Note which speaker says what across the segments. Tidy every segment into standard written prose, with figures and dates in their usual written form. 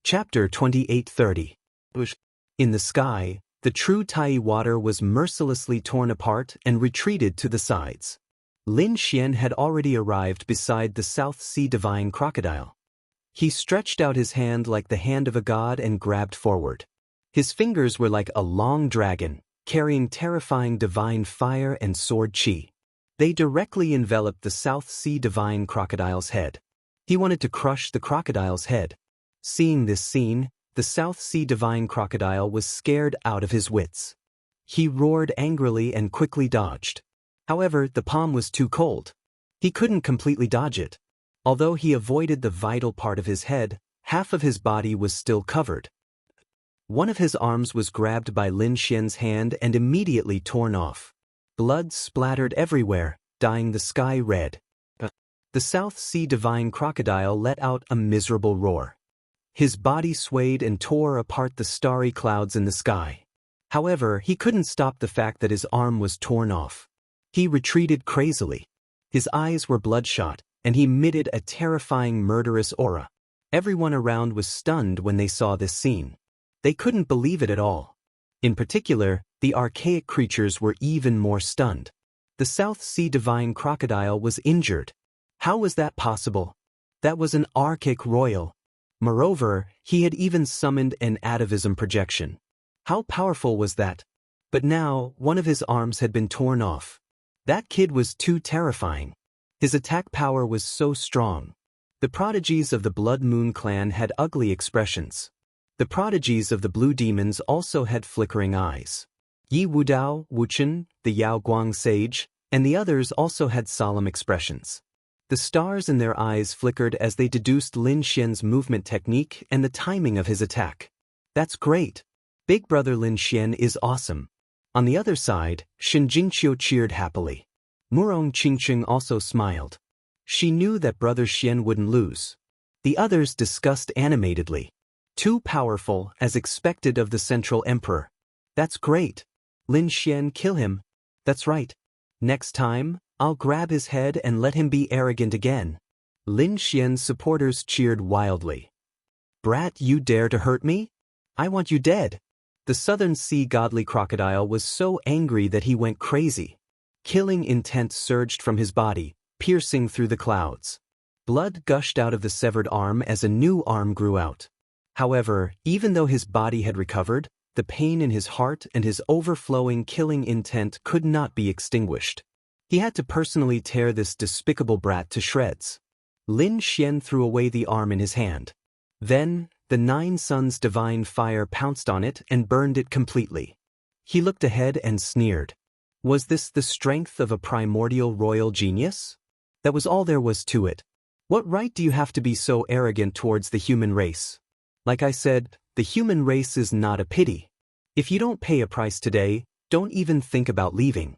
Speaker 1: Chapter 2830. In the sky, the true Tai water was mercilessly torn apart and retreated to the sides. Lin Xian had already arrived beside the South Sea divine crocodile. He stretched out his hand like the hand of a god and grabbed forward. His fingers were like a long dragon, carrying terrifying divine fire and sword qi. They directly enveloped the South Sea divine crocodile's head. He wanted to crush the crocodile's head. Seeing this scene, the South Sea divine crocodile was scared out of his wits. He roared angrily and quickly dodged. However, the palm was too cold. He couldn't completely dodge it. Although he avoided the vital part of his head, half of his body was still covered. One of his arms was grabbed by Lin Xian's hand and immediately torn off. Blood splattered everywhere, dyeing the sky red. The South Sea divine crocodile let out a miserable roar. His body swayed and tore apart the starry clouds in the sky. However, he couldn't stop the fact that his arm was torn off. He retreated crazily. His eyes were bloodshot, and he emitted a terrifying murderous aura. Everyone around was stunned when they saw this scene. They couldn't believe it at all. In particular, the archaic creatures were even more stunned. The South Sea divine crocodile was injured. How was that possible? That was an archaic royal. Moreover, he had even summoned an atavism projection. How powerful was that? But now, one of his arms had been torn off. That kid was too terrifying. His attack power was so strong. The prodigies of the Blood Moon clan had ugly expressions. The prodigies of the Blue Demons also had flickering eyes. Yi Wudao, Wuchen, the Yao Guang sage, and the others also had solemn expressions. The stars in their eyes flickered as they deduced Lin Xian's movement technique and the timing of his attack. That's great. Big brother Lin Xian is awesome. On the other side, Shen Jingqiu cheered happily. Murong Qingqing also smiled. She knew that brother Xian wouldn't lose. The others discussed animatedly. Too powerful, as expected of the Central Emperor. That's great. Lin Xian, kill him. That's right. Next time, I'll grab his head and let him be arrogant again. Lin Xian's supporters cheered wildly. Brat, you dare to hurt me? I want you dead. The Southern Sea godly crocodile was so angry that he went crazy. Killing intent surged from his body, piercing through the clouds. Blood gushed out of the severed arm as a new arm grew out. However, even though his body had recovered, the pain in his heart and his overflowing killing intent could not be extinguished. He had to personally tear this despicable brat to shreds. Lin Xian threw away the arm in his hand. Then, the Nine Suns' divine fire pounced on it and burned it completely. He looked ahead and sneered. Was this the strength of a primordial royal genius? That was all there was to it. What right do you have to be so arrogant towards the human race? Like I said, the human race is not a pity. If you don't pay a price today, don't even think about leaving.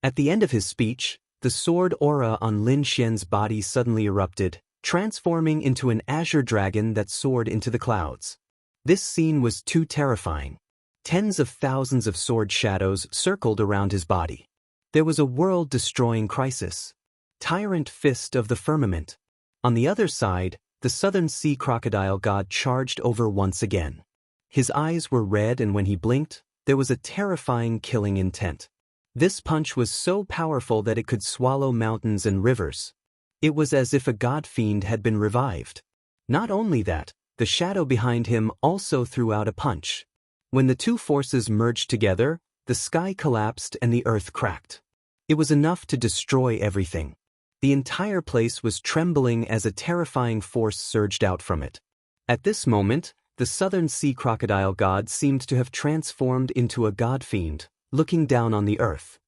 Speaker 1: At the end of his speech, the sword aura on Lin Xian's body suddenly erupted, transforming into an azure dragon that soared into the clouds. This scene was too terrifying. Tens of thousands of sword shadows circled around his body. There was a world-destroying crisis. Tyrant fist of the firmament. On the other side, the Southern Sea crocodile god charged over once again. His eyes were red, and when he blinked, there was a terrifying killing intent. This punch was so powerful that it could swallow mountains and rivers. It was as if a god-fiend had been revived. Not only that, the shadow behind him also threw out a punch. When the two forces merged together, the sky collapsed and the earth cracked. It was enough to destroy everything. The entire place was trembling as a terrifying force surged out from it. At this moment, the Southern Sea crocodile god seemed to have transformed into a god-fiend, looking down on the earth.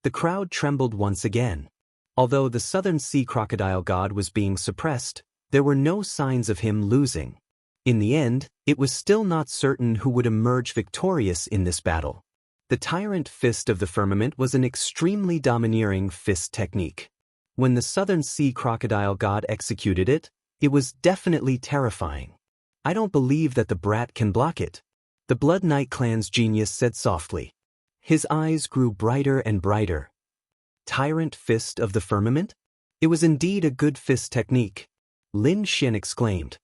Speaker 1: The crowd trembled once again. Although the Southern Sea crocodile god was being suppressed, there were no signs of him losing. In the end, it was still not certain who would emerge victorious in this battle. The tyrant fist of the firmament was an extremely domineering fist technique. When the Southern Sea crocodile god executed it, it was definitely terrifying. I don't believe that the brat can block it. The Blood Knight clan's genius said softly. His eyes grew brighter and brighter. Tyrant fist of the firmament? It was indeed a good fist technique. Lin Xian exclaimed.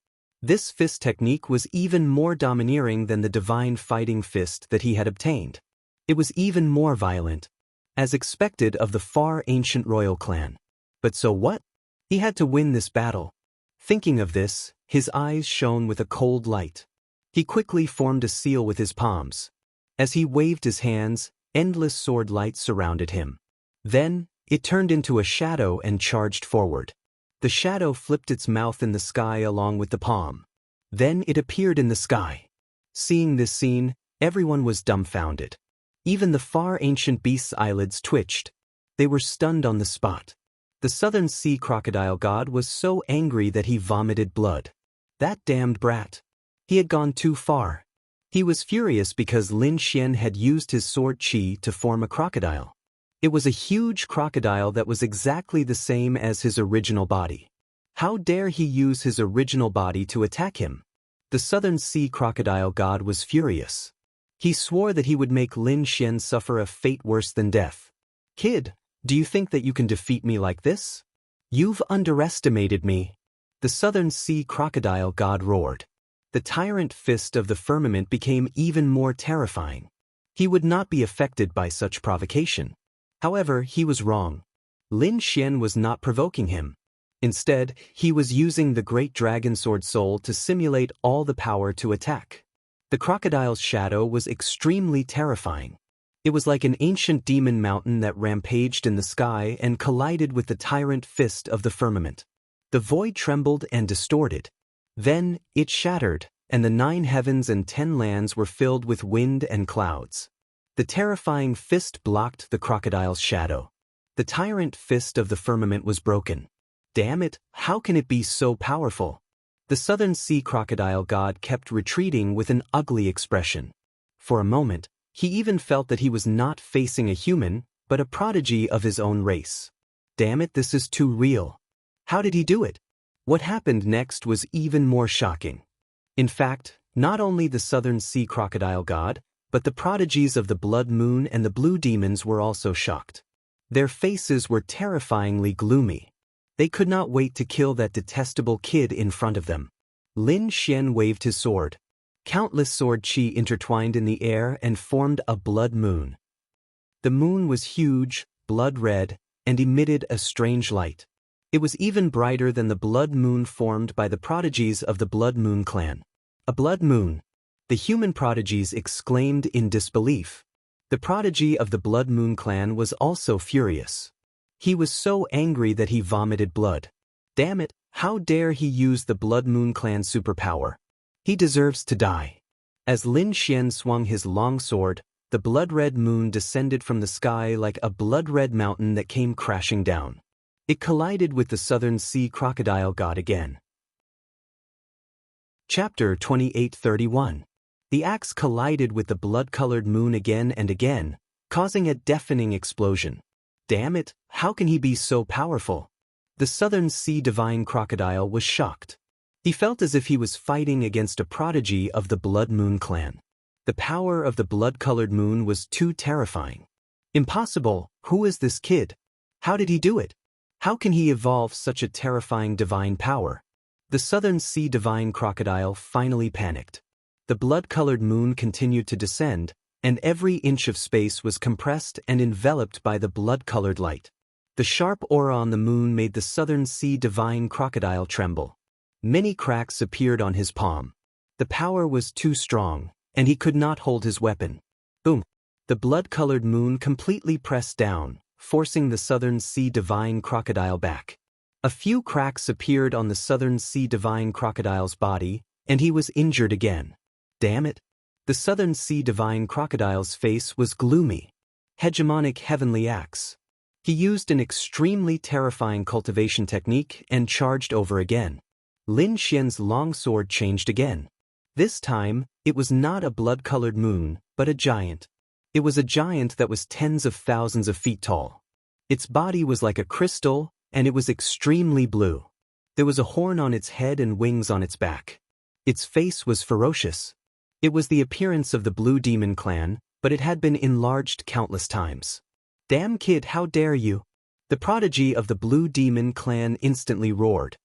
Speaker 1: This fist technique was even more domineering than the divine fighting fist that he had obtained. It was even more violent, as expected of the far ancient royal clan. But so what? He had to win this battle. Thinking of this, his eyes shone with a cold light. He quickly formed a seal with his palms. As he waved his hands, endless sword light surrounded him. Then, it turned into a shadow and charged forward. The shadow flipped its mouth in the sky along with the palm. Then it appeared in the sky. Seeing this scene, everyone was dumbfounded. Even the far ancient beast's eyelids twitched. They were stunned on the spot. The southern sea crocodile god was so angry that he vomited blood. That damned brat. He had gone too far. He was furious because Lin Xian had used his sword qi to form a crocodile. It was a huge crocodile that was exactly the same as his original body. How dare he use his original body to attack him? The southern sea crocodile god was furious. He swore that he would make Lin Xian suffer a fate worse than death. Kid, do you think that you can defeat me like this? You've underestimated me. The southern sea crocodile god roared. The tyrant fist of the firmament became even more terrifying. He would not be affected by such provocation. However, he was wrong. Lin Xian was not provoking him. Instead, he was using the great dragon sword soul to simulate all the power to attack. The crocodile's shadow was extremely terrifying. It was like an ancient demon mountain that rampaged in the sky and collided with the tyrant fist of the firmament. The void trembled and distorted. Then, it shattered, and the 9 heavens and 10 lands were filled with wind and clouds. The terrifying fist blocked the crocodile's shadow. The tyrant fist of the firmament was broken. Damn it, how can it be so powerful? The southern sea crocodile god kept retreating with an ugly expression. For a moment, he even felt that he was not facing a human, but a prodigy of his own race. Damn it, this is too real. How did he do it? What happened next was even more shocking. In fact, not only the southern sea crocodile god, but the prodigies of the blood moon and the blue demons were also shocked. Their faces were terrifyingly gloomy. They could not wait to kill that detestable kid in front of them. Lin Xian waved his sword. Countless sword qi intertwined in the air and formed a blood moon. The moon was huge, blood red, and emitted a strange light. It was even brighter than the blood moon formed by the prodigies of the Blood Moon clan. A blood moon. The human prodigies exclaimed in disbelief. The prodigy of the Blood Moon clan was also furious. He was so angry that he vomited blood. Damn it, how dare he use the Blood Moon clan superpower? He deserves to die. As Lin Xian swung his long sword, the blood-red moon descended from the sky like a blood-red mountain that came crashing down. It collided with the southern sea crocodile god again. Chapter 28:31. The axe collided with the blood-colored moon again and again, causing a deafening explosion. Damn it, how can he be so powerful? The southern sea divine crocodile was shocked. He felt as if he was fighting against a prodigy of the Blood Moon clan. The power of the blood-colored moon was too terrifying. Impossible, who is this kid? How did he do it? How can he evolve such a terrifying divine power? The southern sea divine crocodile finally panicked. The blood-colored moon continued to descend, and every inch of space was compressed and enveloped by the blood-colored light. The sharp aura on the moon made the southern sea divine crocodile tremble. Many cracks appeared on his palm. The power was too strong, and he could not hold his weapon. Boom! The blood-colored moon completely pressed down, forcing the southern sea divine crocodile back. A few cracks appeared on the southern sea divine crocodile's body, and he was injured again. Damn it! The southern sea divine crocodile's face was gloomy. Hegemonic heavenly axe. He used an extremely terrifying cultivation technique and charged over again. Lin Xian's long sword changed again. This time, it was not a blood-colored moon, but a giant. It was a giant that was tens of thousands of feet tall. Its body was like a crystal, and it was extremely blue. There was a horn on its head and wings on its back. Its face was ferocious. It was the appearance of the Blue Demon clan, but it had been enlarged countless times. Damn kid, how dare you! The prodigy of the Blue Demon clan instantly roared.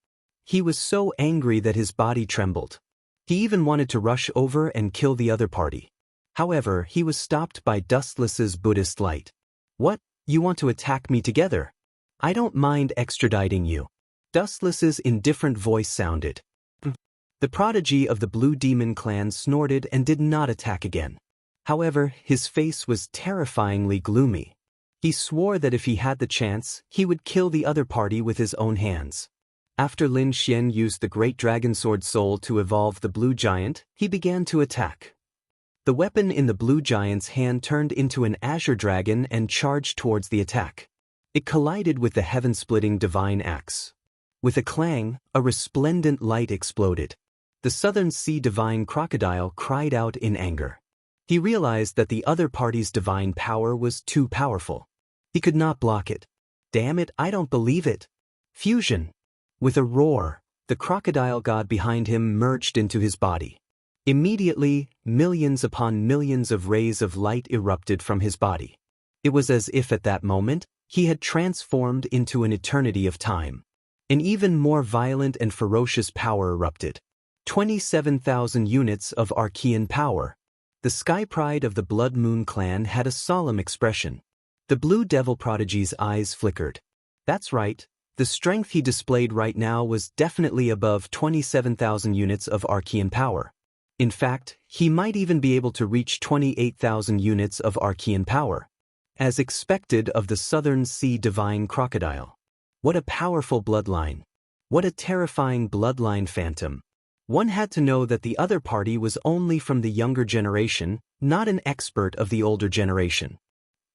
Speaker 1: He was so angry that his body trembled. He even wanted to rush over and kill the other party. However, he was stopped by Dustless's Buddhist light. "What, you want to attack me together? I don't mind extraditing you." Dustless's indifferent voice sounded. The prodigy of the Blue Demon clan snorted and did not attack again. However, his face was terrifyingly gloomy. He swore that if he had the chance, he would kill the other party with his own hands. After Lin Xian used the Great Dragon Sword Soul to evolve the Blue Giant, he began to attack. The weapon in the Blue Giant's hand turned into an azure dragon and charged towards the attack. It collided with the heaven-splitting divine axe. With a clang, a resplendent light exploded. The Southern Sea Divine Crocodile cried out in anger. He realized that the other party's divine power was too powerful. He could not block it. "Damn it, I don't believe it." Fusion. With a roar, the crocodile god behind him merged into his body. Immediately, millions upon millions of rays of light erupted from his body. It was as if at that moment, he had transformed into an eternity of time. An even more violent and ferocious power erupted. 27,000 units of Archean power. The Sky Pride of the Blood Moon clan had a solemn expression. The Blue Devil Prodigy's eyes flickered. That's right, the strength he displayed right now was definitely above 27,000 units of Archean power. In fact, he might even be able to reach 28,000 units of Archean power. As expected of the Southern Sea Divine Crocodile. What a powerful bloodline. What a terrifying bloodline phantom. One had to know that the other party was only from the younger generation, not an expert of the older generation.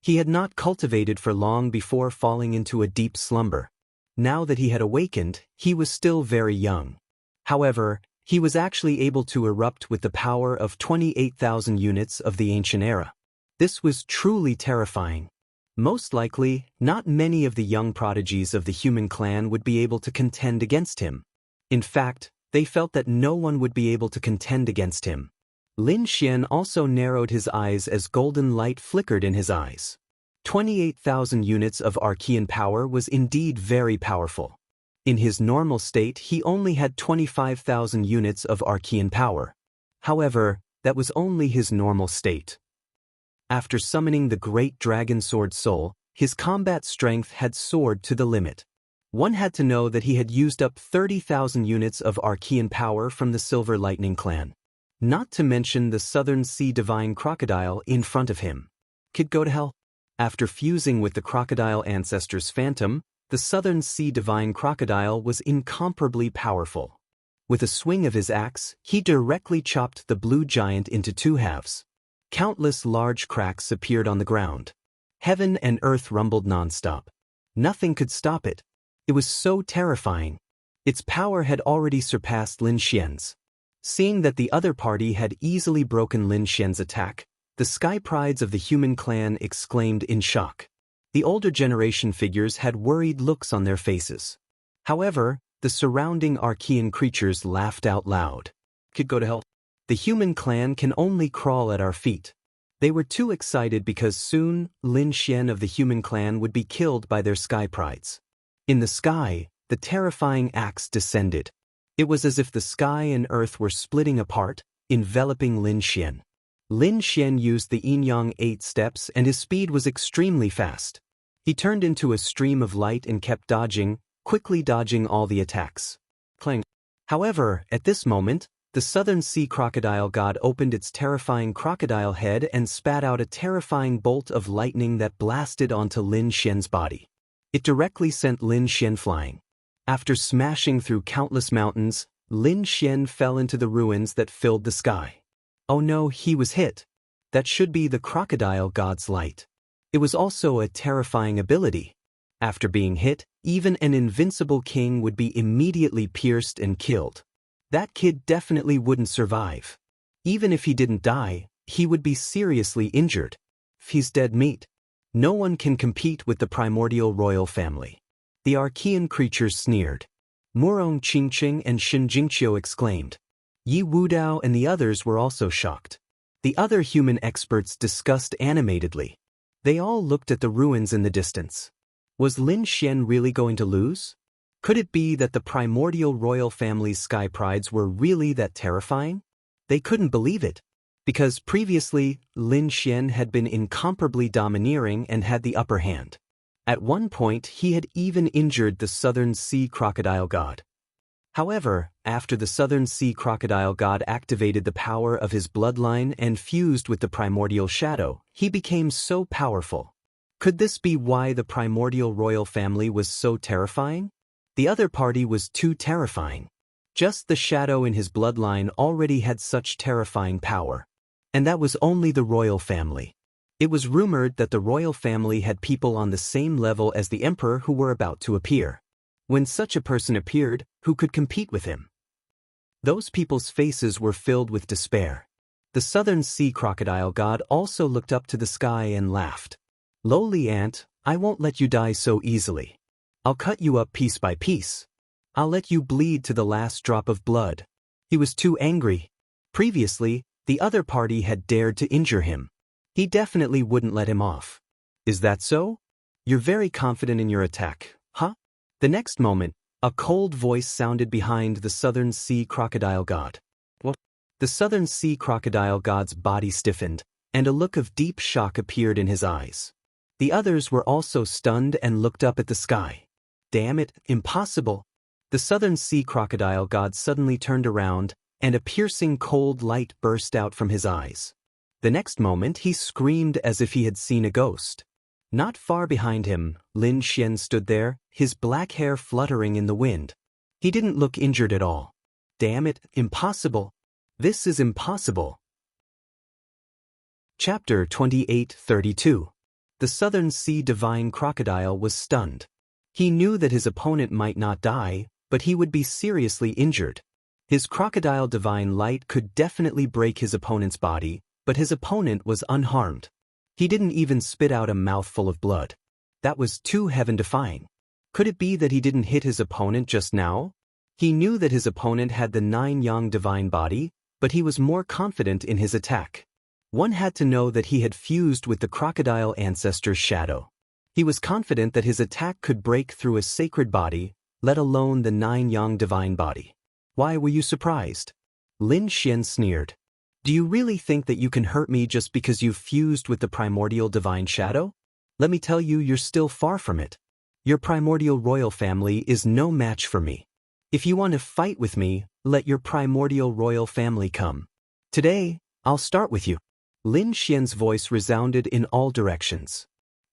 Speaker 1: He had not cultivated for long before falling into a deep slumber. Now that he had awakened, he was still very young. However, he was actually able to erupt with the power of 28,000 units of the ancient era. This was truly terrifying. Most likely, not many of the young prodigies of the human clan would be able to contend against him. In fact, they felt that no one would be able to contend against him. Lin Xian also narrowed his eyes as golden light flickered in his eyes. 28,000 units of Archean power was indeed very powerful. In his normal state, he only had 25,000 units of Archean power. However, that was only his normal state. After summoning the Great Dragon Sword Soul, his combat strength had soared to the limit. One had to know that he had used up 30,000 units of Archean power from the Silver Lightning clan. Not to mention the Southern Sea Divine Crocodile in front of him. Could go to hell. After fusing with the crocodile ancestor's phantom, the Southern Sea Divine Crocodile was incomparably powerful. With a swing of his axe, he directly chopped the Blue Giant into two halves. Countless large cracks appeared on the ground. Heaven and earth rumbled nonstop. Nothing could stop it. It was so terrifying. Its power had already surpassed Lin Xian's. Seeing that the other party had easily broken Lin Xian's attack, the Sky Prides of the human clan exclaimed in shock. The older generation figures had worried looks on their faces. However, the surrounding Archean creatures laughed out loud. Could go to hell. The human clan can only crawl at our feet. They were too excited because soon, Lin Xian of the human clan would be killed by their Sky Prides. In the sky, the terrifying axe descended. It was as if the sky and earth were splitting apart, enveloping Lin Xian. Lin Xian used the Yin-Yang 8 steps and his speed was extremely fast. He turned into a stream of light and kept dodging, quickly dodging all the attacks. Clang. However, at this moment, the Southern Sea Crocodile god opened its terrifying crocodile head and spat out a terrifying bolt of lightning that blasted onto Lin Xian's body. It directly sent Lin Xian flying. After smashing through countless mountains, Lin Xian fell into the ruins that filled the sky. Oh no, he was hit. That should be the crocodile god's light. It was also a terrifying ability. After being hit, even an invincible king would be immediately pierced and killed. That kid definitely wouldn't survive. Even if he didn't die, he would be seriously injured. He's dead meat. No one can compete with the primordial royal family. The Archean creatures sneered. Murong Qingqing and Shin Jingqiu exclaimed. Yi Wudao and the others were also shocked. The other human experts discussed animatedly. They all looked at the ruins in the distance. Was Lin Xian really going to lose? Could it be that the primordial royal family's sky prides were really that terrifying? They couldn't believe it. Because previously, Lin Xian had been incomparably domineering and had the upper hand. At one point, he had even injured the Southern Sea Crocodile God. However, after the Southern Sea Crocodile God activated the power of his bloodline and fused with the primordial shadow, he became so powerful. Could this be why the primordial royal family was so terrifying? The other party was too terrifying. Just the shadow in his bloodline already had such terrifying power. And that was only the royal family. It was rumored that the royal family had people on the same level as the emperor who were about to appear. When such a person appeared, who could compete with him? Those people's faces were filled with despair. The Southern Sea Crocodile God also looked up to the sky and laughed. "Lowly ant, I won't let you die so easily. I'll cut you up piece by piece. I'll let you bleed to the last drop of blood." He was too angry. Previously, the other party had dared to injure him. He definitely wouldn't let him off. "Is that so? You're very confident in your attack, huh?" The next moment, a cold voice sounded behind the Southern Sea Crocodile God. "What?" The Southern Sea Crocodile God's body stiffened, and a look of deep shock appeared in his eyes. The others were also stunned and looked up at the sky. "Damn it, impossible!" The Southern Sea Crocodile God suddenly turned around, and a piercing cold light burst out from his eyes. The next moment he screamed as if he had seen a ghost. Not far behind him, Lin Xian stood there, his black hair fluttering in the wind. He didn't look injured at all. "Damn it, impossible! This is impossible!" Chapter 28:32. The Southern Sea Divine Crocodile was stunned. He knew that his opponent might not die, but he would be seriously injured. His crocodile divine light could definitely break his opponent's body, but his opponent was unharmed. He didn't even spit out a mouthful of blood. That was too heaven-defying. Could it be that he didn't hit his opponent just now? He knew that his opponent had the 9-yang divine body, but he was more confident in his attack. One had to know that he had fused with the crocodile ancestor's shadow. He was confident that his attack could break through a sacred body, let alone the 9-yang divine body. "Why were you surprised?" Lin Xian sneered. "Do you really think that you can hurt me just because you've fused with the primordial divine shadow? Let me tell you, you're still far from it. Your primordial royal family is no match for me. If you want to fight with me, let your primordial royal family come. Today, I'll start with you." Lin Xian's voice resounded in all directions.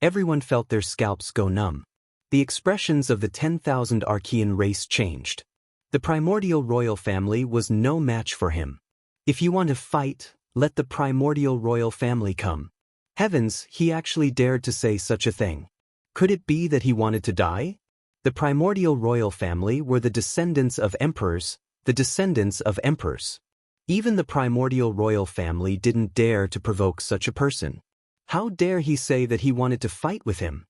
Speaker 1: Everyone felt their scalps go numb. The expressions of the 10,000 Archean race changed. The primordial royal family was no match for him. "If you want to fight, let the primordial royal family come." Heavens, he actually dared to say such a thing. Could it be that he wanted to die? The primordial royal family were the descendants of emperors, Even the primordial royal family didn't dare to provoke such a person. How dare he say that he wanted to fight with him?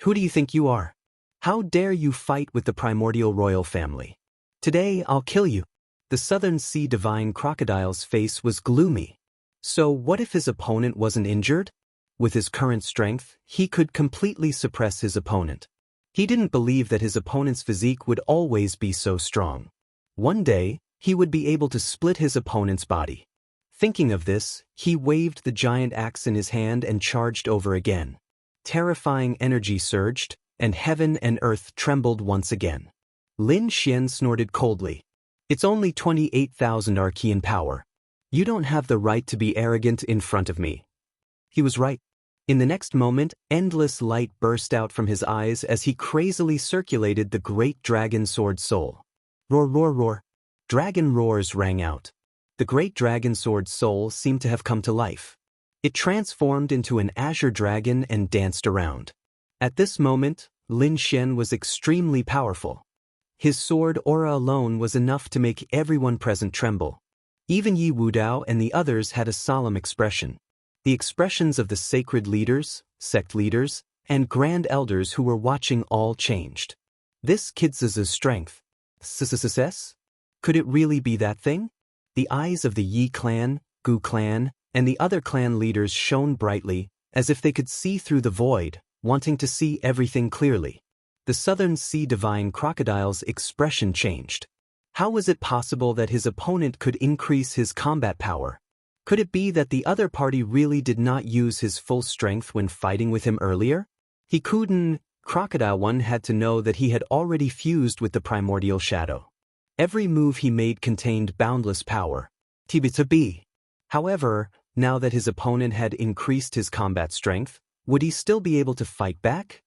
Speaker 1: Who do you think you are? How dare you fight with the primordial royal family? Today I'll kill you. The Southern Sea Divine Crocodile's face was gloomy. So what if his opponent wasn't injured? With his current strength, he could completely suppress his opponent. He didn't believe that his opponent's physique would always be so strong. One day, he would be able to split his opponent's body. Thinking of this, he waved the giant axe in his hand and charged over again. Terrifying energy surged, and heaven and earth trembled once again. Lin Xian snorted coldly. "It's only 28,000 Archean power. You don't have the right to be arrogant in front of me." He was right. In the next moment, endless light burst out from his eyes as he crazily circulated the great dragon sword soul. Roar, roar, roar. Dragon roars rang out. The great dragon sword soul seemed to have come to life. It transformed into an azure dragon and danced around. At this moment, Lin Xian was extremely powerful. His sword aura alone was enough to make everyone present tremble. Even Yi Wudao and the others had a solemn expression. The expressions of the sacred leaders, sect leaders, and grand elders who were watching all changed. This kid's strength. Success? Could it really be that thing? The eyes of the Yi clan, Gu clan, and the other clan leaders shone brightly, as if they could see through the void, wanting to see everything clearly. The Southern Sea Divine Crocodile's expression changed. How was it possible that his opponent could increase his combat power? Could it be that the other party really did not use his full strength when fighting with him earlier? He couldn't. Crocodile One had to know that he had already fused with the primordial shadow. Every move he made contained boundless power. TB. However, now that his opponent had increased his combat strength, would he still be able to fight back?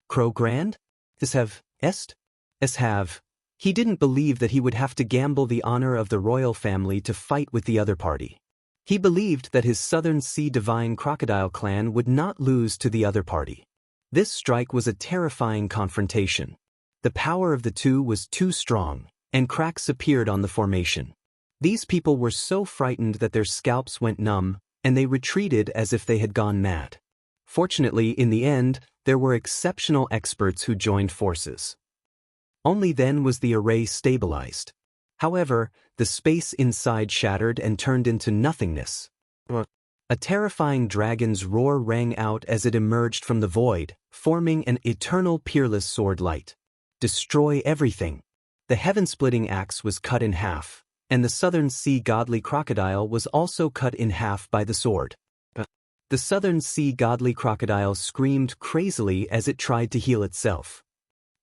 Speaker 1: Crow Grand? He didn't believe that he would have to gamble the honor of the royal family to fight with the other party. He believed that his Southern Sea Divine Crocodile clan would not lose to the other party. This strike was a terrifying confrontation. The power of the two was too strong, and cracks appeared on the formation. These people were so frightened that their scalps went numb, and they retreated as if they had gone mad. Fortunately, in the end, there were exceptional experts who joined forces. Only then was the array stabilized. However, the space inside shattered and turned into nothingness. A terrifying dragon's roar rang out as it emerged from the void, forming an eternal peerless sword light. Destroy everything. The heaven-splitting axe was cut in half, and the Southern Sea Godly Crocodile was also cut in half by the sword. The Southern Sea Godly Crocodile screamed crazily as it tried to heal itself.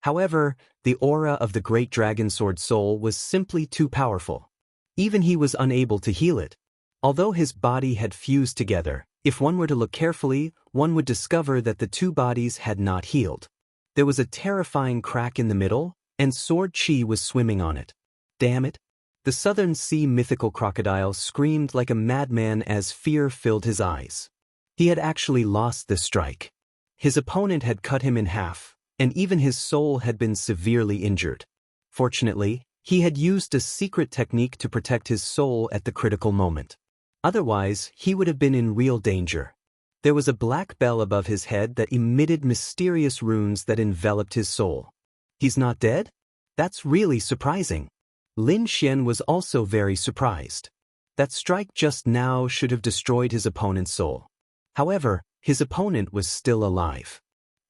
Speaker 1: However, the aura of the great dragon sword soul was simply too powerful. Even he was unable to heal it. Although his body had fused together, if one were to look carefully, one would discover that the two bodies had not healed. There was a terrifying crack in the middle, and sword chi was swimming on it. Damn it! The Southern Sea Mythical Crocodile screamed like a madman as fear filled his eyes. He had actually lost this strike. His opponent had cut him in half, and even his soul had been severely injured. Fortunately, he had used a secret technique to protect his soul at the critical moment. Otherwise, he would have been in real danger. There was a black bell above his head that emitted mysterious runes that enveloped his soul. He's not dead? That's really surprising. Lin Xian was also very surprised. That strike just now should have destroyed his opponent's soul. However, his opponent was still alive.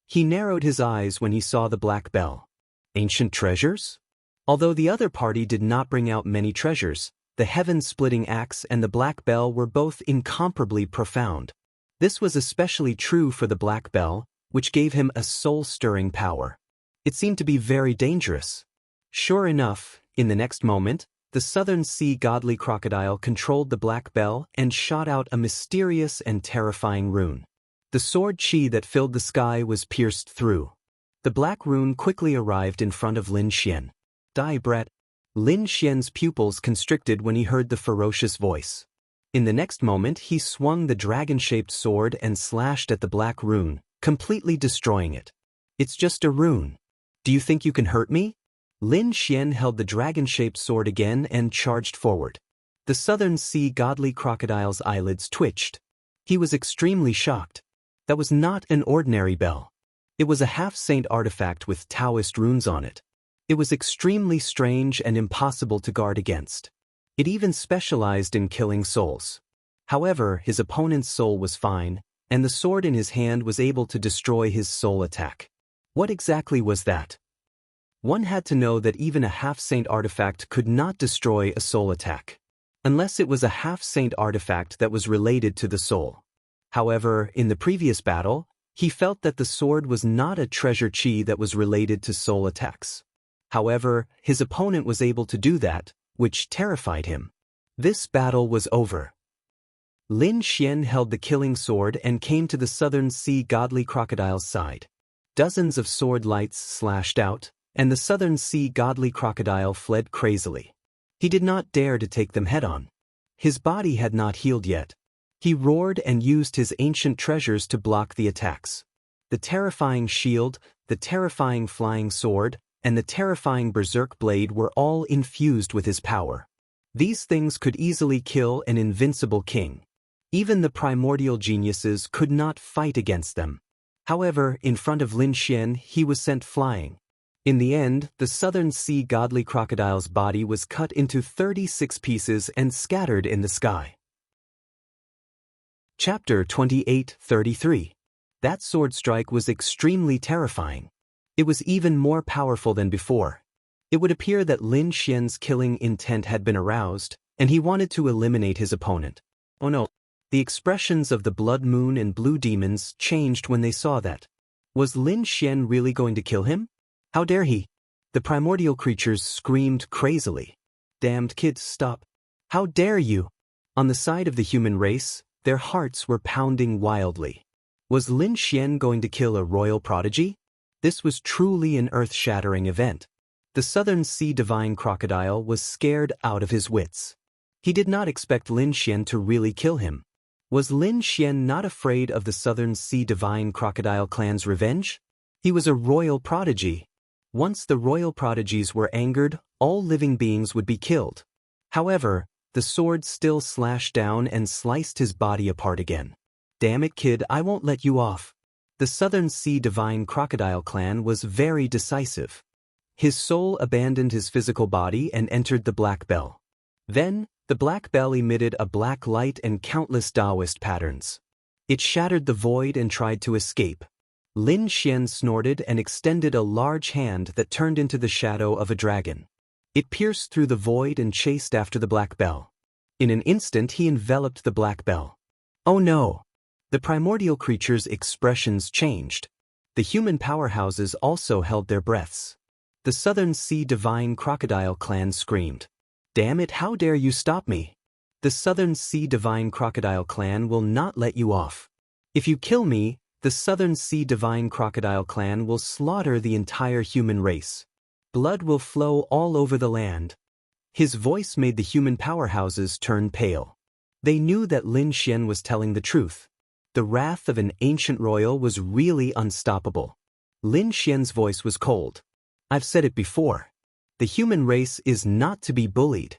Speaker 1: He narrowed his eyes when he saw the black bell. Ancient treasures? Although the other party did not bring out many treasures, the heaven-splitting axe and the black bell were both incomparably profound. This was especially true for the black bell, which gave him a soul-stirring power. It seemed to be very dangerous. Sure enough, in the next moment, the Southern Sea Godly Crocodile controlled the black bell and shot out a mysterious and terrifying rune. The sword chi that filled the sky was pierced through. The black rune quickly arrived in front of Lin Xian. Die, Brett. Lin Xian's pupils constricted when he heard the ferocious voice. In the next moment he swung the dragon-shaped sword and slashed at the black rune, completely destroying it. It's just a rune. Do you think you can hurt me? Lin Xian held the dragon-shaped sword again and charged forward. The Southern Sea Godly Crocodile's eyelids twitched. He was extremely shocked. That was not an ordinary bell. It was a half-saint artifact with Taoist runes on it. It was extremely strange and impossible to guard against. It even specialized in killing souls. However, his opponent's soul was fine, and the sword in his hand was able to destroy his soul attack. What exactly was that? One had to know that even a half-saint artifact could not destroy a soul attack, unless it was a half-saint artifact that was related to the soul. However, in the previous battle, he felt that the sword was not a treasure chi that was related to soul attacks. However, his opponent was able to do that, which terrified him. This battle was over. Lin Xian held the killing sword and came to the Southern Sea Godly Crocodile's side. Dozens of sword lights slashed out, and the Southern Sea Godly Crocodile fled crazily. He did not dare to take them head-on. His body had not healed yet. He roared and used his ancient treasures to block the attacks. The terrifying shield, the terrifying flying sword, and the terrifying berserk blade were all infused with his power. These things could easily kill an invincible king. Even the primordial geniuses could not fight against them. However, in front of Lin Xian, he was sent flying. In the end, the Southern Sea Godly Crocodile's body was cut into 36 pieces and scattered in the sky. Chapter 28:33. That sword strike was extremely terrifying. It was even more powerful than before. It would appear that Lin Xian's killing intent had been aroused, and he wanted to eliminate his opponent. Oh no. The expressions of the Blood Moon and Blue Demons changed when they saw that. Was Lin Xian really going to kill him? How dare he? The primordial creatures screamed crazily. Damned kids, stop. How dare you? On the side of the human race, their hearts were pounding wildly. Was Lin Xian going to kill a royal prodigy? This was truly an earth-shattering event. The Southern Sea Divine Crocodile was scared out of his wits. He did not expect Lin Xian to really kill him. Was Lin Xian not afraid of the Southern Sea Divine Crocodile clan's revenge? He was a royal prodigy. Once the royal prodigies were angered, all living beings would be killed. However, the sword still slashed down and sliced his body apart again. Damn it, kid, I won't let you off. The Southern Sea Divine Crocodile clan was very decisive. His soul abandoned his physical body and entered the Black Bell. Then, the Black Bell emitted a black light and countless Taoist patterns. It shattered the void and tried to escape. Lin Xian snorted and extended a large hand that turned into the shadow of a dragon. It pierced through the void and chased after the Black Bell. In an instant he enveloped the Black Bell. Oh no! The primordial creatures' expressions changed. The human powerhouses also held their breaths. The Southern Sea Divine Crocodile clan screamed. Damn it, how dare you stop me? The Southern Sea Divine Crocodile clan will not let you off. If you kill me, the Southern Sea Divine Crocodile clan will slaughter the entire human race. Blood will flow all over the land. His voice made the human powerhouses turn pale. They knew that Lin Xian was telling the truth. The wrath of an ancient royal was really unstoppable. Lin Xian's voice was cold. I've said it before. The human race is not to be bullied.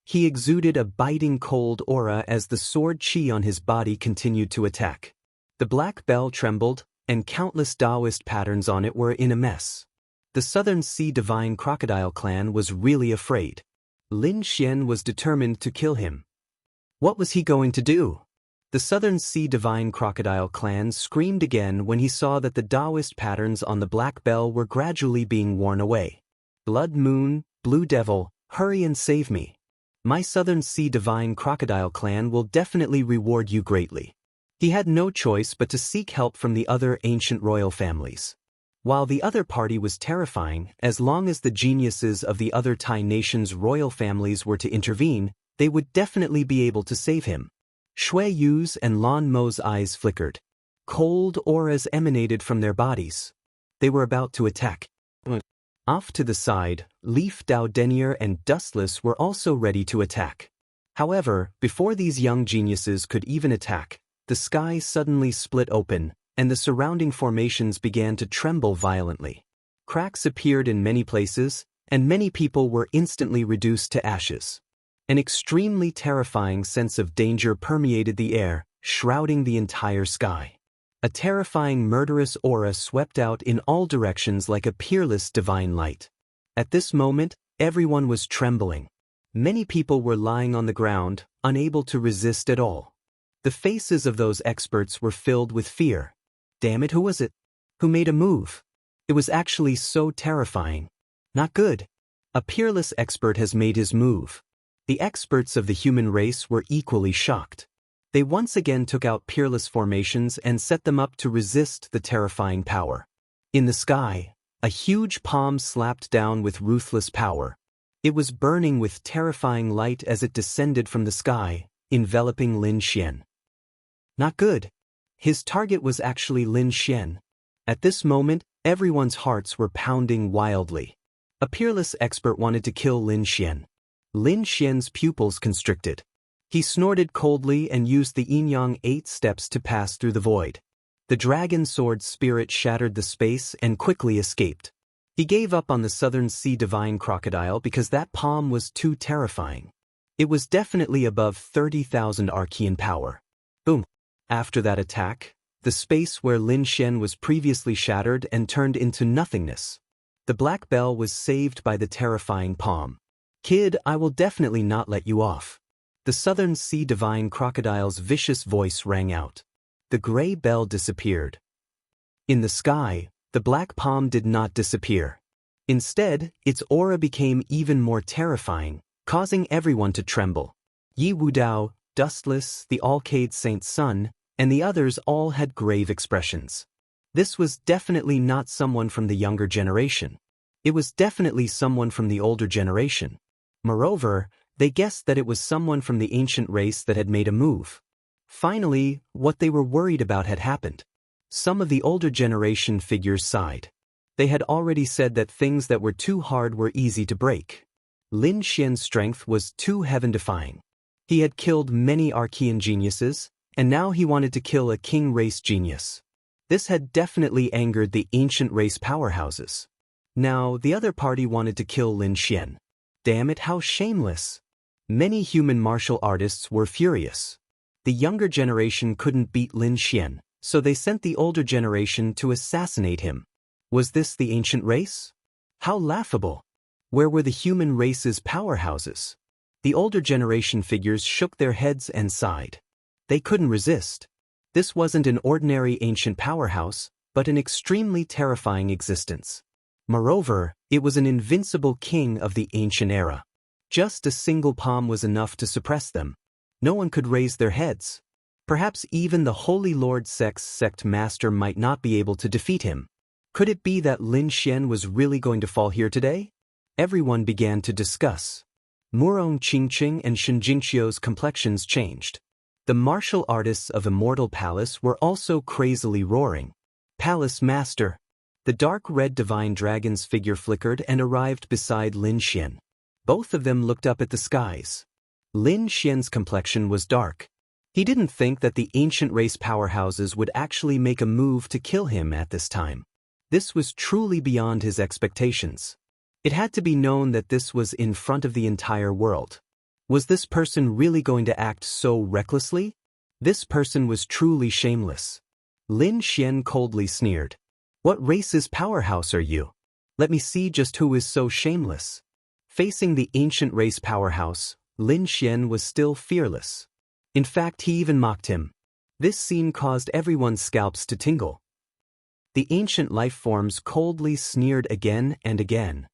Speaker 1: He exuded a biting cold aura as the sword chi on his body continued to attack. The Black Bell trembled, and countless Taoist patterns on it were in a mess. The Southern Sea Divine Crocodile clan was really afraid. Lin Xian was determined to kill him. What was he going to do? The Southern Sea Divine Crocodile clan screamed again when he saw that the Taoist patterns on the Black Bell were gradually being worn away. Blood Moon, Blue Devil, hurry and save me. My Southern Sea Divine Crocodile clan will definitely reward you greatly. He had no choice but to seek help from the other ancient royal families. While the other party was terrifying, as long as the geniuses of the other Tai nations' royal families were to intervene, they would definitely be able to save him. Shui Yu's and Lan Mo's eyes flickered. Cold auras emanated from their bodies. They were about to attack. Off to the side, Leaf Dao Denier and Dustless were also ready to attack. However, before these young geniuses could even attack, the sky suddenly split open, and the surrounding formations began to tremble violently. Cracks appeared in many places, and many people were instantly reduced to ashes. An extremely terrifying sense of danger permeated the air, shrouding the entire sky. A terrifying murderous aura swept out in all directions like a peerless divine light. At this moment, everyone was trembling. Many people were lying on the ground, unable to resist at all. The faces of those experts were filled with fear. Damn it, who was it? Who made a move? It was actually so terrifying. Not good. A peerless expert has made his move. The experts of the human race were equally shocked. They once again took out peerless formations and set them up to resist the terrifying power. In the sky, a huge palm slapped down with ruthless power. It was burning with terrifying light as it descended from the sky, enveloping Lin Xian. Not good. His target was actually Lin Xian. At this moment, everyone's hearts were pounding wildly. A peerless expert wanted to kill Lin Xian. Lin Xian's pupils constricted. He snorted coldly and used the yin-yang 8 steps to pass through the void. The dragon sword spirit shattered the space and quickly escaped. He gave up on the Southern Sea Divine Crocodile because that palm was too terrifying. It was definitely above 30,000 arcane power. Boom. After that attack, the space where Lin Xian was previously shattered and turned into nothingness. The Black Bell was saved by the terrifying palm. Kid, I will definitely not let you off. The Southern Sea Divine Crocodile's vicious voice rang out. The gray bell disappeared. In the sky, The black palm did not disappear. Instead, its aura became even more terrifying, causing everyone to tremble. Yi Wudao, Dustless, the Alcade Saint's son, and the others all had grave expressions. This was definitely not someone from the younger generation. It was definitely someone from the older generation. Moreover, they guessed that it was someone from the ancient race that had made a move. Finally, what they were worried about had happened. Some of the older generation figures sighed. They had already said that things that were too hard were easy to break. Lin Xian's strength was too heaven-defying. He had killed many Archean geniuses, and now he wanted to kill a king race genius. This had definitely angered the ancient race powerhouses. Now, the other party wanted to kill Lin Xian. Damn it, how shameless! Many human martial artists were furious. The younger generation couldn't beat Lin Xian, so they sent the older generation to assassinate him. Was this the ancient race? How laughable! Where were the human race's powerhouses? The older generation figures shook their heads and sighed. They couldn't resist. This wasn't an ordinary ancient powerhouse, but an extremely terrifying existence. Moreover, it was an invincible king of the ancient era. Just a single palm was enough to suppress them. No one could raise their heads. Perhaps even the Holy Lord sect master might not be able to defeat him. Could it be that Lin Xian was really going to fall here today? Everyone began to discuss. Murong Qingqing and Shen Jingqiu's complexions changed. The martial artists of Immortal Palace were also crazily roaring. Palace Master! The dark red divine dragon's figure flickered and arrived beside Lin Xian. Both of them looked up at the skies. Lin Xian's complexion was dark. He didn't think that the ancient race powerhouses would actually make a move to kill him at this time. This was truly beyond his expectations. It had to be known that this was in front of the entire world. Was this person really going to act so recklessly? This person was truly shameless. Lin Xian coldly sneered. What race's powerhouse are you? Let me see just who is so shameless. Facing the ancient race powerhouse, Lin Xian was still fearless. In fact, he even mocked him. This scene caused everyone's scalps to tingle. The ancient life forms coldly sneered again and again.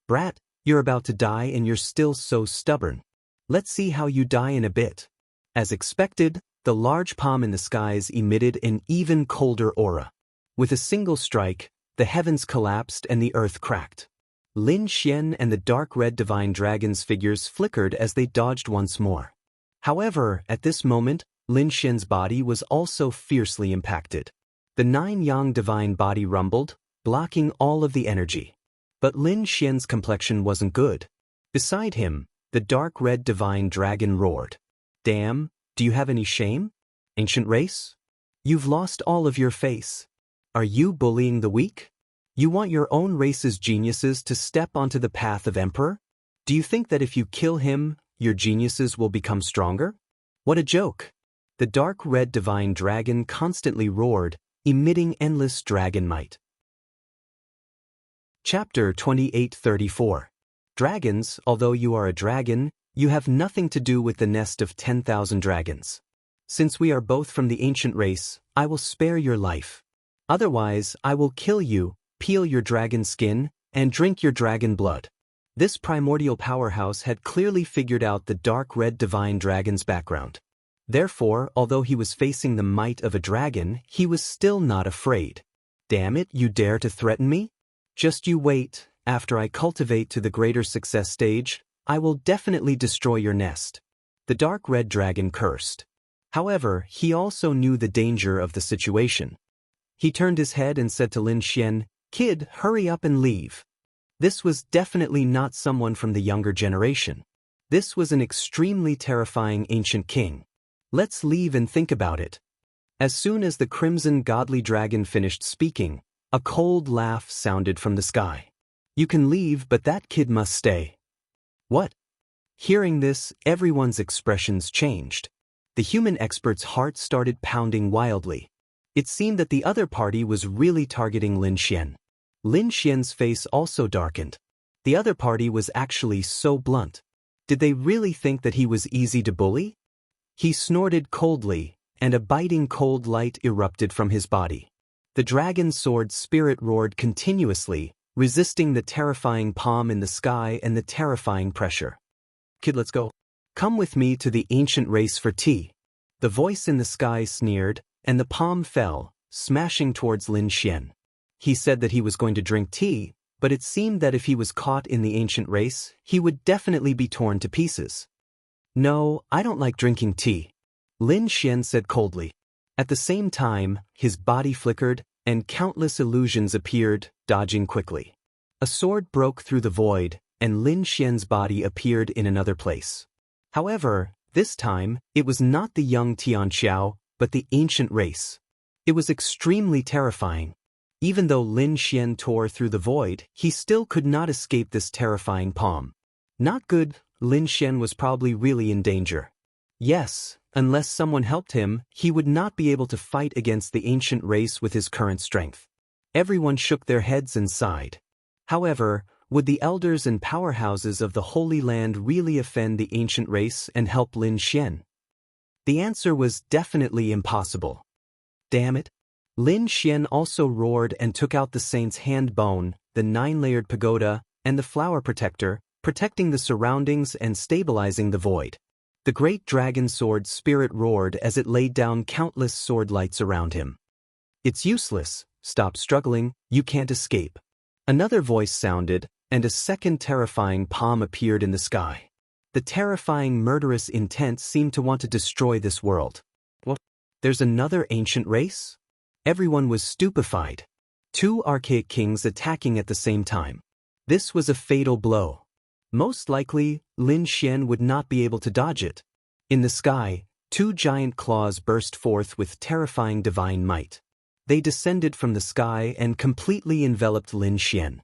Speaker 1: Brat, you're about to die and you're still so stubborn. Let's see how you die in a bit. As expected, the large palm in the skies emitted an even colder aura. With a single strike, the heavens collapsed and the earth cracked. Lin Xian and the dark red divine dragon's figures flickered as they dodged once more. However, at this moment, Lin Xian's body was also fiercely impacted. The 9-yang divine body rumbled, blocking all of the energy. But Lin Xian's complexion wasn't good. Beside him, the dark red divine dragon roared. Damn, do you have any shame? Ancient race? You've lost all of your face. Are you bullying the weak? You want your own race's geniuses to step onto the path of emperor? Do you think that if you kill him, your geniuses will become stronger? What a joke! The dark red divine dragon constantly roared, emitting endless dragon might. Chapter 2834. Dragons, although you are a dragon, you have nothing to do with the nest of 10,000 dragons. Since we are both from the ancient race, I will spare your life. Otherwise, I will kill you, peel your dragon skin, and drink your dragon blood. This primordial powerhouse had clearly figured out the dark red divine dragon's background. Therefore, although he was facing the might of a dragon, he was still not afraid. Damn it, you dare to threaten me? Just you wait, after I cultivate to the greater success stage, I will definitely destroy your nest. The dark red dragon cursed. However, he also knew the danger of the situation. He turned his head and said to Lin Xian, "Kid, hurry up and leave." This was definitely not someone from the younger generation. This was an extremely terrifying ancient king. Let's leave and think about it. As soon as the crimson godly dragon finished speaking, a cold laugh sounded from the sky. You can leave, but that kid must stay. What? Hearing this, everyone's expressions changed. The human expert's heart started pounding wildly. It seemed that the other party was really targeting Lin Xian. Lin Xian's face also darkened. The other party was actually so blunt. Did they really think that he was easy to bully? He snorted coldly, and a biting cold light erupted from his body. The dragon sword spirit roared continuously, resisting the terrifying palm in the sky and the terrifying pressure. Kid, let's go. Come with me to the ancient race for tea. The voice in the sky sneered, and the palm fell, smashing towards Lin Xian. He said that he was going to drink tea, but it seemed that if he was caught in the ancient race, he would definitely be torn to pieces. No, I don't like drinking tea, Lin Xian said coldly. At the same time, his body flickered, and countless illusions appeared, dodging quickly. A sword broke through the void, and Lin Xian's body appeared in another place. However, this time, it was not the young Tianxiao, but the ancient race. It was extremely terrifying. Even though Lin Xian tore through the void, he still could not escape this terrifying palm. Not good, Lin Xian was probably really in danger. Yes, unless someone helped him, he would not be able to fight against the ancient race with his current strength. Everyone shook their heads and sighed. However, would the elders and powerhouses of the Holy Land really offend the ancient race and help Lin Xian? The answer was definitely impossible. Damn it. Lin Xian also roared and took out the saint's hand bone, the 9-layered pagoda, and the flower protector, protecting the surroundings and stabilizing the void. The great dragon sword spirit roared as it laid down countless sword lights around him. It's useless, stop struggling, you can't escape. Another voice sounded, and a second terrifying palm appeared in the sky. The terrifying murderous intent seemed to want to destroy this world. What? There's another ancient race? Everyone was stupefied. 2 archaic kings attacking at the same time. This was a fatal blow. Most likely, Lin Xian would not be able to dodge it. In the sky, 2 giant claws burst forth with terrifying divine might. They descended from the sky and completely enveloped Lin Xian.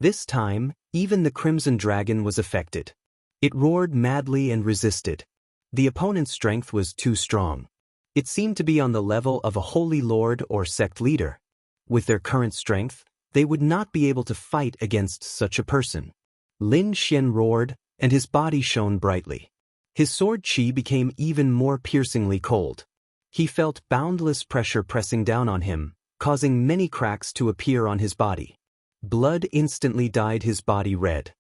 Speaker 1: This time, even the crimson dragon was affected. It roared madly and resisted. The opponent's strength was too strong. It seemed to be on the level of a holy lord or sect leader. With their current strength, they would not be able to fight against such a person. Lin Xian roared, and his body shone brightly. His sword chi became even more piercingly cold. He felt boundless pressure pressing down on him, causing many cracks to appear on his body. Blood instantly dyed his body red.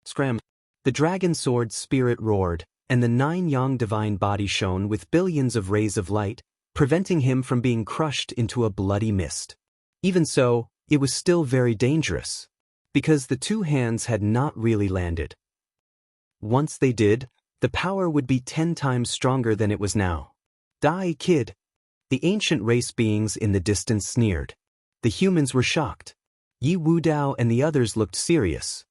Speaker 1: Scram! The dragon sword spirit roared, and the 9-yang divine body shone with billions of rays of light, preventing him from being crushed into a bloody mist. Even so, it was still very dangerous, because the 2 hands had not really landed. Once they did, the power would be 10 times stronger than it was now. Die, kid! The ancient race beings in the distance sneered. The humans were shocked. Yi Wudao and the others looked serious.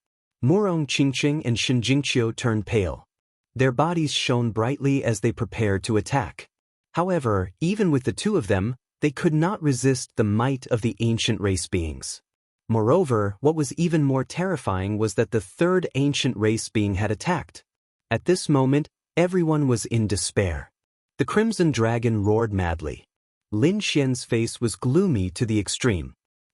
Speaker 1: Murong Qingqing and Shen Jingqiu turned pale. Their bodies shone brightly as they prepared to attack. However, even with the 2 of them, they could not resist the might of the ancient race beings. Moreover, what was even more terrifying was that the 3rd ancient race being had attacked. At this moment, everyone was in despair. The crimson dragon roared madly. Lin Xian's face was gloomy to the extreme.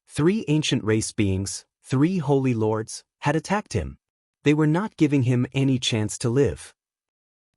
Speaker 1: 3 ancient race beings, 3 holy lords, had attacked him. They were not giving him any chance to live.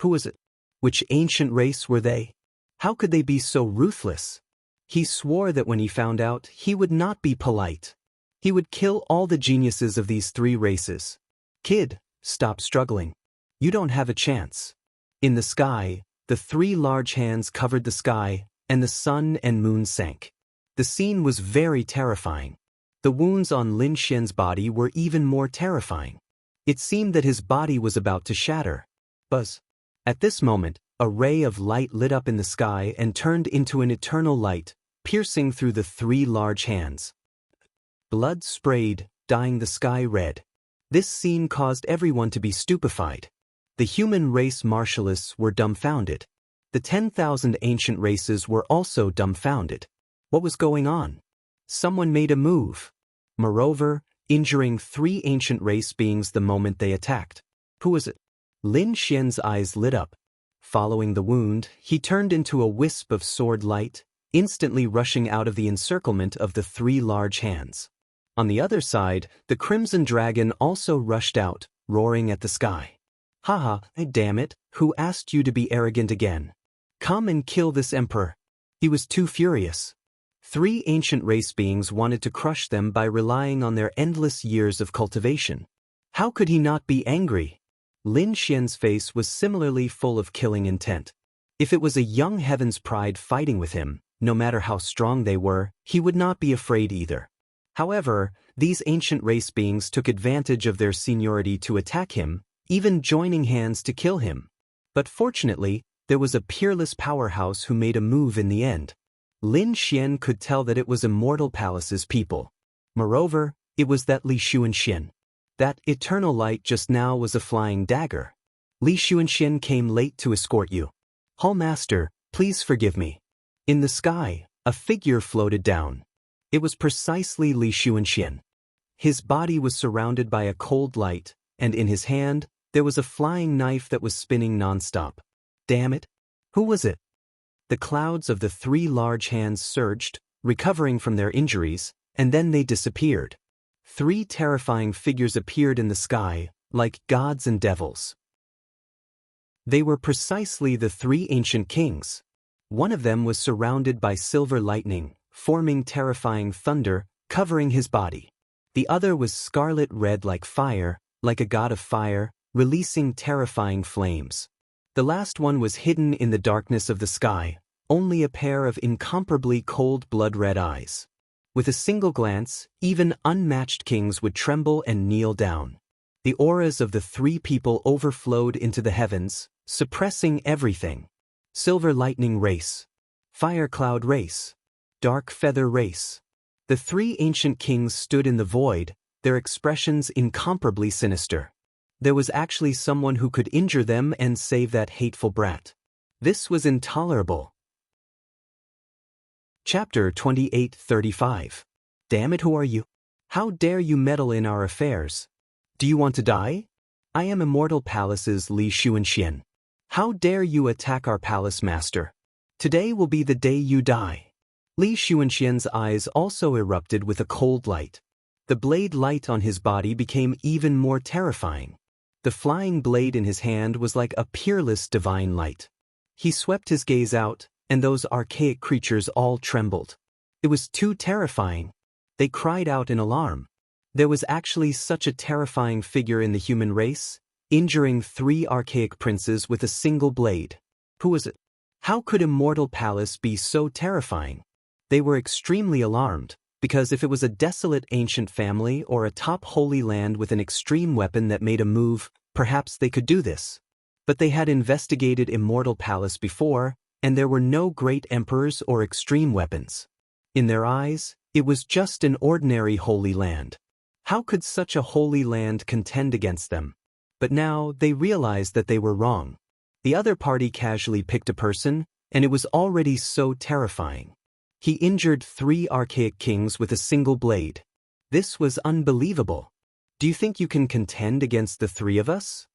Speaker 1: Who was it? Which ancient race were they? How could they be so ruthless? He swore that when he found out, he would not be polite. He would kill all the geniuses of these 3 races. Kid, stop struggling. You don't have a chance. In the sky, the 3 large hands covered the sky, and the sun and moon sank. The scene was very terrifying. The wounds on Lin Xian's body were even more terrifying. It seemed that his body was about to shatter. Buzz. At this moment, a ray of light lit up in the sky and turned into an eternal light, piercing through the 3 large hands. Blood sprayed, dyeing the sky red. This scene caused everyone to be stupefied. The human race martialists were dumbfounded. The 10,000 ancient races were also dumbfounded. What was going on? Someone made a move. Moreover, injuring 3 ancient race beings the moment they attacked. Who was it? Lin Xian's eyes lit up. Following the wound, he turned into a wisp of sword light, instantly rushing out of the encirclement of the 3 large hands. On the other side, the crimson dragon also rushed out, roaring at the sky. Haha, damn it, who asked you to be arrogant again? Come and kill this emperor. He was too furious. Three ancient race beings wanted to crush them by relying on their endless years of cultivation. How could he not be angry? Lin Xian's face was similarly full of killing intent. If it was a young heaven's pride fighting with him, no matter how strong they were, he would not be afraid either. However, these ancient race beings took advantage of their seniority to attack him, even joining hands to kill him. But fortunately, there was a peerless powerhouse who made a move in the end. Lin Xian could tell that it was Immortal Palace's people. Moreover, it was that Li Xuanxian. That eternal light just now was a flying dagger. Li Xuanxian came late to escort you. Hall Master, please forgive me. In the sky, a figure floated down. It was precisely Li Xuanxian. His body was surrounded by a cold light, and in his hand, there was a flying knife that was spinning non-stop. Damn it! Who was it? The clouds of the three large hands surged, recovering from their injuries, and then they disappeared. Three terrifying figures appeared in the sky, like gods and devils. They were precisely the three ancient kings. One of them was surrounded by silver lightning, forming terrifying thunder, covering his body. The other was scarlet red like fire, like a god of fire, releasing terrifying flames. The last one was hidden in the darkness of the sky, only a pair of incomparably cold blood-red eyes. With a single glance, even unmatched kings would tremble and kneel down. The auras of the three people overflowed into the heavens, suppressing everything. Silver lightning race. Fire cloud race. Dark feather race. The three ancient kings stood in the void, their expressions incomparably sinister. There was actually someone who could injure them and save that hateful brat. This was intolerable. Chapter 28:35. Damn it, who are you? How dare you meddle in our affairs? Do you want to die? I am Immortal Palace's Li Xuanxian. How dare you attack our palace master? Today will be the day you die. Li Xuanxian's eyes also erupted with a cold light. The blade light on his body became even more terrifying. The flying blade in his hand was like a peerless divine light. He swept his gaze out, and those archaic creatures all trembled. It was too terrifying. They cried out in alarm. There was actually such a terrifying figure in the human race, injuring three archaic princes with a single blade. Who was it? How could Immortal Palace be so terrifying? They were extremely alarmed, because if it was a desolate ancient family or a top holy land with an extreme weapon that made a move, perhaps they could do this. But they had investigated Immortal Palace before, and there were no great emperors or extreme weapons. In their eyes, it was just an ordinary holy land. How could such a holy land contend against them? But now they realized that they were wrong. The other party casually picked a person, and it was already so terrifying. He injured three archaic kings with a single blade. This was unbelievable. Do you think you can contend against the three of us?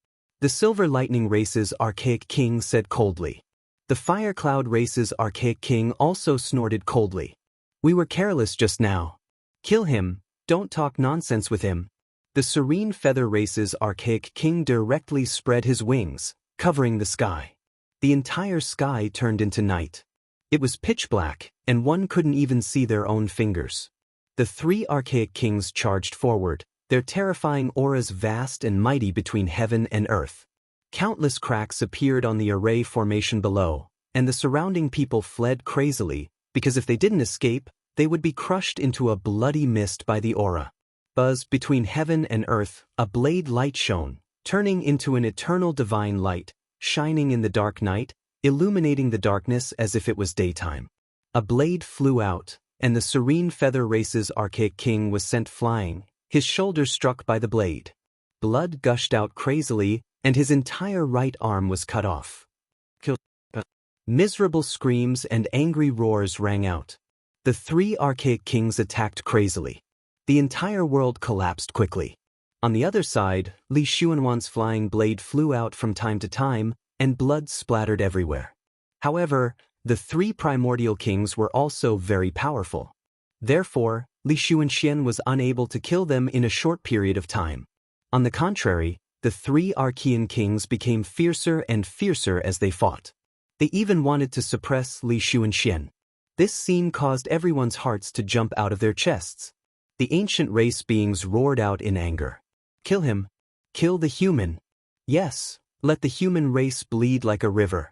Speaker 1: The Silver Lightning Race's archaic king said coldly. The Fire Cloud Race's archaic king also snorted coldly. We were careless just now. Kill him, don't talk nonsense with him. The Serene Feather Race's archaic king directly spread his wings, covering the sky. The entire sky turned into night. It was pitch black, and one couldn't even see their own fingers. The three archaic kings charged forward, their terrifying auras vast and mighty between heaven and earth. Countless cracks appeared on the array formation below, and the surrounding people fled crazily, because if they didn't escape, they would be crushed into a bloody mist by the aura. Buzz between heaven and earth, a blade light shone, turning into an eternal divine light, shining in the dark night, illuminating the darkness as if it was daytime. A blade flew out, and the Serene Feather Race's archaic king was sent flying, his shoulder struck by the blade. Blood gushed out crazily, and his entire right arm was cut off. Miserable screams and angry roars rang out. The three archaic kings attacked crazily. The entire world collapsed quickly. On the other side, Li Xuanwan's flying blade flew out from time to time, and blood splattered everywhere. However, the three primordial kings were also very powerful. Therefore, Li Xuanxian was unable to kill them in a short period of time. On the contrary, the three Archean kings became fiercer and fiercer as they fought. They even wanted to suppress Li Xuanxian. This scene caused everyone's hearts to jump out of their chests. The ancient race beings roared out in anger. Kill him. Kill the human. Yes, let the human race bleed like a river.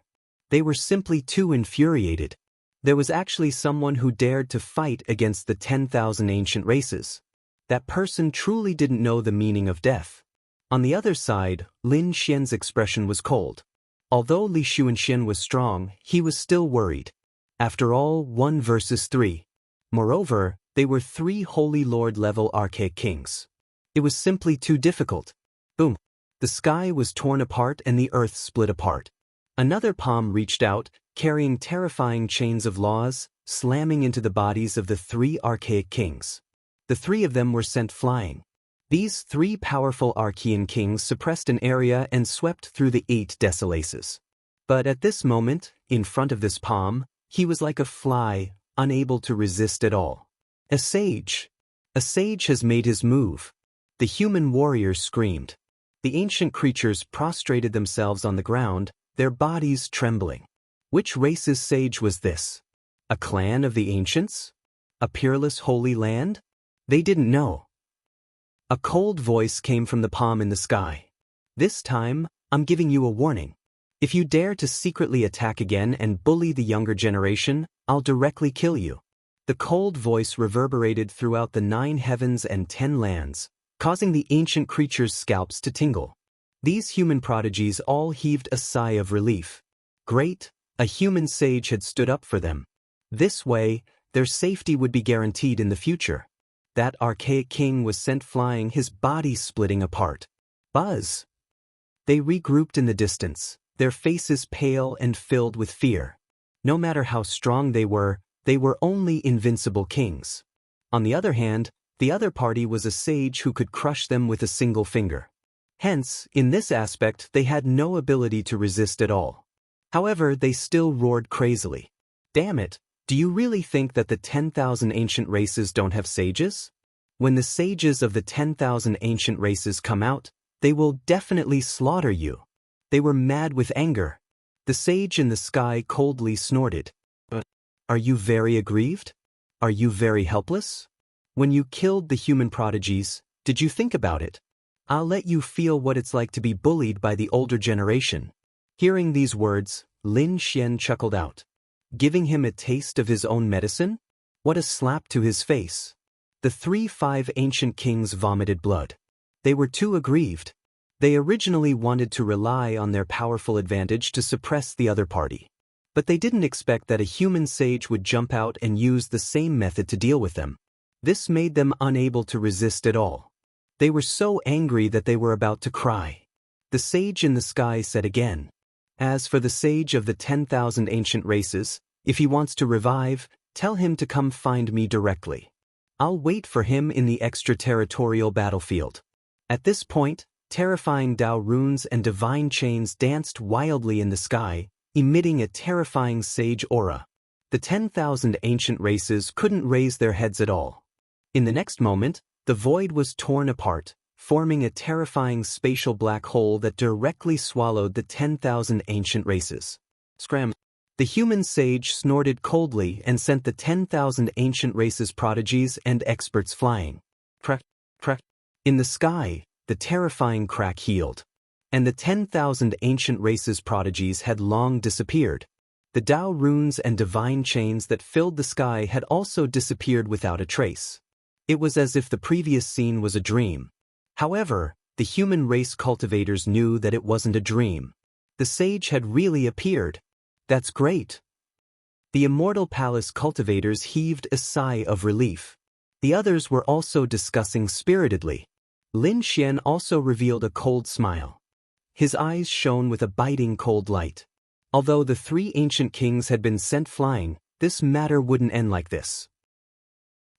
Speaker 1: They were simply too infuriated. There was actually someone who dared to fight against the 10,000 ancient races. That person truly didn't know the meaning of death. On the other side, Lin Xian's expression was cold. Although Li Xuanxian was strong, he was still worried. After all, 1 versus 3. Moreover, they were 3 Holy Lord-level archaic kings. It was simply too difficult. Boom. The sky was torn apart and the earth split apart. Another palm reached out, carrying terrifying chains of laws, slamming into the bodies of the 3 archaic kings. The 3 of them were sent flying. These 3 powerful Archean kings suppressed an area and swept through the 8 Desolaces. But at this moment, in front of this palm, he was like a fly, unable to resist at all. A sage! A sage has made his move. The human warriors screamed. The ancient creatures prostrated themselves on the ground, their bodies trembling. Which race's sage was this? A clan of the ancients? A peerless holy land? They didn't know. A cold voice came from the palm in the sky. This time, I'm giving you a warning. If you dare to secretly attack again and bully the younger generation, I'll directly kill you. The cold voice reverberated throughout the 9 heavens and 10 lands, causing the ancient creatures' scalps to tingle. These human prodigies all heaved a sigh of relief. Great, a human sage had stood up for them. This way, their safety would be guaranteed in the future. That archaic king was sent flying, his body splitting apart. Buzz! They regrouped in the distance, their faces pale and filled with fear. No matter how strong they were only invincible kings. On the other hand, the other party was a sage who could crush them with a single finger. Hence, in this aspect, they had no ability to resist at all. However, they still roared crazily. Damn it, do you really think that the 10,000 ancient races don't have sages? When the sages of the 10,000 ancient races come out, they will definitely slaughter you. They were mad with anger. The sage in the sky coldly snorted. Are you very aggrieved? Are you very helpless? When you killed the human prodigies, did you think about it? I'll let you feel what it's like to be bullied by the older generation. Hearing these words, Lin Xian chuckled out. Giving him a taste of his own medicine? What a slap to his face. The 3-5 ancient kings vomited blood. They were too aggrieved. They originally wanted to rely on their powerful advantage to suppress the other party. But they didn't expect that a human sage would jump out and use the same method to deal with them. This made them unable to resist at all. They were so angry that they were about to cry. The sage in the sky said again, "As for the sage of the 10,000 ancient races, if he wants to revive, tell him to come find me directly. I'll wait for him in the extraterritorial battlefield." At this point, terrifying Dao runes and divine chains danced wildly in the sky, emitting a terrifying sage aura. The 10,000 ancient races couldn't raise their heads at all. In the next moment, the void was torn apart, forming a terrifying spatial black hole that directly swallowed the 10,000 ancient races. Scram! The human sage snorted coldly and sent the 10,000 ancient races prodigies and experts flying. Crack, crack. In the sky, the terrifying crack healed. And the 10,000 ancient races prodigies had long disappeared. The Dao runes and divine chains that filled the sky had also disappeared without a trace. It was as if the previous scene was a dream. However, the human race cultivators knew that it wasn't a dream. The sage had really appeared. That's great. The Immortal Palace cultivators heaved a sigh of relief. The others were also discussing spiritedly. Lin Xian also revealed a cold smile. His eyes shone with a biting cold light. Although the 3 ancient kings had been sent flying, this matter wouldn't end like this.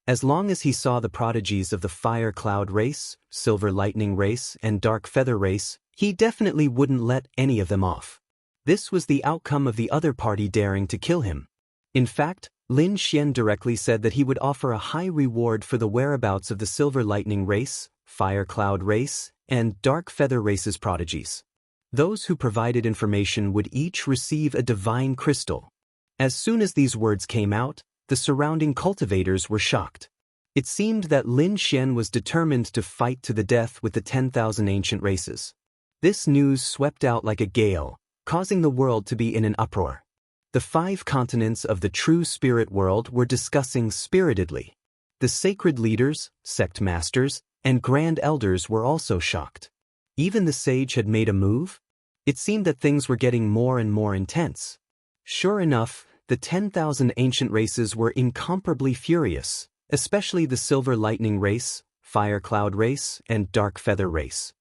Speaker 1: As long as he saw the prodigies of the Fire Cloud race, Silver Lightning race, and Dark Feather race, he definitely wouldn't let any of them off. This was the outcome of the other party daring to kill him. In fact, Lin Xian directly said that he would offer a high reward for the whereabouts of the Silver Lightning race, Fire Cloud race, and Dark Feather race's prodigies. Those who provided information would each receive a divine crystal. As soon as these words came out, The surrounding cultivators were shocked. It seemed that Lin Xian was determined to fight to the death with the 10,000 ancient races. This news swept out like a gale, causing the world to be in an uproar. The 5 continents of the true spirit world were discussing spiritedly. The sacred leaders, sect masters, and grand elders were also shocked. Even the sage had made a move? It seemed that things were getting more and more intense. Sure enough, the 10,000 ancient races were incomparably furious, especially the Silver Lightning race, Fire Cloud race, and Dark Feather race.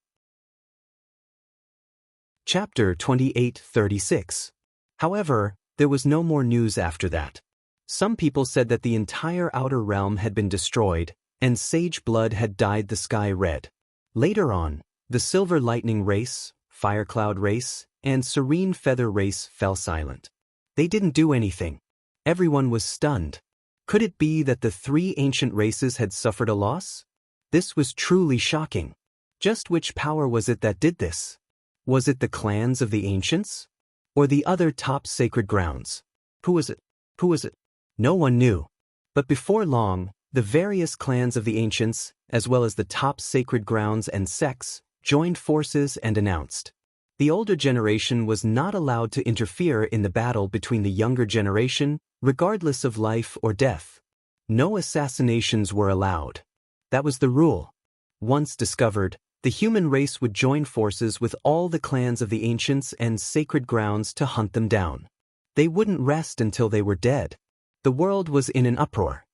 Speaker 1: Chapter 28:36. However, there was no more news after that. Some people said that the entire outer realm had been destroyed, and sage blood had dyed the sky red. Later on, the Silver Lightning race, Fire Cloud race, and Serene Feather race fell silent. They didn't do anything. Everyone was stunned. Could it be that the 3 ancient races had suffered a loss? This was truly shocking. Just which power was it that did this? Was it the clans of the ancients? Or the other top sacred grounds? Who was it? Who was it? No one knew. But before long, the various clans of the ancients, as well as the top sacred grounds and sects, joined forces and announced. The older generation was not allowed to interfere in the battle between the younger generation, regardless of life or death. No assassinations were allowed. That was the rule. Once discovered, the human race would join forces with all the clans of the ancients and sacred grounds to hunt them down. They wouldn't rest until they were dead. The world was in an uproar.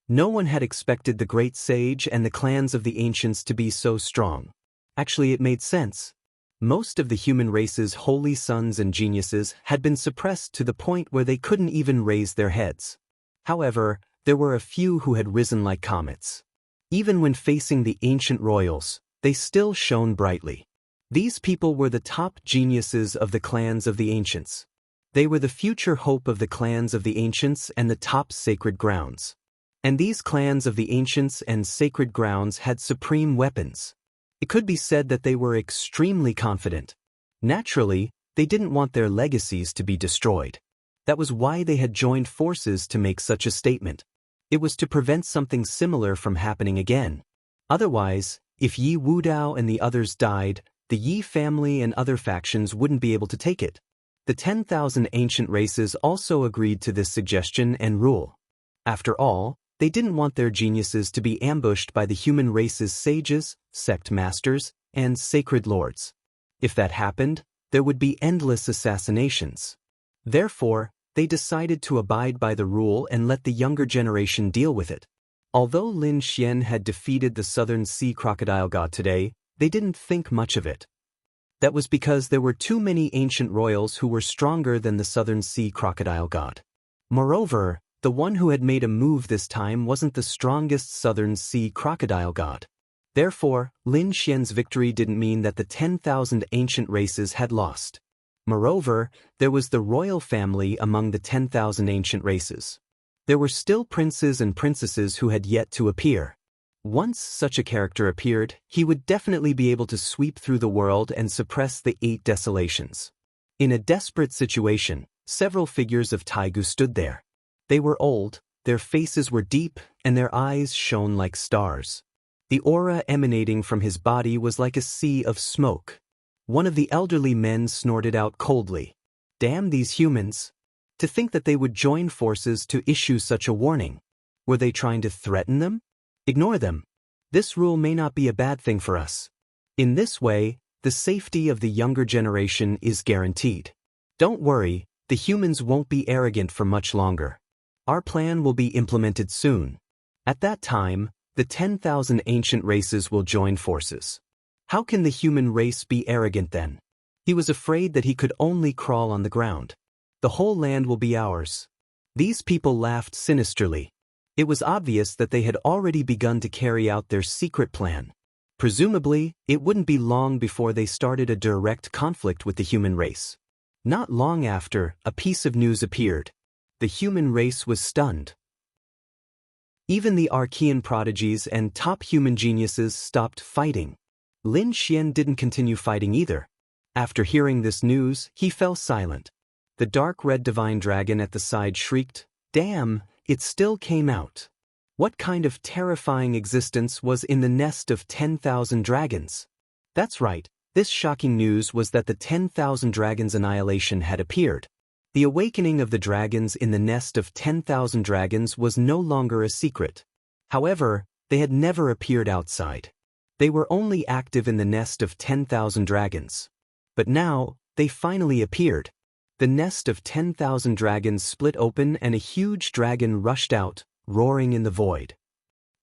Speaker 1: No one had expected the great sage and the clans of the ancients to be so strong. Actually, it made sense. Most of the human race's holy sons and geniuses had been suppressed to the point where they couldn't even raise their heads. However, there were a few who had risen like comets. Even when facing the ancient royals, they still shone brightly. These people were the top geniuses of the clans of the ancients. They were the future hope of the clans of the ancients and the top sacred grounds. And these clans of the ancients and sacred grounds had supreme weapons. It could be said that they were extremely confident. Naturally, they didn't want their legacies to be destroyed. That was why they had joined forces to make such a statement. It was to prevent something similar from happening again. Otherwise, if Yi Wudao and the others died, the Yi family and other factions wouldn't be able to take it. The 10,000 ancient races also agreed to this suggestion and rule. After all, they didn't want their geniuses to be ambushed by the human race's sages, sect masters, and sacred lords. If that happened, there would be endless assassinations. Therefore, they decided to abide by the rule and let the younger generation deal with it. Although Lin Xian had defeated the Southern Sea Crocodile God today, they didn't think much of it. That was because there were too many ancient royals who were stronger than the Southern Sea Crocodile God. Moreover, the one who had made a move this time wasn't the strongest Southern Sea Crocodile God. Therefore, Lin Xian's victory didn't mean that the 10,000 ancient races had lost. Moreover, there was the royal family among the 10,000 ancient races. There were still princes and princesses who had yet to appear. Once such a character appeared, he would definitely be able to sweep through the world and suppress the 8 desolations. In a desperate situation, several figures of Taigu stood there. They were old, their faces were deep, and their eyes shone like stars. The aura emanating from his body was like a sea of smoke. One of the elderly men snorted out coldly. Damn these humans! To think that they would join forces to issue such a warning. Were they trying to threaten them? Ignore them. This rule may not be a bad thing for us. In this way, the safety of the younger generation is guaranteed. Don't worry, the humans won't be arrogant for much longer. Our plan will be implemented soon. At that time, the 10,000 ancient races will join forces. How can the human race be arrogant then? He was afraid that he could only crawl on the ground. The whole land will be ours. These people laughed sinisterly. It was obvious that they had already begun to carry out their secret plan. Presumably, it wouldn't be long before they started a direct conflict with the human race. Not long after, a piece of news appeared. The human race was stunned. Even the Archean prodigies and top human geniuses stopped fighting. Lin Xian didn't continue fighting either. After hearing this news, he fell silent. The dark red divine dragon at the side shrieked, "Damn, it still came out. What kind of terrifying existence was in the nest of 10,000 dragons? That's right, this shocking news was that the 10,000 dragons' annihilation had appeared. The awakening of the dragons in the nest of 10,000 dragons was no longer a secret. However, they had never appeared outside. They were only active in the nest of 10,000 dragons. But now, they finally appeared. The nest of 10,000 dragons split open and a huge dragon rushed out, roaring in the void.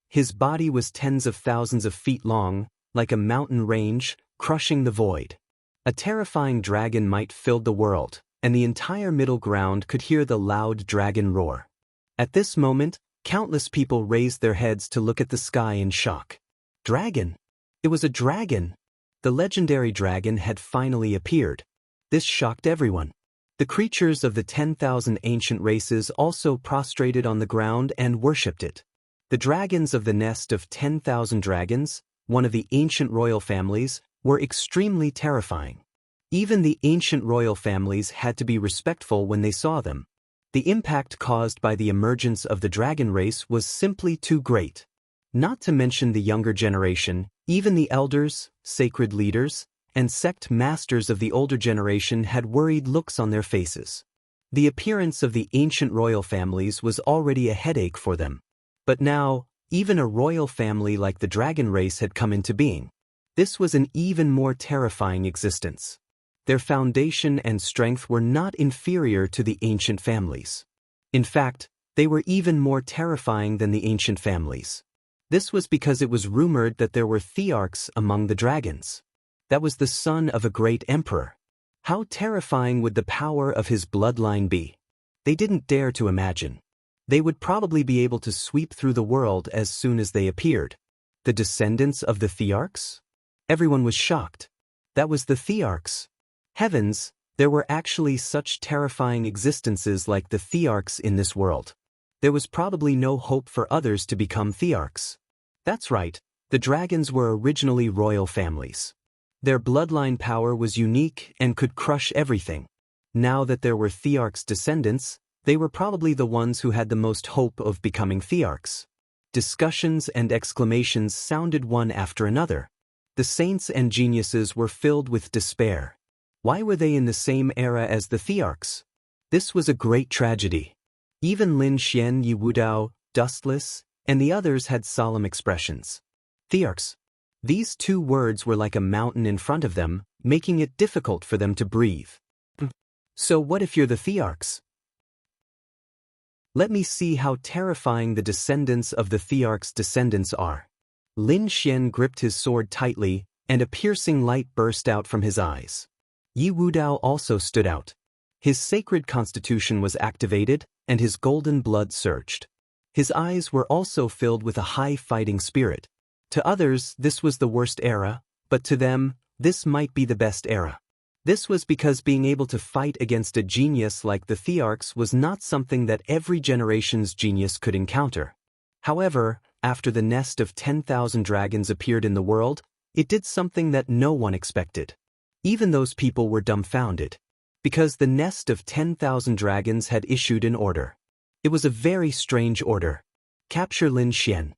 Speaker 1: His body was tens of thousands of feet long, like a mountain range, crushing the void. A terrifying dragon might fill the world, and the entire middle ground could hear the loud dragon roar. At this moment, countless people raised their heads to look at the sky in shock. Dragon! It was a dragon! The legendary dragon had finally appeared. This shocked everyone. The creatures of the 10,000 ancient races also prostrated on the ground and worshipped it. The dragons of the nest of 10,000 dragons, one of the ancient royal families, were extremely terrifying. Even the ancient royal families had to be respectful when they saw them. The impact caused by the emergence of the dragon race was simply too great. Not to mention the younger generation, even the elders, sacred leaders, and sect masters of the older generation had worried looks on their faces. The appearance of the ancient royal families was already a headache for them. But now, even a royal family like the dragon race had come into being. This was an even more terrifying existence. Their foundation and strength were not inferior to the ancient families. In fact, they were even more terrifying than the ancient families. This was because it was rumored that there were thearchs among the dragons. That was the son of a great emperor. How terrifying would the power of his bloodline be? They didn't dare to imagine. They would probably be able to sweep through the world as soon as they appeared. The descendants of the thearchs? Everyone was shocked. That was the thearchs. Heavens, there were actually such terrifying existences like the thearchs in this world. There was probably no hope for others to become thearchs. That's right, the dragons were originally royal families. Their bloodline power was unique and could crush everything. Now that there were thearchs' descendants, they were probably the ones who had the most hope of becoming thearchs. Discussions and exclamations sounded one after another. The saints and geniuses were filled with despair. Why were they in the same era as the thearchs? This was a great tragedy. Even Lin Xian, Yi Wudao, Dustless, and the others had solemn expressions. Thearchs. These two words were like a mountain in front of them, making it difficult for them to breathe. So what if you're the thearchs? Let me see how terrifying the descendants of the thearchs' descendants are. Lin Xian gripped his sword tightly, and a piercing light burst out from his eyes. Yi Wudao also stood out. His sacred constitution was activated, and his golden blood surged. His eyes were also filled with a high fighting spirit. To others, this was the worst era, but to them, this might be the best era. This was because being able to fight against a genius like the thearchs was not something that every generation's genius could encounter. However, after the nest of 10,000 dragons appeared in the world, it did something that no one expected. Even those people were dumbfounded. Because the nest of 10,000 dragons had issued an order. It was a very strange order. Capture Lin Xian.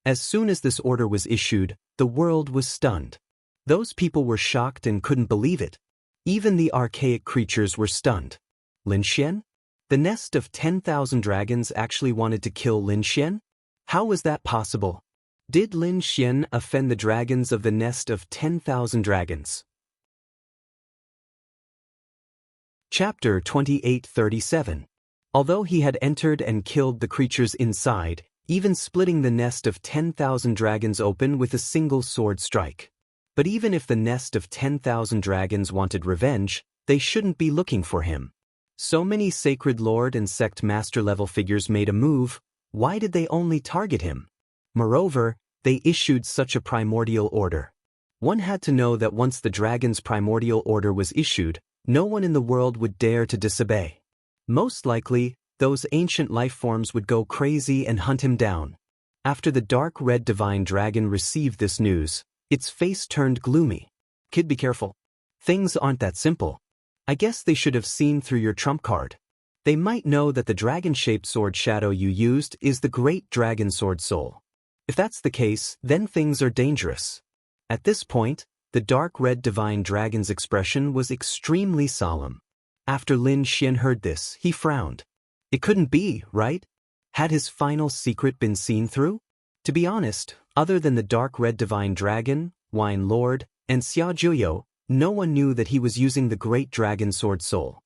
Speaker 1: As soon as this order was issued, the world was stunned. Those people were shocked and couldn't believe it. Even the archaic creatures were stunned. Lin Xian? The nest of 10,000 dragons actually wanted to kill Lin Xian? How was that possible? Did Lin Xian offend the dragons of the nest of 10,000 dragons? Chapter 2837. Although he had entered and killed the creatures inside, even splitting the nest of 10,000 dragons open with a single sword strike. But even if the nest of 10,000 dragons wanted revenge, they shouldn't be looking for him. So many sacred lord and sect master level figures made a move, why did they only target him? Moreover, they issued such a primordial order. One had to know that once the dragon's primordial order was issued, no one in the world would dare to disobey. Most likely, those ancient life forms would go crazy and hunt him down. After the dark red divine dragon received this news, its face turned gloomy. Kid, be careful. Things aren't that simple. I guess they should have seen through your trump card. They might know that the dragon-shaped sword shadow you used is the great dragon sword soul. If that's the case, then things are dangerous. At this point, the dark red divine dragon's expression was extremely solemn. After Lin Xian heard this, he frowned. It couldn't be, right? Had his final secret been seen through? To be honest, other than the dark red divine dragon, Wine Lord, and Xia Juyo, no one knew that he was using the great dragon sword soul.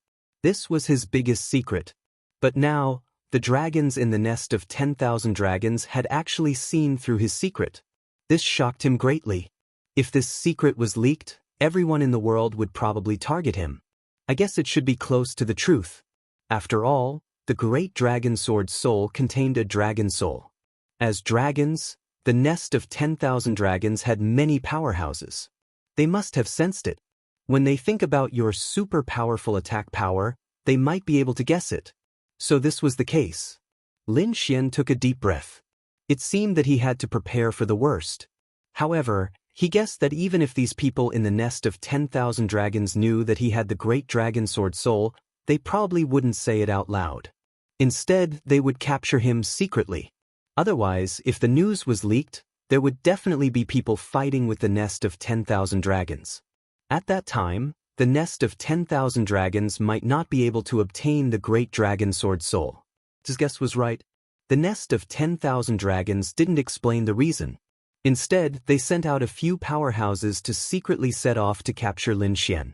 Speaker 1: This was his biggest secret. But now, the dragons in the nest of 10,000 dragons had actually seen through his secret. This shocked him greatly. If this secret was leaked, everyone in the world would probably target him. I guess it should be close to the truth. After all, the great dragon sword soul contained a dragon soul. As dragons, the nest of 10,000 dragons had many powerhouses. They must have sensed it. When they think about your super powerful attack power, they might be able to guess it. So this was the case. Lin Xian took a deep breath. It seemed that he had to prepare for the worst. However, he guessed that even if these people in the nest of 10,000 dragons knew that he had the great dragon sword soul, they probably wouldn't say it out loud. Instead, they would capture him secretly. Otherwise, if the news was leaked, there would definitely be people fighting with the nest of 10,000 dragons. At that time, the nest of 10,000 dragons might not be able to obtain the great dragon sword soul. His guess was right. The nest of 10,000 dragons didn't explain the reason. Instead, they sent out a few powerhouses to secretly set off to capture Lin Xian.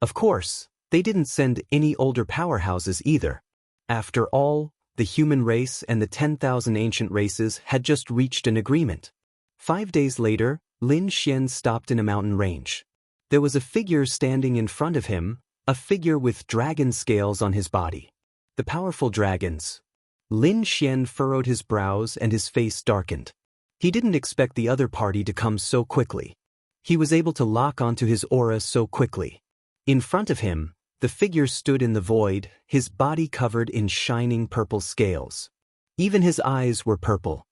Speaker 1: Of course, they didn't send any older powerhouses either. After all, the human race and the 10,000 ancient races had just reached an agreement. 5 days later, Lin Xian stopped in a mountain range. There was a figure standing in front of him, a figure with dragon scales on his body. The powerful dragons. Lin Xian furrowed his brows and his face darkened. He didn't expect the other party to come so quickly. He was able to lock onto his aura so quickly. In front of him, the figure stood in the void, his body covered in shining purple scales. Even his eyes were purple.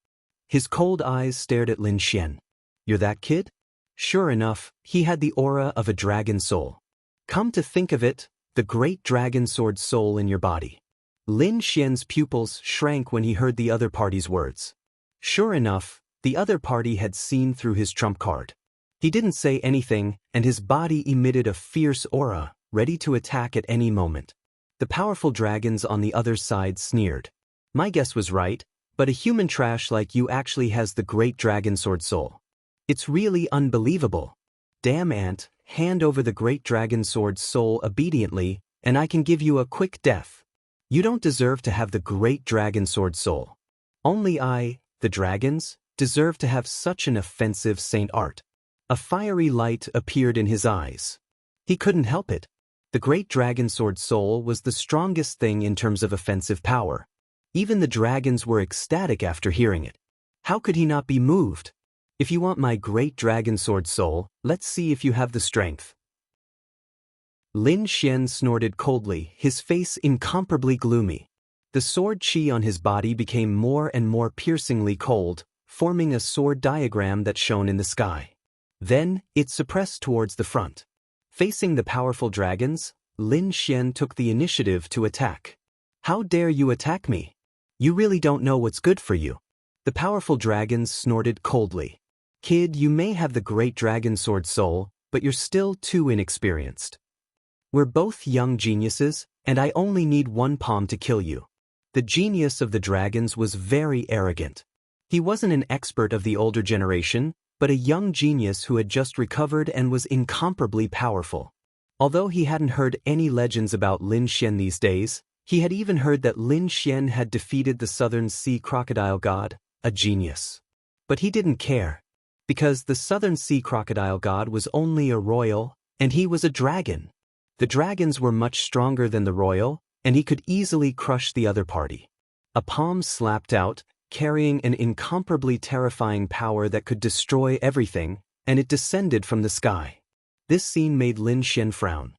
Speaker 1: His cold eyes stared at Lin Xian. "You're that kid?" Sure enough, he had the aura of a dragon soul. Come to think of it, the great dragon sword soul in your body. Lin Xian's pupils shrank when he heard the other party's words. Sure enough, the other party had seen through his trump card. He didn't say anything, and his body emitted a fierce aura, ready to attack at any moment. The powerful dragons on the other side sneered. "My guess was right, but a human trash like you actually has the great dragon sword soul. It's really unbelievable. Damn ant, hand over the great dragon sword soul obediently, and I can give you a quick death. You don't deserve to have the great dragon sword soul. Only I, the dragons, deserve to have such an offensive saint art." A fiery light appeared in his eyes. He couldn't help it. The great dragon sword soul was the strongest thing in terms of offensive power. Even the dragons were ecstatic after hearing it. How could he not be moved? "If you want my great dragon sword soul, let's see if you have the strength." Lin Xian snorted coldly, his face incomparably gloomy. The sword chi on his body became more and more piercingly cold, forming a sword diagram that shone in the sky. Then, it suppressed towards the front. Facing the powerful dragons, Lin Xian took the initiative to attack. "How dare you attack me? You really don't know what's good for you." The powerful dragons snorted coldly. "Kid, you may have the great dragon sword soul, but you're still too inexperienced. We're both young geniuses, and I only need one palm to kill you." The genius of the dragons was very arrogant. He wasn't an expert of the older generation, but a young genius who had just recovered and was incomparably powerful. Although he hadn't heard any legends about Lin Xian these days, he had even heard that Lin Xian had defeated the Southern Sea Crocodile God, a genius. But he didn't care, because the Southern Sea Crocodile God was only a royal, and he was a dragon. The dragons were much stronger than the royal, and he could easily crush the other party. A palm slapped out, carrying an incomparably terrifying power that could destroy everything, and it descended from the sky. This scene made Lin Xian frown.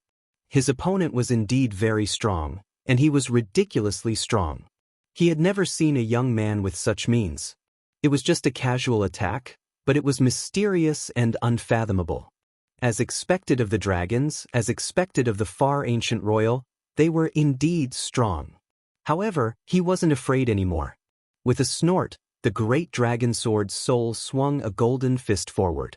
Speaker 1: His opponent was indeed very strong, and he was ridiculously strong. He had never seen a young man with such means. It was just a casual attack, but it was mysterious and unfathomable. As expected of the dragons, as expected of the far ancient royal, They were indeed strong. However, he wasn't afraid anymore. With a snort, the great dragon sword's soul swung a golden fist forward.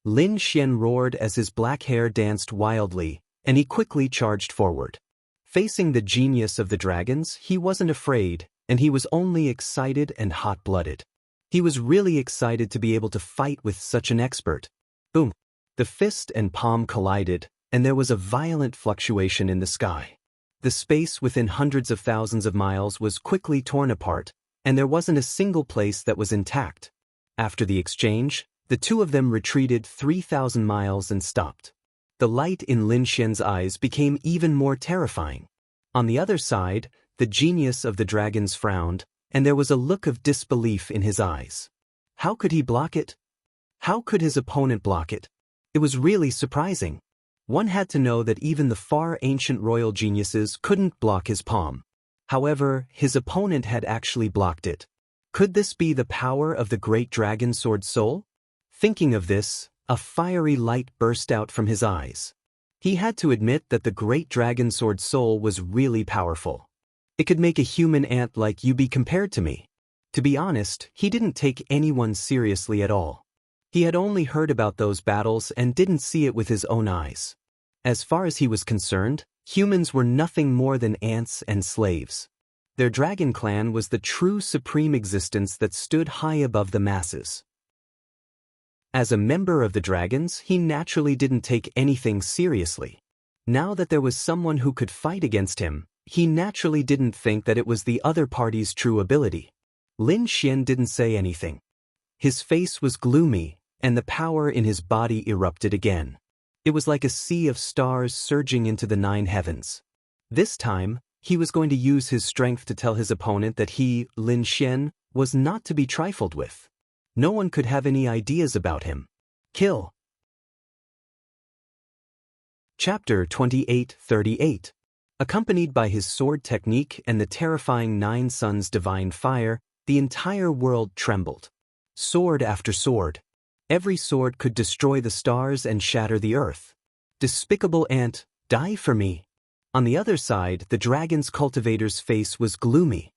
Speaker 1: Lin Xian roared as his black hair danced wildly, and he quickly charged forward. Facing the genius of the dragons, he wasn't afraid, and he was only excited and hot-blooded. He was really excited to be able to fight with such an expert. Boom! The fist and palm collided, and there was a violent fluctuation in the sky. The space within hundreds of thousands of miles was quickly torn apart, and there wasn't a single place that was intact. After the exchange, the two of them retreated 3,000 miles and stopped. The light in Lin Xian's eyes became even more terrifying. On the other side, the genius of the dragons frowned, and there was a look of disbelief in his eyes. How could he block it? How could his opponent block it? It was really surprising. One had to know that even the far ancient royal geniuses couldn't block his palm. However, his opponent had actually blocked it. Could this be the power of the great dragon sword soul? Thinking of this, a fiery light burst out from his eyes. He had to admit that the great dragon sword soul was really powerful. It could make a human ant like you be compared to me. To be honest, he didn't take anyone seriously at all. He had only heard about those battles and didn't see it with his own eyes. As far as he was concerned, humans were nothing more than ants and slaves. Their dragon clan was the true supreme existence that stood high above the masses. As a member of the dragons, he naturally didn't take anything seriously. Now that there was someone who could fight against him, he naturally didn't think that it was the other party's true ability. Lin Xian didn't say anything. His face was gloomy, and the power in his body erupted again. It was like a sea of stars surging into the 9 heavens. This time, he was going to use his strength to tell his opponent that he, Lin Xian, was not to be trifled with. No one could have any ideas about him. Kill. Chapter 28:38. Accompanied by his sword technique and the terrifying 9 suns' divine fire, the entire world trembled. Sword after sword. Every sword could destroy the stars and shatter the earth. Despicable ant, die for me. On the other side, the dragon's cultivator's face was gloomy.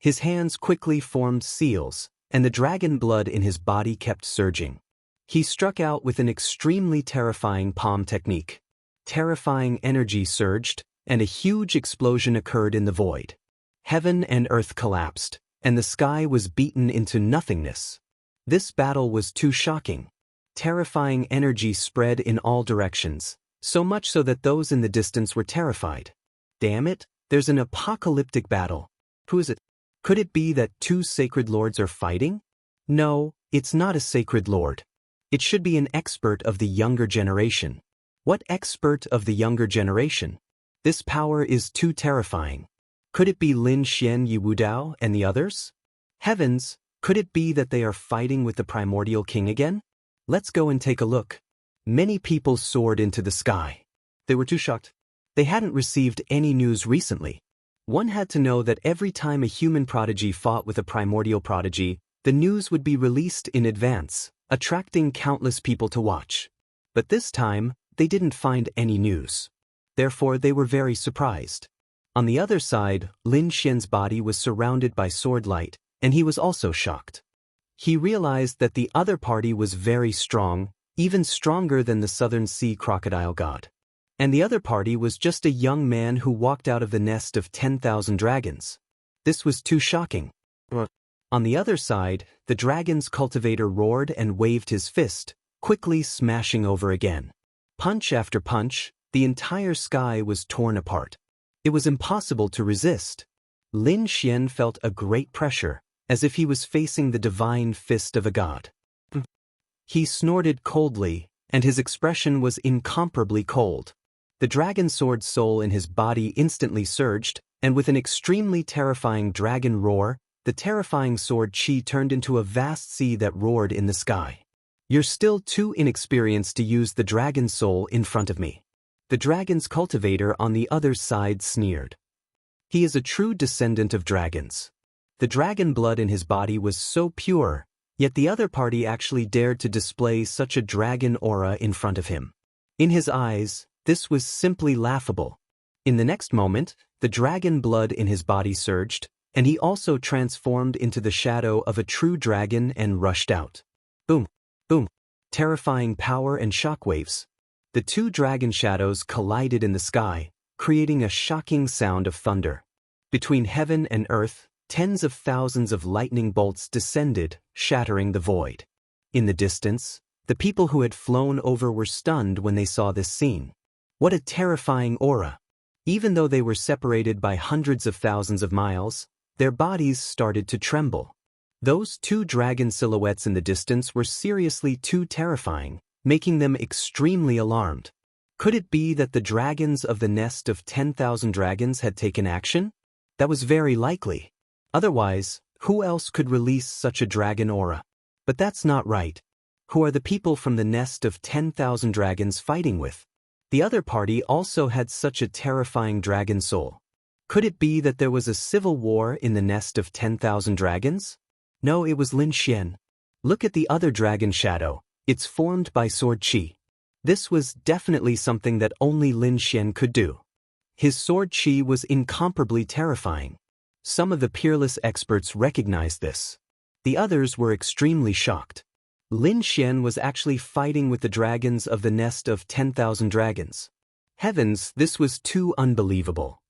Speaker 1: His hands quickly formed seals, and the dragon blood in his body kept surging. He struck out with an extremely terrifying palm technique. Terrifying energy surged, and a huge explosion occurred in the void. Heaven and earth collapsed, and the sky was beaten into nothingness. This battle was too shocking. Terrifying energy spread in all directions, so much so that those in the distance were terrified. Damn it, there's an apocalyptic battle. Who is it? Could it be that 2 sacred lords are fighting? No, it's not a sacred lord. It should be an expert of the younger generation. What expert of the younger generation? This power is too terrifying. Could it be Lin Xian Yi Wudao and the others? Heavens, could it be that they are fighting with the primordial king again? Let's go and take a look. Many people soared into the sky. They were too shocked. They hadn't received any news recently. One had to know that every time a human prodigy fought with a primordial prodigy, the news would be released in advance, attracting countless people to watch. But this time, they didn't find any news. Therefore, they were very surprised. On the other side, Lin Xian's body was surrounded by sword light, and he was also shocked. He realized that the other party was very strong, even stronger than the Southern Sea crocodile god. And the other party was just a young man who walked out of the nest of 10,000 dragons. This was too shocking. On the other side, the dragon's cultivator roared and waved his fist, quickly smashing over again. Punch after punch, the entire sky was torn apart. It was impossible to resist. Lin Xian felt a great pressure, as if he was facing the divine fist of a god. He snorted coldly, and his expression was incomparably cold. The dragon sword soul in his body instantly surged, and with an extremely terrifying dragon roar, the terrifying sword chi turned into a vast sea that roared in the sky. You're still too inexperienced to use the dragon soul in front of me. The dragon's cultivator on the other side sneered. He is a true descendant of dragons. The dragon blood in his body was so pure, yet the other party actually dared to display such a dragon aura in front of him. In his eyes, this was simply laughable. In the next moment, the dragon blood in his body surged, and he also transformed into the shadow of a true dragon and rushed out. Boom, boom, terrifying power and shockwaves. The two dragon shadows collided in the sky, creating a shocking sound of thunder. Between heaven and earth, tens of thousands of lightning bolts descended, shattering the void. In the distance, the people who had flown over were stunned when they saw this scene. What a terrifying aura! Even though they were separated by hundreds of thousands of miles, their bodies started to tremble. Those two dragon silhouettes in the distance were seriously too terrifying, making them extremely alarmed. Could it be that the dragons of the nest of 10,000 dragons had taken action? That was very likely. Otherwise, who else could release such a dragon aura? But that's not right. Who are the people from the nest of 10,000 dragons fighting with? The other party also had such a terrifying dragon soul. Could it be that there was a civil war in the nest of 10,000 dragons? No, it was Lin Xian. Look at the other dragon shadow. It's formed by sword qi. This was definitely something that only Lin Xian could do. His sword qi was incomparably terrifying. Some of the peerless experts recognized this. The others were extremely shocked. Lin Xian was actually fighting with the dragons of the nest of 10,000 dragons. Heavens, this was too unbelievable.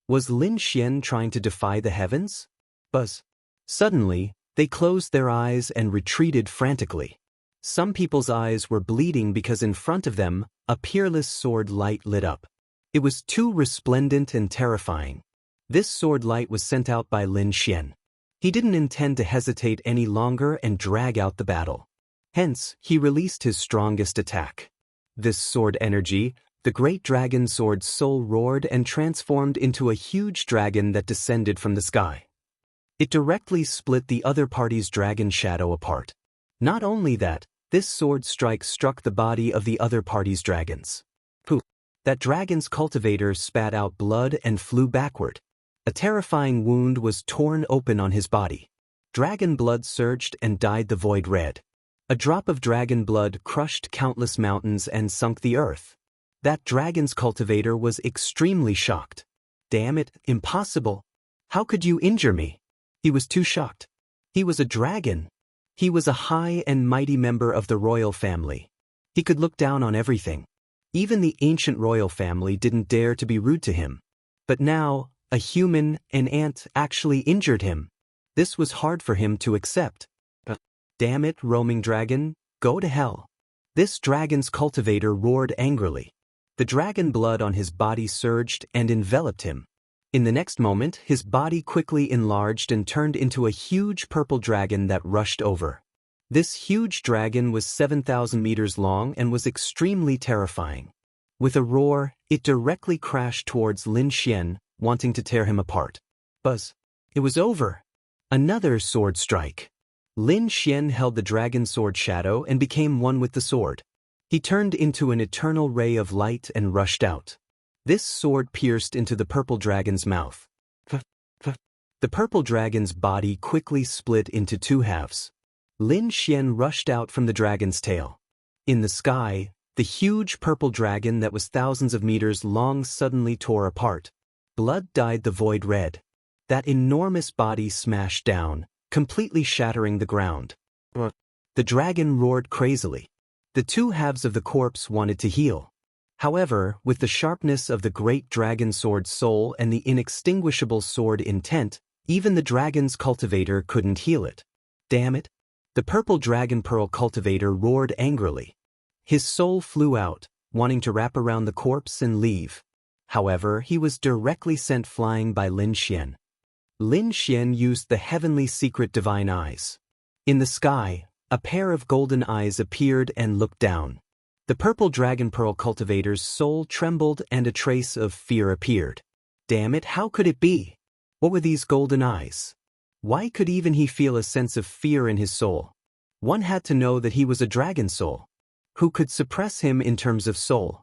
Speaker 1: Was Lin Xian trying to defy the heavens? Buzz. Suddenly, they closed their eyes and retreated frantically. Some people's eyes were bleeding because in front of them, a peerless sword light lit up. It was too resplendent and terrifying. This sword light was sent out by Lin Xian. He didn't intend to hesitate any longer and drag out the battle. Hence, he released his strongest attack. This sword energy, the great dragon sword's soul roared and transformed into a huge dragon that descended from the sky. It directly split the other party's dragon shadow apart. Not only that, this sword strike struck the body of the other party's dragons. Pooh! That dragon's cultivator spat out blood and flew backward. A terrifying wound was torn open on his body. Dragon blood surged and dyed the void red. A drop of dragon blood crushed countless mountains and sunk the earth. That dragon's cultivator was extremely shocked. Damn it, impossible! How could you injure me? He was too shocked. He was a dragon. He was a high and mighty member of the royal family. He could look down on everything. Even the ancient royal family didn't dare to be rude to him. But now, a human, an ant, actually injured him. This was hard for him to accept. Damn it, roaming dragon, go to hell. This dragon's cultivator roared angrily. The dragon blood on his body surged and enveloped him. In the next moment, his body quickly enlarged and turned into a huge purple dragon that rushed over. This huge dragon was 7,000 meters long and was extremely terrifying. With a roar, it directly crashed towards Lin Xian, wanting to tear him apart. Buzz. It was over. Another sword strike. Lin Xian held the dragon sword shadow and became one with the sword. He turned into an eternal ray of light and rushed out. This sword pierced into the purple dragon's mouth. The purple dragon's body quickly split into two halves. Lin Xian rushed out from the dragon's tail. In the sky, the huge purple dragon that was thousands of meters long suddenly tore apart. Blood dyed the void red. That enormous body smashed down, completely shattering the ground. The dragon roared crazily. The two halves of the corpse wanted to heal. However, with the sharpness of the great dragon sword's soul and the inextinguishable sword intent, even the dragon's cultivator couldn't heal it. Damn it! The purple dragon pearl cultivator roared angrily. His soul flew out, wanting to wrap around the corpse and leave. However, he was directly sent flying by Lin Xian. Lin Xian used the heavenly secret divine eyes. In the sky, a pair of golden eyes appeared and looked down. The purple dragon pearl cultivator's soul trembled and a trace of fear appeared. Damn it, how could it be? What were these golden eyes? Why could even he feel a sense of fear in his soul? One had to know that he was a dragon soul. Who could suppress him in terms of soul?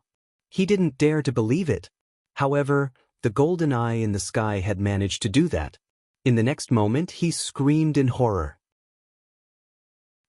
Speaker 1: He didn't dare to believe it. However, the golden eye in the sky had managed to do that. In the next moment, he screamed in horror.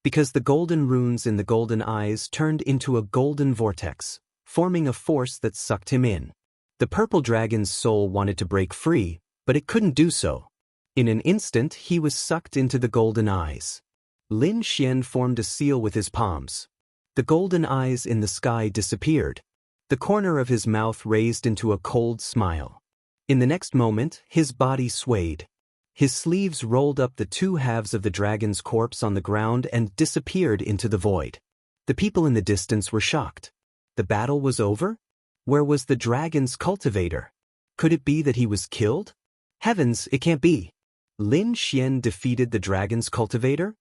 Speaker 1: Because the golden runes in the golden eyes turned into a golden vortex, forming a force that sucked him in. The purple dragon's soul wanted to break free, but it couldn't do so. In an instant, he was sucked into the golden eyes. Lin Xian formed a seal with his palms. The golden eyes in the sky disappeared. The corner of his mouth raised into a cold smile. In the next moment, his body swayed. His sleeves rolled up the two halves of the dragon's corpse on the ground and disappeared into the void. The people in the distance were shocked. The battle was over? Where was the dragon's cultivator? Could it be that he was killed? Heavens, it can't be. Lin Xian defeated the dragon's cultivator?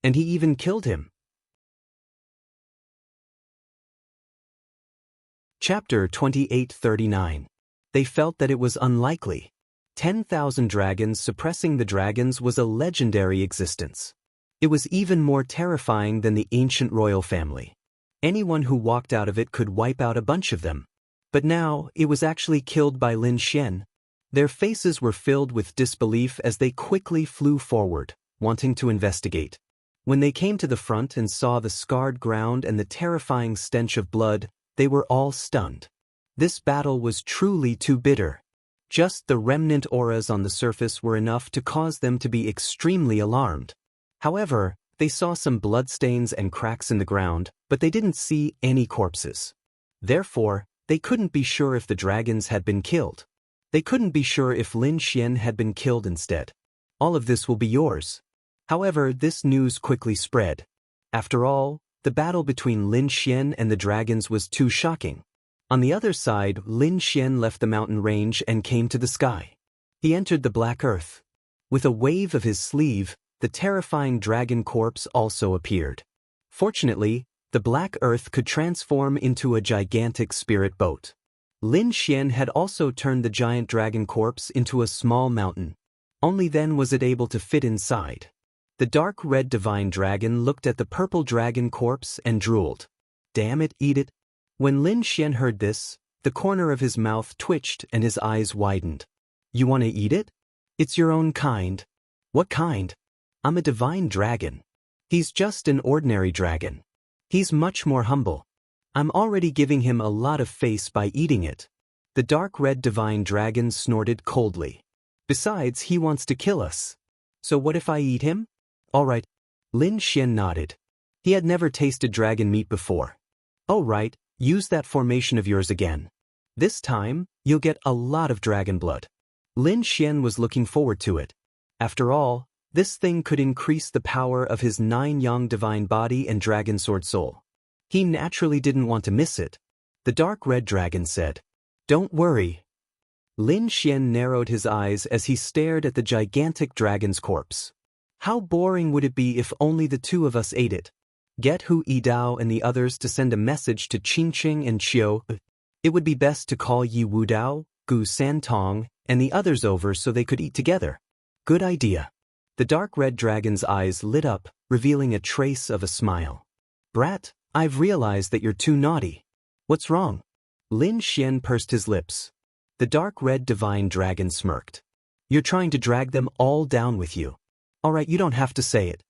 Speaker 1: And he even killed him. Chapter 2839. They felt that it was unlikely. 10,000 dragons suppressing the dragons was a legendary existence. It was even more terrifying than the ancient royal family. Anyone who walked out of it could wipe out a bunch of them. But now, it was actually killed by Lin Xian. Their faces were filled with disbelief as they quickly flew forward, wanting to investigate. When they came to the front and saw the scarred ground and the terrifying stench of blood, they were all stunned. This battle was truly too bitter. Just the remnant auras on the surface were enough to cause them to be extremely alarmed. However, they saw some bloodstains and cracks in the ground, but they didn't see any corpses. Therefore, they couldn't be sure if the dragons had been killed. They couldn't be sure if Lin Xian had been killed instead. All of this will be yours. However, this news quickly spread. After all, the battle between Lin Xian and the dragons was too shocking. On the other side, Lin Xian left the mountain range and came to the sky. He entered the black earth. With a wave of his sleeve, the terrifying dragon corpse also appeared. Fortunately, the black earth could transform into a gigantic spirit boat. Lin Xian had also turned the giant dragon corpse into a small mountain. Only then was it able to fit inside. The dark red divine dragon looked at the purple dragon corpse and drooled. Damn it, eat it. When Lin Xian heard this, the corner of his mouth twitched and his eyes widened. You want to eat it? It's your own kind. What kind? I'm a divine dragon. He's just an ordinary dragon. He's much more humble. I'm already giving him a lot of face by eating it. The dark red divine dragon snorted coldly. Besides, he wants to kill us. So what if I eat him? All right. Lin Xian nodded. He had never tasted dragon meat before. Oh right, use that formation of yours again. This time, you'll get a lot of dragon blood. Lin Xian was looking forward to it. After all, this thing could increase the power of his 9-yang divine body and dragon sword soul. He naturally didn't want to miss it. The dark red dragon said, "Don't worry." Lin Xian narrowed his eyes as he stared at the gigantic dragon's corpse. How boring would it be if only the two of us ate it? Get Hu Yidao and the others to send a message to Qingqing and Qiu. It would be best to call Yi Wudao, Gu Santong, and the others over so they could eat together. Good idea. The dark red dragon's eyes lit up, revealing a trace of a smile. Brat, I've realized that you're too naughty. What's wrong? Lin Xian pursed his lips. The dark red divine dragon smirked. You're trying to drag them all down with you. All right, you don't have to say it.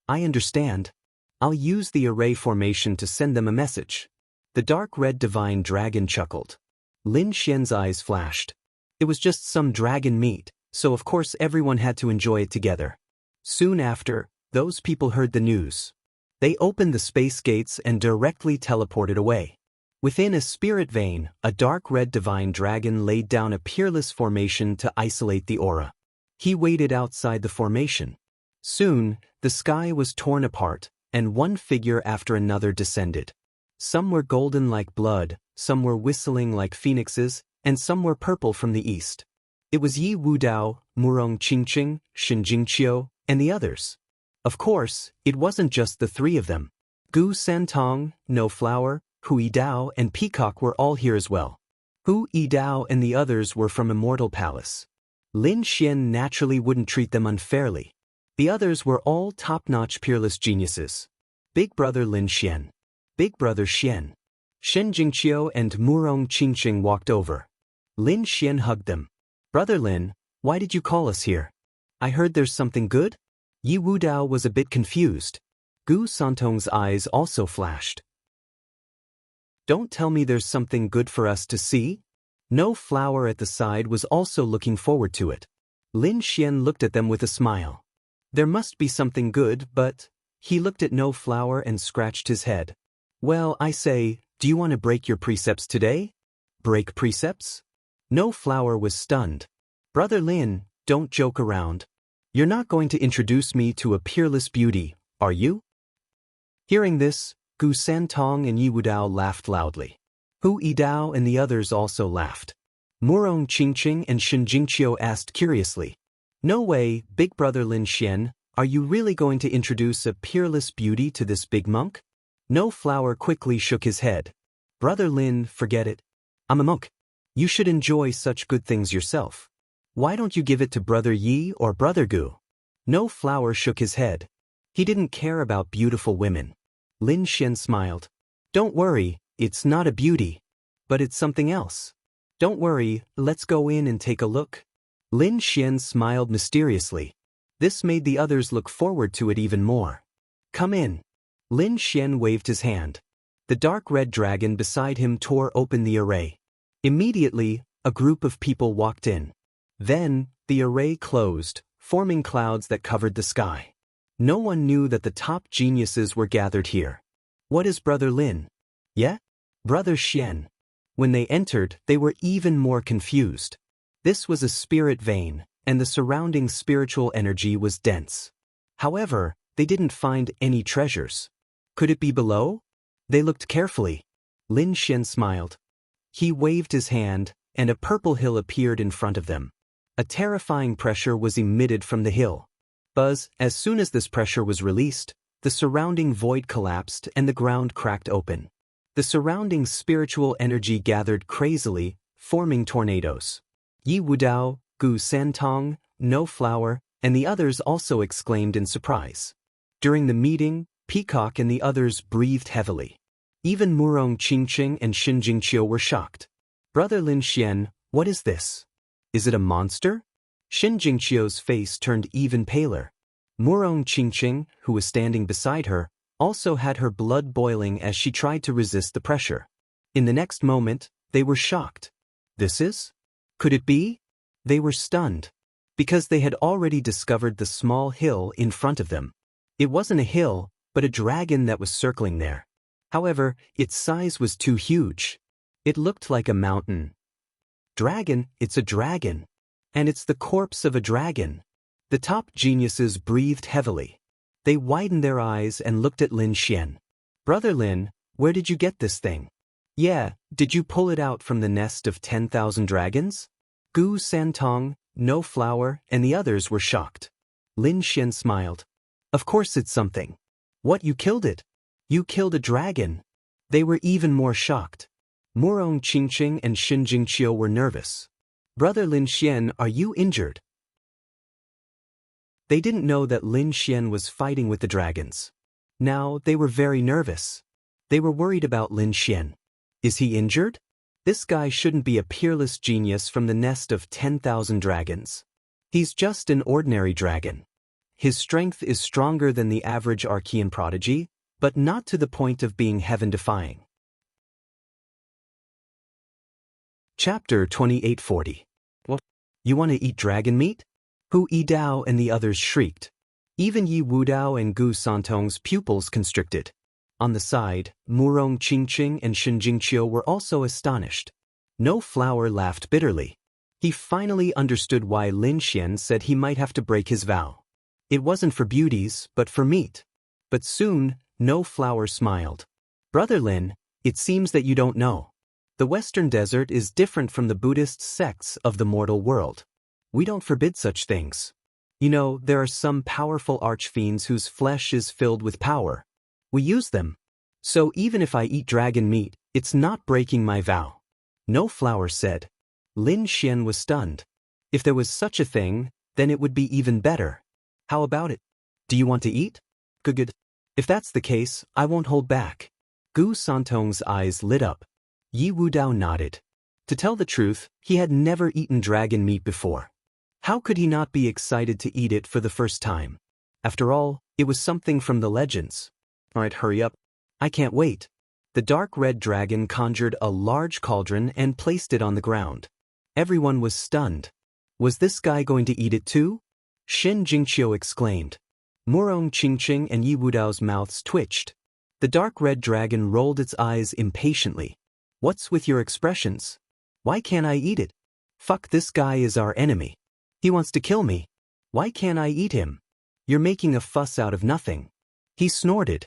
Speaker 1: I understand. I'll use the array formation to send them a message. The dark red divine dragon chuckled. Lin Xian's eyes flashed. It was just some dragon meat, so of course everyone had to enjoy it together. Soon after, those people heard the news. They opened the space gates and directly teleported away. Within a spirit vein, a dark red divine dragon laid down a peerless formation to isolate the aura. He waited outside the formation. Soon, the sky was torn apart, and one figure after another descended. Some were golden like blood, some were whistling like phoenixes, and some were purple from the east. It was Yi Wudao, Murong Qingqing, Shinjing Qiu, and the others. Of course, it wasn't just the three of them. Gu Santong, No Flower, Hu Yidao, and Peacock were all here as well. Hu Yidao and the others were from Immortal Palace. Lin Xian naturally wouldn't treat them unfairly. The others were all top-notch peerless geniuses. Big Brother Lin Xian, Big Brother Xian, Shen Jingqiu and Murong Qingqing walked over. Lin Xian hugged them. Brother Lin, why did you call us here? I heard there's something good? Yi Wudao was a bit confused. Gu Santong's eyes also flashed. Don't tell me there's something good for us to see? No Flower at the side was also looking forward to it. Lin Xian looked at them with a smile. There must be something good, but... He looked at No Flower and scratched his head. Well, I say, do you want to break your precepts today? Break precepts? No Flower was stunned. Brother Lin, don't joke around. You're not going to introduce me to a peerless beauty, are you? Hearing this, Gu Santong and Yi Wudao laughed loudly. Hu Yidao and the others also laughed. Murong Qingqing and Shen Jingqiu asked curiously. No way, big brother Lin Xian, are you really going to introduce a peerless beauty to this big monk? No Flower quickly shook his head. Brother Lin, forget it. I'm a monk. You should enjoy such good things yourself. Why don't you give it to Brother Yi or Brother Gu? No Flower shook his head. He didn't care about beautiful women. Lin Xian smiled. Don't worry, it's not a beauty. But it's something else. Don't worry, let's go in and take a look. Lin Xian smiled mysteriously. This made the others look forward to it even more. Come in. Lin Xian waved his hand. The dark red dragon beside him tore open the array. Immediately, a group of people walked in. Then, the array closed, forming clouds that covered the sky. No one knew that the top geniuses were gathered here. What is Brother Lin? Yeah? Brother Xian. When they entered, they were even more confused. This was a spirit vein, and the surrounding spiritual energy was dense. However, they didn't find any treasures. Could it be below? They looked carefully. Lin Xian smiled. He waved his hand, and a purple hill appeared in front of them. A terrifying pressure was emitted from the hill. Buzz, as soon as this pressure was released, the surrounding void collapsed and the ground cracked open. The surrounding spiritual energy gathered crazily, forming tornadoes. Yi Wudao, Gu Santong, No Flower, and the others also exclaimed in surprise. During the meeting, Peacock and the others breathed heavily. Even Murong Qingqing and Shen Jingqiu were shocked. Brother Lin Xian, what is this? Is it a monster? Shen Jingqiu's face turned even paler. Murong Qingqing, who was standing beside her, also had her blood boiling as she tried to resist the pressure. In the next moment, they were shocked. This is? Could it be? They were stunned. Because they had already discovered the small hill in front of them. It wasn't a hill, but a dragon that was circling there. However, its size was too huge. It looked like a mountain. Dragon, it's a dragon. And it's the corpse of a dragon. The top geniuses breathed heavily. They widened their eyes and looked at Lin Xian. Brother Lin, where did you get this thing? Yeah, did you pull it out from the nest of 10,000 dragons? Gu Santong, No Flower, and the others were shocked. Lin Xian smiled. Of course it's something. What, you killed it? You killed a dragon. They were even more shocked. Murong Qingqing and Shen Jingqiu were nervous. Brother Lin Xian, are you injured? They didn't know that Lin Xian was fighting with the dragons. Now, they were very nervous. They were worried about Lin Xian. Is he injured? This guy shouldn't be a peerless genius from the nest of 10,000 dragons. He's just an ordinary dragon. His strength is stronger than the average Archean prodigy, but not to the point of being heaven-defying. Chapter 2840. What? You want to eat dragon meat? Hu Yidao and the others shrieked. Even Yi Wudao and Gu Santong's pupils constricted. On the side, Murong Qingqing and Shen Jingqiu were also astonished. No Flower laughed bitterly. He finally understood why Lin Xian said he might have to break his vow. It wasn't for beauties, but for meat. But soon, No Flower smiled. Brother Lin, it seems that you don't know. The Western Desert is different from the Buddhist sects of the mortal world. We don't forbid such things. You know, there are some powerful archfiends whose flesh is filled with power. We use them. So even if I eat dragon meat, it's not breaking my vow. No Flower said. Lin Xian was stunned. If there was such a thing, then it would be even better. How about it? Do you want to eat? Good. If that's the case, I won't hold back. Gu Santong's eyes lit up. Yi Wudao nodded. To tell the truth, he had never eaten dragon meat before. How could he not be excited to eat it for the first time? After all, it was something from the legends. Alright, hurry up. I can't wait. The dark red dragon conjured a large cauldron and placed it on the ground. Everyone was stunned. Was this guy going to eat it too? Shen Jingqiu exclaimed. Murong Qingqing and Yi Wudao's mouths twitched. The dark red dragon rolled its eyes impatiently. What's with your expressions? Why can't I eat it? Fuck, this guy is our enemy. He wants to kill me. Why can't I eat him? You're making a fuss out of nothing. He snorted.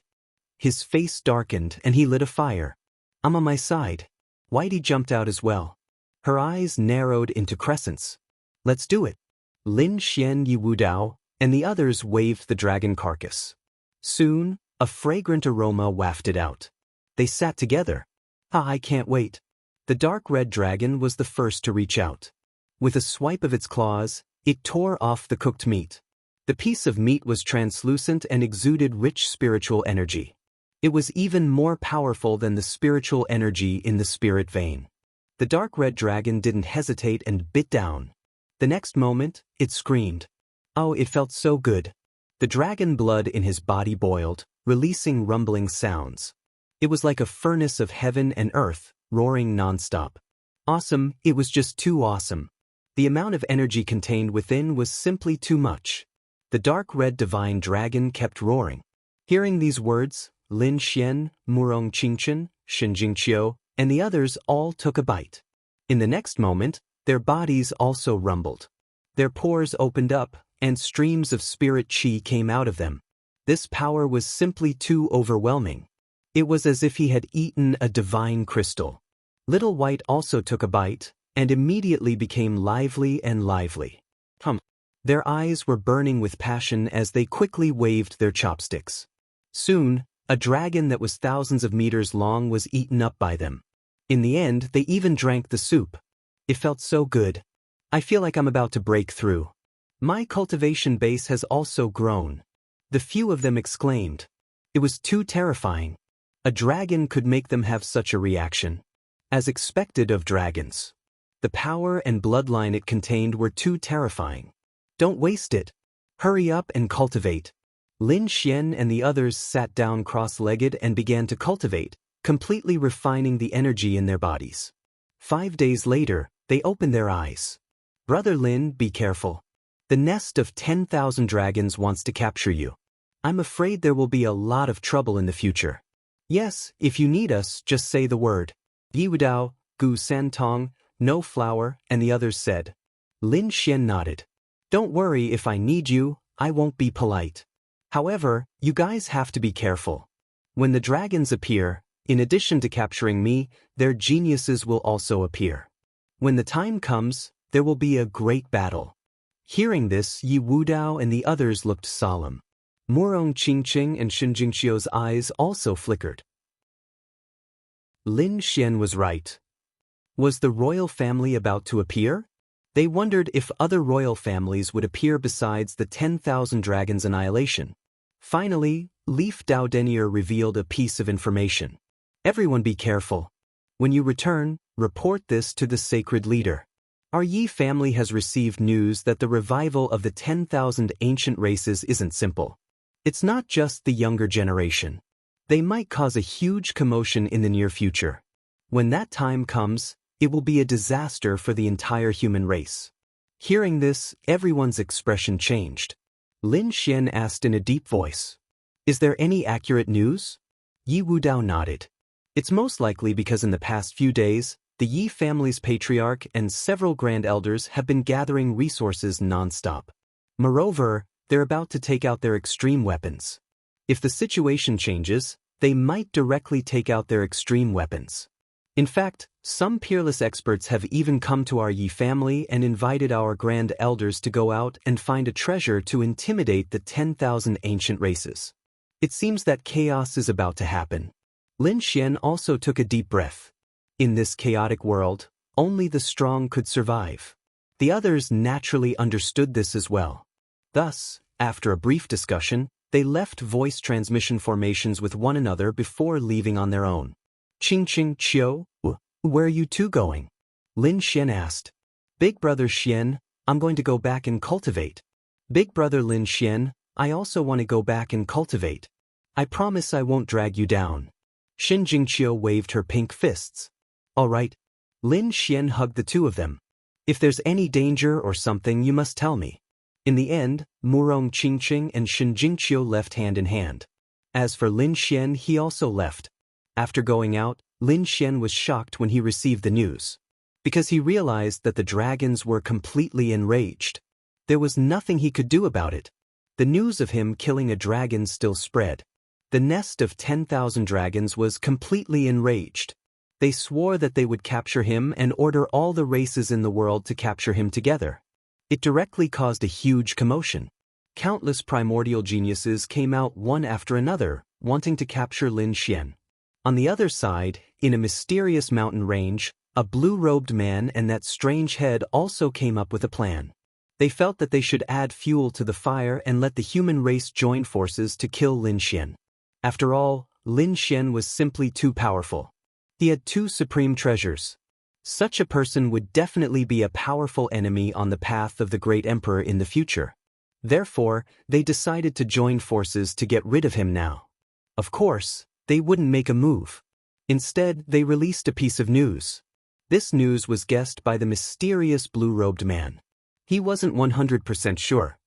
Speaker 1: His face darkened and he lit a fire. I'm on my side. Whitey jumped out as well. Her eyes narrowed into crescents. Let's do it. Lin Xian, Yi Wudao, and the others waved the dragon carcass. Soon, a fragrant aroma wafted out. They sat together. I can't wait. The dark red dragon was the first to reach out. With a swipe of its claws, it tore off the cooked meat. The piece of meat was translucent and exuded rich spiritual energy. It was even more powerful than the spiritual energy in the spirit vein. The dark red dragon didn't hesitate and bit down. The next moment, it screamed. Oh, it felt so good. The dragon blood in his body boiled, releasing rumbling sounds. It was like a furnace of heaven and earth, roaring nonstop. Awesome, it was just too awesome. The amount of energy contained within was simply too much. The dark red divine dragon kept roaring. Hearing these words, Lin Xian, Murong Qingqin, Shen Jingqiu, and the others all took a bite. In the next moment, their bodies also rumbled. Their pores opened up, and streams of spirit qi came out of them. This power was simply too overwhelming. It was as if he had eaten a divine crystal. Little White also took a bite, and immediately became lively and lively. Their eyes were burning with passion as they quickly waved their chopsticks. Soon, a dragon that was thousands of meters long was eaten up by them. In the end, they even drank the soup. It felt so good. I feel like I'm about to break through. My cultivation base has also grown. The few of them exclaimed. It was too terrifying. A dragon could make them have such a reaction. As expected of dragons. The power and bloodline it contained were too terrifying. Don't waste it. Hurry up and cultivate. Lin Xian and the others sat down cross-legged and began to cultivate, completely refining the energy in their bodies. 5 days later, they opened their eyes. Brother Lin, be careful. The nest of 10,000 dragons wants to capture you. I'm afraid there will be a lot of trouble in the future. Yes, if you need us, just say the word. Yi Wudao, Gu Santong, No Flower, and the others said. Lin Xian nodded. Don't worry, if I need you, I won't be polite. However, you guys have to be careful. When the dragons appear, in addition to capturing me, their geniuses will also appear. When the time comes, there will be a great battle. Hearing this, Yi Wudao and the others looked solemn. Murong Qingqing and Shen Jingqiu's eyes also flickered. Lin Xian was right. Was the royal family about to appear? They wondered if other royal families would appear besides the 10,000 dragons' annihilation. Finally, Leaf Dao Denier revealed a piece of information. Everyone be careful. When you return, report this to the sacred leader. Our Yi family has received news that the revival of the 10,000 ancient races isn't simple. It's not just the younger generation. They might cause a huge commotion in the near future. When that time comes, it will be a disaster for the entire human race. Hearing this, everyone's expression changed. Lin Xian asked in a deep voice. Is there any accurate news? Yi Wudao nodded. It's most likely because in the past few days, the Yi family's patriarch and several grand elders have been gathering resources non-stop. Moreover, they're about to take out their extreme weapons. If the situation changes, they might directly take out their extreme weapons. In fact, some peerless experts have even come to our Yi family and invited our grand elders to go out and find a treasure to intimidate the 10,000 ancient races. It seems that chaos is about to happen. Lin Xian also took a deep breath. In this chaotic world, only the strong could survive. The others naturally understood this as well. Thus, after a brief discussion, they left voice transmission formations with one another before leaving on their own. Qingqing Qiu, where are you two going? Lin Xian asked. Big brother Xian, I'm going to go back and cultivate. Big brother Lin Xian, I also want to go back and cultivate. I promise I won't drag you down. Xin Jingqiu waved her pink fists. All right. Lin Xian hugged the two of them. If there's any danger or something, you must tell me. In the end, Murong Qingqing and Xin Jingqiu left hand in hand. As for Lin Xian, he also left. After going out, Lin Xian was shocked when he received the news, because he realized that the dragons were completely enraged. There was nothing he could do about it. The news of him killing a dragon still spread. The nest of 10,000 dragons was completely enraged. They swore that they would capture him and order all the races in the world to capture him together. It directly caused a huge commotion. Countless primordial geniuses came out one after another, wanting to capture Lin Xian. On the other side, in a mysterious mountain range, a blue-robed man and that strange head also came up with a plan. They felt that they should add fuel to the fire and let the human race join forces to kill Lin Xian. After all, Lin Xian was simply too powerful. He had two supreme treasures. Such a person would definitely be a powerful enemy on the path of the great emperor in the future. Therefore, they decided to join forces to get rid of him now. Of course, they wouldn't make a move. Instead, they released a piece of news. This news was guessed by the mysterious blue-robed man. He wasn't 100% sure.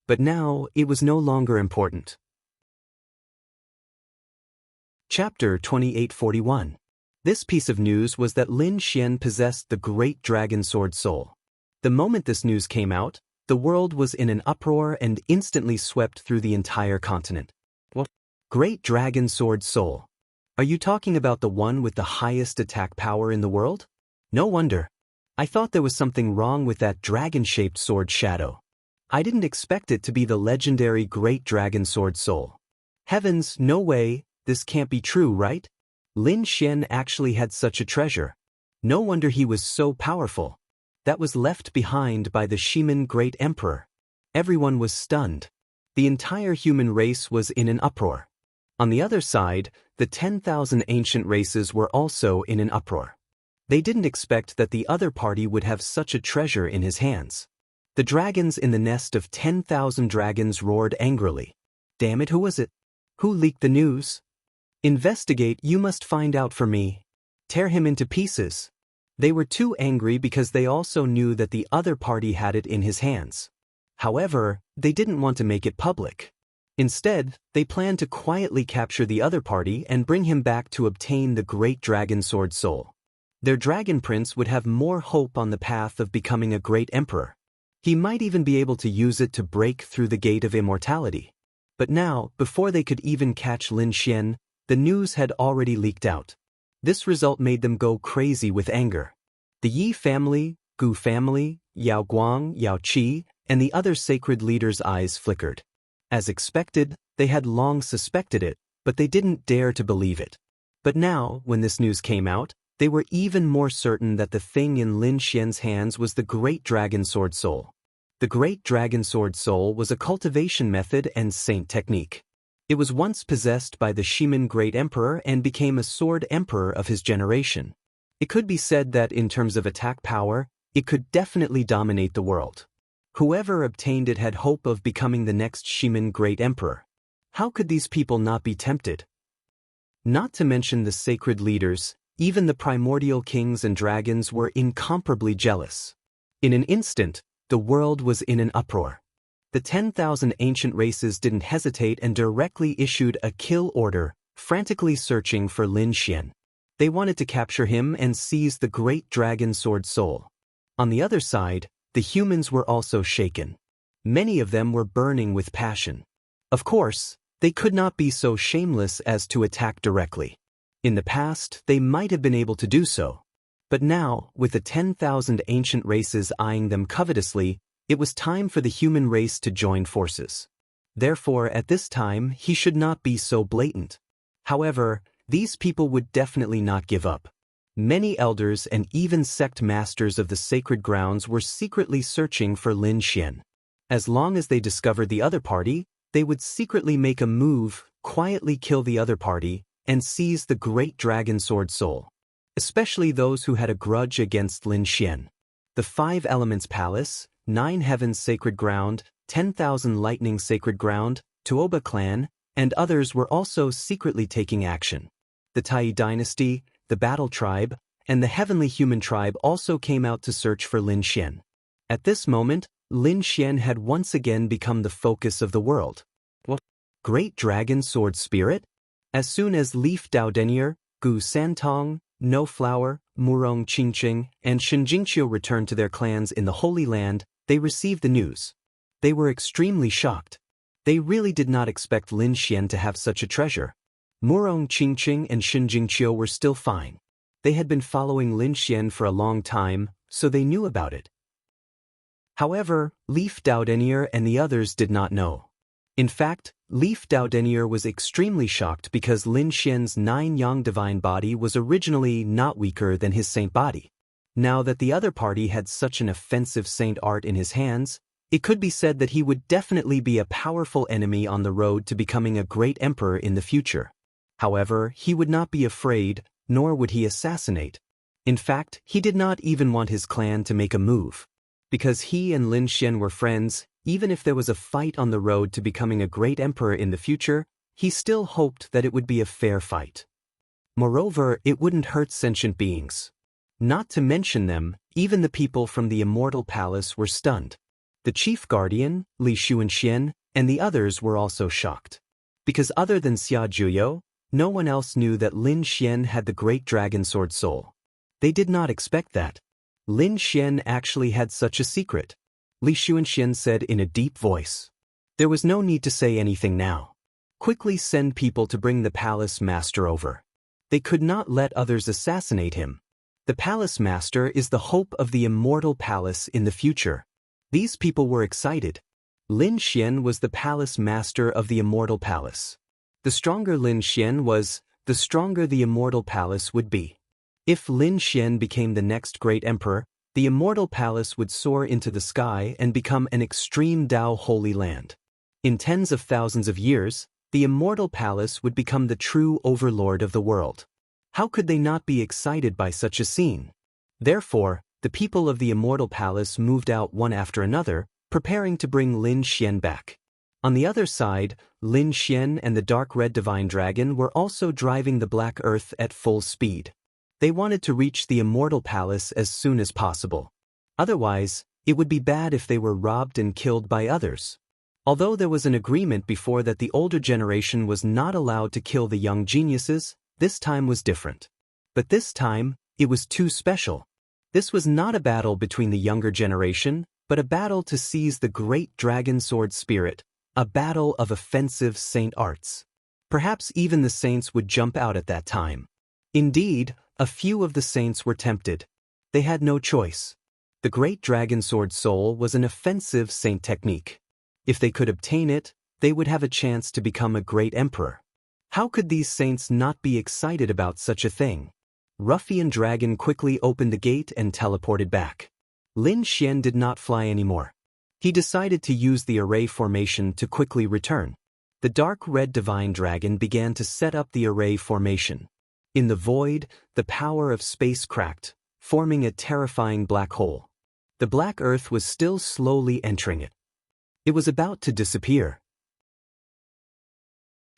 Speaker 1: But now, it was no longer important. Chapter 2841. This piece of news was that Lin Xian possessed the Great Dragon Sword Soul. The moment this news came out, the world was in an uproar and instantly swept through the entire continent. What? Great Dragon Sword Soul? Are you talking about the one with the highest attack power in the world? No wonder. I thought there was something wrong with that dragon-shaped sword shadow. I didn't expect it to be the legendary Great Dragon Sword Soul. Heavens, no way, this can't be true, right? Lin Xian actually had such a treasure. No wonder he was so powerful. That was left behind by the Shiman Great Emperor. Everyone was stunned. The entire human race was in an uproar. On the other side, the 10,000 ancient races were also in an uproar. They didn't expect that the other party would have such a treasure in his hands. The dragons in the nest of 10,000 dragons roared angrily. Damn it, who was it? Who leaked the news? Investigate, you must find out for me. Tear him into pieces. They were too angry because they also knew that the other party had it in his hands. However, they didn't want to make it public. Instead, they planned to quietly capture the other party and bring him back to obtain the Great Dragon Sword Soul. Their dragon prince would have more hope on the path of becoming a great emperor. He might even be able to use it to break through the gate of immortality. But now, before they could even catch Lin Xian, the news had already leaked out. This result made them go crazy with anger. The Yi family, Gu family, Yao Guang, Yao Qi, and the other sacred leaders' eyes flickered. As expected, they had long suspected it, but they didn't dare to believe it. But now, when this news came out, they were even more certain that the thing in Lin Xian's hands was the Great Dragon Sword Soul. The Great Dragon Sword Soul was a cultivation method and saint technique. It was once possessed by the Shiman Great Emperor and became a sword emperor of his generation. It could be said that in terms of attack power, it could definitely dominate the world. Whoever obtained it had hope of becoming the next Shiman Great Emperor. How could these people not be tempted? Not to mention the sacred leaders, even the primordial kings and dragons were incomparably jealous. In an instant, the world was in an uproar. The 10,000 ancient races didn't hesitate and directly issued a kill order, frantically searching for Lin Xian. They wanted to capture him and seize the great dragon sword soul. On the other side, the humans were also shaken. Many of them were burning with passion. Of course, they could not be so shameless as to attack directly. In the past, they might have been able to do so. But now, with the 10,000 ancient races eyeing them covetously, it was time for the human race to join forces. Therefore, at this time, he should not be so blatant. However, these people would definitely not give up. Many elders and even sect masters of the sacred grounds were secretly searching for Lin Xian. As long as they discovered the other party, they would secretly make a move, quietly kill the other party, and seize the great dragon sword soul. Especially those who had a grudge against Lin Xian. The 5 Elements Palace, 9 Heavens Sacred Ground, 10,000 Lightning Sacred Ground, Tuoba Clan, and others were also secretly taking action. The Tai Dynasty, the Battle Tribe, and the Heavenly Human Tribe also came out to search for Lin Xian. At this moment, Lin Xian had once again become the focus of the world. What? Great Dragon Sword Spirit? As soon as Leaf Dao Denier, Gu Santong, No Flower, Murong Qingqing, and Shinjingqiu returned to their clans in the Holy Land, they received the news. They were extremely shocked. They really did not expect Lin Xian to have such a treasure. Murong Qingqing and Shinjingqiu were still fine. They had been following Lin Xian for a long time, so they knew about it. However, Leaf Dao Denier and the others did not know. In fact, Leaf Dao Denier was extremely shocked because Lin Xian's 9 Yang divine body was originally not weaker than his saint body. Now that the other party had such an offensive saint art in his hands, it could be said that he would definitely be a powerful enemy on the road to becoming a great emperor in the future. However, he would not be afraid, nor would he assassinate. In fact, he did not even want his clan to make a move. Because he and Lin Xian were friends, even if there was a fight on the road to becoming a great emperor in the future, he still hoped that it would be a fair fight. Moreover, it wouldn't hurt sentient beings. Not to mention them, even the people from the Immortal Palace were stunned. The chief guardian, Li Xuanxian, and the others were also shocked. Because other than Xia Juyo, no one else knew that Lin Xian had the great dragon sword soul. They did not expect that. Lin Xian actually had such a secret. Li Xuanxian said in a deep voice. There was no need to say anything now. Quickly send people to bring the palace master over. They could not let others assassinate him. The palace master is the hope of the Immortal Palace in the future. These people were excited. Lin Xian was the palace master of the Immortal Palace. The stronger Lin Xian was, the stronger the Immortal Palace would be. If Lin Xian became the next great emperor, the Immortal Palace would soar into the sky and become an extreme Dao holy land. In tens of thousands of years, the Immortal Palace would become the true overlord of the world. How could they not be excited by such a scene? Therefore, the people of the Immortal Palace moved out one after another, preparing to bring Lin Xian back. On the other side, Lin Xian and the Dark Red Divine Dragon were also driving the Black Earth at full speed. They wanted to reach the Immortal Palace as soon as possible. Otherwise, it would be bad if they were robbed and killed by others. Although there was an agreement before that the older generation was not allowed to kill the young geniuses, this time was different. But this time, it was too special. This was not a battle between the younger generation, but a battle to seize the great dragon sword spirit, a battle of offensive saint arts. Perhaps even the saints would jump out at that time. Indeed, a few of the saints were tempted. They had no choice. The great dragon sword soul was an offensive saint technique. If they could obtain it, they would have a chance to become a great emperor. How could these saints not be excited about such a thing? Ruffian Dragon quickly opened the gate and teleported back. Lin Xian did not fly anymore. He decided to use the array formation to quickly return. The Dark Red Divine Dragon began to set up the array formation. In the void, the power of space cracked, forming a terrifying black hole. The Black Earth was still slowly entering it. It was about to disappear.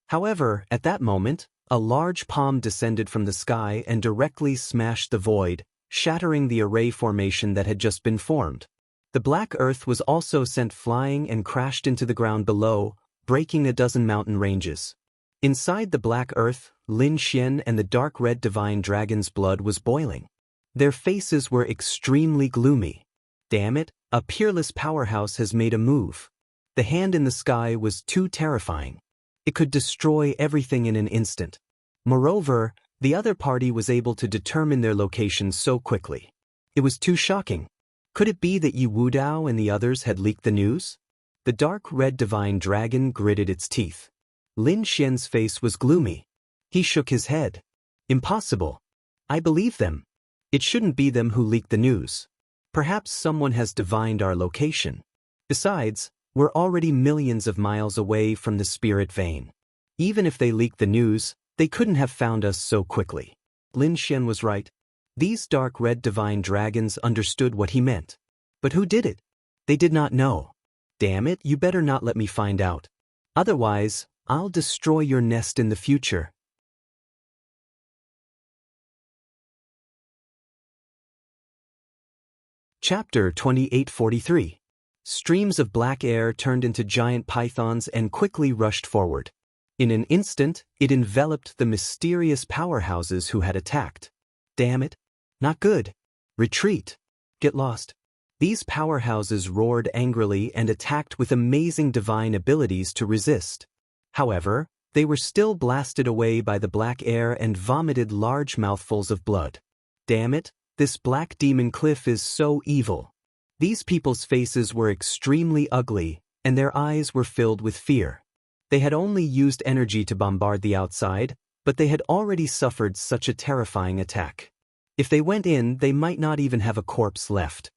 Speaker 1: However, at that moment, a large palm descended from the sky and directly smashed the void, shattering the array formation that had just been formed. The black earth was also sent flying and crashed into the ground below, breaking a dozen mountain ranges. Inside the black earth, Lin Xian and the dark red divine dragon's blood was boiling. Their faces were extremely gloomy. Damn it, a peerless powerhouse has made a move. The hand in the sky was too terrifying. It could destroy everything in an instant. Moreover, the other party was able to determine their location so quickly. It was too shocking. Could it be that Yi Wudao and the others had leaked the news? The dark red divine dragon gritted its teeth. Lin Xian's face was gloomy. He shook his head. Impossible. I believe them. It shouldn't be them who leaked the news. Perhaps someone has divined our location. Besides, we're already millions of miles away from the spirit vein. Even if they leaked the news, they couldn't have found us so quickly. Lin Xian was right. These dark red divine dragons understood what he meant. But who did it? They did not know. Damn it, you better not let me find out. Otherwise, I'll destroy your nest in the future. Chapter 2843. Streams of black air turned into giant pythons and quickly rushed forward. In an instant, it enveloped the mysterious powerhouses who had attacked. Damn it. Not good. Retreat. Get lost. These powerhouses roared angrily and attacked with amazing divine abilities to resist. However, they were still blasted away by the black air and vomited large mouthfuls of blood. Damn it, this black demon cliff is so evil. These people's faces were extremely ugly, and their eyes were filled with fear. They had only used energy to bombard the outside, but they had already suffered such a terrifying attack. If they went in, they might not even have a corpse left.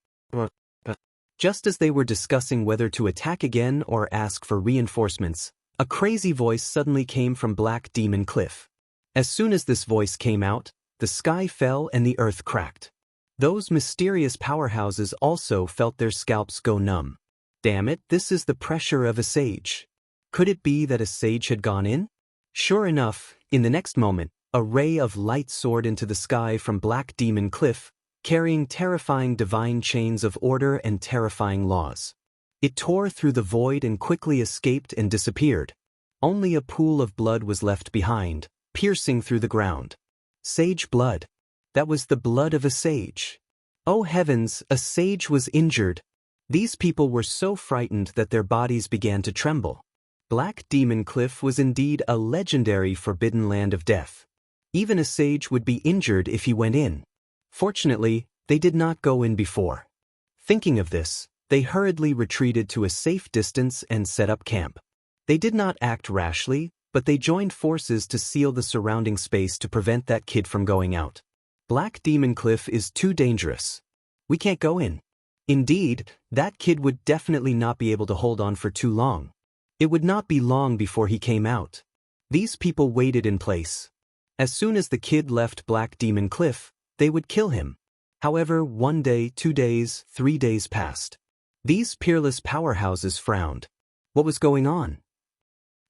Speaker 1: Just as they were discussing whether to attack again or ask for reinforcements, a crazy voice suddenly came from Black Demon Cliff. As soon as this voice came out, the sky fell and the earth cracked. Those mysterious powerhouses also felt their scalps go numb. Damn it, this is the pressure of a sage. Could it be that a sage had gone in? Sure enough, in the next moment, a ray of light soared into the sky from Black Demon Cliff, carrying terrifying divine chains of order and terrifying laws. It tore through the void and quickly escaped and disappeared. Only a pool of blood was left behind, piercing through the ground. Sage blood. That was the blood of a sage. Oh heavens, a sage was injured. These people were so frightened that their bodies began to tremble. Black Demon Cliff was indeed a legendary forbidden land of death. Even a sage would be injured if he went in. Fortunately, they did not go in before. Thinking of this, they hurriedly retreated to a safe distance and set up camp. They did not act rashly, but they joined forces to seal the surrounding space to prevent that kid from going out. Black Demon Cliff is too dangerous. We can't go in. Indeed, that kid would definitely not be able to hold on for too long. It would not be long before he came out. These people waited in place. As soon as the kid left Black Demon Cliff, they would kill him. However, 1 day, 2 days, 3 days passed. These peerless powerhouses frowned. What was going on?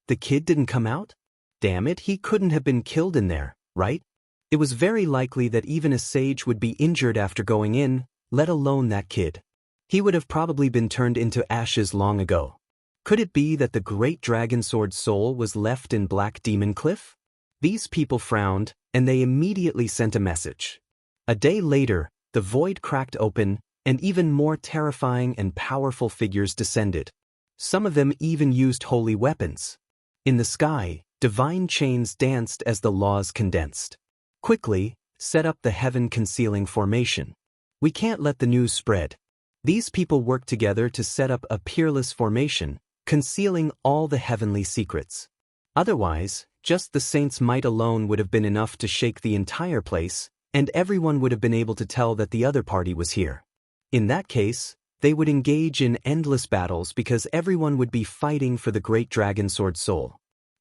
Speaker 1: The kid didn't come out? Damn it, he couldn't have been killed in there, right? It was very likely that even a sage would be injured after going in, let alone that kid. He would have probably been turned into ashes long ago. Could it be that the great dragon sword soul was left in Black Demon Cliff? These people frowned, and they immediately sent a message. A day later, the void cracked open, and even more terrifying and powerful figures descended. Some of them even used holy weapons. In the sky, divine chains danced as the laws condensed. Quickly, set up the heaven-concealing formation. We can't let the news spread. These people worked together to set up a peerless formation, concealing all the heavenly secrets. Otherwise, just the saints' might alone would have been enough to shake the entire place, and everyone would have been able to tell that the other party was here. In that case, they would engage in endless battles because everyone would be fighting for the great dragon sword soul.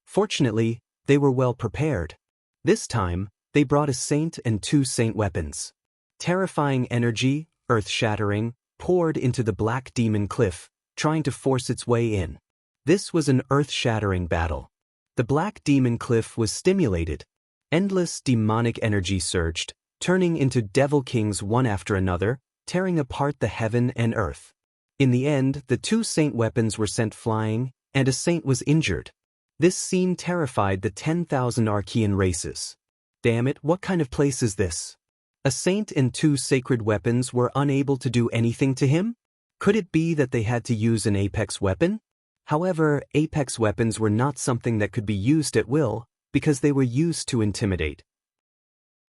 Speaker 1: Fortunately, they were well prepared. This time, they brought a saint and 2 saint weapons. Terrifying energy, earth-shattering, poured into the Black Demon Cliff, trying to force its way in. This was an earth-shattering battle. The black demon cliff was stimulated. Endless demonic energy surged, turning into devil kings one after another, tearing apart the heaven and earth. In the end, the two saint weapons were sent flying, and a saint was injured. This scene terrified the 10,000 Archean races. Damn it, what kind of place is this? A saint and two sacred weapons were unable to do anything to him? Could it be that they had to use an apex weapon? However, apex weapons were not something that could be used at will, because they were used to intimidate.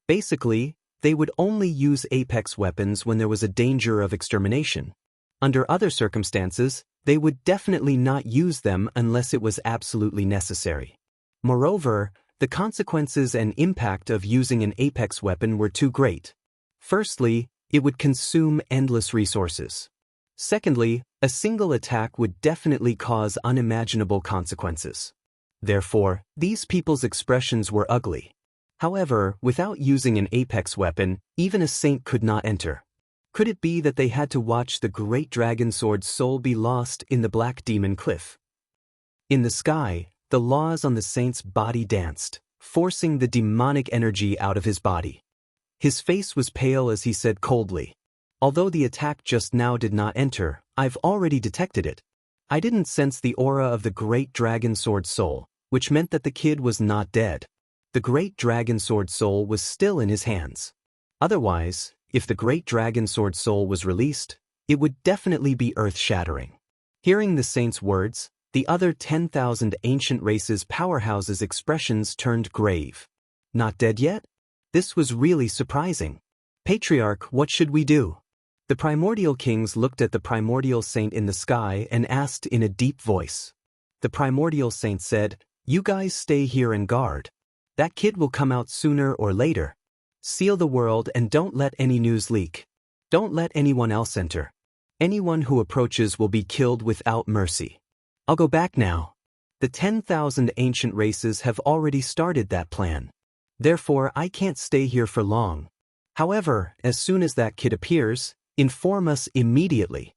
Speaker 1: Basically, they would only use apex weapons when there was a danger of extermination. Under other circumstances, they would definitely not use them unless it was absolutely necessary. Moreover, the consequences and impact of using an apex weapon were too great. Firstly, it would consume endless resources. Secondly, a single attack would definitely cause unimaginable consequences. Therefore, these people's expressions were ugly. However, without using an apex weapon, even a saint could not enter. Could it be that they had to watch the great dragon sword soul be lost in the black demon cliff? In the sky, the laws on the saint's body danced, forcing the demonic energy out of his body. His face was pale as he said coldly, "Although the attack just now did not enter, I've already detected it. I didn't sense the aura of the great dragon sword soul, which meant that the kid was not dead. The great dragon sword soul was still in his hands. Otherwise, if the great dragon sword soul was released, it would definitely be earth-shattering." Hearing the saint's words, the other 10,000 ancient races' powerhouses' expressions turned grave. Not dead yet? This was really surprising. "Patriarch, what should we do?" The primordial kings looked at the primordial saint in the sky and asked in a deep voice. The primordial saint said, "You guys stay here and guard. That kid will come out sooner or later. Seal the world and don't let any news leak. Don't let anyone else enter. Anyone who approaches will be killed without mercy. I'll go back now." The 10,000 ancient races have already started that plan. Therefore, I can't stay here for long. However, as soon as that kid appears, inform us immediately.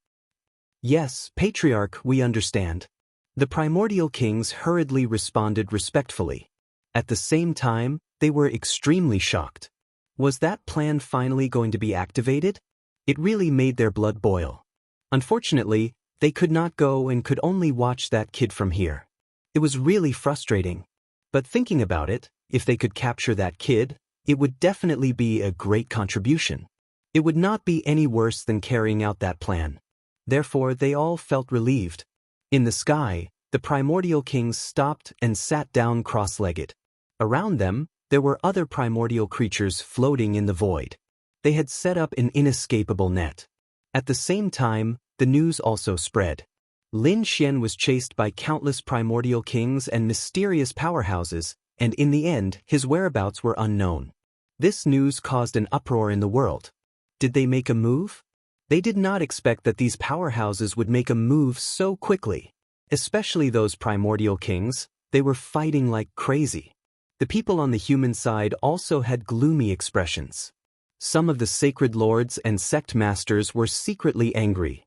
Speaker 1: "Yes, Patriarch, we understand." The primordial kings hurriedly responded respectfully. At the same time, they were extremely shocked. Was that plan finally going to be activated? It really made their blood boil. Unfortunately, they could not go and could only watch that kid from here. It was really frustrating. But thinking about it, if they could capture that kid, it would definitely be a great contribution. It would not be any worse than carrying out that plan. Therefore, they all felt relieved. In the sky, the primordial kings stopped and sat down cross-legged. Around them, there were other primordial creatures floating in the void. They had set up an inescapable net. At the same time, the news also spread. Lin Xian was chased by countless primordial kings and mysterious powerhouses, and in the end, his whereabouts were unknown. This news caused an uproar in the world. Did they make a move? They did not expect that these powerhouses would make a move so quickly. Especially those primordial kings, they were fighting like crazy. The people on the human side also had gloomy expressions. Some of the sacred lords and sect masters were secretly angry.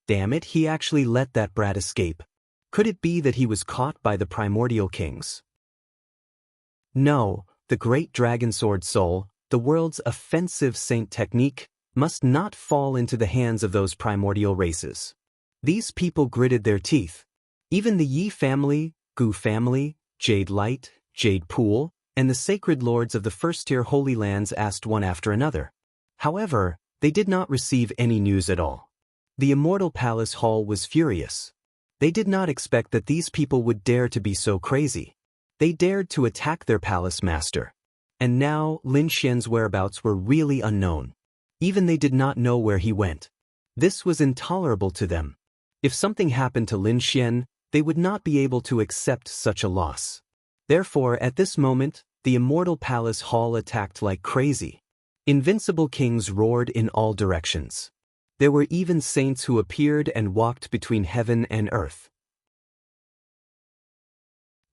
Speaker 1: Damn it, he actually let that brat escape. Could it be that he was caught by the primordial kings? No, the great dragon sword soul, the world's offensive saint technique, must not fall into the hands of those primordial races. These people gritted their teeth. Even the Yi family, Gu family, Jade Light, Jade Pool, and the sacred lords of the first-tier Holy Lands asked one after another. However, they did not receive any news at all. The Immortal Palace Hall was furious. They did not expect that these people would dare to be so crazy. They dared to attack their palace master. And now, Lin Xian's whereabouts were really unknown. Even they did not know where he went. This was intolerable to them. If something happened to Lin Xian, they would not be able to accept such a loss. Therefore, at this moment, the Immortal Palace Hall attacked like crazy. Invincible kings roared in all directions. There were even saints who appeared and walked between heaven and earth.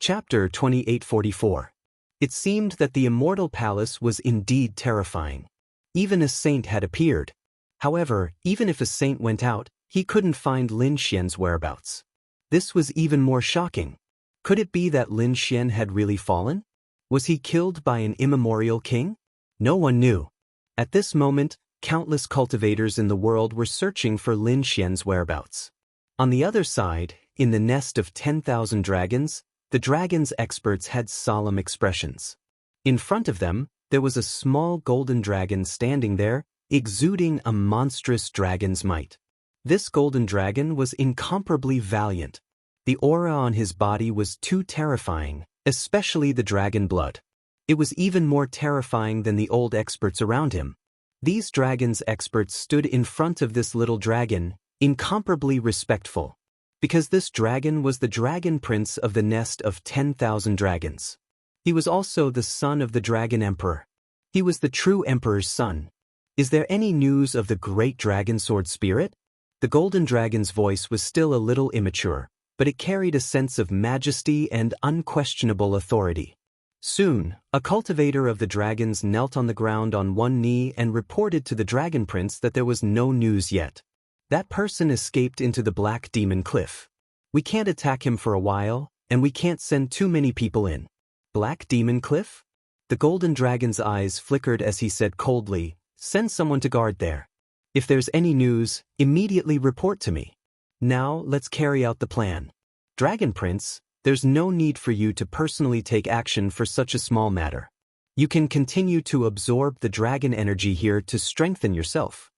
Speaker 1: Chapter 2844. It seemed that the Immortal Palace was indeed terrifying. Even a saint had appeared. However, even if a saint went out, he couldn't find Lin Xian's whereabouts. This was even more shocking. Could it be that Lin Xian had really fallen? Was he killed by an immemorial king? No one knew. At this moment, countless cultivators in the world were searching for Lin Xian's whereabouts. On the other side, in the nest of 10,000 dragons, the dragon's experts had solemn expressions. In front of them, there was a small golden dragon standing there, exuding a monstrous dragon's might. This golden dragon was incomparably valiant. The aura on his body was too terrifying, especially the dragon blood. It was even more terrifying than the old experts around him. These dragon's experts stood in front of this little dragon, incomparably respectful, because this dragon was the dragon prince of the nest of 10,000 dragons. He was also the son of the dragon emperor. He was the true emperor's son. Is there any news of the great dragon sword spirit? The golden dragon's voice was still a little immature, but it carried a sense of majesty and unquestionable authority. Soon, a cultivator of the dragons knelt on the ground on one knee and reported to the dragon prince that there was no news yet. That person escaped into the Black Demon Cliff. We can't attack him for a while, and we can't send too many people in. Black Demon Cliff? The golden dragon's eyes flickered as he said coldly, "Send someone to guard there. If there's any news, immediately report to me. Now let's carry out the plan. Dragon Prince, there's no need for you to personally take action for such a small matter. You can continue to absorb the dragon energy here to strengthen yourself.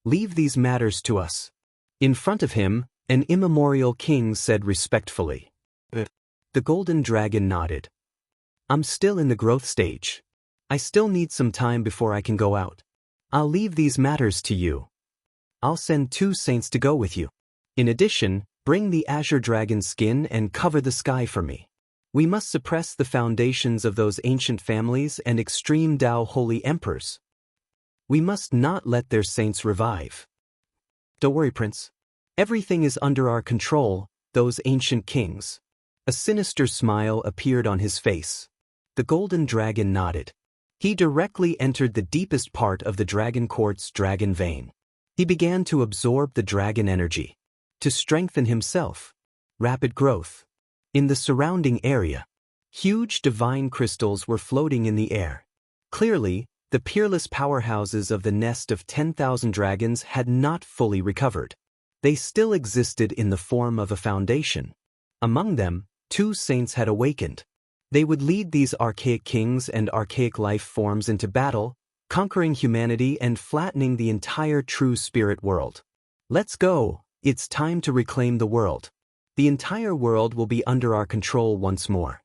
Speaker 1: Leave these matters to us." In front of him, an immemorial king said respectfully. The golden dragon nodded. "I'm still in the growth stage. I still need some time before I can go out. I'll leave these matters to you. I'll send 2 saints to go with you. In addition, bring the azure dragon skin and cover the sky for me. We must suppress the foundations of those ancient families and extreme Tao holy emperors. We must not let their saints revive. Don't worry, Prince. Everything is under our control, those ancient kings." A sinister smile appeared on his face. The golden dragon nodded. He directly entered the deepest part of the dragon court's dragon vein. He began to absorb the dragon energy. To strengthen himself. Rapid growth. In the surrounding area, huge divine crystals were floating in the air. Clearly, the peerless powerhouses of the nest of 10,000 dragons had not fully recovered. They still existed in the form of a foundation. Among them, 2 saints had awakened. They would lead these archaic kings and archaic life forms into battle, conquering humanity and flattening the entire true spirit world. Let's go. It's time to reclaim the world. The entire world will be under our control once more.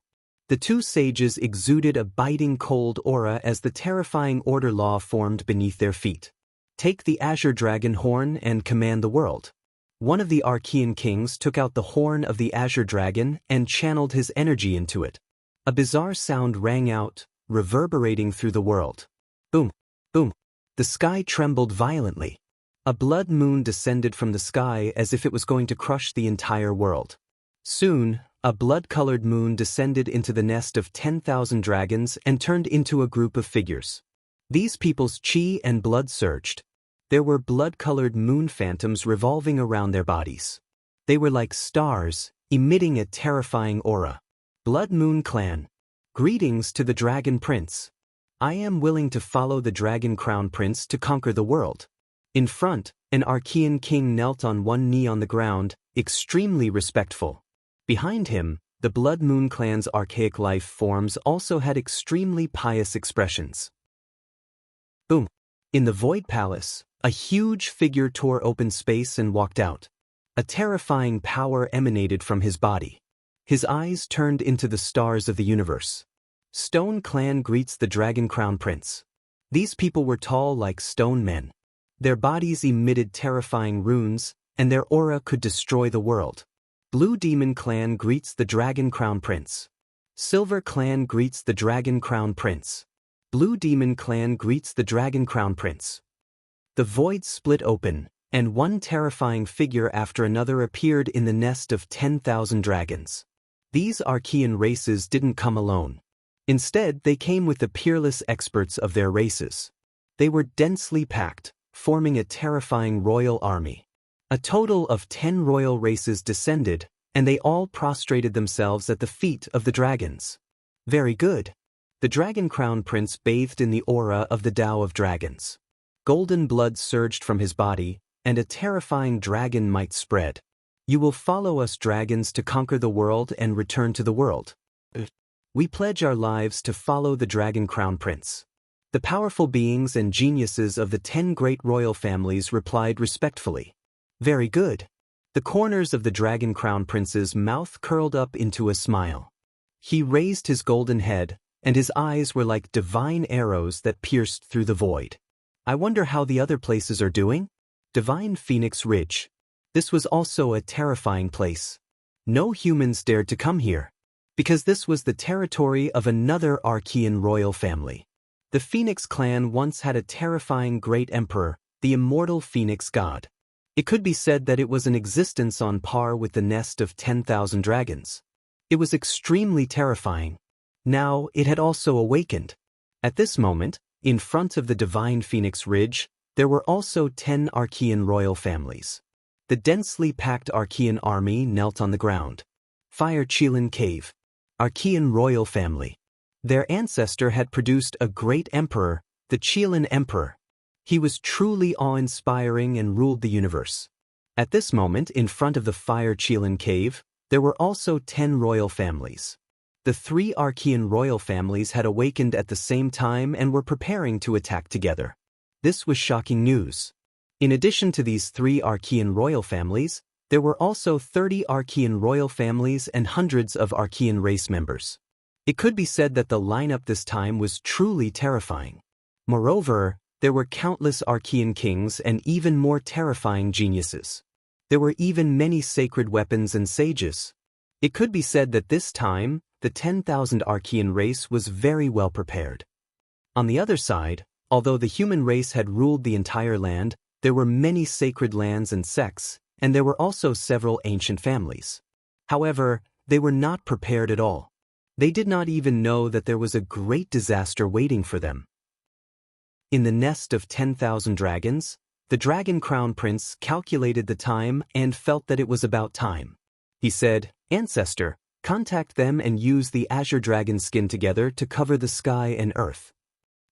Speaker 1: The 2 sages exuded a biting cold aura as the terrifying order law formed beneath their feet. Take the azure dragon horn and command the world. One of the Archean kings took out the horn of the azure dragon and channeled his energy into it. A bizarre sound rang out, reverberating through the world. Boom, boom. The sky trembled violently. A blood moon descended from the sky as if it was going to crush the entire world. Soon, a blood-colored moon descended into the nest of 10,000 dragons and turned into a group of figures. These people's chi and blood surged. There were blood-colored moon phantoms revolving around their bodies. They were like stars, emitting a terrifying aura. Blood Moon Clan. Greetings to the Dragon Prince. I am willing to follow the Dragon Crown Prince to conquer the world. In front, an Archean king knelt on one knee on the ground, extremely respectful. Behind him, the Blood Moon Clan's archaic life forms also had extremely pious expressions. Boom. In the Void Palace, a huge figure tore open space and walked out. A terrifying power emanated from his body. His eyes turned into the stars of the universe. Stone Clan greets the Dragon Crown Prince. These people were tall like stone men. Their bodies emitted terrifying runes, and their aura could destroy the world. Blue Demon Clan greets the Dragon Crown Prince. Silver Clan greets the Dragon Crown Prince. Blue Demon Clan greets the Dragon Crown Prince. The void split open, and one terrifying figure after another appeared in the nest of 10,000 dragons. These Archean races didn't come alone. Instead, they came with the peerless experts of their races. They were densely packed, forming a terrifying royal army. A total of 10 royal races descended, and they all prostrated themselves at the feet of the dragons. Very good. The Dragon Crown Prince bathed in the aura of the Tao of Dragons. Golden blood surged from his body, and a terrifying dragon might spread. You will follow us dragons to conquer the world and return to the world. We pledge our lives to follow the Dragon Crown Prince. The powerful beings and geniuses of the 10 great royal families replied respectfully. Very good. The corners of the Dragon Crown Prince's mouth curled up into a smile. He raised his golden head, and his eyes were like divine arrows that pierced through the void. I wonder how the other places are doing? Divine Phoenix Ridge. This was also a terrifying place. No humans dared to come here, because this was the territory of another Archean royal family. The Phoenix clan once had a terrifying great emperor, the immortal Phoenix god. It could be said that it was an existence on par with the nest of 10,000 dragons. It was extremely terrifying. Now it had also awakened. At this moment, in front of the Divine Phoenix Ridge, there were also 10 Archean royal families. The densely packed Archean army knelt on the ground. Fire Qilin Cave. Archean royal family. Their ancestor had produced a great emperor, the Qilin Emperor. He was truly awe-inspiring and ruled the universe. At this moment, in front of the Fire Qilin Cave, there were also 10 royal families. The 3 Archean royal families had awakened at the same time and were preparing to attack together. This was shocking news. In addition to these 3 Archean royal families, there were also 30 Archean royal families and hundreds of Archean race members. It could be said that the lineup this time was truly terrifying. Moreover, there were countless Archean kings and even more terrifying geniuses. There were even many sacred weapons and sages. It could be said that this time, the 10,000 Archean race was very well prepared. On the other side, although the human race had ruled the entire land, there were many sacred lands and sects, and there were also several ancient families. However, they were not prepared at all. They did not even know that there was a great disaster waiting for them. In the nest of 10,000 dragons, the Dragon Crown Prince calculated the time and felt that it was about time. He said, "Ancestor, contact them and use the azure dragon skin together to cover the sky and earth."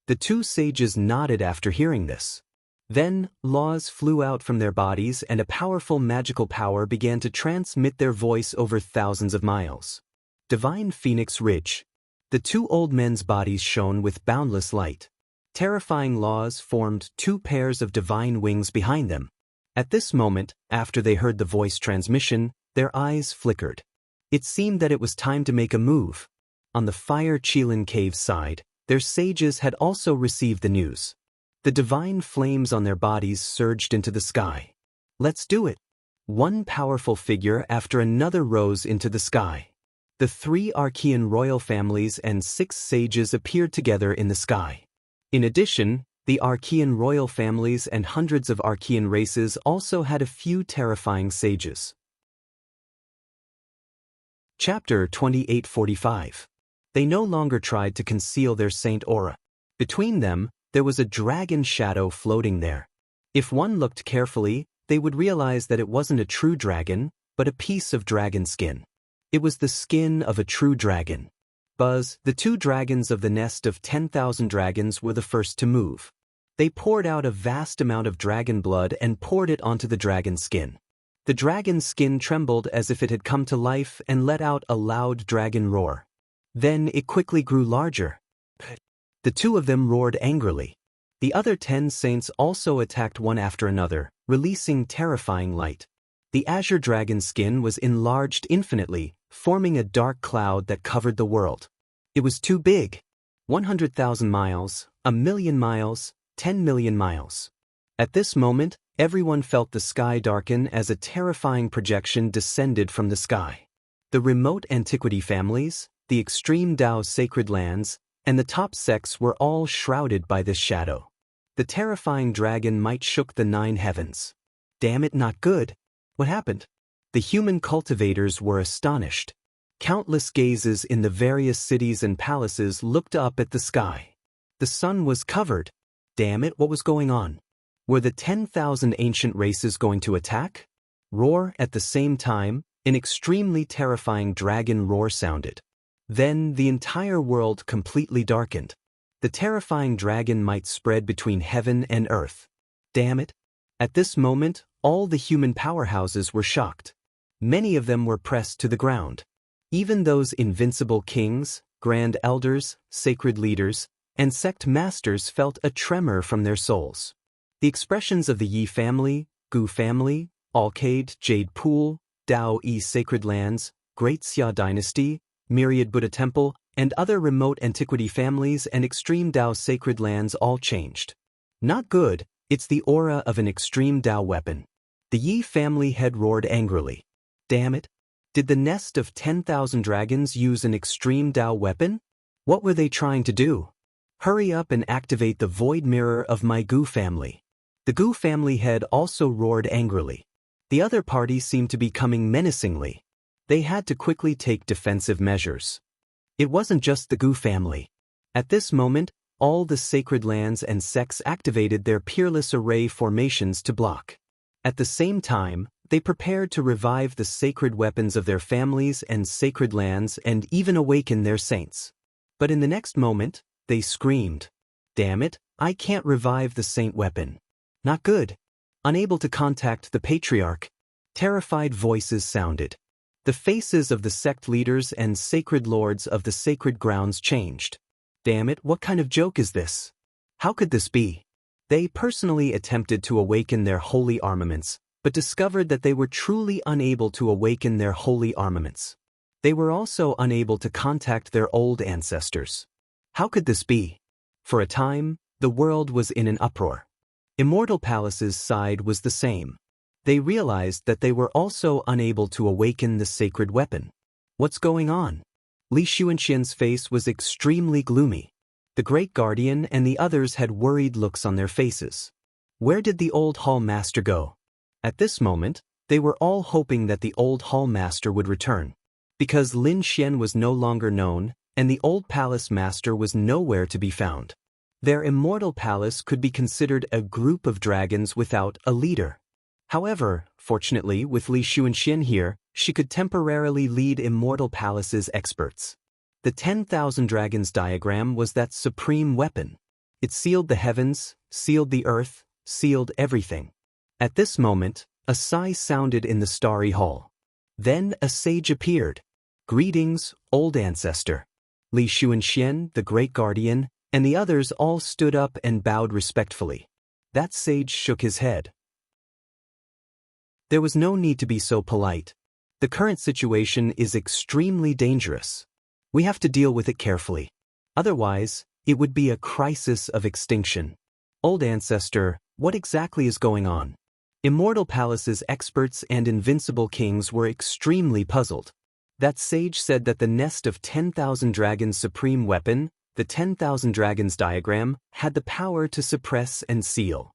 Speaker 1: The 2 sages nodded after hearing this. Then, laws flew out from their bodies and a powerful magical power began to transmit their voice over thousands of miles. Divine Phoenix Ridge. The 2 old men's bodies shone with boundless light. Terrifying laws formed 2 pairs of divine wings behind them. At this moment, after they heard the voice transmission, their eyes flickered. It seemed that it was time to make a move. On the Fire Qilin Cave side, their sages had also received the news. The divine flames on their bodies surged into the sky. Let's do it. One powerful figure after another rose into the sky. The 3 Archean royal families and 6 sages appeared together in the sky. In addition, the Archean royal families and hundreds of Archean races also had a few terrifying sages. Chapter 2845. They no longer tried to conceal their saint aura. Between them, there was a dragon shadow floating there. If one looked carefully, they would realize that it wasn't a true dragon, but a piece of dragon skin. It was the skin of a true dragon. Buzz, the 2 dragons of the nest of 10,000 dragons were the first to move. They poured out a vast amount of dragon blood and poured it onto the dragon skin. The dragon's skin trembled as if it had come to life and let out a loud dragon roar. Then it quickly grew larger. The 2 of them roared angrily. The other 10 saints also attacked one after another, releasing terrifying light. The azure dragon skin was enlarged infinitely, forming a dark cloud that covered the world. It was too big. 100,000 miles, 1,000,000 miles, 10 million miles. At this moment, everyone felt the sky darken as a terrifying projection descended from the sky. The remote antiquity families, the extreme Tao sacred lands, and the top sects were all shrouded by this shadow. The terrifying dragon might shook the 9 heavens. Damn it, not good. What happened? The human cultivators were astonished. Countless gazes in the various cities and palaces looked up at the sky. The sun was covered. Damn it, what was going on? Were the 10,000 ancient races going to attack? Roar! At the same time, An extremely terrifying dragon roar sounded. Then the entire world completely darkened. The terrifying dragon might spread between heaven and earth. Damn it! At this moment, all the human powerhouses were shocked. Many of them were pressed to the ground. Even those invincible kings, grand elders, sacred leaders, and sect masters felt a tremor from their souls. The expressions of the Yi family, Gu family, Alcade, Jade Pool, Dao Yi Sacred Lands, Great Xia Dynasty, Myriad Buddha Temple, and other remote antiquity families and extreme Dao sacred lands all changed. Not good, it's the aura of an extreme Dao weapon. The Yi family head roared angrily. Damn it! Did the nest of 10,000 dragons use an extreme Dao weapon? What were they trying to do? Hurry up and activate the void mirror of my Gu family. The Gu family head also roared angrily. The other party seemed to be coming menacingly. They had to quickly take defensive measures. It wasn't just the Gu family. At this moment, all the sacred lands and sects activated their peerless array formations to block. At the same time, they prepared to revive the sacred weapons of their families and sacred lands and even awaken their saints. But in the next moment, they screamed, "Damn it, I can't revive the saint weapon. Not good." Unable to contact the patriarch, terrified voices sounded. The faces of the sect leaders and sacred lords of the sacred grounds changed. Damn it, what kind of joke is this? How could this be? They personally attempted to awaken their holy armaments, but discovered that they were truly unable to awaken their holy armaments. They were also unable to contact their old ancestors. How could this be? For a time, the world was in an uproar. Immortal Palace's side was the same. They realized that they were also unable to awaken the sacred weapon. What's going on? Li Xuanxian's face was extremely gloomy. The Great Guardian and the others had worried looks on their faces. Where did the old Hall Master go? At this moment, they were all hoping that the old Hall Master would return. Because Lin Xian was no longer known, and the old Palace Master was nowhere to be found. Their immortal palace could be considered a group of dragons without a leader. However, fortunately with Li Xuanxian here, she could temporarily lead Immortal Palace's experts. The 10,000 Dragons diagram was that supreme weapon. It sealed the heavens, sealed the earth, sealed everything. At this moment, a sigh sounded in the starry hall. Then a sage appeared. "Greetings, old ancestor." Li Xuanxian, the Great Guardian, and the others all stood up and bowed respectfully. That sage shook his head. There was no need to be so polite. The current situation is extremely dangerous. We have to deal with it carefully. Otherwise, it would be a crisis of extinction. Old ancestor, what exactly is going on? Immortal Palace's experts and invincible kings were extremely puzzled. That sage said that the nest of 10,000 dragons supreme weapon, the 10,000 dragons diagram, had the power to suppress and seal.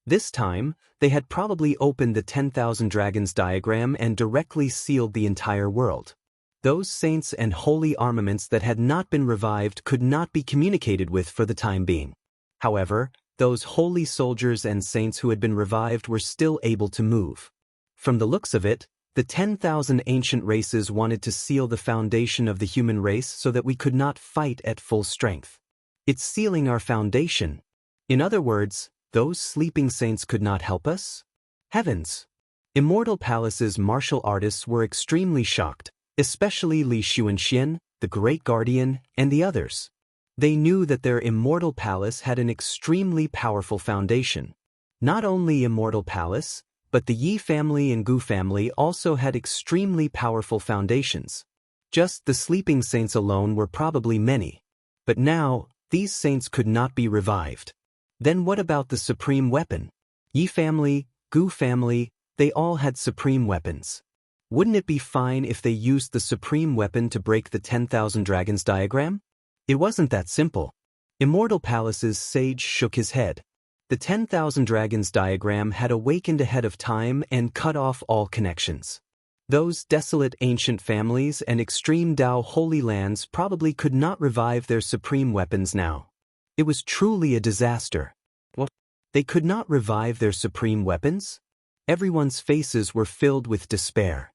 Speaker 1: This time, they had probably opened the 10,000 dragons diagram and directly sealed the entire world. Those saints and holy armaments that had not been revived could not be communicated with for the time being. However, those holy soldiers and saints who had been revived were still able to move. From the looks of it, the 10,000 ancient races wanted to seal the foundation of the human race so that we could not fight at full strength. It's sealing our foundation. In other words, those sleeping saints could not help us? Heavens! Immortal Palace's martial artists were extremely shocked, especially Li Xuanxian, the Great Guardian, and the others. They knew that their Immortal Palace had an extremely powerful foundation. Not only Immortal Palace, but the Yi family and Gu family also had extremely powerful foundations. Just the sleeping saints alone were probably many. But now, these saints could not be revived. Then what about the supreme weapon? Yi family, Gu family, they all had supreme weapons. Wouldn't it be fine if they used the supreme weapon to break the 10,000 dragons diagram? It wasn't that simple. Immortal Palace's sage shook his head. The 10,000 dragons diagram had awakened ahead of time and cut off all connections. Those desolate ancient families and extreme Dao holy lands probably could not revive their supreme weapons now. It was truly a disaster. What? They could not revive their supreme weapons? Everyone's faces were filled with despair.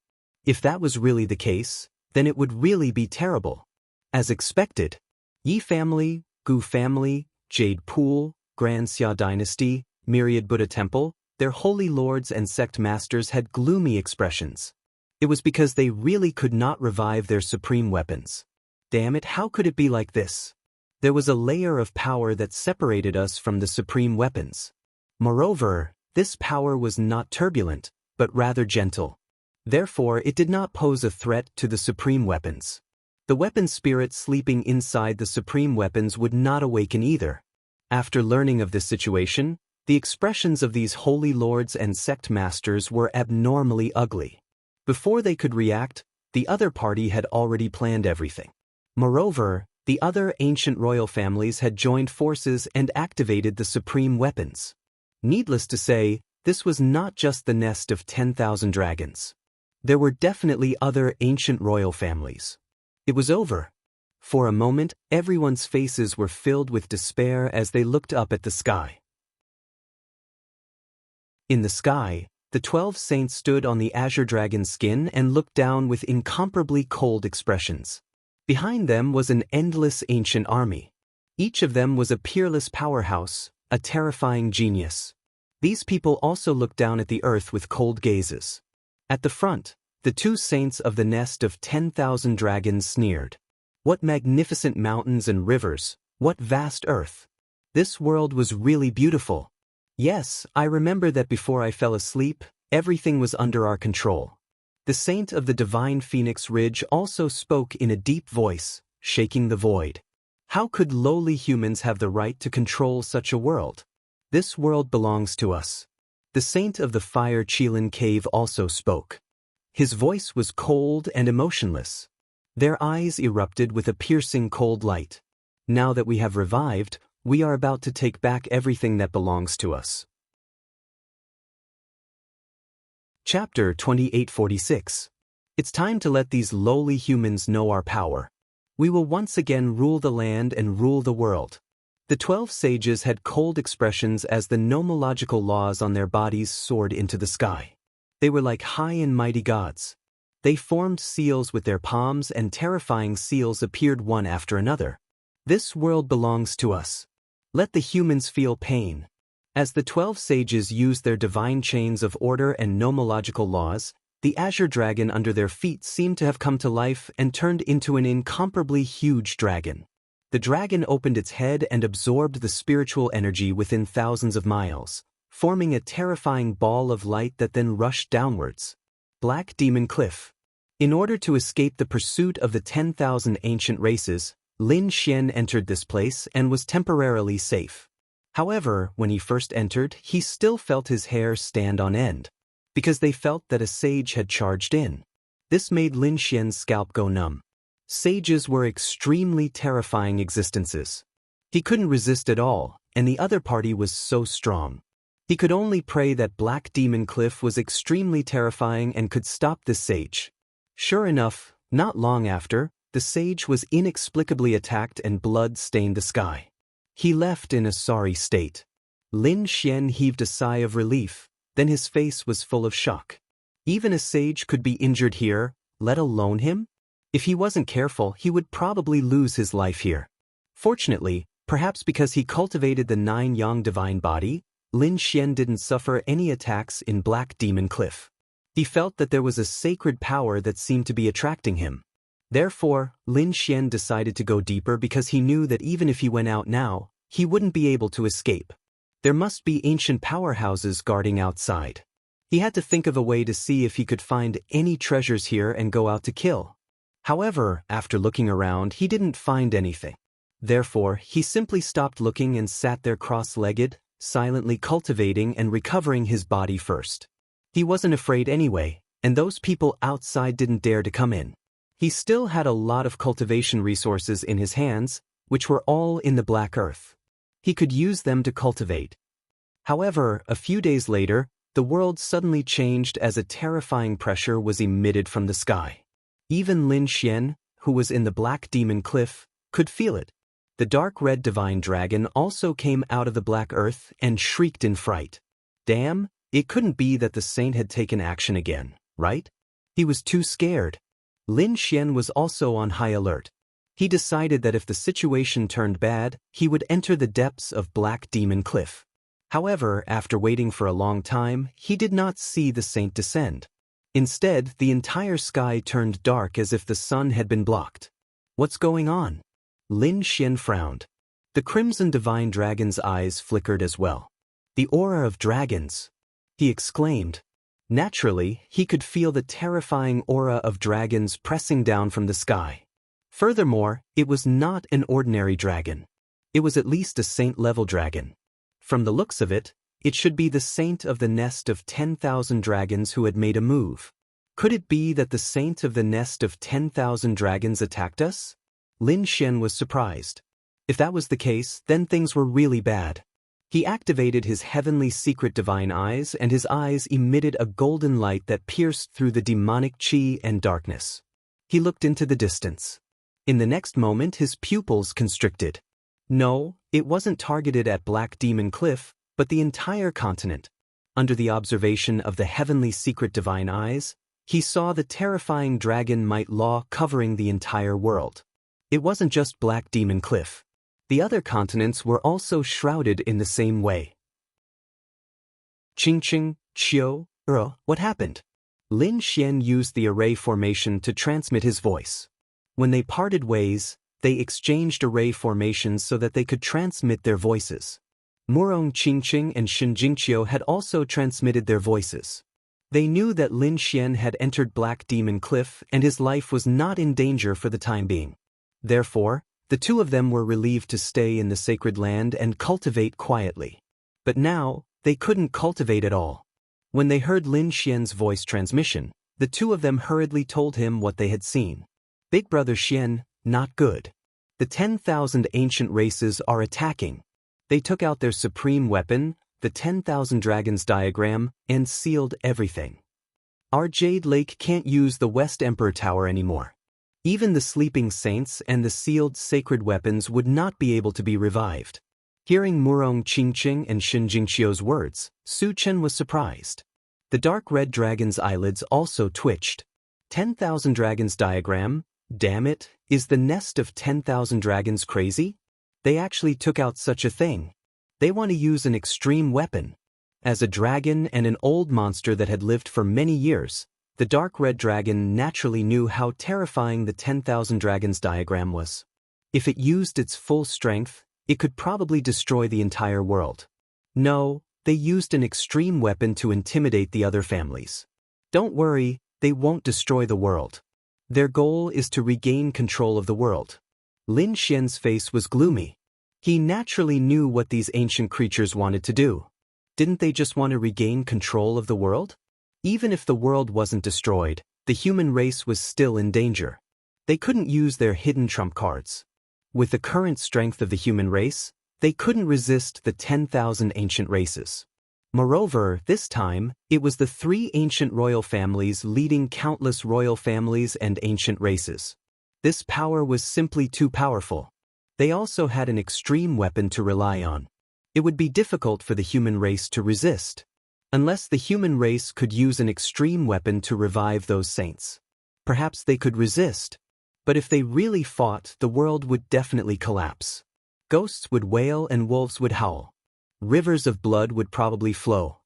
Speaker 1: If that was really the case, then it would really be terrible. As expected, Yi family, Gu family, Jade Pool, Grand Xia Dynasty, Myriad Buddha Temple, their holy lords and sect masters had gloomy expressions. It was because they really could not revive their supreme weapons. Damn it, how could it be like this? There was a layer of power that separated us from the supreme weapons. Moreover, this power was not turbulent, but rather gentle. Therefore, it did not pose a threat to the supreme weapons. The weapon spirit sleeping inside the supreme weapons would not awaken either. After learning of this situation, the expressions of these holy lords and sect masters were abnormally ugly. Before they could react, the other party had already planned everything. Moreover, the other ancient royal families had joined forces and activated the supreme weapons. Needless to say, this was not just the nest of 10,000 dragons. There were definitely other ancient royal families. It was over. For a moment, everyone's faces were filled with despair as they looked up at the sky. In the sky, the 12 saints stood on the azure dragon's skin and looked down with incomparably cold expressions. Behind them was an endless ancient army. Each of them was a peerless powerhouse, a terrifying genius. These people also looked down at the earth with cold gazes. At the front, the 2 saints of the nest of 10,000 dragons sneered. What magnificent mountains and rivers, what vast earth. This world was really beautiful. Yes, I remember that before I fell asleep, everything was under our control. The saint of the divine Phoenix Ridge also spoke in a deep voice, shaking the void. How could lowly humans have the right to control such a world? This world belongs to us. The saint of the Fire Qilin Cave also spoke. His voice was cold and emotionless. Their eyes erupted with a piercing cold light. Now that we have revived, we are about to take back everything that belongs to us. Chapter 2846. It's time to let these lowly humans know our power. We will once again rule the land and rule the world. The 12 sages had cold expressions as the nomological laws on their bodies soared into the sky. They were like high and mighty gods. They formed seals with their palms, and terrifying seals appeared one after another. This world belongs to us. Let the humans feel pain. As the 12 sages used their divine chains of order and nomological laws, the azure dragon under their feet seemed to have come to life and turned into an incomparably huge dragon. The dragon opened its head and absorbed the spiritual energy within thousands of miles, forming a terrifying ball of light that then rushed downwards. Black Demon Cliff. In order to escape the pursuit of the 10,000 ancient races, Lin Xian entered this place and was temporarily safe. However, when he first entered, he still felt his hair stand on end, because they felt that a sage had charged in. This made Lin Xian's scalp go numb. Sages were extremely terrifying existences. He couldn't resist at all, and the other party was so strong. He could only pray that Black Demon Cliff was extremely terrifying and could stop this sage. Sure enough, not long after, the sage was inexplicably attacked and blood stained the sky. He left in a sorry state. Lin Xian heaved a sigh of relief, then his face was full of shock. Even a sage could be injured here, let alone him? If he wasn't careful, he would probably lose his life here. Fortunately, perhaps because he cultivated the 9 Yang divine body, Lin Xian didn't suffer any attacks in Black Demon Cliff. He felt that there was a sacred power that seemed to be attracting him. Therefore, Lin Xian decided to go deeper because he knew that even if he went out now, he wouldn't be able to escape. There must be ancient powerhouses guarding outside. He had to think of a way to see if he could find any treasures here and go out to kill. However, after looking around, he didn't find anything. Therefore, he simply stopped looking and sat there cross-legged, silently cultivating and recovering his body first. He wasn't afraid anyway, and those people outside didn't dare to come in. He still had a lot of cultivation resources in his hands, which were all in the black earth. He could use them to cultivate. However, a few days later, the world suddenly changed as a terrifying pressure was emitted from the sky. Even Lin Xian, who was in the Black Demon Cliff, could feel it. The dark red divine dragon also came out of the black earth and shrieked in fright. Damn, it couldn't be that the saint had taken action again, right? He was too scared. Lin Xian was also on high alert. He decided that if the situation turned bad, he would enter the depths of Black Demon Cliff. However, after waiting for a long time, he did not see the saint descend. Instead, the entire sky turned dark as if the sun had been blocked. What's going on? Lin Xian frowned. The Crimson Divine Dragon's eyes flickered as well. The aura of dragons! He exclaimed. Naturally, he could feel the terrifying aura of dragons pressing down from the sky. Furthermore, it was not an ordinary dragon. It was at least a saint-level dragon. From the looks of it, it should be the saint of the nest of 10,000 dragons who had made a move. Could it be that the saint of the nest of 10,000 dragons attacked us? Lin Xian was surprised. If that was the case, then things were really bad. He activated his heavenly secret divine eyes, and his eyes emitted a golden light that pierced through the demonic qi and darkness. He looked into the distance. In the next moment, his pupils constricted. No, it wasn't targeted at Black Demon Cliff, but the entire continent. Under the observation of the heavenly secret divine eyes, he saw the terrifying dragon might law covering the entire world. It wasn't just Black Demon Cliff. The other continents were also shrouded in the same way. Qingqing, Qiu, what happened? Lin Xian used the array formation to transmit his voice. When they parted ways, they exchanged array formations so that they could transmit their voices. Murong Qingqing and Shinjingqiu had also transmitted their voices. They knew that Lin Xian had entered Black Demon Cliff and his life was not in danger for the time being. Therefore, the two of them were relieved to stay in the sacred land and cultivate quietly. But now, they couldn't cultivate at all. When they heard Lin Xian's voice transmission, the two of them hurriedly told him what they had seen. Big Brother Xian, not good. The 10,000 ancient races are attacking. They took out their supreme weapon, the 10,000 dragons diagram, and sealed everything. Our Jade Lake can't use the West Emperor Tower anymore. Even the sleeping saints and the sealed sacred weapons would not be able to be revived. Hearing Murong Qingqing and Shinjingqiu's words, Su Chen was surprised. The dark red dragon's eyelids also twitched. 10,000 dragons diagram, damn it, is the nest of 10,000 dragons crazy? They actually took out such a thing. They want to use an extreme weapon. As a dragon and an old monster that had lived for many years, the dark red dragon naturally knew how terrifying the 10,000 dragons diagram was. If it used its full strength, it could probably destroy the entire world. No, they used an extreme weapon to intimidate the other families. Don't worry, they won't destroy the world. Their goal is to regain control of the world. Lin Xian's face was gloomy. He naturally knew what these ancient creatures wanted to do. Didn't they just want to regain control of the world? Even if the world wasn't destroyed, the human race was still in danger. They couldn't use their hidden trump cards. With the current strength of the human race, they couldn't resist the 10,000 ancient races. Moreover, this time, it was the 3 ancient royal families leading countless royal families and ancient races. This power was simply too powerful. They also had an extreme weapon to rely on. It would be difficult for the human race to resist. Unless the human race could use an extreme weapon to revive those saints. Perhaps they could resist. But if they really fought, the world would definitely collapse. Ghosts would wail and wolves would howl. Rivers of blood would probably flow.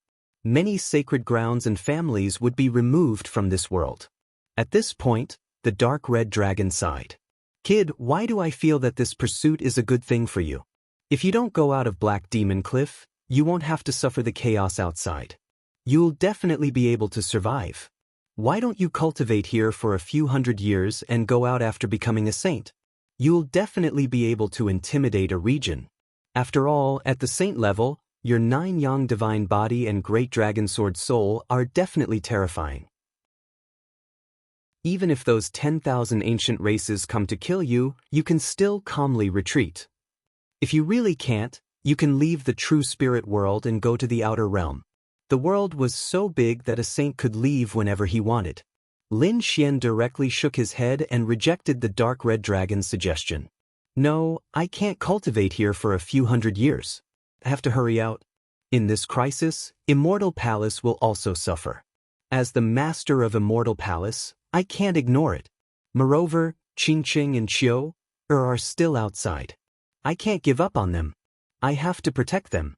Speaker 1: Many sacred grounds and families would be removed from this world. At this point, the dark red dragon sighed. Kid, why do I feel that this pursuit is a good thing for you? If you don't go out of Black Demon Cliff, you won't have to suffer the chaos outside. You'll definitely be able to survive. Why don't you cultivate here for a few hundred years and go out after becoming a saint? You'll definitely be able to intimidate a region. After all, at the saint level, your 9-yang divine body and great dragon sword soul are definitely terrifying. Even if those 10,000 ancient races come to kill you, you can still calmly retreat. If you really can't, you can leave the true spirit world and go to the outer realm. The world was so big that a saint could leave whenever he wanted. Lin Xian directly shook his head and rejected the dark red dragon's suggestion. No, I can't cultivate here for a few hundred years. I have to hurry out. In this crisis, Immortal Palace will also suffer. As the master of Immortal Palace, I can't ignore it. Moreover, Qingqing and Qiu are still outside. I can't give up on them. I have to protect them.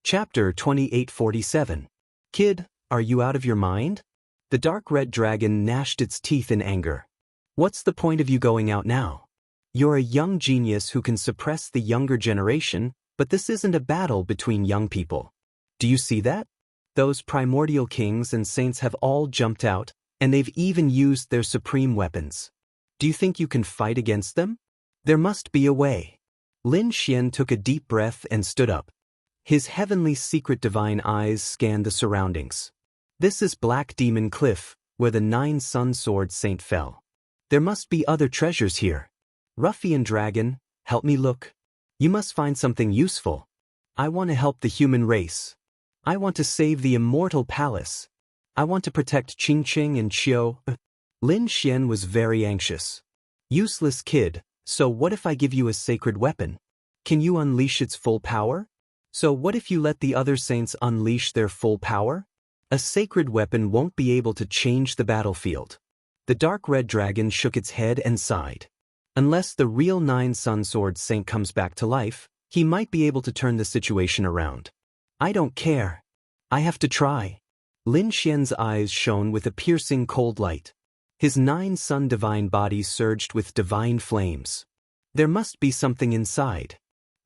Speaker 1: Chapter 2847. Kid, are you out of your mind? The dark red dragon gnashed its teeth in anger. What's the point of you going out now? You're a young genius who can suppress the younger generation, but this isn't a battle between young people. Do you see that? Those primordial kings and saints have all jumped out, and they've even used their supreme weapons. Do you think you can fight against them? There must be a way. Lin Xian took a deep breath and stood up. His heavenly secret divine eyes scanned the surroundings. This is Black Demon Cliff, where the 9 Sun Sword Saint fell. There must be other treasures here. Ruffian Dragon, help me look. You must find something useful. I want to help the human race. I want to save the Immortal Palace. I want to protect Qingqing and Qiu. Lin Xian was very anxious. Useless kid, so what if I give you a sacred weapon? Can you unleash its full power? So what if you let the other saints unleash their full power? A sacred weapon won't be able to change the battlefield. The dark red dragon shook its head and sighed. Unless the real 9 Sun Sword Saint comes back to life, he might be able to turn the situation around. I don't care. I have to try. Lin Xian's eyes shone with a piercing cold light. His 9 sun divine body surged with divine flames. There must be something inside.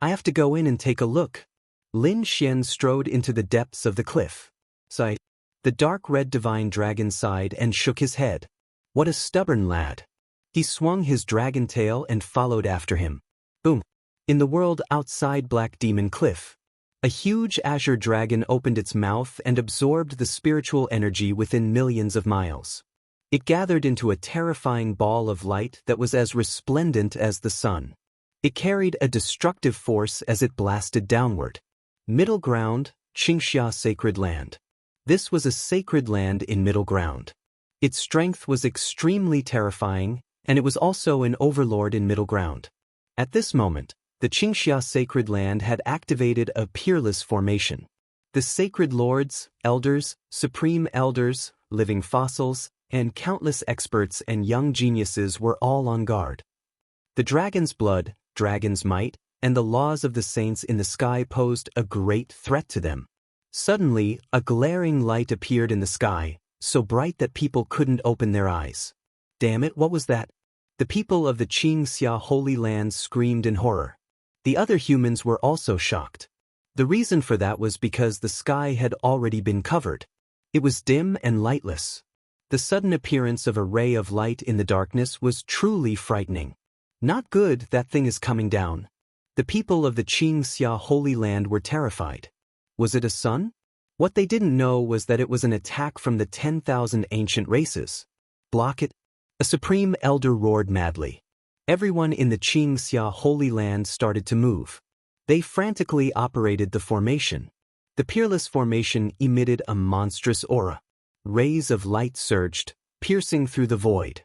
Speaker 1: I have to go in and take a look. Lin Xian strode into the depths of the cliff. Sighed. The dark red divine dragon sighed and shook his head. What a stubborn lad. He swung his dragon tail and followed after him. Boom. In the world outside Black Demon Cliff, a huge azure dragon opened its mouth and absorbed the spiritual energy within millions of miles. It gathered into a terrifying ball of light that was as resplendent as the sun. It carried a destructive force as it blasted downward. Middle Ground, Qingxia Sacred Land. This was a sacred land in Middle Ground. Its strength was extremely terrifying, and it was also an overlord in Middle Ground. At this moment, the Qingxia Sacred Land had activated a peerless formation. The sacred lords, elders, supreme elders, living fossils, and countless experts and young geniuses were all on guard. The dragon's blood, dragon's might, and the laws of the saints in the sky posed a great threat to them. Suddenly, a glaring light appeared in the sky, so bright that people couldn't open their eyes. Damn it, what was that? The people of the Qingxia Holy Land screamed in horror. The other humans were also shocked. The reason for that was because the sky had already been covered. It was dim and lightless. The sudden appearance of a ray of light in the darkness was truly frightening. Not good, that thing is coming down. The people of the Qingxia Holy Land were terrified. Was it a sun? What they didn't know was that it was an attack from the 10,000 ancient races. Block it! A supreme elder roared madly. Everyone in the Qingxia Holy Land started to move. They frantically operated the formation. The peerless formation emitted a monstrous aura. Rays of light surged, piercing through the void.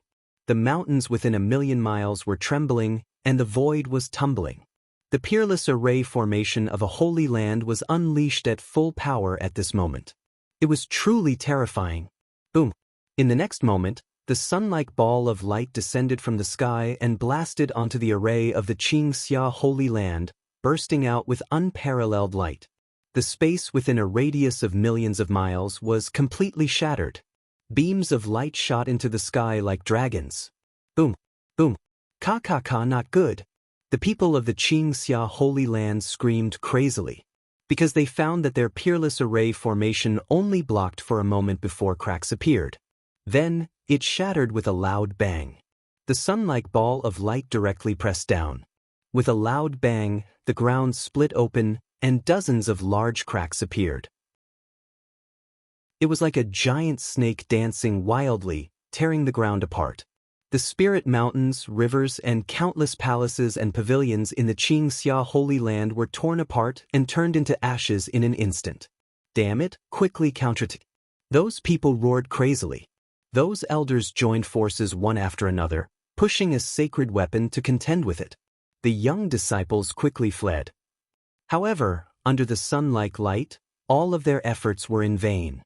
Speaker 1: The mountains within 1,000,000 miles were trembling, and the void was tumbling. The peerless array formation of a holy land was unleashed at full power at this moment. It was truly terrifying. Boom! In the next moment, the sun-like ball of light descended from the sky and blasted onto the array of the Qingxia Holy Land, bursting out with unparalleled light. The space within a radius of millions of miles was completely shattered. Beams of light shot into the sky like dragons. Boom! Boom! Ka, not good. The people of the Qingxia Holy Land screamed crazily, because they found that their peerless array formation only blocked for a moment before cracks appeared. Then, it shattered with a loud bang. The sun-like ball of light directly pressed down. With a loud bang, the ground split open, and dozens of large cracks appeared. It was like a giant snake dancing wildly, tearing the ground apart. The spirit mountains, rivers, and countless palaces and pavilions in the Qingxia Holy Land were torn apart and turned into ashes in an instant. Damn it, quickly counterattack. Those people roared crazily. Those elders joined forces one after another, pushing a sacred weapon to contend with it. The young disciples quickly fled. However, under the sun-like light, all of their efforts were in vain.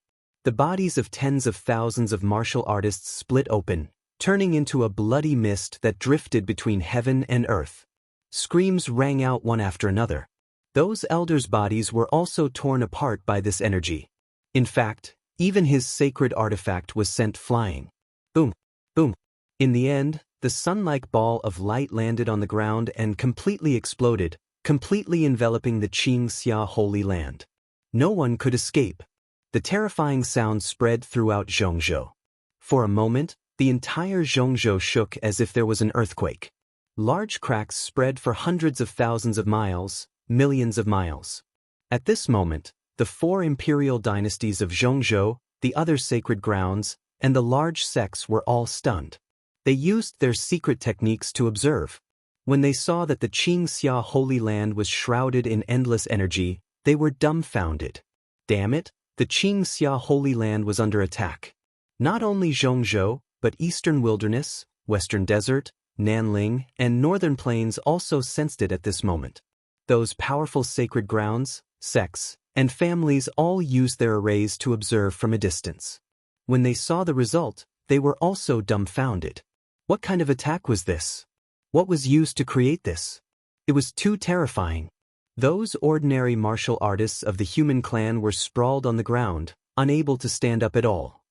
Speaker 1: The bodies of tens of thousands of martial artists split open, turning into a bloody mist that drifted between heaven and earth. Screams rang out one after another. Those elders' bodies were also torn apart by this energy. In fact, even his sacred artifact was sent flying. Boom, boom. In the end, the sun-like ball of light landed on the ground and completely exploded, completely enveloping the Qingxia Holy Land. No one could escape. The terrifying sound spread throughout Zhongzhou. For a moment, the entire Zhongzhou shook as if there was an earthquake. Large cracks spread for hundreds of thousands of miles, millions of miles. At this moment, the 4 imperial dynasties of Zhongzhou, the other sacred grounds, and the large sects were all stunned. They used their secret techniques to observe. When they saw that the Qingxia Holy Land was shrouded in endless energy, they were dumbfounded. Damn it, the Qingxia Holy Land was under attack. Not only Zhongzhou, but Eastern Wilderness, Western Desert, Nanling, and Northern Plains also sensed it at this moment. Those powerful sacred grounds, sects, and families all used their arrays to observe from a distance. When they saw the result, they were also dumbfounded. What kind of attack was this? What was used to create this? It was too terrifying. Those ordinary martial artists of the human clan were sprawled on the ground, unable to stand up at all.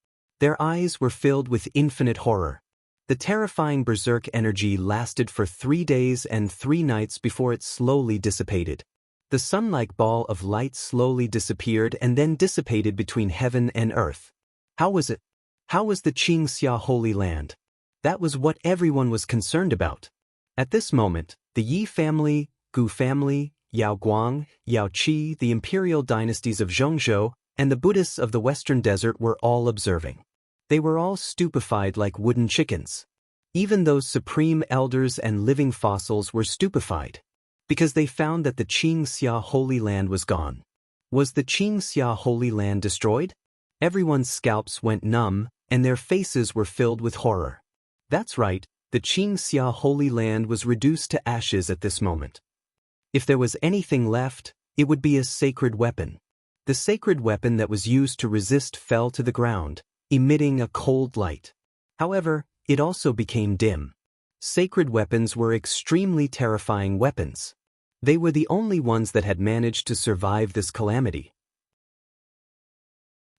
Speaker 1: Their eyes were filled with infinite horror. The terrifying berserk energy lasted for 3 days and 3 nights before it slowly dissipated. The sun-like ball of light slowly disappeared and then dissipated between heaven and earth. How was it? How was the Qingxia Holy Land? That was what everyone was concerned about. At this moment, the Yi family, Gu family, Yao Guang, Yao Qi, the imperial dynasties of Zhongzhou, and the Buddhists of the Western Desert were all observing. They were all stupefied like wooden chickens. Even those supreme elders and living fossils were stupefied, because they found that the Qingxia Holy Land was gone. Was the Qingxia Holy Land destroyed? Everyone's scalps went numb, and their faces were filled with horror. That's right, the Qingxia Holy Land was reduced to ashes at this moment. If there was anything left, it would be a sacred weapon. The sacred weapon that was used to resist fell to the ground, emitting a cold light. However, it also became dim. Sacred weapons were extremely terrifying weapons. They were the only ones that had managed to survive this calamity.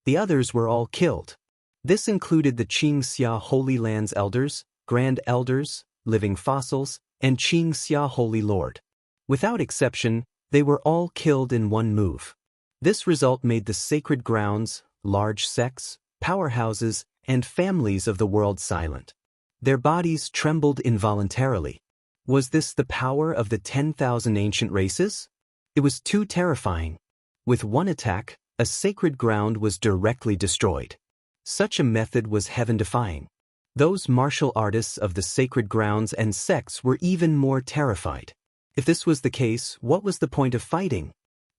Speaker 1: The others were all killed. This included the Qingxia Holy Land's elders, grand elders, living fossils, and Qingxia Holy Lord. Without exception, they were all killed in one move. This result made the sacred grounds, large sects, powerhouses, and families of the world silent. Their bodies trembled involuntarily. Was this the power of the 10,000 ancient races? It was too terrifying. With one attack, a sacred ground was directly destroyed. Such a method was heaven-defying. Those martial artists of the sacred grounds and sects were even more terrified. If this was the case, what was the point of fighting?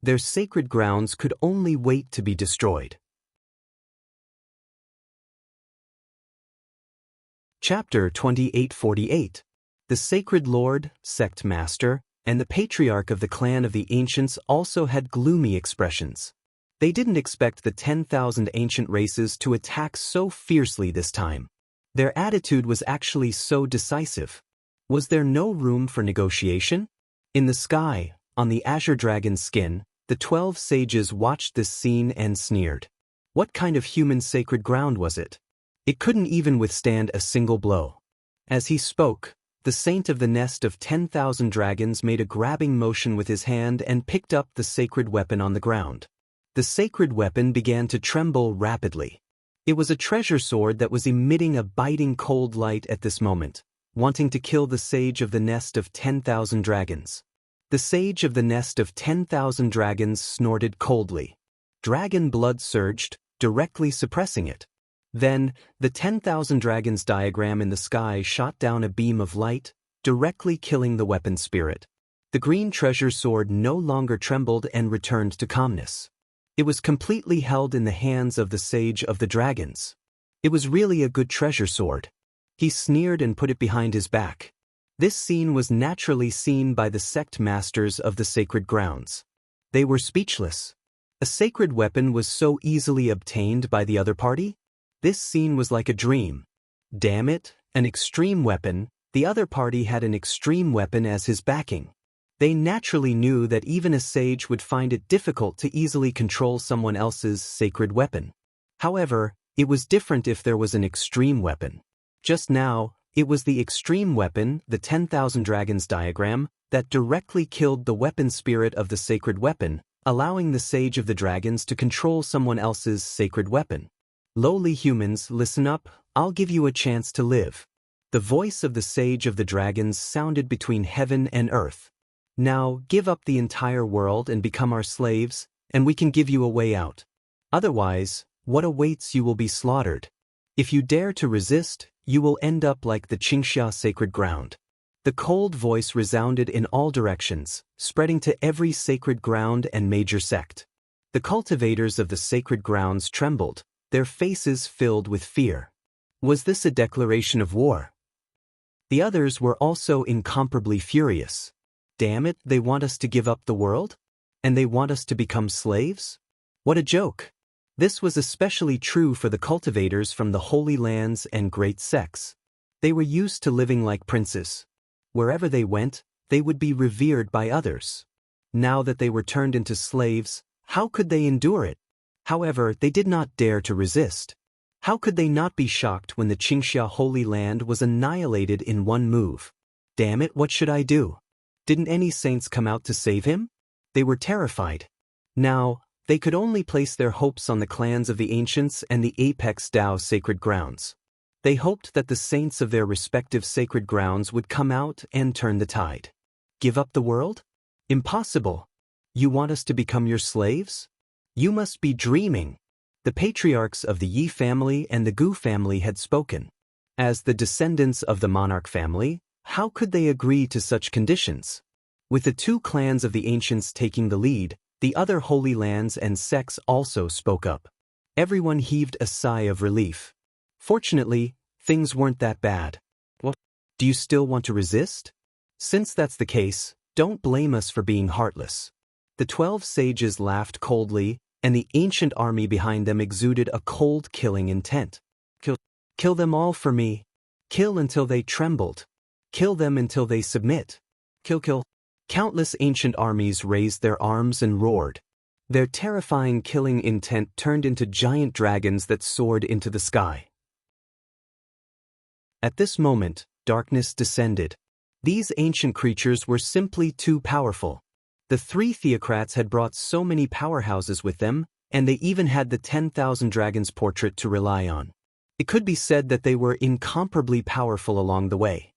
Speaker 1: Their sacred grounds could only wait to be destroyed. Chapter 2848. The Sacred Lord, Sect Master, and the Patriarch of the Clan of the Ancients also had gloomy expressions. They didn't expect the 10,000 ancient races to attack so fiercely this time. Their attitude was actually so decisive. Was there no room for negotiation? In the sky, on the azure dragon's skin, the 12 sages watched this scene and sneered. What kind of human sacred ground was it? It couldn't even withstand a single blow. As he spoke, the saint of the nest of 10,000 dragons made a grabbing motion with his hand and picked up the sacred weapon on the ground. The sacred weapon began to tremble rapidly. It was a treasure sword that was emitting a biting cold light at this moment, wanting to kill the sage of the nest of 10,000 dragons. The sage of the nest of 10,000 dragons snorted coldly. Dragon blood surged, directly suppressing it. Then, the 10,000 dragons diagram in the sky shot down a beam of light, directly killing the weapon spirit. The green treasure sword no longer trembled and returned to calmness. It was completely held in the hands of the sage of the dragons. It was really a good treasure sword. He sneered and put it behind his back. This scene was naturally seen by the sect masters of the sacred grounds. They were speechless. A sacred weapon was so easily obtained by the other party? This scene was like a dream. Damn it, an extreme weapon. The other party had an extreme weapon as his backing. They naturally knew that even a sage would find it difficult to easily control someone else's sacred weapon. However, it was different if there was an extreme weapon. Just now, it was the extreme weapon, the 10,000 dragons diagram, that directly killed the weapon spirit of the sacred weapon, allowing the sage of the dragons to control someone else's sacred weapon. Lowly humans, listen up, I'll give you a chance to live. The voice of the sage of the dragons sounded between heaven and earth. Now, give up the entire world and become our slaves, and we can give you a way out. Otherwise, what awaits you will be slaughtered. If you dare to resist, you will end up like the Qingxia sacred ground. The cold voice resounded in all directions, spreading to every sacred ground and major sect. The cultivators of the sacred grounds trembled, their faces filled with fear. Was this a declaration of war? The others were also incomparably furious. Damn it, they want us to give up the world? And they want us to become slaves? What a joke! This was especially true for the cultivators from the Holy Lands and great sects. They were used to living like princes. Wherever they went, they would be revered by others. Now that they were turned into slaves, how could they endure it? However, they did not dare to resist. How could they not be shocked when the Qingxia Holy Land was annihilated in one move? Damn it, what should I do? Didn't any saints come out to save him? They were terrified. Now, they could only place their hopes on the clans of the ancients and the apex Dao sacred grounds. They hoped that the saints of their respective sacred grounds would come out and turn the tide. Give up the world? Impossible. You want us to become your slaves? You must be dreaming. The patriarchs of the Yi family and the Gu family had spoken. As the descendants of the monarch family, how could they agree to such conditions? With the two clans of the ancients taking the lead, the other holy lands and sects also spoke up. Everyone heaved a sigh of relief. Fortunately, things weren't that bad. What? Do you still want to resist? Since that's the case, don't blame us for being heartless. The 12 sages laughed coldly, and the ancient army behind them exuded a cold killing intent. Kill them all for me. Kill until they trembled. Kill them until they submit. Kill. Countless ancient armies raised their arms and roared. Their terrifying killing intent turned into giant dragons that soared into the sky. At this moment, darkness descended. These ancient creatures were simply too powerful. The three theocrats had brought so many powerhouses with them, and they even had the 10,000 dragons portrait to rely on. It could be said that they were incomparably powerful along the way.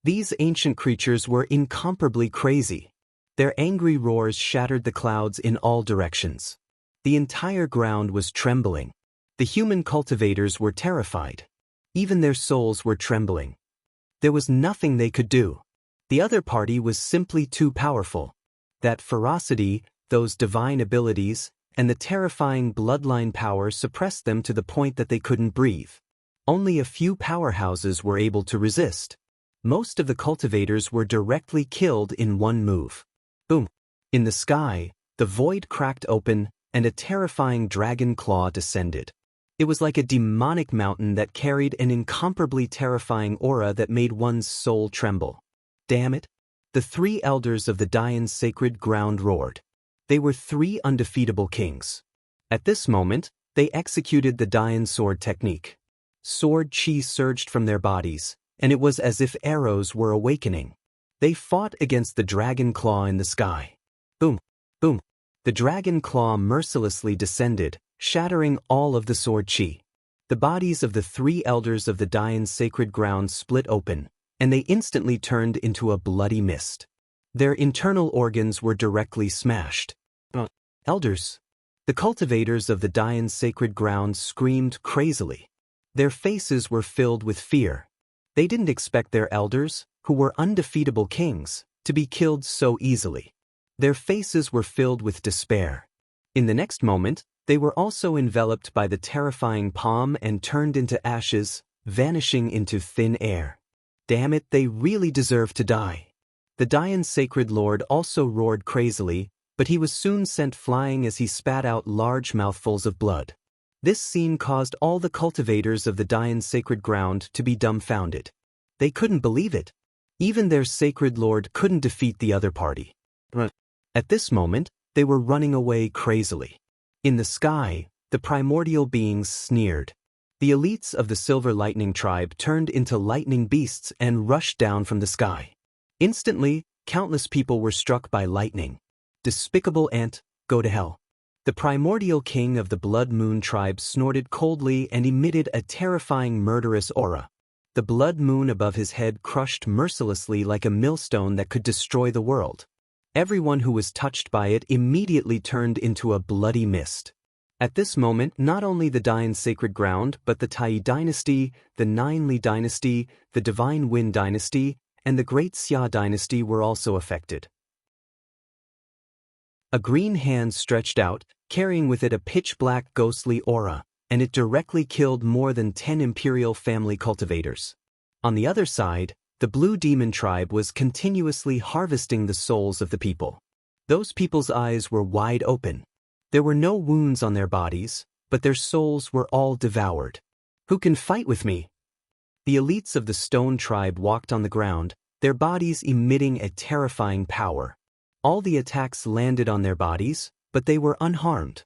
Speaker 1: These ancient creatures were incomparably crazy. Their angry roars shattered the clouds in all directions. The entire ground was trembling. The human cultivators were terrified. Even their souls were trembling. There was nothing they could do. The other party was simply too powerful. That ferocity, those divine abilities, and the terrifying bloodline power suppressed them to the point that they couldn't breathe. Only a few powerhouses were able to resist. Most of the cultivators were directly killed in one move. Boom! In the sky, the void cracked open, and a terrifying dragon claw descended. It was like a demonic mountain that carried an incomparably terrifying aura that made one's soul tremble. Damn it! The three elders of the Dayan's sacred ground roared. They were three undefeatable kings. At this moment, they executed the Dayan sword technique. Sword chi surged from their bodies, and it was as if arrows were awakening. They fought against the dragon claw in the sky. Boom! Boom! The dragon claw mercilessly descended, shattering all of the sword chi. The bodies of the three elders of the Dayan's sacred ground split open, and they instantly turned into a bloody mist. Their internal organs were directly smashed. Elders! The cultivators of the Dayan's sacred ground screamed crazily. Their faces were filled with fear. They didn't expect their elders, who were undefeatable kings, to be killed so easily. Their faces were filled with despair. In the next moment, they were also enveloped by the terrifying palm and turned into ashes, vanishing into thin air. Damn it, they really deserve to die. The Dayan's sacred lord also roared crazily, but he was soon sent flying as he spat out large mouthfuls of blood. This scene caused all the cultivators of the Dayan sacred ground to be dumbfounded. They couldn't believe it. Even their sacred lord couldn't defeat the other party. At this moment, they were running away crazily. In the sky, the primordial beings sneered. The elites of the Silver Lightning tribe turned into lightning beasts and rushed down from the sky. Instantly, countless people were struck by lightning. Despicable ant, go to hell. The primordial king of the Blood Moon tribe snorted coldly and emitted a terrifying murderous aura. The blood moon above his head crushed mercilessly like a millstone that could destroy the world. Everyone who was touched by it immediately turned into a bloody mist. At this moment, not only the Dayan sacred ground, but the Tai dynasty, the Nine Li dynasty, the Divine Wind dynasty, and the Great Xia dynasty were also affected. A green hand stretched out, carrying with it a pitch-black ghostly aura, and it directly killed more than 10 imperial family cultivators. On the other side, the Blue Demon tribe was continuously harvesting the souls of the people. Those people's eyes were wide open. There were no wounds on their bodies, but their souls were all devoured. Who can fight with me? The elites of the Stone tribe walked on the ground, their bodies emitting a terrifying power. All the attacks landed on their bodies, but they were unharmed.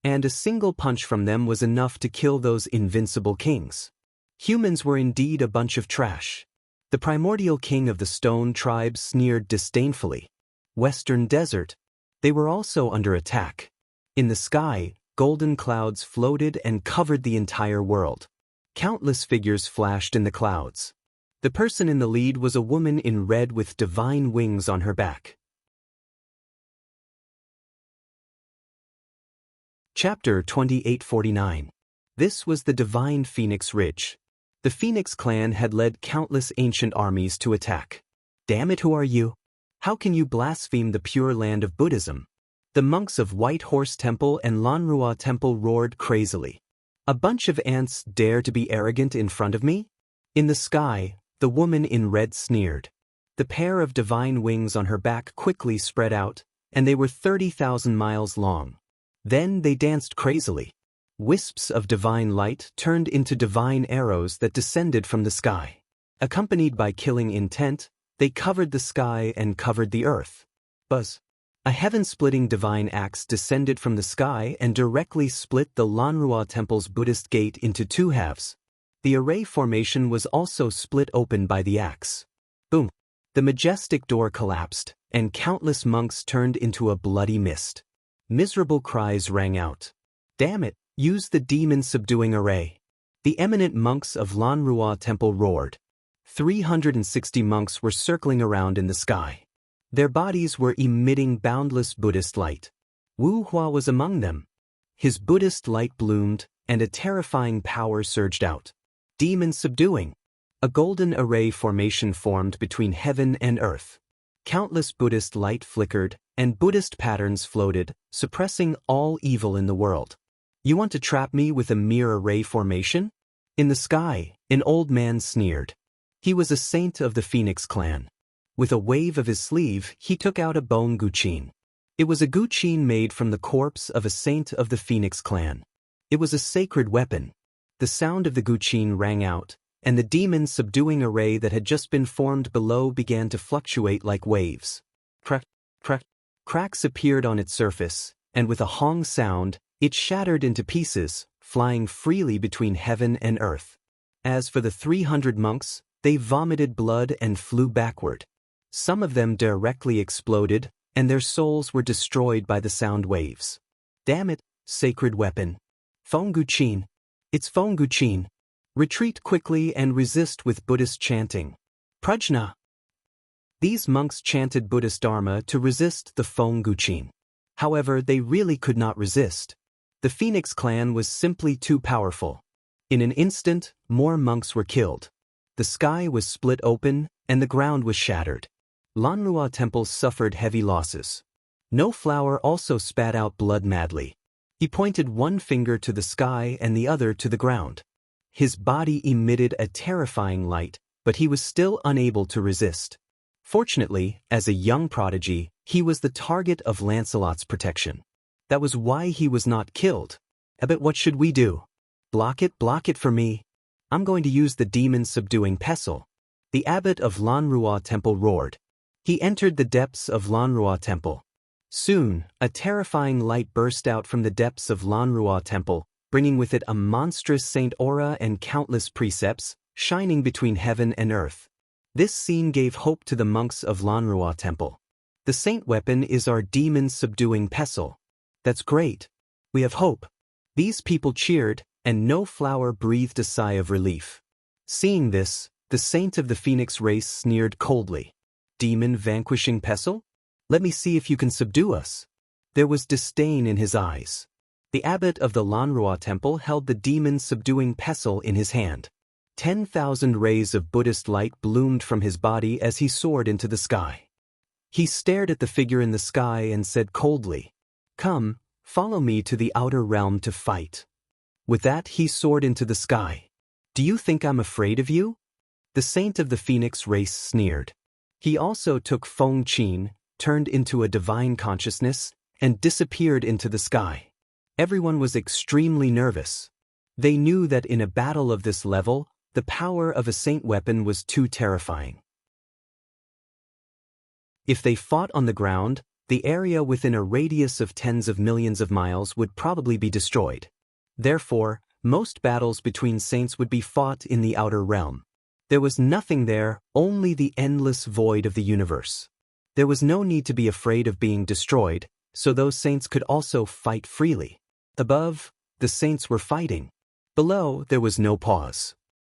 Speaker 1: And a single punch from them was enough to kill those invincible kings. Humans were indeed a bunch of trash. The primordial king of the Stone tribe sneered disdainfully. Western Desert. They were also under attack. In the sky, golden clouds floated and covered the entire world. Countless figures flashed in the clouds. The person in the lead was a woman in red with divine wings on her back. Chapter 2849. This was the Divine Phoenix Ridge. The Phoenix clan had led countless ancient armies to attack. Damn it, who are you? How can you blaspheme the pure land of Buddhism? The monks of White Horse Temple and Lanrua Temple roared crazily. A bunch of ants dare to be arrogant in front of me? In the sky, the woman in red sneered. The pair of divine wings on her back quickly spread out, and they were 30,000 miles long. Then they danced crazily. Wisps of divine light turned into divine arrows that descended from the sky. Accompanied by killing intent, they covered the sky and covered the earth. Buzz. A heaven-splitting divine axe descended from the sky and directly split the Lanrua Temple's Buddhist gate into two halves. The array formation was also split open by the axe. Boom! The majestic door collapsed, and countless monks turned into a bloody mist. Miserable cries rang out. Damn it, use the demon-subduing array. The eminent monks of Lanrua Temple roared. 360 monks were circling around in the sky. Their bodies were emitting boundless Buddhist light. Wu Hua was among them. His Buddhist light bloomed, and a terrifying power surged out. Demon subduing. A golden array formation formed between heaven and earth. Countless Buddhist light flickered, and Buddhist patterns floated, suppressing all evil in the world. You want to trap me with a mere array formation? In the sky, an old man sneered. He was a saint of the Phoenix clan. With a wave of his sleeve, he took out a bone guqin. It was a guqin made from the corpse of a saint of the Phoenix clan. It was a sacred weapon. The sound of the guqin rang out, and the demon-subduing array that had just been formed below began to fluctuate like waves. Crack, crack. Cracks appeared on its surface, and with a hong sound, it shattered into pieces, flying freely between heaven and earth. As for the 300 monks, they vomited blood and flew backward. Some of them directly exploded, and their souls were destroyed by the sound waves. Damn it, sacred weapon. Fong Guqin. It's Fong Guqin. Retreat quickly and resist with Buddhist chanting. Prajna. These monks chanted Buddhist Dharma to resist the Fong Guqin. However, they really could not resist. The Phoenix clan was simply too powerful. In an instant, more monks were killed. The sky was split open, and the ground was shattered. Lanrua Temple suffered heavy losses. No Flower also spat out blood madly. He pointed one finger to the sky and the other to the ground. His body emitted a terrifying light, but he was still unable to resist. Fortunately, as a young prodigy, he was the target of Lancelot's protection. That was why he was not killed. But what should we do? Block it for me. I'm going to use the demon-subduing pestle. The abbot of Lanrua Temple roared. He entered the depths of Lanrua Temple. Soon, a terrifying light burst out from the depths of Lanrua Temple, bringing with it a monstrous saint aura and countless precepts, shining between heaven and earth. This scene gave hope to the monks of Lanrua Temple. The saint weapon is our demon-subduing pestle. That's great. We have hope. These people cheered, and no flower breathed a sigh of relief. Seeing this, the saint of the phoenix race sneered coldly. Demon-vanquishing pestle? Let me see if you can subdue us. There was disdain in his eyes. The abbot of the Lanrua Temple held the demon-subduing pestle in his hand. 10,000 rays of Buddhist light bloomed from his body as he soared into the sky. He stared at the figure in the sky and said coldly, "Come, follow me to the outer realm to fight." With that, he soared into the sky. "Do you think I'm afraid of you?" The saint of the phoenix race sneered. He also took Feng Qin, turned into a divine consciousness, and disappeared into the sky. Everyone was extremely nervous. They knew that in a battle of this level, the power of a saint weapon was too terrifying. If they fought on the ground, the area within a radius of tens of millions of miles would probably be destroyed. Therefore, most battles between saints would be fought in the outer realm. There was nothing there, only the endless void of the universe. There was no need to be afraid of being destroyed, so those saints could also fight freely. Above, the saints were fighting. Below, there was no pause.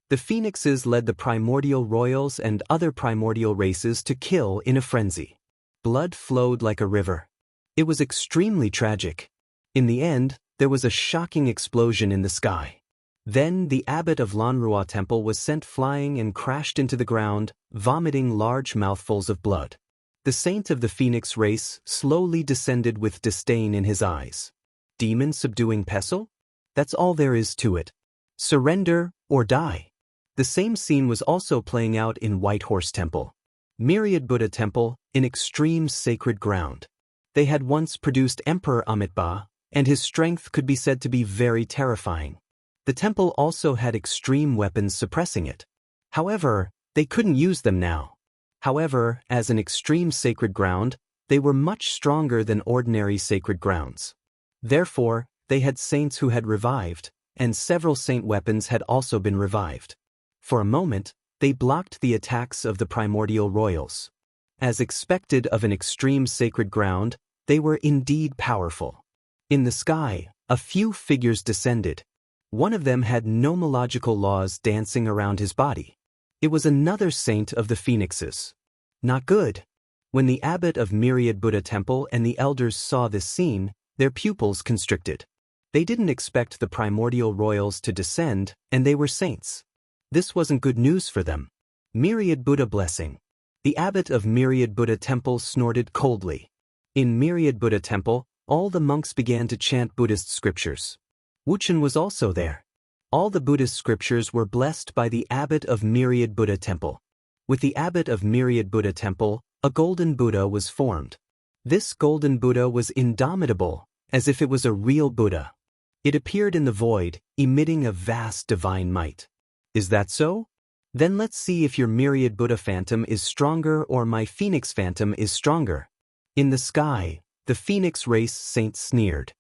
Speaker 1: The phoenixes led the primordial royals and other primordial races to kill in a frenzy. Blood flowed like a river. It was extremely tragic. In the end, there was a shocking explosion in the sky. Then the abbot of Lanrua Temple was sent flying and crashed into the ground, vomiting large mouthfuls of blood. The saint of the phoenix race slowly descended with disdain in his eyes. Demon-subduing pestle? That's all there is to it. Surrender or die. The same scene was also playing out in White Horse Temple. Myriad Buddha Temple, in extreme sacred ground. They had once produced Emperor Amitabha, and his strength could be said to be very terrifying. The temple also had extreme weapons suppressing it. However, they couldn't use them now. However, as an extreme sacred ground, they were much stronger than ordinary sacred grounds. Therefore, they had saints who had revived, and several saint weapons had also been revived. For a moment, they blocked the attacks of the primordial royals. As expected of an extreme sacred ground, they were indeed powerful. In the sky, a few figures descended. One of them had nomological laws dancing around his body. It was another saint of the phoenixes. Not good. When the abbot of Myriad Buddha Temple and the elders saw this scene, their pupils constricted. They didn't expect the primordial royals to descend, and they were saints. This wasn't good news for them. Myriad Buddha blessing. The abbot of Myriad Buddha Temple snorted coldly. In Myriad Buddha Temple, all the monks began to chant Buddhist scriptures. Wuchen was also there. All the Buddhist scriptures were blessed by the abbot of Myriad Buddha Temple. With the abbot of Myriad Buddha Temple, a golden Buddha was formed. This golden Buddha was indomitable, as if it was a real Buddha. It appeared in the void, emitting a vast divine might. Is that so? Then let's see if your Myriad Buddha Phantom is stronger or my Phoenix Phantom is stronger. In the sky, the Phoenix race saint sneered.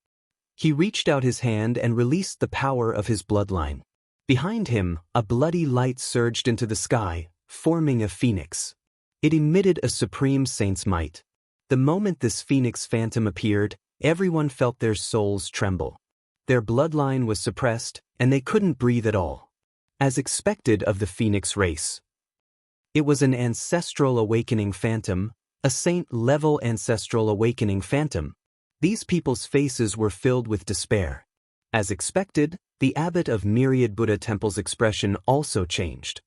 Speaker 1: He reached out his hand and released the power of his bloodline. Behind him, a bloody light surged into the sky, forming a phoenix. It emitted a supreme saint's might. The moment this Phoenix Phantom appeared, everyone felt their souls tremble. Their bloodline was suppressed, and they couldn't breathe at all. As expected of the Phoenix race. It was an ancestral awakening phantom, a saint-level ancestral awakening phantom. These people's faces were filled with despair. As expected, the abbot of Myriad Buddha Temple's expression also changed.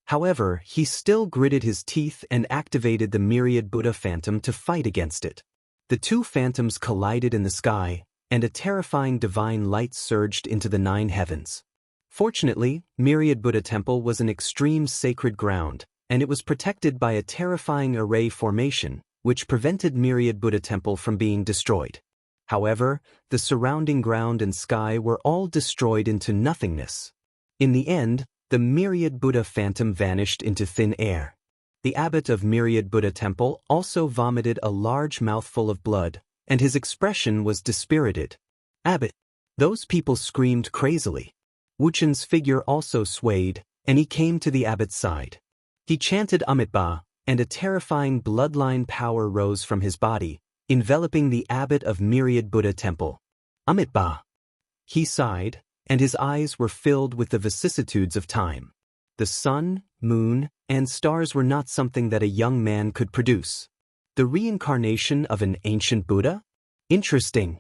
Speaker 1: However, he still gritted his teeth and activated the Myriad Buddha Phantom to fight against it. The two phantoms collided in the sky, and a terrifying divine light surged into the 9 heavens. Fortunately, Myriad Buddha Temple was an extreme sacred ground, and it was protected by a terrifying array formation, which prevented Myriad Buddha Temple from being destroyed. However, the surrounding ground and sky were all destroyed into nothingness. In the end, the Myriad Buddha phantom vanished into thin air. The abbot of Myriad Buddha Temple also vomited a large mouthful of blood, and his expression was dispirited. "Abbot!" Those people screamed crazily. Wuchen's figure also swayed, and he came to the abbot's side. He chanted Amitabha, and a terrifying bloodline power rose from his body, enveloping the abbot of Myriad Buddha Temple. "Amitabha!" He sighed, and his eyes were filled with the vicissitudes of time. The sun, moon, and stars were not something that a young man could produce. The reincarnation of an ancient Buddha? Interesting.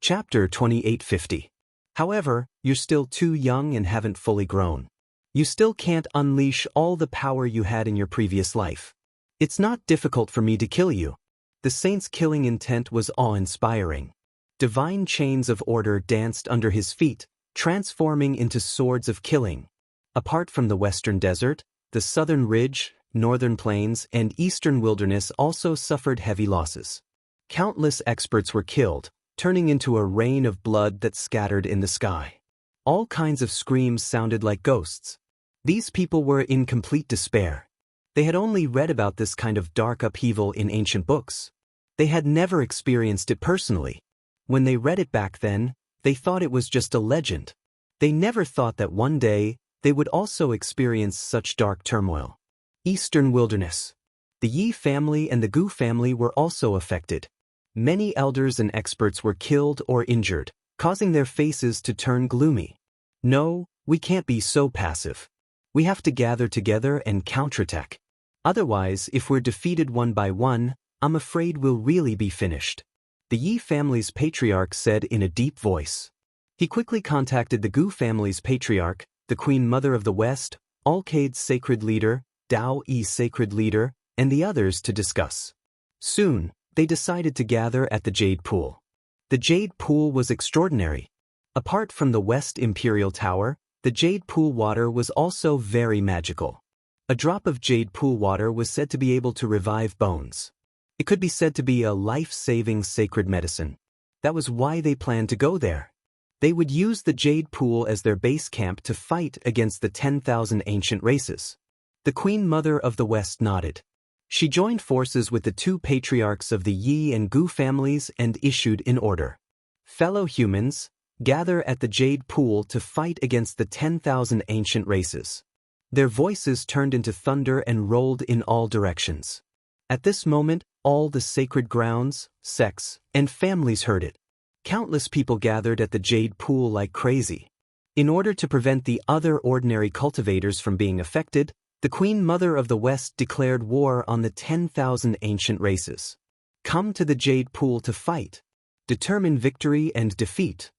Speaker 1: Chapter 2850. However, you're still too young and haven't fully grown. You still can't unleash all the power you had in your previous life. It's not difficult for me to kill you. The saint's killing intent was awe-inspiring. Divine chains of order danced under his feet, transforming into swords of killing. Apart from the western desert, the southern ridge, northern plains, and eastern wilderness also suffered heavy losses. Countless experts were killed, turning into a rain of blood that scattered in the sky. All kinds of screams sounded like ghosts. These people were in complete despair. They had only read about this kind of dark upheaval in ancient books. They had never experienced it personally. When they read it back then, they thought it was just a legend. They never thought that one day, they would also experience such dark turmoil. Eastern wilderness. The Yi family and the Gu family were also affected. Many elders and experts were killed or injured, causing their faces to turn gloomy. No, we can't be so passive. We have to gather together and counterattack. Otherwise, if we're defeated one by one, I'm afraid we'll really be finished. The Yi family's patriarch said in a deep voice. He quickly contacted the Gu family's patriarch, the Queen Mother of the West, Alcade's sacred leader, Dao Yi's sacred leader, and the others to discuss. Soon, they decided to gather at the Jade Pool. The Jade Pool was extraordinary. Apart from the West Imperial Tower, the Jade Pool water was also very magical. A drop of Jade Pool water was said to be able to revive bones. It could be said to be a life-saving sacred medicine. That was why they planned to go there. They would use the Jade Pool as their base camp to fight against the 10,000 ancient races. The Queen Mother of the West nodded. She joined forces with the two patriarchs of the Yi and Gu families and issued an order. Fellow humans, gather at the Jade Pool to fight against the 10,000 ancient races. Their voices turned into thunder and rolled in all directions. At this moment, all the sacred grounds, sects, and families heard it. Countless people gathered at the Jade Pool like crazy. In order to prevent the other ordinary cultivators from being affected, the Queen Mother of the West declared war on the 10,000 ancient races. Come to the Jade Pool to fight. Determine victory and defeat.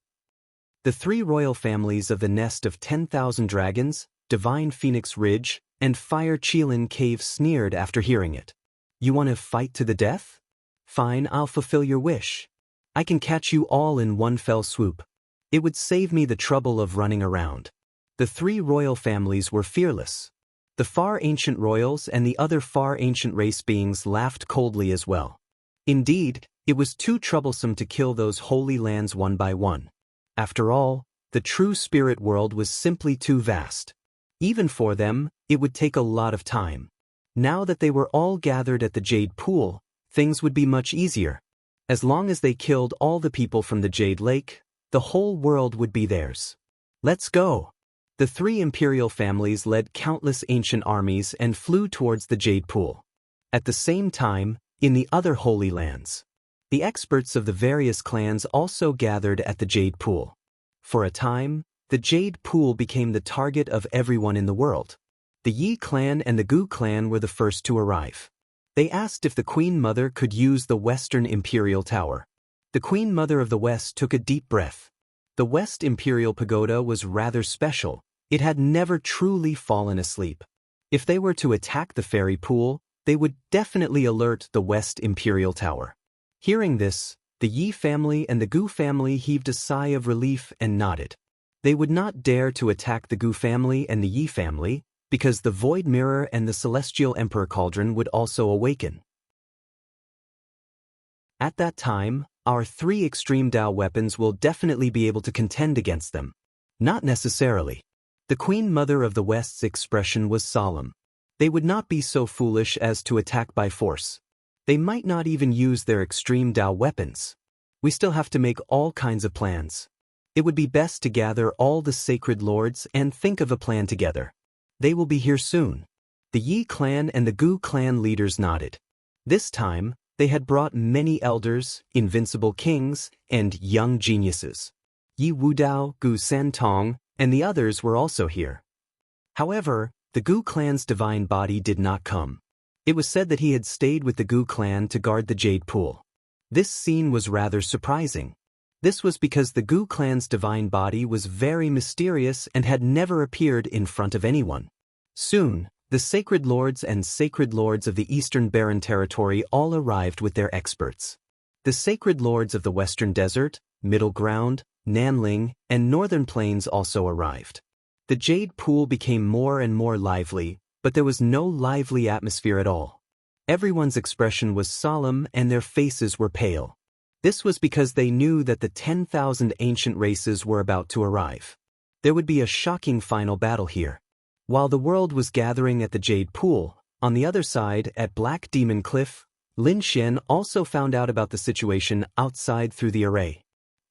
Speaker 1: The three royal families of the Nest of 10,000 Dragons, Divine Phoenix Ridge, and Fire Qilin Cave sneered after hearing it. You want to fight to the death? Fine, I'll fulfill your wish. I can catch you all in one fell swoop. It would save me the trouble of running around. The three royal families were fearless. The far ancient royals and the other far ancient race beings laughed coldly as well. Indeed, it was too troublesome to kill those holy lands one by one. After all, the true spirit world was simply too vast. Even for them, it would take a lot of time. Now that they were all gathered at the Jade Pool, things would be much easier. As long as they killed all the people from the Jade Lake, the whole world would be theirs. Let's go! The three imperial families led countless ancient armies and flew towards the Jade Pool. At the same time, in the other holy lands, the experts of the various clans also gathered at the Jade Pool. For a time, the Jade Pool became the target of everyone in the world. The Yi clan and the Gu clan were the first to arrive. They asked if the Queen Mother could use the Western Imperial Tower. The Queen Mother of the West took a deep breath. The West Imperial Pagoda was rather special. It had never truly fallen asleep. If they were to attack the fairy pool, they would definitely alert the West Imperial Tower. Hearing this, the Yi family and the Gu family heaved a sigh of relief and nodded. They would not dare to attack the Gu family and the Yi family, because the Void Mirror and the Celestial Emperor Cauldron would also awaken. At that time, our 3 extreme Dao weapons will definitely be able to contend against them. Not necessarily. The Queen Mother of the West's expression was solemn. They would not be so foolish as to attack by force. They might not even use their extreme Dao weapons. We still have to make all kinds of plans. It would be best to gather all the sacred lords and think of a plan together. They will be here soon. The Yi clan and the Gu clan leaders nodded. This time, they had brought many elders, invincible kings, and young geniuses. Yi Wudao, Gu Santong, and the others were also here. However, the Gu clan's divine body did not come. It was said that he had stayed with the Gu clan to guard the Jade Pool. This scene was rather surprising. This was because the Gu clan's divine body was very mysterious and had never appeared in front of anyone. Soon, the Sacred Lords and Sacred Lords of the Eastern Barren Territory all arrived with their experts. The Sacred Lords of the Western Desert, Middle Ground, Nanling, and Northern Plains also arrived. The Jade Pool became more and more lively, but there was no lively atmosphere at all. Everyone's expression was solemn and their faces were pale. This was because they knew that the 10,000 ancient races were about to arrive. There would be a shocking final battle here. While the world was gathering at the Jade Pool, on the other side, at Black Demon Cliff, Lin Xian also found out about the situation outside through the array.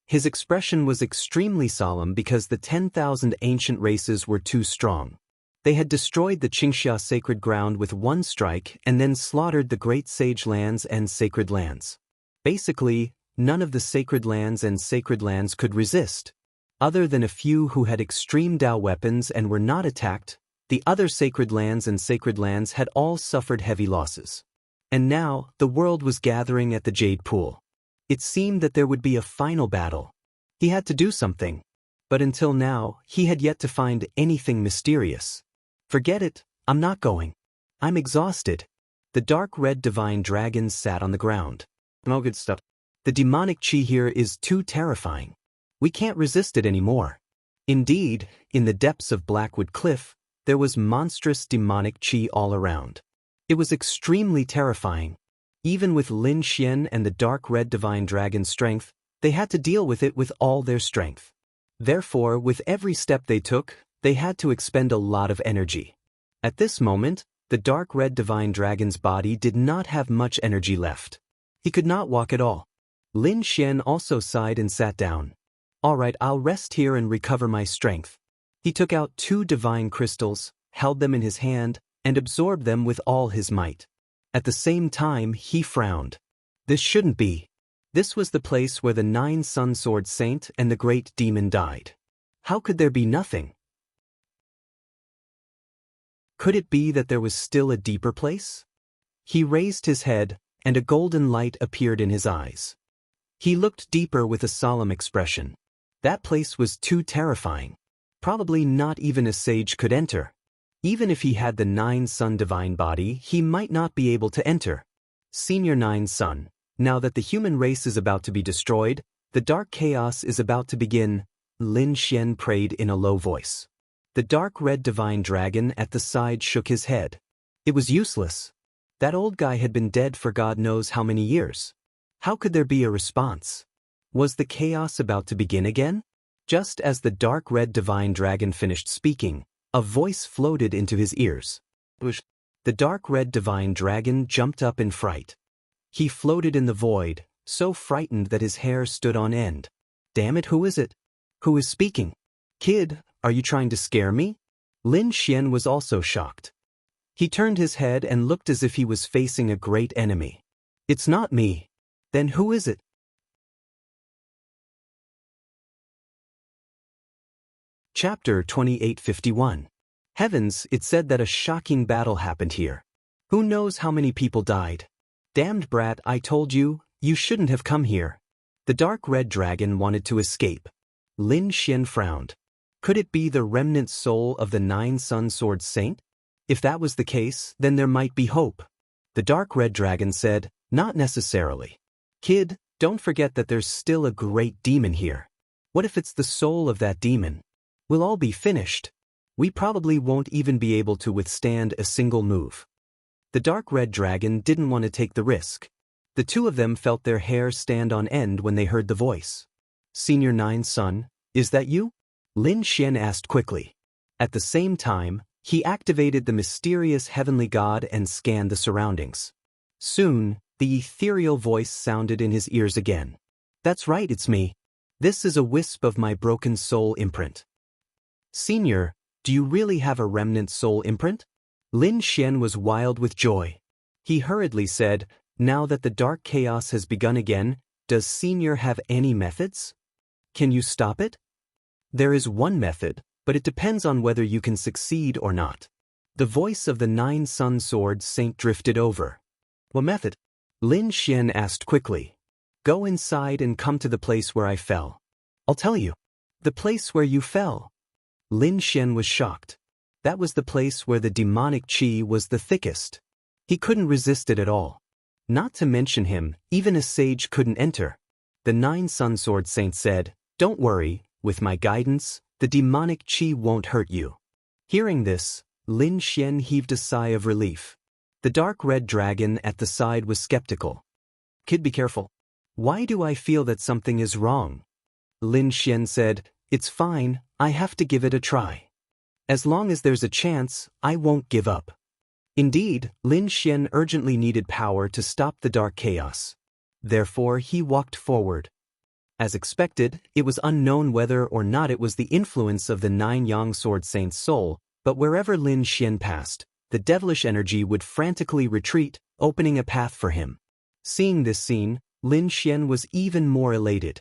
Speaker 1: His expression was extremely solemn because the 10,000 ancient races were too strong. They had destroyed the Qingxia sacred ground with one strike and then slaughtered the great sage lands and sacred lands. Basically, none of the sacred lands and sacred lands could resist. Other than a few who had extreme Dao weapons and were not attacked, the other sacred lands and sacred lands had all suffered heavy losses. And now, the world was gathering at the Jade Pool. It seemed that there would be a final battle. He had to do something. But until now, he had yet to find anything mysterious. Forget it, I'm not going. I'm exhausted. The dark red divine dragon sat on the ground. No good stuff. The demonic chi here is too terrifying. We can't resist it anymore. Indeed, in the depths of Blackwood Cliff, there was monstrous demonic chi all around. It was extremely terrifying. Even with Lin Xian and the dark red divine dragon's strength, they had to deal with it with all their strength. Therefore, with every step they took, they had to expend a lot of energy. At this moment, the dark red divine dragon's body did not have much energy left. He could not walk at all. Lin Xian also sighed and sat down. All right, I'll rest here and recover my strength. He took out 2 divine crystals, held them in his hand, and absorbed them with all his might. At the same time, he frowned. This shouldn't be. This was the place where the 9 Sun Sword Saint and the great demon died. How could there be nothing? Could it be that there was still a deeper place? He raised his head, and a golden light appeared in his eyes. He looked deeper with a solemn expression. That place was too terrifying. Probably not even a sage could enter. Even if he had the 9 Sun divine body, he might not be able to enter. Senior 9 Sun, now that the human race is about to be destroyed, the dark chaos is about to begin, Lin Xian prayed in a low voice. The dark red divine dragon at the side shook his head. It was useless. That old guy had been dead for God knows how many years. How could there be a response? Was the chaos about to begin again? Just as the dark red divine dragon finished speaking, a voice floated into his ears. The dark red divine dragon jumped up in fright. He floated in the void, so frightened that his hair stood on end. Damn it, who is it? Who is speaking? Kid, are you trying to scare me? Lin Xian was also shocked. He turned his head and looked as if he was facing a great enemy. It's not me. Then who is it? Chapter 2851. Heavens, it said that a shocking battle happened here. Who knows how many people died? Damned brat, I told you, you shouldn't have come here. The dark red dragon wanted to escape. Lin Xian frowned. Could it be the remnant soul of the 9 Sun Sword Saint? If that was the case, then there might be hope. The dark red dragon said, not necessarily. Kid, don't forget that there's still a great demon here. What if it's the soul of that demon? We'll all be finished. We probably won't even be able to withstand a single move. The dark red dragon didn't want to take the risk. The two of them felt their hair stand on end when they heard the voice. Senior Nine's son, is that you? Lin Xian asked quickly. At the same time, he activated the mysterious heavenly god and scanned the surroundings. Soon, the ethereal voice sounded in his ears again. That's right, it's me. This is a wisp of my broken soul imprint. Senior, do you really have a remnant soul imprint? Lin Xian was wild with joy. He hurriedly said, now that the dark chaos has begun again, does Senior have any methods? Can you stop it? There is one method, but it depends on whether you can succeed or not. The voice of the Nine Sun Sword Saint drifted over. What method? Lin Xian asked quickly. Go inside and come to the place where I fell. I'll tell you. The place where you fell. Lin Xian was shocked. That was the place where the demonic qi was the thickest. He couldn't resist it at all. Not to mention him, even a sage couldn't enter. The Nine Sun Sword Saint said, don't worry, with my guidance, the demonic qi won't hurt you. Hearing this, Lin Xian heaved a sigh of relief. The dark red dragon at the side was skeptical. Kid, be careful. Why do I feel that something is wrong? Lin Xian said, it's fine, I have to give it a try. As long as there's a chance, I won't give up. Indeed, Lin Xian urgently needed power to stop the dark chaos. Therefore, he walked forward. As expected, it was unknown whether or not it was the influence of the Nine Yang Sword Saint's soul, but wherever Lin Xian passed, the devilish energy would frantically retreat, opening a path for him. Seeing this scene, Lin Xian was even more elated.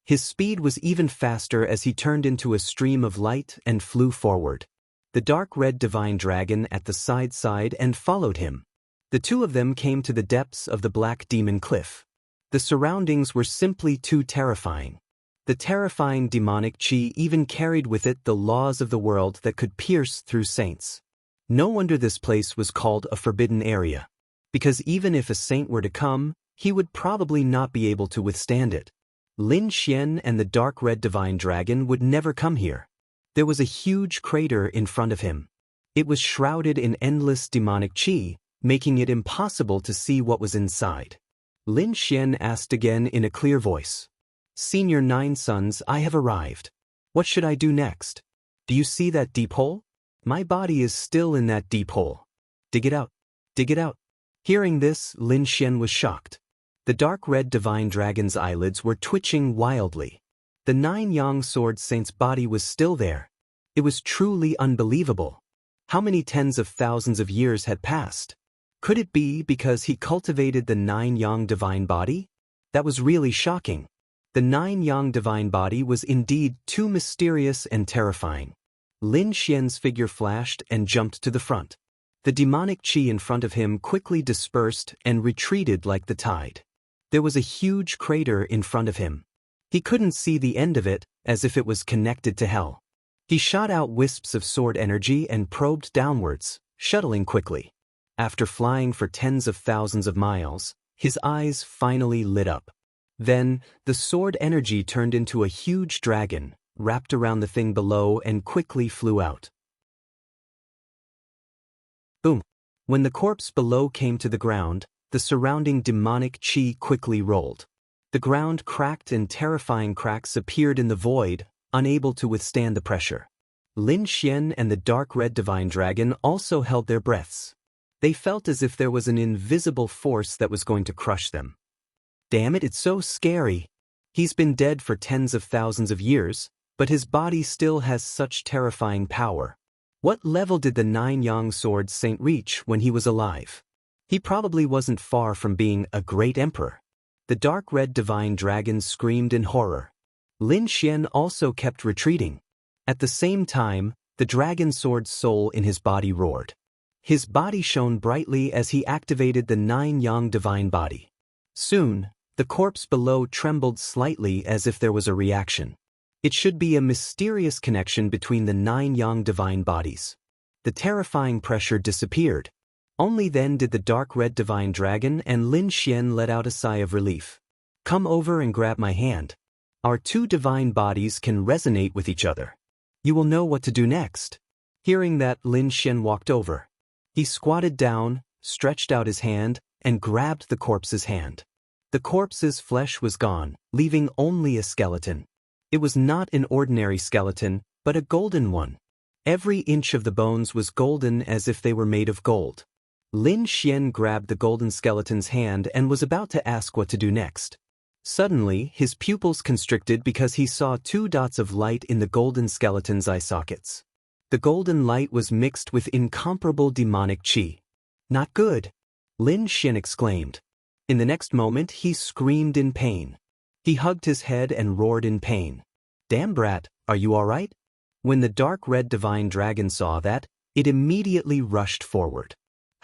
Speaker 1: His speed was even faster as he turned into a stream of light and flew forward. The dark red divine dragon at the side and followed him. The two of them came to the depths of the black demon cliff. The surroundings were simply too terrifying. The terrifying demonic qi even carried with it the laws of the world that could pierce through saints. No wonder this place was called a forbidden area. Because even if a saint were to come, he would probably not be able to withstand it. Lin Xian and the dark red divine dragon would never come here. There was a huge crater in front of him. It was shrouded in endless demonic qi, making it impossible to see what was inside. Lin Xian asked again in a clear voice. Senior Nine Sons, I have arrived. What should I do next? Do you see that deep hole? My body is still in that deep hole. Dig it out. Dig it out. Hearing this, Lin Xian was shocked. The dark red divine dragon's eyelids were twitching wildly. The Nine Yang Sword Saint's body was still there. It was truly unbelievable. How many tens of thousands of years had passed? Could it be because he cultivated the Nine Yang divine body? That was really shocking. The Nine Yang divine body was indeed too mysterious and terrifying. Lin Xian's figure flashed and jumped to the front. The demonic qi in front of him quickly dispersed and retreated like the tide. There was a huge crater in front of him. He couldn't see the end of it, as if it was connected to hell. He shot out wisps of sword energy and probed downwards, shuttling quickly. After flying for tens of thousands of miles, his eyes finally lit up. Then, the sword energy turned into a huge dragon, wrapped around the thing below and quickly flew out. Boom! When the corpse below came to the ground, the surrounding demonic qi quickly rolled. The ground cracked and terrifying cracks appeared in the void, unable to withstand the pressure. Lin Xian and the dark red divine dragon also held their breaths. They felt as if there was an invisible force that was going to crush them. Damn it, it's so scary. He's been dead for tens of thousands of years, but his body still has such terrifying power. What level did the Nine Yang Sword Saint reach when he was alive? He probably wasn't far from being a great emperor. The dark red divine dragon screamed in horror. Lin Xian also kept retreating. At the same time, the dragon sword soul in his body roared. His body shone brightly as he activated the Nine Yang divine body. Soon, the corpse below trembled slightly as if there was a reaction. It should be a mysterious connection between the Nine Yang divine bodies. The terrifying pressure disappeared. Only then did the dark red divine dragon and Lin Xian let out a sigh of relief. Come over and grab my hand. Our two divine bodies can resonate with each other. You will know what to do next." Hearing that, Lin Xian walked over. He squatted down, stretched out his hand, and grabbed the corpse's hand. The corpse's flesh was gone, leaving only a skeleton. It was not an ordinary skeleton, but a golden one. Every inch of the bones was golden as if they were made of gold. Lin Xian grabbed the golden skeleton's hand and was about to ask what to do next. Suddenly, his pupils constricted because he saw 2 dots of light in the golden skeleton's eye sockets. The golden light was mixed with incomparable demonic qi. "Not good," Lin Xian exclaimed. In the next moment, he screamed in pain. He hugged his head and roared in pain. "Damn brat, are you all right?" When the dark red divine dragon saw that, it immediately rushed forward.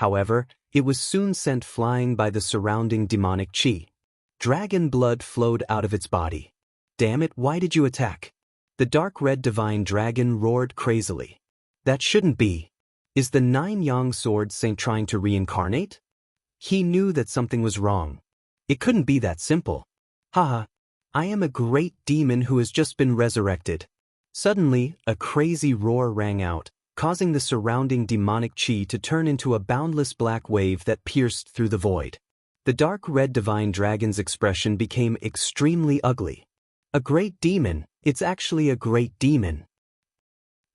Speaker 1: However, it was soon sent flying by the surrounding demonic qi. Dragon blood flowed out of its body. "Damn it, why did you attack?" The dark red divine dragon roared crazily. "That shouldn't be. Is the 9-yang sword saint trying to reincarnate?" He knew that something was wrong. It couldn't be that simple. "Haha, I am a great demon who has just been resurrected." Suddenly, a crazy roar rang out, causing the surrounding demonic qi to turn into a boundless black wave that pierced through the void. The dark red divine dragon's expression became extremely ugly. "A great demon, it's actually a great demon.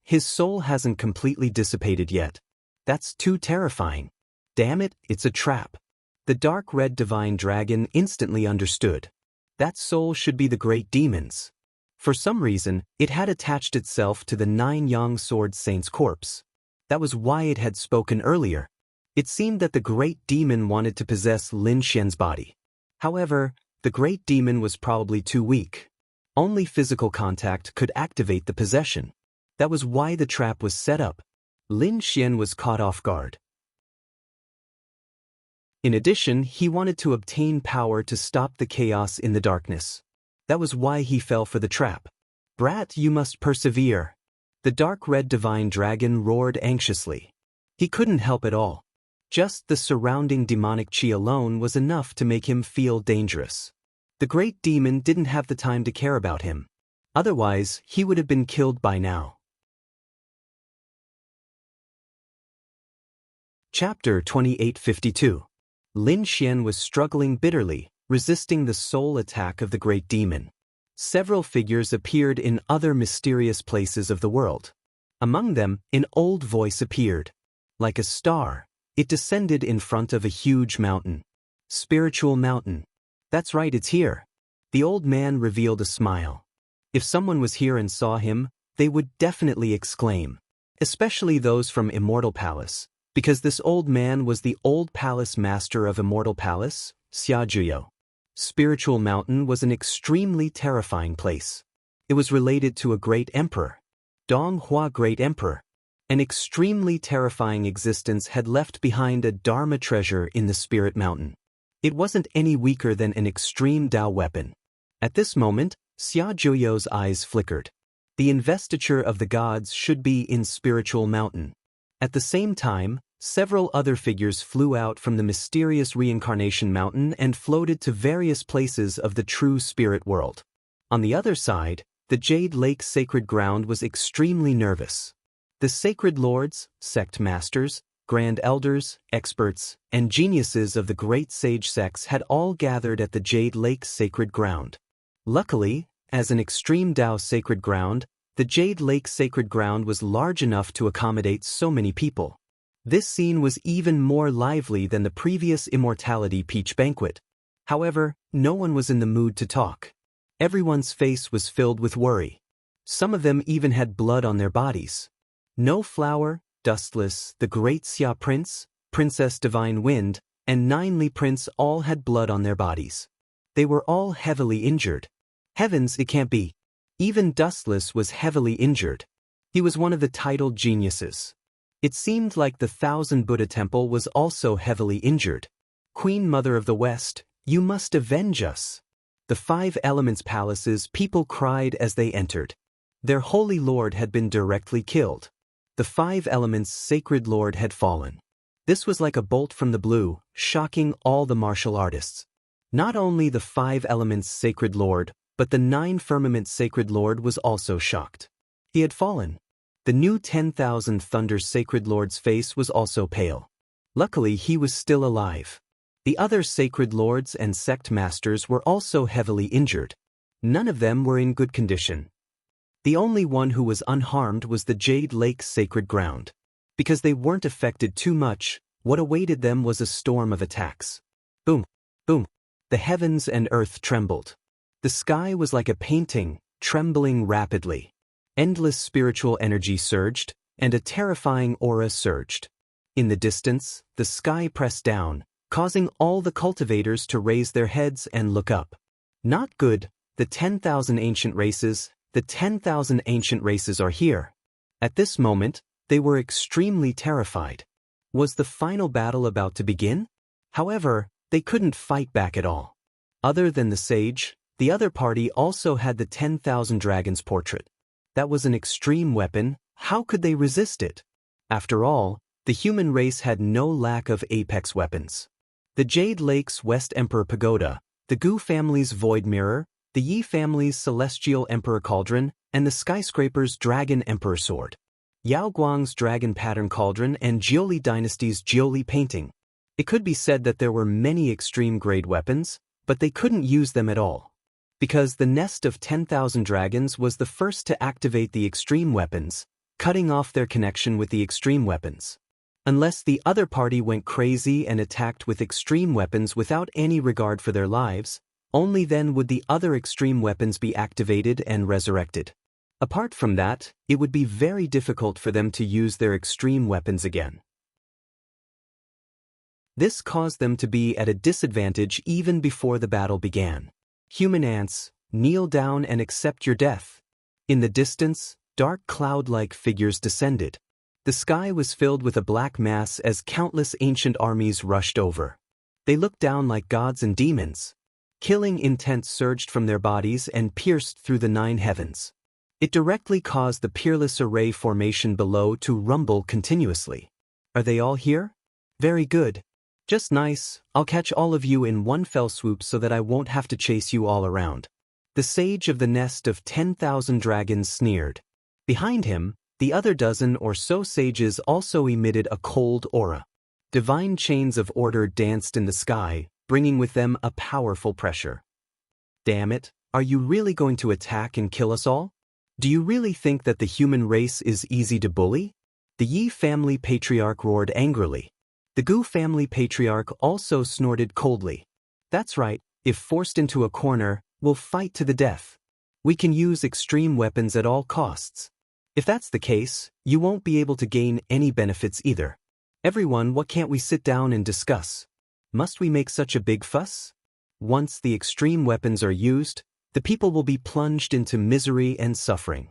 Speaker 1: His soul hasn't completely dissipated yet. That's too terrifying. Damn it, it's a trap." The dark red divine dragon instantly understood. That soul should be the great demon's. For some reason, it had attached itself to the 9-yang sword saint's corpse. That was why it had spoken earlier. It seemed that the great demon wanted to possess Lin Xian's body. However, the great demon was probably too weak. Only physical contact could activate the possession. That was why the trap was set up. Lin Xian was caught off guard. In addition, he wanted to obtain power to stop the chaos in the darkness. That was why he fell for the trap. "Brat, you must persevere." The dark red divine dragon roared anxiously. He couldn't help at all. Just the surrounding demonic qi alone was enough to make him feel dangerous. The great demon didn't have the time to care about him. Otherwise, he would have been killed by now. Chapter 2852. Lin Xian was struggling bitterly, resisting the soul attack of the great demon. Several figures appeared in other mysterious places of the world. Among them, an old voice appeared. Like a star, it descended in front of a huge mountain. "Spiritual mountain. That's right, it's here." The old man revealed a smile. If someone was here and saw him, they would definitely exclaim. Especially those from Immortal Palace, because this old man was the old palace master of Immortal Palace, Xiajuyo. Spiritual Mountain was an extremely terrifying place. It was related to a great emperor, Donghua Great Emperor. An extremely terrifying existence had left behind a Dharma treasure in the Spirit Mountain. It wasn't any weaker than an extreme Dao weapon. At this moment, Xia Juyo's eyes flickered. The investiture of the gods should be in Spiritual Mountain. At the same time, several other figures flew out from the mysterious Reincarnation Mountain and floated to various places of the true spirit world. On the other side, the Jade Lake Sacred Ground was extremely nervous. The sacred lords, sect masters, grand elders, experts, and geniuses of the great sage sects had all gathered at the Jade Lake Sacred Ground. Luckily, as an extreme Dao sacred ground, the Jade Lake Sacred Ground was large enough to accommodate so many people. This scene was even more lively than the previous Immortality Peach Banquet. However, no one was in the mood to talk. Everyone's face was filled with worry. Some of them even had blood on their bodies. No Flower, Dustless, the Great Xia Prince, Princess Divine Wind, and 9 Li Prince all had blood on their bodies. They were all heavily injured. Heavens, it can't be. Even Dustless was heavily injured. He was one of the titled geniuses. It seemed like the 1000 Buddha Temple was also heavily injured. "Queen Mother of the West, you must avenge us." The 5 Elements palaces people cried as they entered. Their holy lord had been directly killed. The 5 Elements' sacred lord had fallen. This was like a bolt from the blue, shocking all the martial artists. Not only the 5 Elements' sacred lord, but the 9 Firmament sacred lord was also shocked. He had fallen. The new 10,000 Thunder Sacred Lord's face was also pale. Luckily he was still alive. The other Sacred Lords and Sect Masters were also heavily injured. None of them were in good condition. The only one who was unharmed was the Jade Lake's sacred ground. Because they weren't affected too much, what awaited them was a storm of attacks. Boom, boom. The heavens and earth trembled. The sky was like a painting, trembling rapidly. Endless spiritual energy surged, and a terrifying aura surged. In the distance, the sky pressed down, causing all the cultivators to raise their heads and look up. Not good, the 10,000 ancient races are here. At this moment, they were extremely terrified. Was the final battle about to begin? However, they couldn't fight back at all. Other than the sage, the other party also had the 10,000 dragons portrait. That was an extreme weapon. How could they resist it? After all, the human race had no lack of apex weapons. The Jade Lake's West Emperor Pagoda, the Gu family's Void Mirror, the Yi family's Celestial Emperor Cauldron, and the Skyscraper's Dragon Emperor Sword. Yao Guang's Dragon Pattern Cauldron and Jiuli Dynasty's Jiuli Painting. It could be said that there were many extreme-grade weapons, but they couldn't use them at all. Because the nest of 10,000 dragons was the first to activate the extreme weapons, cutting off their connection with the extreme weapons. Unless the other party went crazy and attacked with extreme weapons without any regard for their lives, only then would the other extreme weapons be activated and resurrected. Apart from that, it would be very difficult for them to use their extreme weapons again. This caused them to be at a disadvantage even before the battle began. Human ants, kneel down and accept your death. In the distance, dark cloud-like figures descended. The sky was filled with a black mass as countless ancient armies rushed over. They looked down like gods and demons. Killing intent surged from their bodies and pierced through the 9 heavens. It directly caused the peerless array formation below to rumble continuously. Are they all here? Very good. Just nice, I'll catch all of you in one fell swoop so that I won't have to chase you all around. The sage of the nest of 10,000 dragons sneered. Behind him, the other dozen or so sages also emitted a cold aura. Divine chains of order danced in the sky, bringing with them a powerful pressure. Damn it, are you really going to attack and kill us all? Do you really think that the human race is easy to bully? The Yi family patriarch roared angrily. The Gu family patriarch also snorted coldly. That's right, if forced into a corner, we'll fight to the death. We can use extreme weapons at all costs. If that's the case, you won't be able to gain any benefits either. Everyone, what can't we sit down and discuss? Must we make such a big fuss? Once the extreme weapons are used, the people will be plunged into misery and suffering.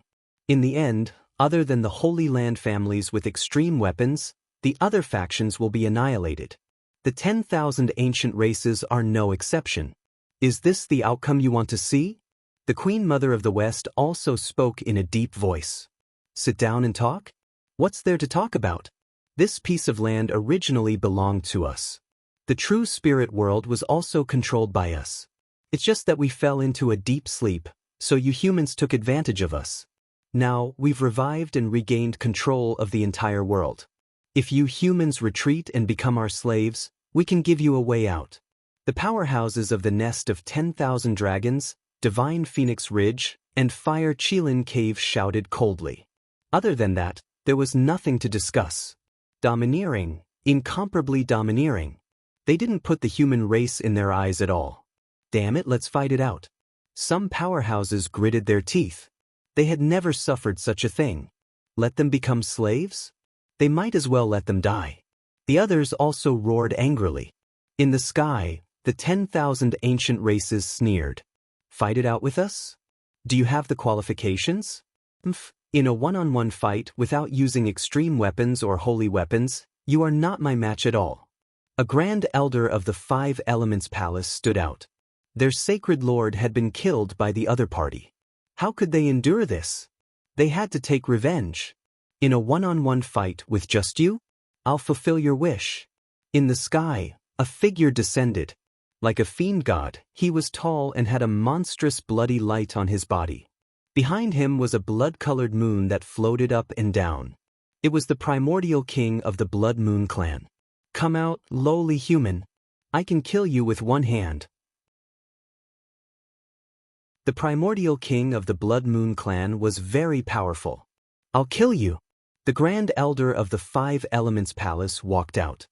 Speaker 1: In the end, other than the Holy Land families with extreme weapons, the other factions will be annihilated. The 10,000 ancient races are no exception. Is this the outcome you want to see? The Queen Mother of the West also spoke in a deep voice. Sit down and talk? What's there to talk about? This piece of land originally belonged to us. The true spirit world was also controlled by us. It's just that we fell into a deep sleep, so you humans took advantage of us. Now, we've revived and regained control of the entire world. If you humans retreat and become our slaves, we can give you a way out. The powerhouses of the nest of 10,000 dragons, Divine Phoenix Ridge, and Fire Qilin Cave shouted coldly. Other than that, there was nothing to discuss. Domineering, incomparably domineering. They didn't put the human race in their eyes at all. Damn it, let's fight it out. Some powerhouses gritted their teeth. They had never suffered such a thing. Let them become slaves? They might as well let them die. The others also roared angrily. In the sky, the 10,000 ancient races sneered. Fight it out with us? Do you have the qualifications? In a one-on-one fight without using extreme weapons or holy weapons, you are not my match at all. A grand elder of the 5 Elements Palace stood out. Their sacred lord had been killed by the other party. How could they endure this? They had to take revenge. In a one-on-one fight with just you? I'll fulfill your wish. In the sky, a figure descended. Like a fiend god, he was tall and had a monstrous bloody light on his body. Behind him was a blood-colored moon that floated up and down. It was the primordial king of the Blood Moon clan. "Come out, lowly human. I can kill you with one hand." The primordial king of the Blood Moon clan was very powerful. "I'll kill you." The Grand Elder of the Five Elements Palace walked out.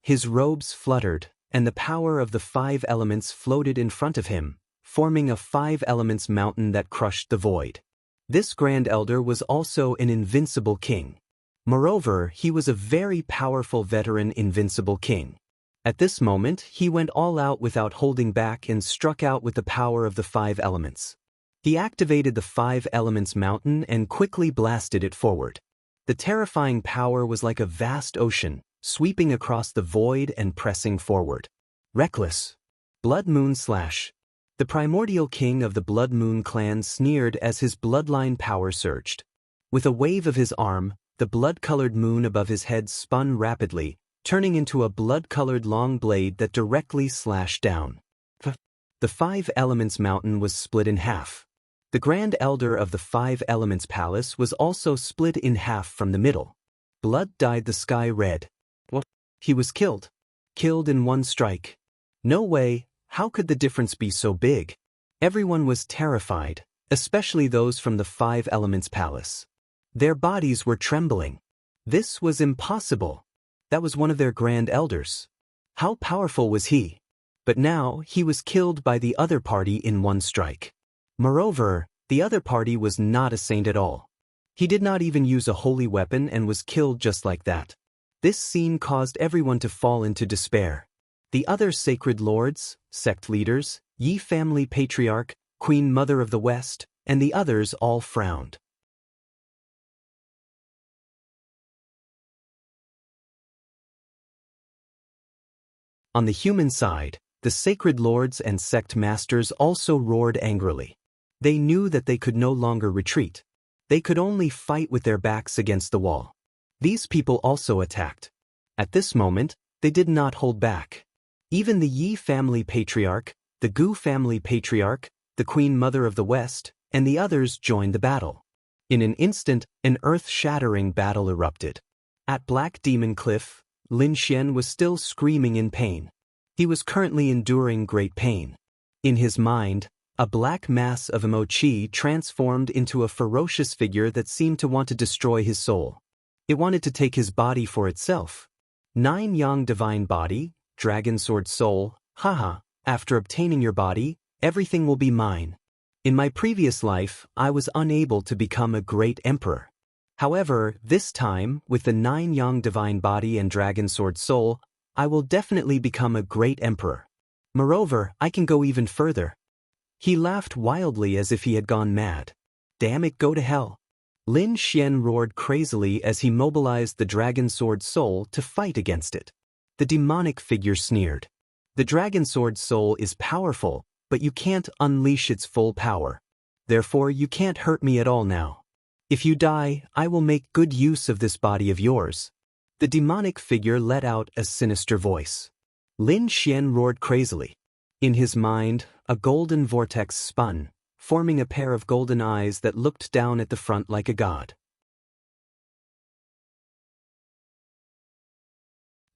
Speaker 1: His robes fluttered, and the power of the five elements floated in front of him, forming a five elements mountain that crushed the void. This Grand Elder was also an invincible king. Moreover, he was a very powerful veteran invincible king. At this moment, he went all out without holding back and struck out with the power of the five elements. He activated the five elements mountain and quickly blasted it forward. The terrifying power was like a vast ocean, sweeping across the void and pressing forward. Reckless. Blood Moon Slash. The primordial king of the Blood Moon clan sneered as his bloodline power surged. With a wave of his arm, the blood-colored moon above his head spun rapidly, turning into a blood-colored long blade that directly slashed down. The Five Elements Mountain was split in half. The Grand Elder of the Five Elements Palace was also split in half from the middle. Blood dyed the sky red. What? He was killed. Killed in one strike. No way, how could the difference be so big? Everyone was terrified, especially those from the Five Elements Palace. Their bodies were trembling. This was impossible. That was one of their Grand Elders. How powerful was he? But now he was killed by the other party in one strike. Moreover, the other party was not a saint at all. He did not even use a holy weapon and was killed just like that. This scene caused everyone to fall into despair. The other sacred lords, sect leaders, Yi family patriarch, Queen Mother of the West, and the others all frowned. On the human side, the sacred lords and sect masters also roared angrily. They knew that they could no longer retreat. They could only fight with their backs against the wall. These people also attacked. At this moment, they did not hold back. Even the Yi family patriarch, the Gu family patriarch, the Queen Mother of the West, and the others joined the battle. In an instant, an earth-shattering battle erupted. At Black Demon Cliff, Lin Xian was still screaming in pain. He was currently enduring great pain. In his mind, a black mass of Emo-Chi transformed into a ferocious figure that seemed to want to destroy his soul. It wanted to take his body for itself. 9 Yang Divine Body, Dragon Sword Soul, haha, after obtaining your body, everything will be mine. In my previous life, I was unable to become a great emperor. However, this time, with the 9 Yang Divine Body and Dragon Sword Soul, I will definitely become a great emperor. Moreover, I can go even further. He laughed wildly as if he had gone mad. Damn it, go to hell. Lin Xian roared crazily as he mobilized the Dragon Sword Soul to fight against it. The demonic figure sneered. The Dragon Sword Soul is powerful, but you can't unleash its full power. Therefore, you can't hurt me at all now. If you die, I will make good use of this body of yours. The demonic figure let out a sinister voice. Lin Xian roared crazily. In his mind, a golden vortex spun, forming a pair of golden eyes that looked down at the front like a god.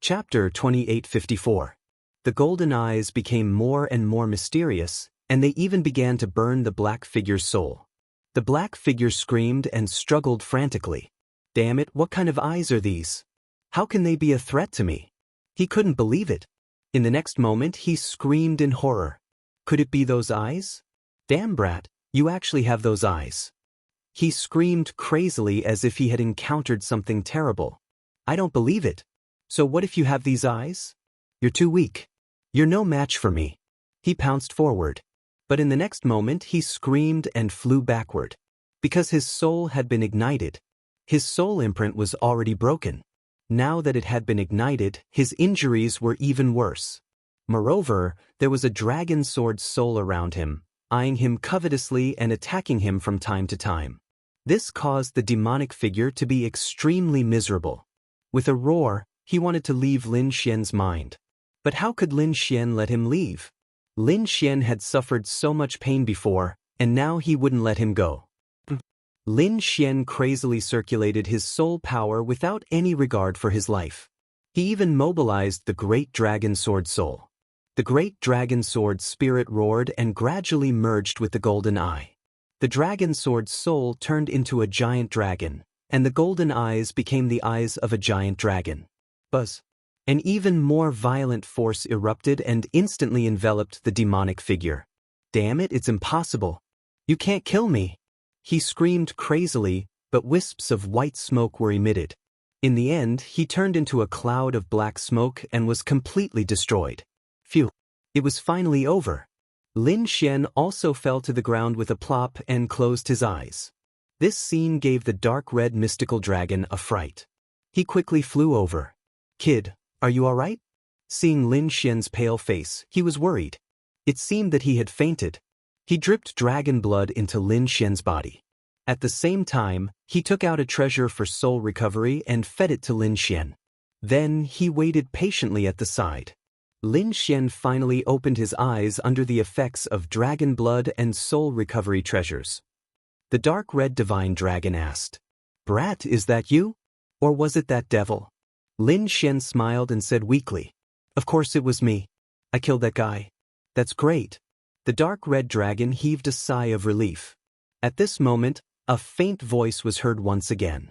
Speaker 1: Chapter 2854. The golden eyes became more and more mysterious, and they even began to burn the black figure's soul. The black figure screamed and struggled frantically. Damn it, what kind of eyes are these? How can they be a threat to me? He couldn't believe it. In the next moment, he screamed in horror. Could it be those eyes? Damn brat, you actually have those eyes. He screamed crazily as if he had encountered something terrible. I don't believe it. So what if you have these eyes? You're too weak. You're no match for me. He pounced forward. But in the next moment he screamed and flew backward. Because his soul had been ignited. His soul imprint was already broken. Now that it had been ignited, his injuries were even worse. Moreover, there was a dragon sword soul around him, eyeing him covetously and attacking him from time to time. This caused the demonic figure to be extremely miserable. With a roar, he wanted to leave Lin Xian's mind. But how could Lin Xian let him leave? Lin Xian had suffered so much pain before, and now he wouldn't let him go. Lin Xian crazily circulated his soul power without any regard for his life. He even mobilized the Great Dragon Sword Soul. The Great Dragon Sword spirit roared and gradually merged with the Golden Eye. The Dragon Sword Soul turned into a giant dragon, and the golden eyes became the eyes of a giant dragon. Buzz! An even more violent force erupted and instantly enveloped the demonic figure. Damn it, it's impossible. You can't kill me! He screamed crazily, but wisps of white smoke were emitted. In the end, he turned into a cloud of black smoke and was completely destroyed. Phew! It was finally over. Lin Xian also fell to the ground with a plop and closed his eyes. This scene gave the dark red mystical dragon a fright. He quickly flew over. Kid, are you alright? Seeing Lin Xian's pale face, he was worried. It seemed that he had fainted. He dripped dragon blood into Lin Xian's body. At the same time, he took out a treasure for soul recovery and fed it to Lin Xian. Then he waited patiently at the side. Lin Xian finally opened his eyes under the effects of dragon blood and soul recovery treasures. The dark red divine dragon asked, "Brat, is that you? Or was it that devil?" Lin Xian smiled and said weakly, "Of course it was me. I killed that guy." "That's great." The dark red dragon heaved a sigh of relief. At this moment, a faint voice was heard once again.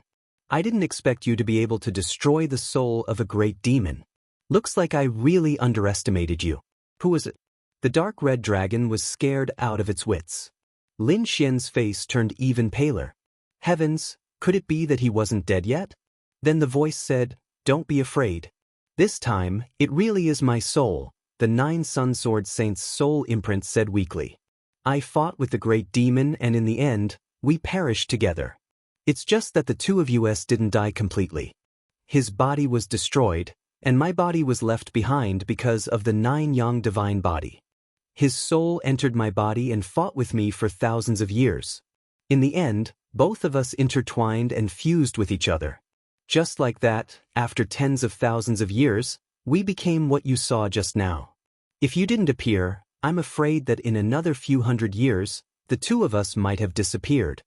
Speaker 1: "I didn't expect you to be able to destroy the soul of a great demon. Looks like I really underestimated you. Who was it?" The dark red dragon was scared out of its wits. Lin Xian's face turned even paler. Heavens, could it be that he wasn't dead yet? Then the voice said, "Don't be afraid. This time, it really is my soul," the 9 Sun Sword Saints' soul imprint said weakly. "I fought with the great demon and in the end, we perished together. It's just that the two of us didn't die completely. His body was destroyed, and my body was left behind because of the 9 Yang divine body. His soul entered my body and fought with me for thousands of years. In the end, both of us intertwined and fused with each other. Just like that, after tens of thousands of years, we became what you saw just now. If you didn't appear, I'm afraid that in another few hundred years, the two of us might have disappeared.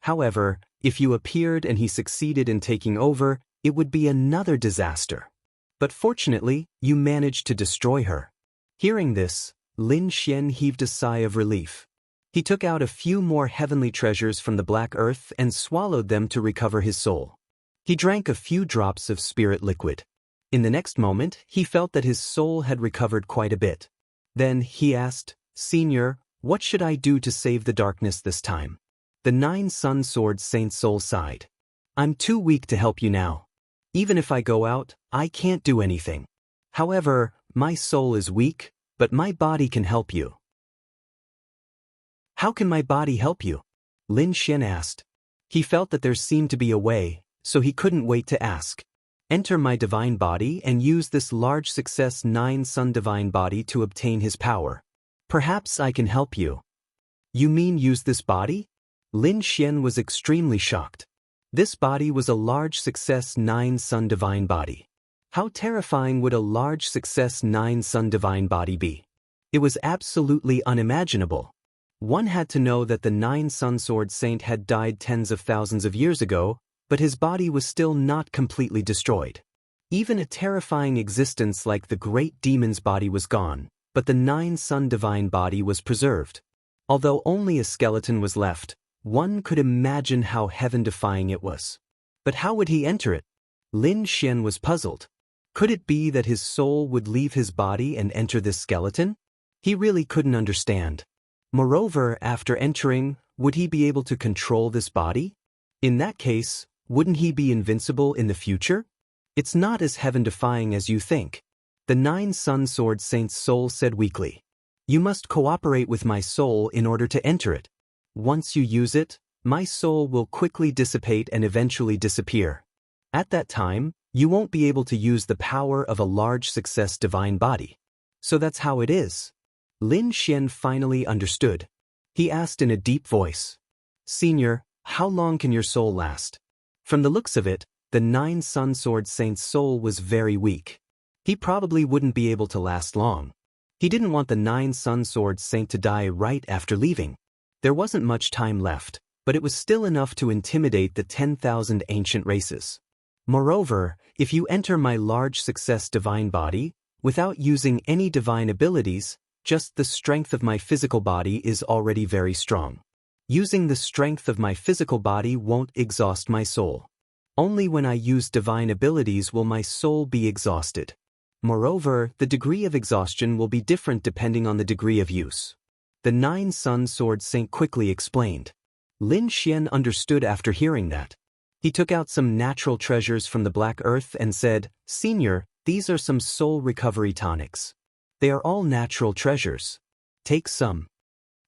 Speaker 1: However, if you appeared and he succeeded in taking over, it would be another disaster. But fortunately, you managed to destroy her." Hearing this, Lin Xian heaved a sigh of relief. He took out a few more heavenly treasures from the black earth and swallowed them to recover his soul. He drank a few drops of spirit liquid. In the next moment, he felt that his soul had recovered quite a bit. Then he asked, "Senior, what should I do to save the darkness this time?" The 9 Sun Sword Saints' soul sighed. "I'm too weak to help you now. Even if I go out, I can't do anything. However, my soul is weak, but my body can help you." "How can my body help you?" Lin Xian asked. He felt that there seemed to be a way, so he couldn't wait to ask. "Enter my divine body and use this large success 9 Sun divine body to obtain his power. Perhaps I can help you." "You mean use this body?" Lin Xian was extremely shocked. This body was a large success 9 Sun divine body. How terrifying would a large success 9 Sun divine body be? It was absolutely unimaginable. One had to know that the 9 Sun Sword Saint had died tens of thousands of years ago, but his body was still not completely destroyed. Even a terrifying existence like the great demon's body was gone, but the 9 Sun divine body was preserved. Although only a skeleton was left, one could imagine how heaven-defying it was. But how would he enter it? Lin Xian was puzzled. Could it be that his soul would leave his body and enter this skeleton? He really couldn't understand. Moreover, after entering, would he be able to control this body? In that case, wouldn't he be invincible in the future? It's not as heaven-defying as you think. The 9 Sun Sword Saints' soul said weakly. "You must cooperate with my soul in order to enter it. Once you use it, my soul will quickly dissipate and eventually disappear. At that time, you won't be able to use the power of a large success divine body. So that's how it is." Lin Xian finally understood. He asked in a deep voice, "Senior, how long can your soul last?" From the looks of it, the 9 Sun Sword Saint's soul was very weak. He probably wouldn't be able to last long. He didn't want the 9 Sun Sword Saint to die right after leaving. There wasn't much time left, but it was still enough to intimidate the 10,000 ancient races. Moreover, if you enter my large success divine body, without using any divine abilities, just the strength of my physical body is already very strong. Using the strength of my physical body won't exhaust my soul. Only when I use divine abilities will my soul be exhausted. Moreover, the degree of exhaustion will be different depending on the degree of use. The Nine-Sun Sword Saint quickly explained. Lin Xian understood after hearing that. He took out some natural treasures from the black earth and said, "Senior, these are some soul recovery tonics. They are all natural treasures. Take some."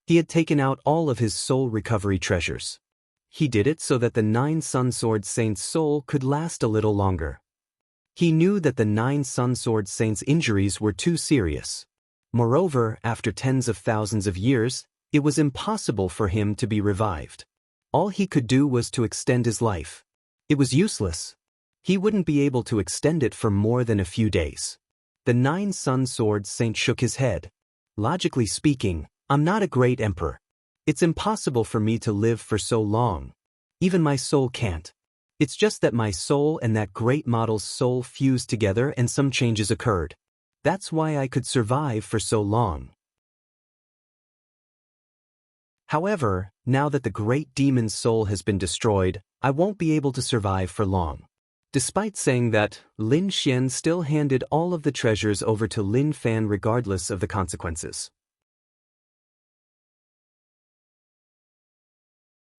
Speaker 1: He had taken out all of his soul recovery treasures. He did it so that the Nine-Sun Sword Saint's soul could last a little longer. He knew that the Nine-Sun Sword Saint's injuries were too serious. Moreover, after tens of thousands of years, it was impossible for him to be revived. All he could do was to extend his life. It was useless. He wouldn't be able to extend it for more than a few days. The Nine-Sun Sword Saint shook his head. Logically speaking, I'm not a great emperor. It's impossible for me to live for so long. Even my soul can't. It's just that my soul and that great model's soul fused together and some changes occurred. That's why I could survive for so long. However, now that the great demon's soul has been destroyed, I won't be able to survive for long. Despite saying that, Lin Xian still handed all of the treasures over to Lin Fan regardless of the consequences.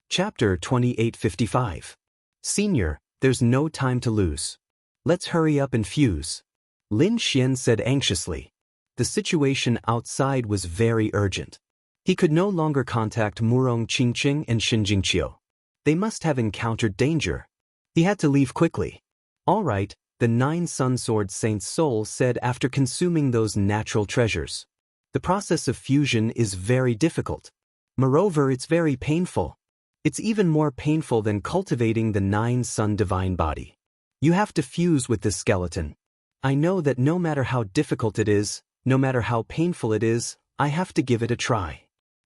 Speaker 1: Chapter 2855. Senior, there's no time to lose. Let's hurry up and fuse. Lin Xian said anxiously. The situation outside was very urgent. He could no longer contact Murong Qingqing and Xin Jingqiu. They must have encountered danger. He had to leave quickly. All right, the Nine-Sun Sword Saint's soul said after consuming those natural treasures. The process of fusion is very difficult. Moreover, it's very painful. It's even more painful than cultivating the Nine-Sun divine body. You have to fuse with this skeleton. I know that no matter how difficult it is, no matter how painful it is, I have to give it a try.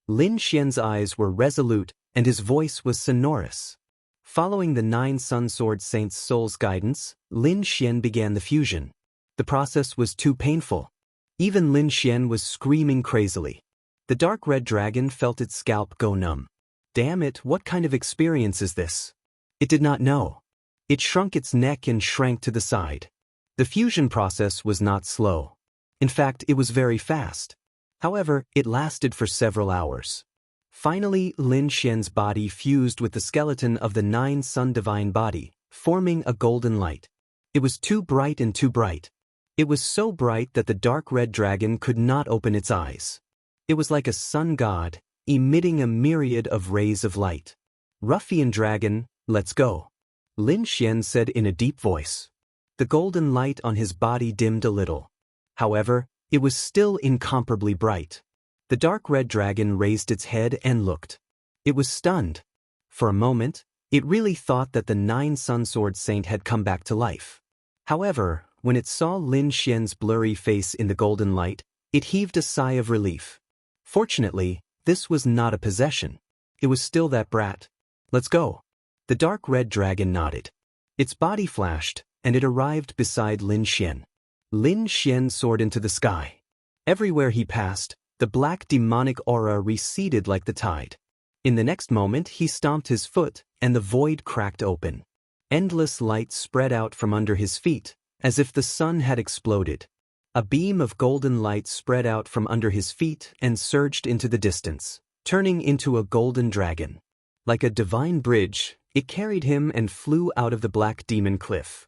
Speaker 1: Lin Xian's eyes were resolute, and his voice was sonorous. Following the Nine-Sun Sword Saint's soul's guidance, Lin Xian began the fusion. The process was too painful. Even Lin Xian was screaming crazily. The dark red dragon felt its scalp go numb. Damn it, what kind of experience is this? It did not know. It shrunk its neck and shrank to the side. The fusion process was not slow. In fact, it was very fast. However, it lasted for several hours. Finally, Lin Xian's body fused with the skeleton of the Nine-Sun divine body, forming a golden light. It was too bright and too bright. It was so bright that the dark red dragon could not open its eyes. It was like a sun god, emitting a myriad of rays of light. Ruffian dragon, let's go. Lin Xian said in a deep voice. The golden light on his body dimmed a little. However, it was still incomparably bright. The dark red dragon raised its head and looked. It was stunned. For a moment, it really thought that the Nine-Sun Sword Saint had come back to life. However, when it saw Lin Xian's blurry face in the golden light, it heaved a sigh of relief. Fortunately, this was not a possession. It was still that brat. Let's go. The dark red dragon nodded. Its body flashed, and it arrived beside Lin Xian. Lin Xian soared into the sky. Everywhere he passed, the black demonic aura receded like the tide. In the next moment he stomped his foot, and the void cracked open. Endless light spread out from under his feet, as if the sun had exploded. A beam of golden light spread out from under his feet and surged into the distance, turning into a golden dragon. Like a divine bridge, it carried him and flew out of the Black Demon Cliff.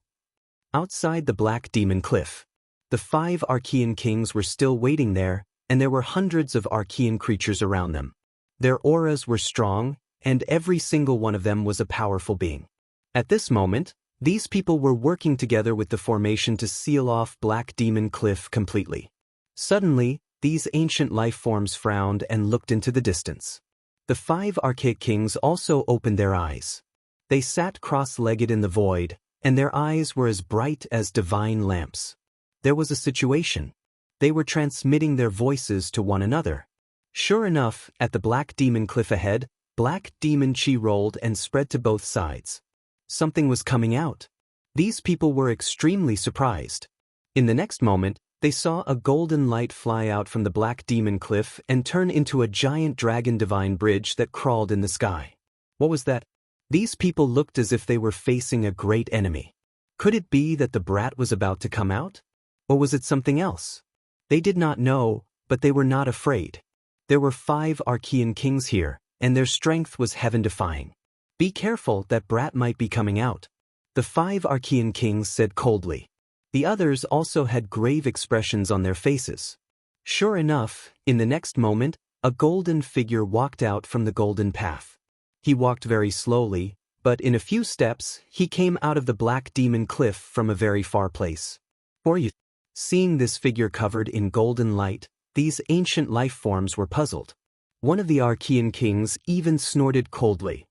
Speaker 1: Outside the Black Demon Cliff, the 5 Archean kings were still waiting there, and there were hundreds of Archean creatures around them. Their auras were strong, and every single one of them was a powerful being. At this moment, these people were working together with the formation to seal off Black Demon Cliff completely. Suddenly, these ancient life forms frowned and looked into the distance. The 5 archaic kings also opened their eyes. They sat cross-legged in the void, and their eyes were as bright as divine lamps. There was a situation. They were transmitting their voices to one another. Sure enough, at the Black Demon Cliff ahead, Black demon chi rolled and spread to both sides. Something was coming out. These people were extremely surprised. In the next moment, they saw a golden light fly out from the black demon cliff and turn into a giant dragon divine bridge that crawled in the sky. What was that? These people looked as if they were facing a great enemy. Could it be that the brat was about to come out? Or was it something else? They did not know, but they were not afraid. There were 5 Archean kings here, and their strength was heaven-defying. Be careful, that brat might be coming out. The 5 Archean kings said coldly. The others also had grave expressions on their faces. Sure enough, in the next moment, a golden figure walked out from the golden path. He walked very slowly, but in a few steps, he came out of the black demon cliff from a very far place. Seeing this figure covered in golden light, these ancient life forms were puzzled. One of the Archean kings even snorted coldly.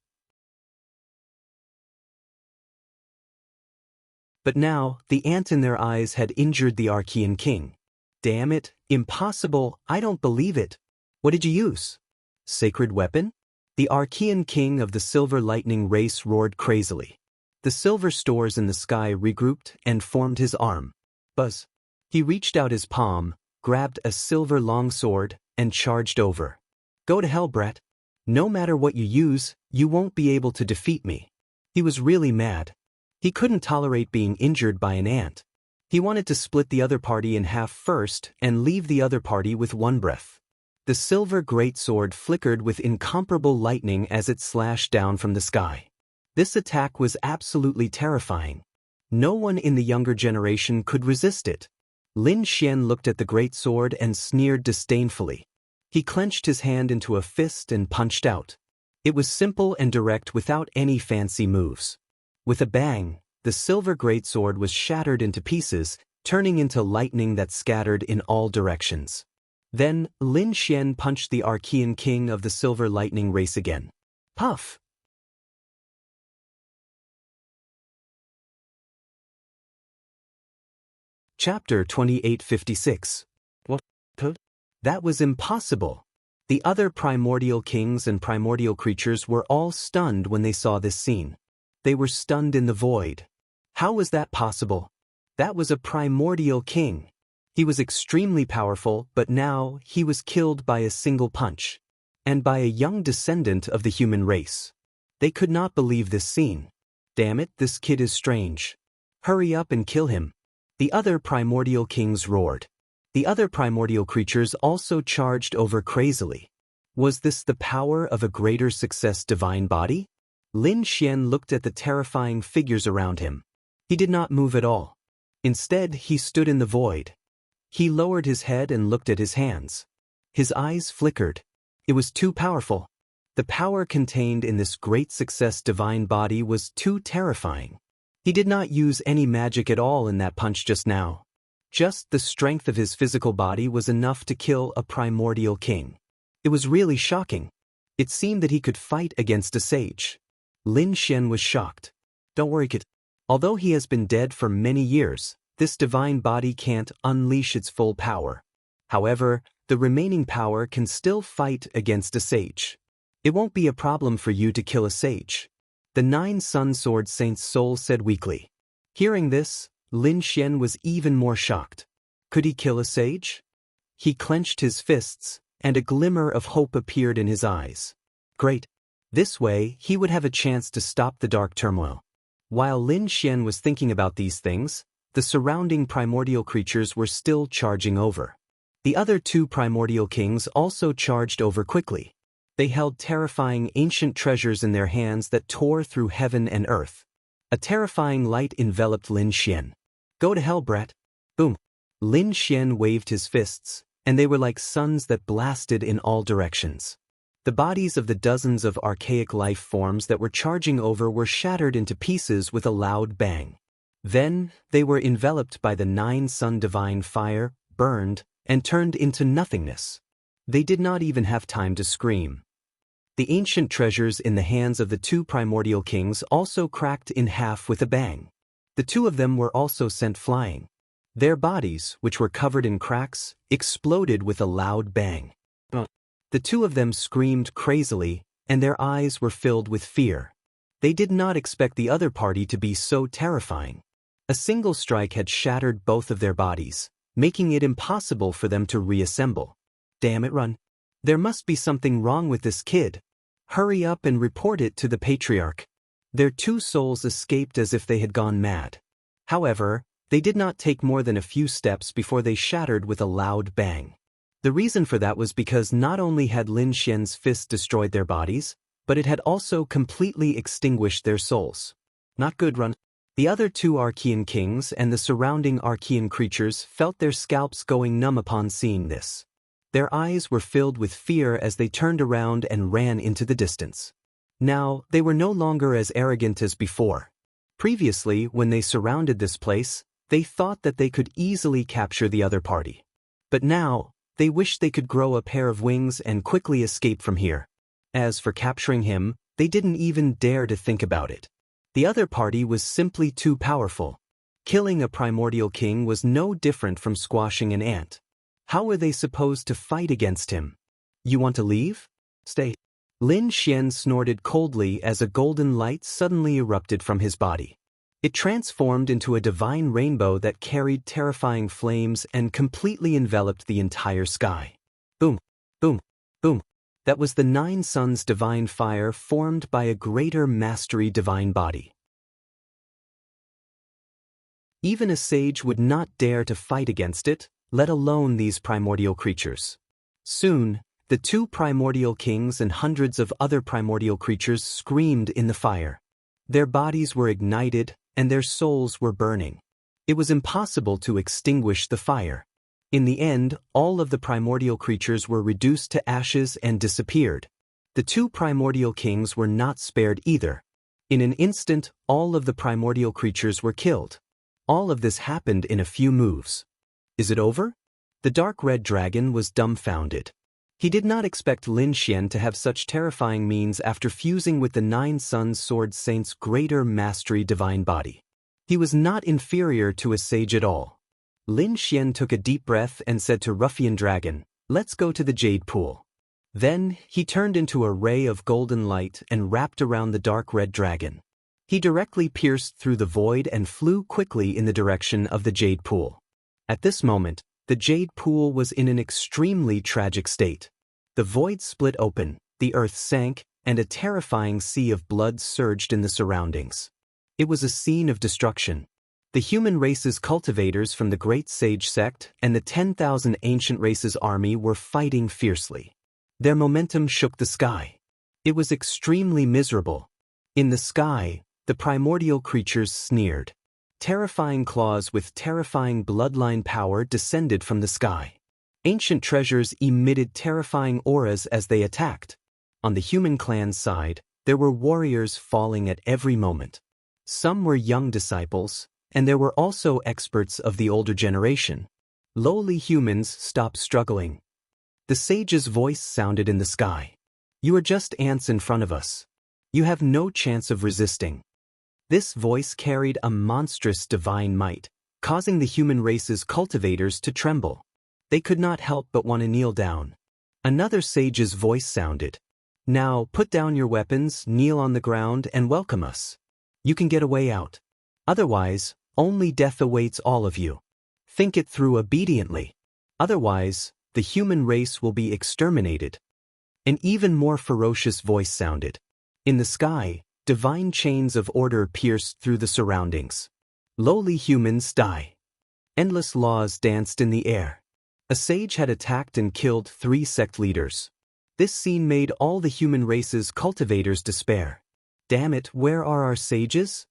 Speaker 1: But now, the ant in their eyes had injured the Archean king. Damn it, impossible, I don't believe it. What did you use? Sacred weapon? The Archean king of the silver lightning race roared crazily. The silver stores in the sky regrouped and formed his arm. Buzz. He reached out his palm, grabbed a silver longsword, and charged over. Go to hell, brat. No matter what you use, you won't be able to defeat me. He was really mad. He couldn't tolerate being injured by an ant. He wanted to split the other party in half first and leave the other party with one breath. The silver greatsword flickered with incomparable lightning as it slashed down from the sky. This attack was absolutely terrifying. No one in the younger generation could resist it. Lin Xian looked at the greatsword and sneered disdainfully. He clenched his hand into a fist and punched out. It was simple and direct without any fancy moves. With a bang, the silver greatsword was shattered into pieces, turning into lightning that scattered in all directions. Then, Lin Xian punched the Archean king of the silver lightning race again. Puff! Chapter 2856. What? That was impossible. The other primordial kings and primordial creatures were all stunned when they saw this scene. They were stunned in the void. How was that possible? That was a primordial king. He was extremely powerful, but now he was killed by a single punch. And by a young descendant of the human race. They could not believe this scene. Damn it, this kid is strange. Hurry up and kill him. The other primordial kings roared. The other primordial creatures also charged over crazily. Was this the power of a greater success divine body? Lin Xian looked at the terrifying figures around him. He did not move at all. Instead, he stood in the void. He lowered his head and looked at his hands. His eyes flickered. It was too powerful. The power contained in this great success divine body was too terrifying. He did not use any magic at all in that punch just now. Just the strength of his physical body was enough to kill a primordial king. It was really shocking. It seemed that he could fight against a sage. Lin Xian was shocked. Don't worry, kid. Although he has been dead for many years, this divine body can't unleash its full power. However, the remaining power can still fight against a sage. It won't be a problem for you to kill a sage. The 9 Sun Sword Saint's soul said weakly. Hearing this, Lin Xian was even more shocked. Could he kill a sage? He clenched his fists, and a glimmer of hope appeared in his eyes. Great. This way, he would have a chance to stop the dark turmoil. While Lin Xian was thinking about these things, the surrounding primordial creatures were still charging over. The other 2 primordial kings also charged over quickly. They held terrifying ancient treasures in their hands that tore through heaven and earth. A terrifying light enveloped Lin Xian. Go to hell, brat. Boom. Lin Xian waved his fists, and they were like suns that blasted in all directions. The bodies of the dozens of archaic life forms that were charging over were shattered into pieces with a loud bang. Then, they were enveloped by the 9 sun divine fire, burned, and turned into nothingness. They did not even have time to scream. The ancient treasures in the hands of the 2 primordial kings also cracked in half with a bang. The 2 of them were also sent flying. Their bodies, which were covered in cracks, exploded with a loud bang. The 2 of them screamed crazily, and their eyes were filled with fear. They did not expect the other party to be so terrifying. A single strike had shattered both of their bodies, making it impossible for them to reassemble. Damn it, run. There must be something wrong with this kid. Hurry up and report it to the patriarch. Their two souls escaped as if they had gone mad. However, they did not take more than a few steps before they shattered with a loud bang. The reason for that was because not only had Lin Xian's fist destroyed their bodies, but it had also completely extinguished their souls. Not good, run. The other two Archean kings and the surrounding Archean creatures felt their scalps going numb upon seeing this. Their eyes were filled with fear as they turned around and ran into the distance. Now, they were no longer as arrogant as before. Previously, when they surrounded this place, they thought that they could easily capture the other party. But now, they wished they could grow a pair of wings and quickly escape from here. As for capturing him, they didn't even dare to think about it. The other party was simply too powerful. Killing a primordial king was no different from squashing an ant. How were they supposed to fight against him? You want to leave? Stay. Lin Xian snorted coldly as a golden light suddenly erupted from his body. It transformed into a divine rainbow that carried terrifying flames and completely enveloped the entire sky. Boom, boom, boom. That was the 9 suns' divine fire formed by a greater mastery divine body. Even a sage would not dare to fight against it, let alone these primordial creatures. Soon, the 2 primordial kings and hundreds of other primordial creatures screamed in the fire. Their bodies were ignited, and their souls were burning. It was impossible to extinguish the fire. In the end, all of the primordial creatures were reduced to ashes and disappeared. The 2 primordial kings were not spared either. In an instant, all of the primordial creatures were killed. All of this happened in a few moves. Is it over? The dark red dragon was dumbfounded. He did not expect Lin Xian to have such terrifying means after fusing with the 9 Suns Sword Saint's greater mastery divine body. He was not inferior to a sage at all. Lin Xian took a deep breath and said to Ruffian Dragon, "Let's go to the Jade Pool." Then, he turned into a ray of golden light and wrapped around the dark red dragon. He directly pierced through the void and flew quickly in the direction of the Jade Pool. At this moment, the Jade Pool was in an extremely tragic state. The void split open, the earth sank, and a terrifying sea of blood surged in the surroundings. It was a scene of destruction. The human race's cultivators from the Great Sage Sect and the 10,000 Ancient Races army were fighting fiercely. Their momentum shook the sky. It was extremely miserable. In the sky, the primordial creatures sneered. Terrifying claws with terrifying bloodline power descended from the sky. Ancient treasures emitted terrifying auras as they attacked. On the human clan's side, there were warriors falling at every moment. Some were young disciples, and there were also experts of the older generation. Lowly humans stopped struggling. The sage's voice sounded in the sky. "You are just ants in front of us. You have no chance of resisting." This voice carried a monstrous divine might, causing the human race's cultivators to tremble. They could not help but want to kneel down. Another sage's voice sounded. "Now put down your weapons, kneel on the ground, and welcome us. You can get a way out. Otherwise, only death awaits all of you. Think it through obediently. Otherwise, the human race will be exterminated." An even more ferocious voice sounded. In the sky, divine chains of order pierced through the surroundings. Lowly humans die. Endless laws danced in the air. A sage had attacked and killed 3 sect leaders. This scene made all the human race's cultivators despair. Damn it, where are our sages?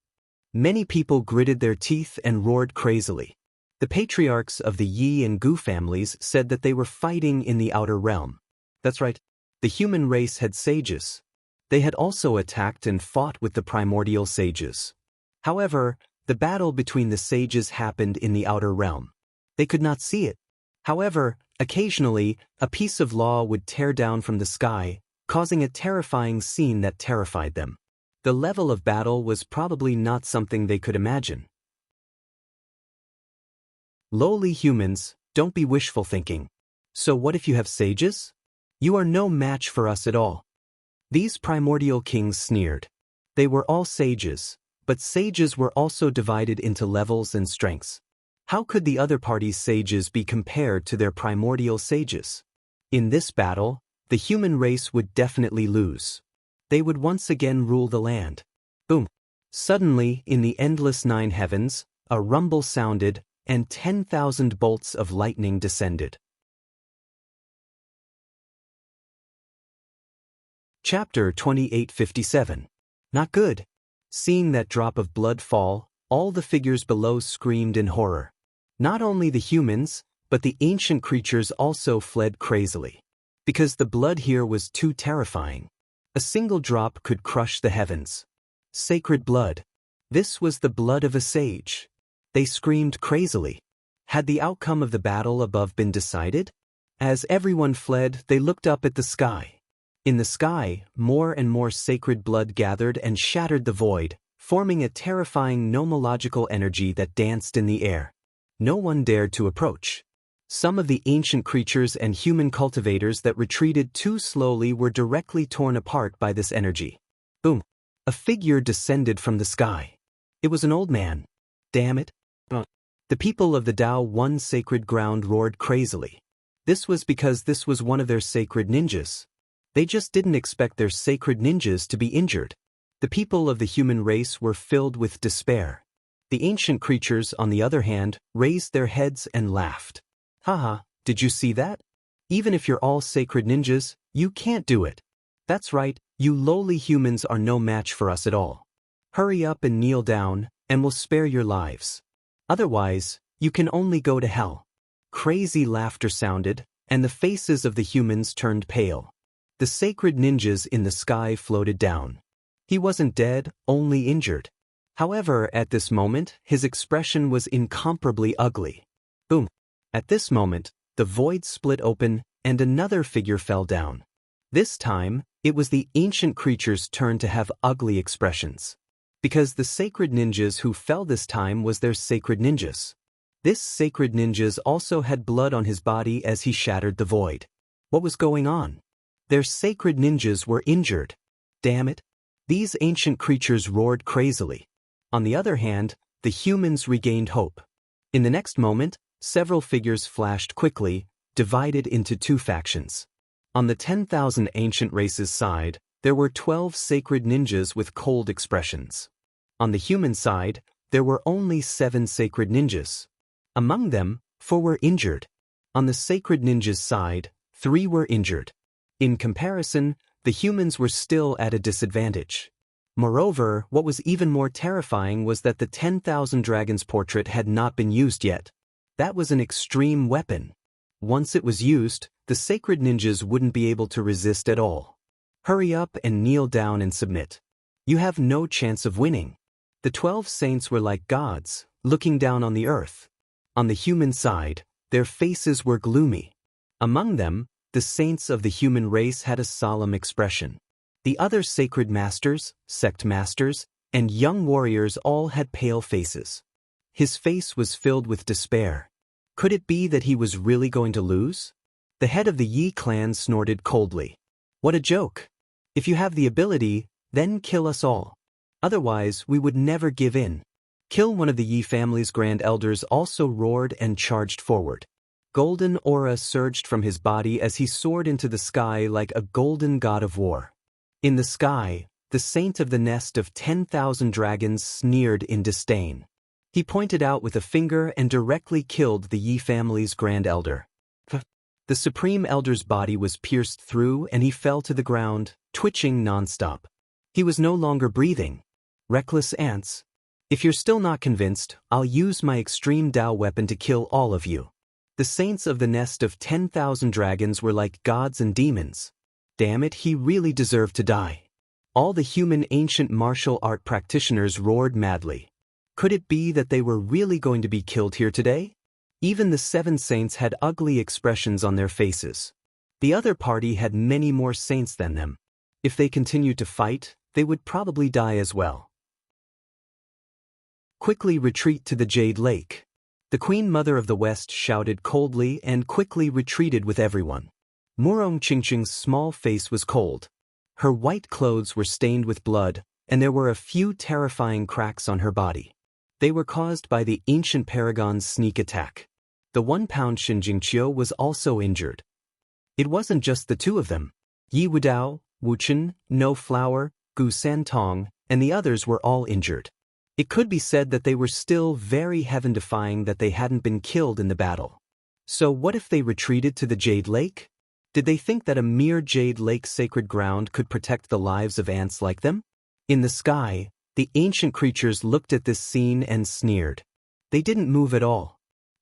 Speaker 1: Many people gritted their teeth and roared crazily. The patriarchs of the Yi and Gu families said that they were fighting in the outer realm. That's right, the human race had sages. They had also attacked and fought with the primordial sages. However, the battle between the sages happened in the outer realm. They could not see it. However, occasionally, a piece of law would tear down from the sky, causing a terrifying scene that terrified them. The level of battle was probably not something they could imagine. Lowly humans, don't be wishful thinking. So what if you have sages? You are no match for us at all. These primordial kings sneered. They were all sages, but sages were also divided into levels and strengths. How could the other party's sages be compared to their primordial sages? In this battle, the human race would definitely lose. They would once again rule the land. Boom! Suddenly, in the endless nine heavens, a rumble sounded, and 10,000 bolts of lightning descended. Chapter 2857. Not good. Seeing that drop of blood fall, all the figures below screamed in horror. Not only the humans, but the ancient creatures also fled crazily. Because the blood here was too terrifying. A single drop could crush the heavens. Sacred blood. This was the blood of a sage. They screamed crazily. Had the outcome of the battle above been decided? As everyone fled, they looked up at the sky. In the sky, more and more sacred blood gathered and shattered the void, forming a terrifying nomological energy that danced in the air. No one dared to approach. Some of the ancient creatures and human cultivators that retreated too slowly were directly torn apart by this energy. Boom! A figure descended from the sky. It was an old man. Damn it! The people of the Tao One sacred ground roared crazily. This was because this was one of their sacred ninjas. They just didn't expect their sacred ninjas to be injured. The people of the human race were filled with despair. The ancient creatures, on the other hand, raised their heads and laughed. Haha, did you see that? Even if you're all sacred ninjas, you can't do it. That's right, you lowly humans are no match for us at all. Hurry up and kneel down, and we'll spare your lives. Otherwise, you can only go to hell. Crazy laughter sounded, and the faces of the humans turned pale. The sacred ninjas in the sky floated down. He wasn't dead, only injured. However, at this moment, his expression was incomparably ugly. Boom! At this moment, the void split open, and another figure fell down. This time, it was the ancient creature's turn to have ugly expressions. Because the sacred ninjas who fell this time was their sacred ninjas. This sacred ninjas also had blood on his body as he shattered the void. What was going on? Their sacred ninjas were injured. Damn it! These ancient creatures roared crazily. On the other hand, the humans regained hope. In the next moment, several figures flashed quickly, divided into two factions. On the 10,000 ancient races side, there were 12 sacred ninjas with cold expressions. On the human side, there were only 7 sacred ninjas. Among them, 4 were injured. On the sacred ninjas side, 3 were injured. In comparison, the humans were still at a disadvantage. Moreover, what was even more terrifying was that the 10,000 dragons portrait had not been used yet. That was an extreme weapon. Once it was used, the sacred ninjas wouldn't be able to resist at all. Hurry up and kneel down and submit. You have no chance of winning. The 12 saints were like gods, looking down on the earth. On the human side, their faces were gloomy. Among them, the saints of the human race had a solemn expression. The other sacred masters, sect masters, and young warriors all had pale faces. His face was filled with despair. Could it be that he was really going to lose? The head of the Yi clan snorted coldly. What a joke! If you have the ability, then kill us all. Otherwise, we would never give in. Kill one of the Yi family's grand elders also roared and charged forward. Golden aura surged from his body as he soared into the sky like a golden god of war. In the sky, the saint of the nest of 10,000 dragons sneered in disdain. He pointed out with a finger and directly killed the Yi family's grand elder. The supreme elder's body was pierced through and he fell to the ground, twitching nonstop. He was no longer breathing. Reckless ants. If you're still not convinced, I'll use my extreme Tao weapon to kill all of you. The saints of the nest of 10,000 dragons were like gods and demons. Damn it, he really deserved to die. All the human ancient martial art practitioners roared madly. Could it be that they were really going to be killed here today? Even the 7 saints had ugly expressions on their faces. The other party had many more saints than them. If they continued to fight, they would probably die as well. Quickly retreat to the Jade Lake. The Queen Mother of the West shouted coldly and quickly retreated with everyone. Murong Qingqing's small face was cold. Her white clothes were stained with blood, and there were a few terrifying cracks on her body. They were caused by the ancient paragon's sneak attack. The 1-pound Shinjingqiu was also injured. It wasn't just the two of them. Yi Wudao, Wu Chen, No Flower, Gu Santong, and the others were all injured. It could be said that they were still very heaven-defying that they hadn't been killed in the battle. So what if they retreated to the Jade Lake? Did they think that a mere Jade Lake sacred ground could protect the lives of ants like them? In the sky, the ancient creatures looked at this scene and sneered. They didn't move at all.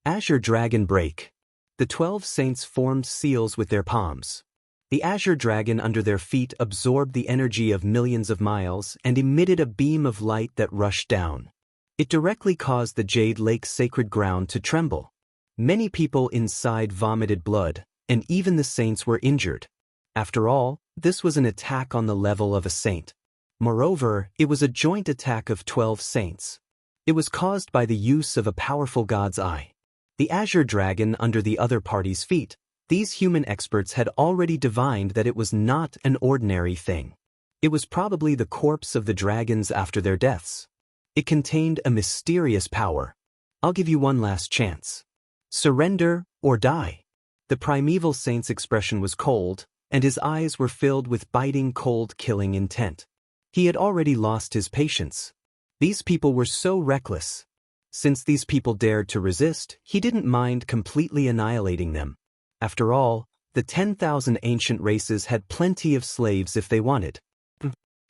Speaker 1: Azure Dragon Break. The 12 saints formed seals with their palms. The azure dragon under their feet absorbed the energy of millions of miles and emitted a beam of light that rushed down. It directly caused the Jade Lake's sacred ground to tremble. Many people inside vomited blood, and even the saints were injured. After all, this was an attack on the level of a saint. Moreover, it was a joint attack of 12 saints. It was caused by the use of a powerful god's eye. The azure dragon under the other party's feet. These human experts had already divined that it was not an ordinary thing. It was probably the corpse of the dragons after their deaths. It contained a mysterious power. I'll give you one last chance. Surrender or die. The primeval saint's expression was cold, and his eyes were filled with biting cold killing intent. He had already lost his patience. These people were so reckless. Since these people dared to resist, he didn't mind completely annihilating them. After all, the 10,000 ancient races had plenty of slaves if they wanted.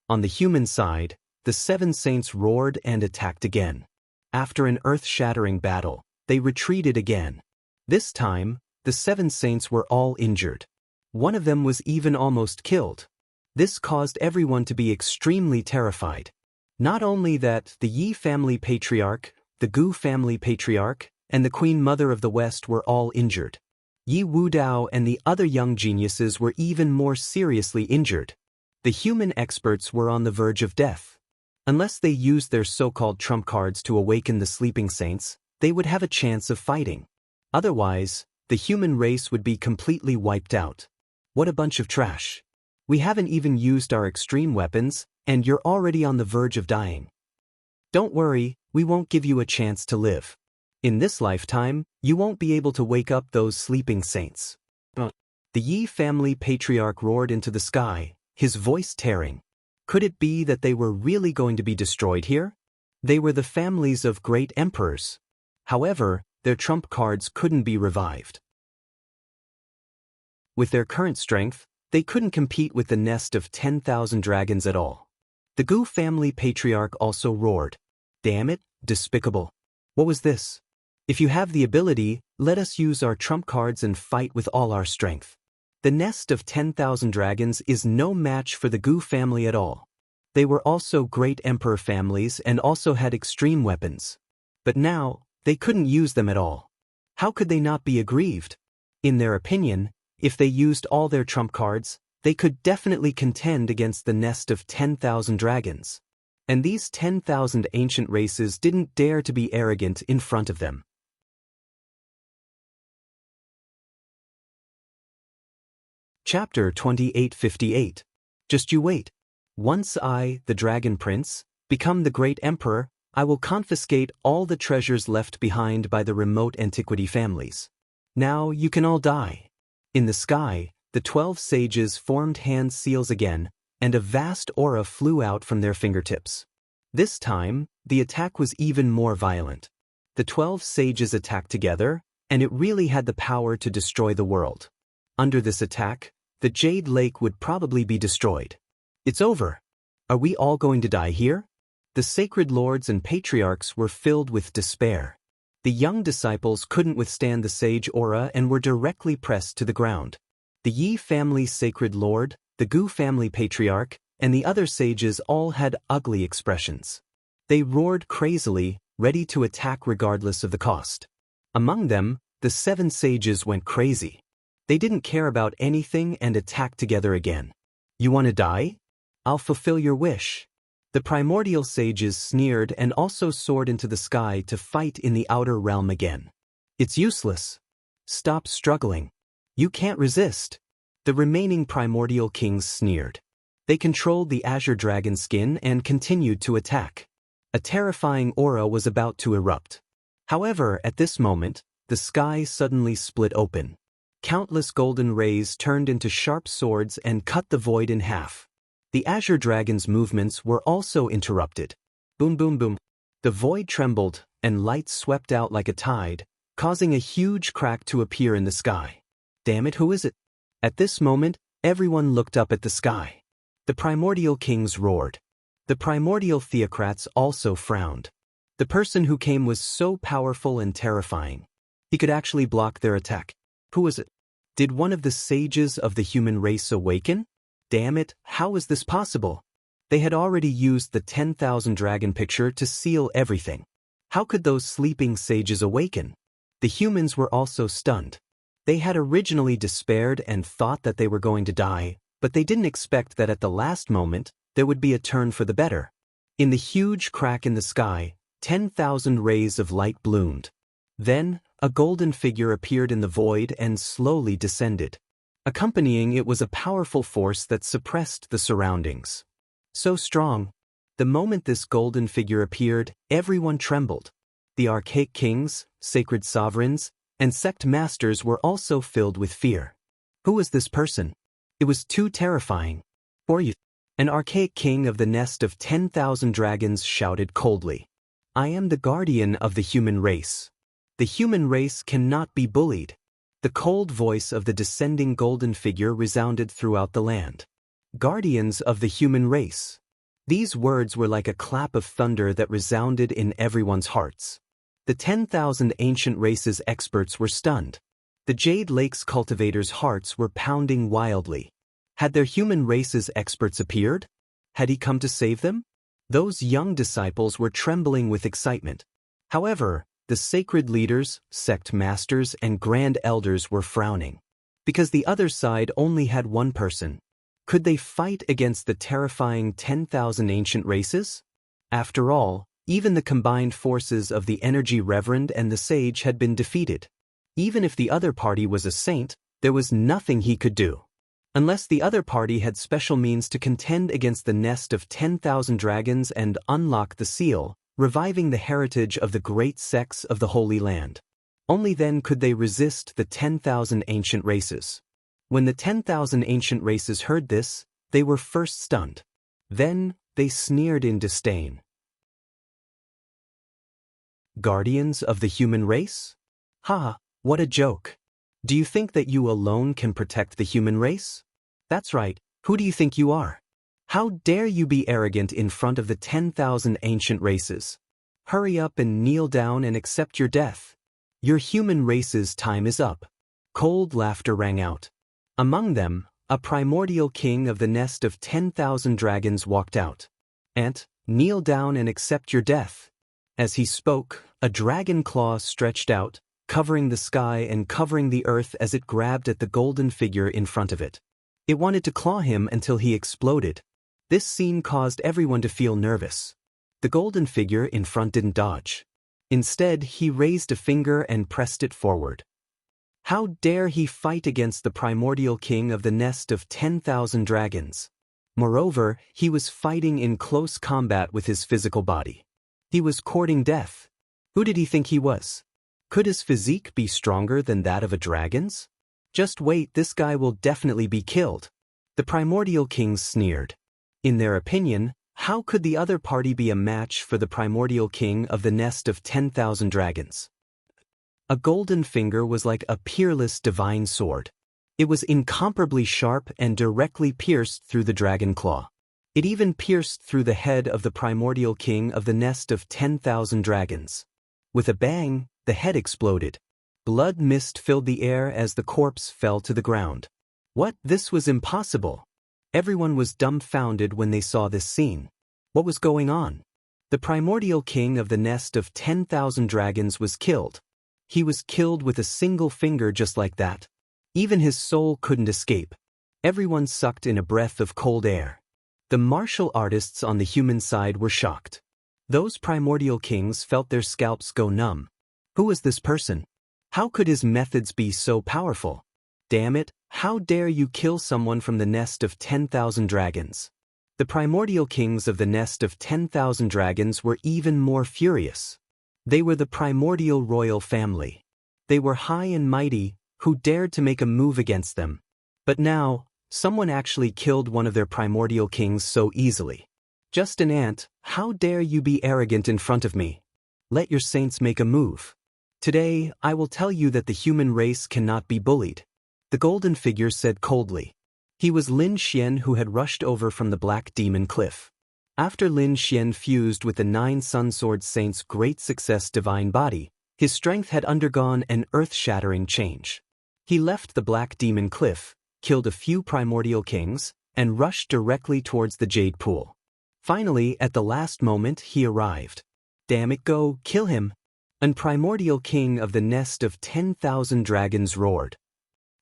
Speaker 1: On the human side, the 7 saints roared and attacked again. After an earth-shattering battle, they retreated again. This time, the 7 saints were all injured. One of them was even almost killed. This caused everyone to be extremely terrified. Not only that, the Yi family patriarch, the Gu family patriarch, and the Queen Mother of the West were all injured. Yi Wudao and the other young geniuses were even more seriously injured. The human experts were on the verge of death. Unless they used their so-called trump cards to awaken the sleeping saints, they would have a chance of fighting. Otherwise, the human race would be completely wiped out. What a bunch of trash. We haven't even used our extreme weapons, and you're already on the verge of dying. Don't worry, we won't give you a chance to live. In this lifetime, you won't be able to wake up those sleeping saints. The Yi family patriarch roared into the sky, his voice tearing. Could it be that they were really going to be destroyed here? They were the families of great emperors. However, their trump cards couldn't be revived. With their current strength, they couldn't compete with the nest of 10,000 dragons at all. The Gu family patriarch also roared. Damn it, despicable. What was this? If you have the ability, let us use our trump cards and fight with all our strength. The nest of 10,000 dragons is no match for the Gu family at all. They were also great emperor families and also had extreme weapons. But now, they couldn't use them at all. How could they not be aggrieved? In their opinion, if they used all their trump cards, they could definitely contend against the nest of 10,000 dragons. And these 10,000 ancient races didn't dare to be arrogant in front of them. Chapter 2858. Just you wait. Once I, the Dragon Prince, become the great emperor, I will confiscate all the treasures left behind by the remote antiquity families. Now you can all die. In the sky, the 12 sages formed hand seals again, and a vast aura flew out from their fingertips. This time, the attack was even more violent. The 12 sages attacked together, and it really had the power to destroy the world. Under this attack, the Jade Lake would probably be destroyed. It's over. Are we all going to die here? The sacred lords and patriarchs were filled with despair. The young disciples couldn't withstand the sage aura and were directly pressed to the ground. The Yi family sacred lord, the Gu family patriarch, and the other sages all had ugly expressions. They roared crazily, ready to attack regardless of the cost. Among them, the 7 sages went crazy. They didn't care about anything and attacked together again. You want to die? I'll fulfill your wish. The primordial sages sneered and also soared into the sky to fight in the outer realm again. It's useless. Stop struggling. You can't resist. The remaining primordial kings sneered. They controlled the azure dragon skin and continued to attack. A terrifying aura was about to erupt. However, at this moment, the sky suddenly split open. Countless golden rays turned into sharp swords and cut the void in half. The azure dragon's movements were also interrupted. Boom, boom, boom. The void trembled, and light swept out like a tide, causing a huge crack to appear in the sky. Damn it, who is it? At this moment, everyone looked up at the sky. The primordial kings roared. The primordial theocrats also frowned. The person who came was so powerful and terrifying. He could actually block their attack. Who was it? Did one of the sages of the human race awaken? Damn it, how is this possible? They had already used the 10,000 dragon picture to seal everything. How could those sleeping sages awaken? The humans were also stunned. They had originally despaired and thought that they were going to die, but they didn't expect that at the last moment, there would be a turn for the better. In the huge crack in the sky, 10,000 rays of light bloomed. Then, a golden figure appeared in the void and slowly descended. Accompanying it was a powerful force that suppressed the surroundings. So strong. The moment this golden figure appeared, everyone trembled. The archaic kings, sacred sovereigns, and sect masters were also filled with fear. Who was this person? It was too terrifying. For you. An archaic king of the nest of 10,000 dragons shouted coldly. I am the guardian of the human race. The human race cannot be bullied. The cold voice of the descending golden figure resounded throughout the land. Guardians of the human race. These words were like a clap of thunder that resounded in everyone's hearts. The 10,000 ancient races experts were stunned. The Jade Lake's cultivators' hearts were pounding wildly. Had their human race's experts appeared? Had he come to save them? Those young disciples were trembling with excitement. However, the sacred leaders, sect masters, and grand elders were frowning. Because the other side only had one person. Could they fight against the terrifying 10,000 ancient races? After all, even the combined forces of the energy reverend and the sage had been defeated. Even if the other party was a saint, there was nothing he could do. Unless the other party had special means to contend against the nest of 10,000 dragons and unlock the seal, reviving the heritage of the great sects of the Holy Land. Only then could they resist the 10,000 ancient races. When the 10,000 ancient races heard this, they were first stunned. Then, they sneered in disdain. Guardians of the human race? Ha, what a joke. Do you think that you alone can protect the human race? That's right, who do you think you are? How dare you be arrogant in front of the 10,000 ancient races? Hurry up and kneel down and accept your death. Your human race's time is up. Cold laughter rang out. Among them, a primordial king of the nest of 10,000 dragons walked out. Kneel down and accept your death. As he spoke, a dragon claw stretched out, covering the sky and covering the earth as it grabbed at the golden figure in front of it. It wanted to claw him until he exploded. This scene caused everyone to feel nervous. The golden figure in front didn't dodge. Instead, he raised a finger and pressed it forward. How dare he fight against the primordial king of the nest of 10,000 dragons? Moreover, he was fighting in close combat with his physical body. He was courting death. Who did he think he was? Could his physique be stronger than that of a dragon's? Just wait, this guy will definitely be killed. The primordial kings sneered. In their opinion, how could the other party be a match for the primordial king of the nest of 10,000 dragons? A golden finger was like a peerless divine sword. It was incomparably sharp and directly pierced through the dragon claw. It even pierced through the head of the primordial king of the nest of 10,000 dragons. With a bang, the head exploded. Blood mist filled the air as the corpse fell to the ground. What? This was impossible. Everyone was dumbfounded when they saw this scene. What was going on? The primordial king of the nest of 10,000 dragons was killed. He was killed with a single finger just like that. Even his soul couldn't escape. Everyone sucked in a breath of cold air. The martial artists on the human side were shocked. Those primordial kings felt their scalps go numb. Who was this person? How could his methods be so powerful? Damn it, how dare you kill someone from the nest of 10,000 dragons? The primordial kings of the nest of 10,000 dragons were even more furious. They were the primordial royal family. They were high and mighty, who dared to make a move against them. But now, someone actually killed one of their primordial kings so easily. Just an ant, how dare you be arrogant in front of me? Let your saints make a move. Today, I will tell you that the human race cannot be bullied. The golden figure said coldly. He was Lin Xian, who had rushed over from the Black Demon Cliff. After Lin Xian fused with the 9 Sun Sword Saints' great success divine body, his strength had undergone an earth-shattering change. He left the Black Demon Cliff, killed a few primordial kings, and rushed directly towards the Jade Pool. Finally, at the last moment, he arrived. Damn it, go, kill him! An primordial king of the nest of 10,000 dragons roared.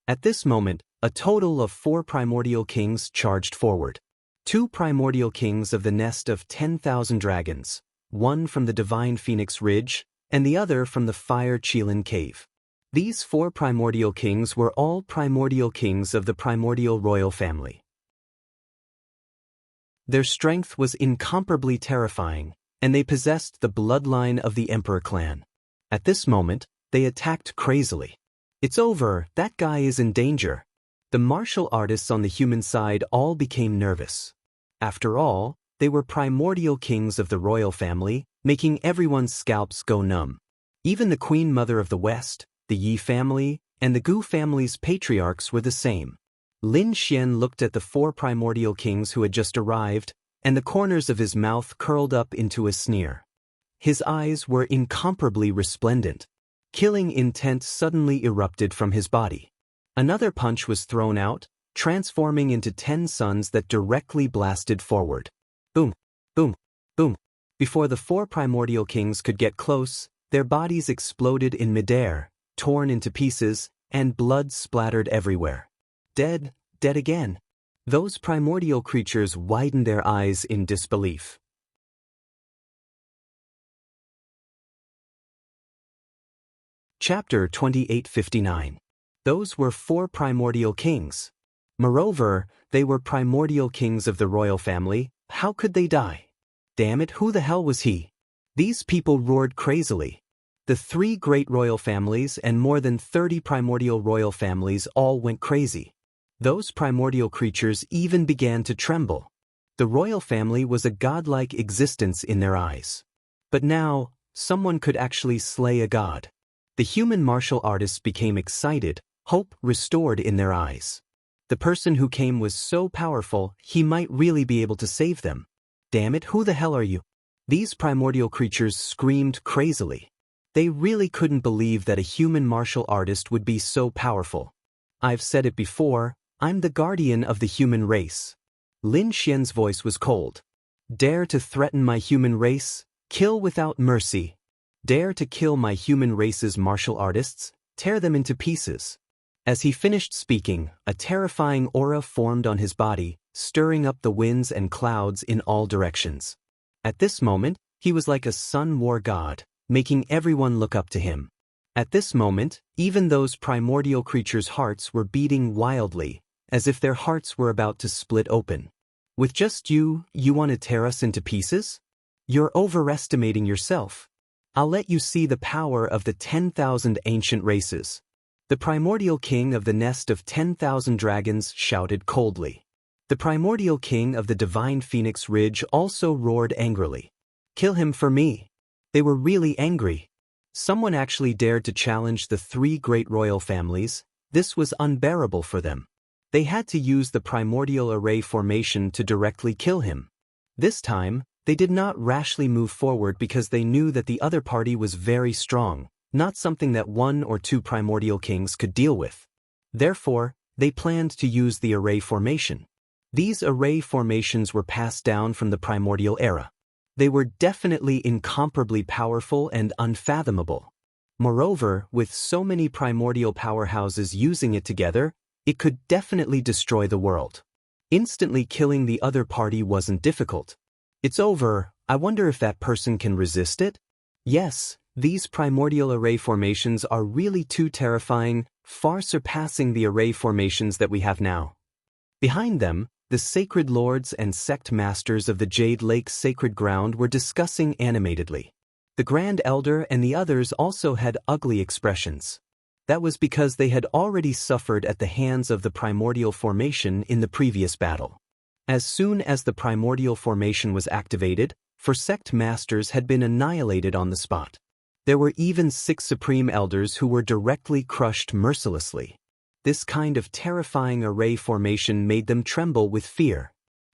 Speaker 1: At this moment, a total of 4 primordial kings charged forward. 2 primordial kings of the nest of 10,000 dragons, one from the Divine Phoenix Ridge, and the other from the Fire Qilin Cave. These 4 primordial kings were all primordial kings of the primordial royal family. Their strength was incomparably terrifying, and they possessed the bloodline of the Emperor clan. At this moment, they attacked crazily. It's over, that guy is in danger. The martial artists on the human side all became nervous. After all, they were primordial kings of the royal family, making everyone's scalps go numb. Even the Queen Mother of the West, the Yi family, and the Gu family's patriarchs were the same. Lin Xian looked at the 4 primordial kings who had just arrived, and the corners of his mouth curled up into a sneer. His eyes were incomparably resplendent. Killing intent suddenly erupted from his body. Another punch was thrown out, transforming into 10 suns that directly blasted forward. Boom, boom, boom. Before the 4 primordial kings could get close, their bodies exploded in midair, torn into pieces, and blood splattered everywhere. Dead, dead again. Those primordial creatures widened their eyes in disbelief. Chapter 2859. Those were 4 primordial kings. Moreover, they were primordial kings of the royal family. How could they die? Damn it, who the hell was he? These people roared crazily. The 3 great royal families and more than 30 primordial royal families all went crazy. Those primordial creatures even began to tremble. The royal family was a godlike existence in their eyes. But now, someone could actually slay a god. The human martial artists became excited, hope restored in their eyes. The person who came was so powerful, he might really be able to save them. Damn it, who the hell are you? These primordial creatures screamed crazily. They really couldn't believe that a human martial artist would be so powerful. I've said it before, I'm the guardian of the human race. Lin Xian's voice was cold. Dare to threaten my human race? Kill without mercy. Dare to kill my human race's martial artists? Tear them into pieces. As he finished speaking, a terrifying aura formed on his body, stirring up the winds and clouds in all directions. At this moment, he was like a sun war god, making everyone look up to him. At this moment, even those primordial creatures' hearts were beating wildly, as if their hearts were about to split open. With just you want to tear us into pieces? You're overestimating yourself. I'll let you see the power of the 10,000 ancient races. The primordial king of the nest of 10,000 dragons shouted coldly. The primordial king of the Divine Phoenix Ridge also roared angrily. Kill him for me. They were really angry. Someone actually dared to challenge the 3 great royal families. This was unbearable for them. They had to use the primordial array formation to directly kill him. This time, they did not rashly move forward because they knew that the other party was very strong, not something that 1 or 2 primordial kings could deal with. Therefore, they planned to use the array formation. These array formations were passed down from the primordial era. They were definitely incomparably powerful and unfathomable. Moreover, with so many primordial powerhouses using it together, it could definitely destroy the world. Instantly killing the other party wasn't difficult. It's over, I wonder if that person can resist it? Yes, these primordial array formations are really too terrifying, far surpassing the array formations that we have now. Behind them, the the sacred lords and sect masters of the Jade Lake's sacred ground were discussing animatedly. The Grand Elder and the others also had ugly expressions. That was because they had already suffered at the hands of the primordial formation in the previous battle. As soon as the primordial formation was activated, four sect masters had been annihilated on the spot. There were even 6 supreme elders who were directly crushed mercilessly. This kind of terrifying array formation made them tremble with fear.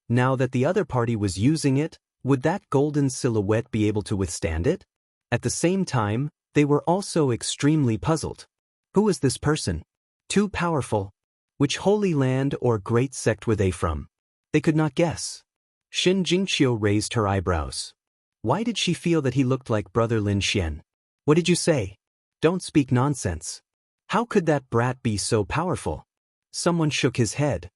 Speaker 1: Now that the other party was using it, would that golden silhouette be able to withstand it? At the same time, they were also extremely puzzled. Who was this person? Too powerful. Which holy land or great sect were they from? They could not guess. Shin Jingqiu raised her eyebrows. Why did she feel that he looked like brother Lin Xian? What did you say? Don't speak nonsense. How could that brat be so powerful? Someone shook his head.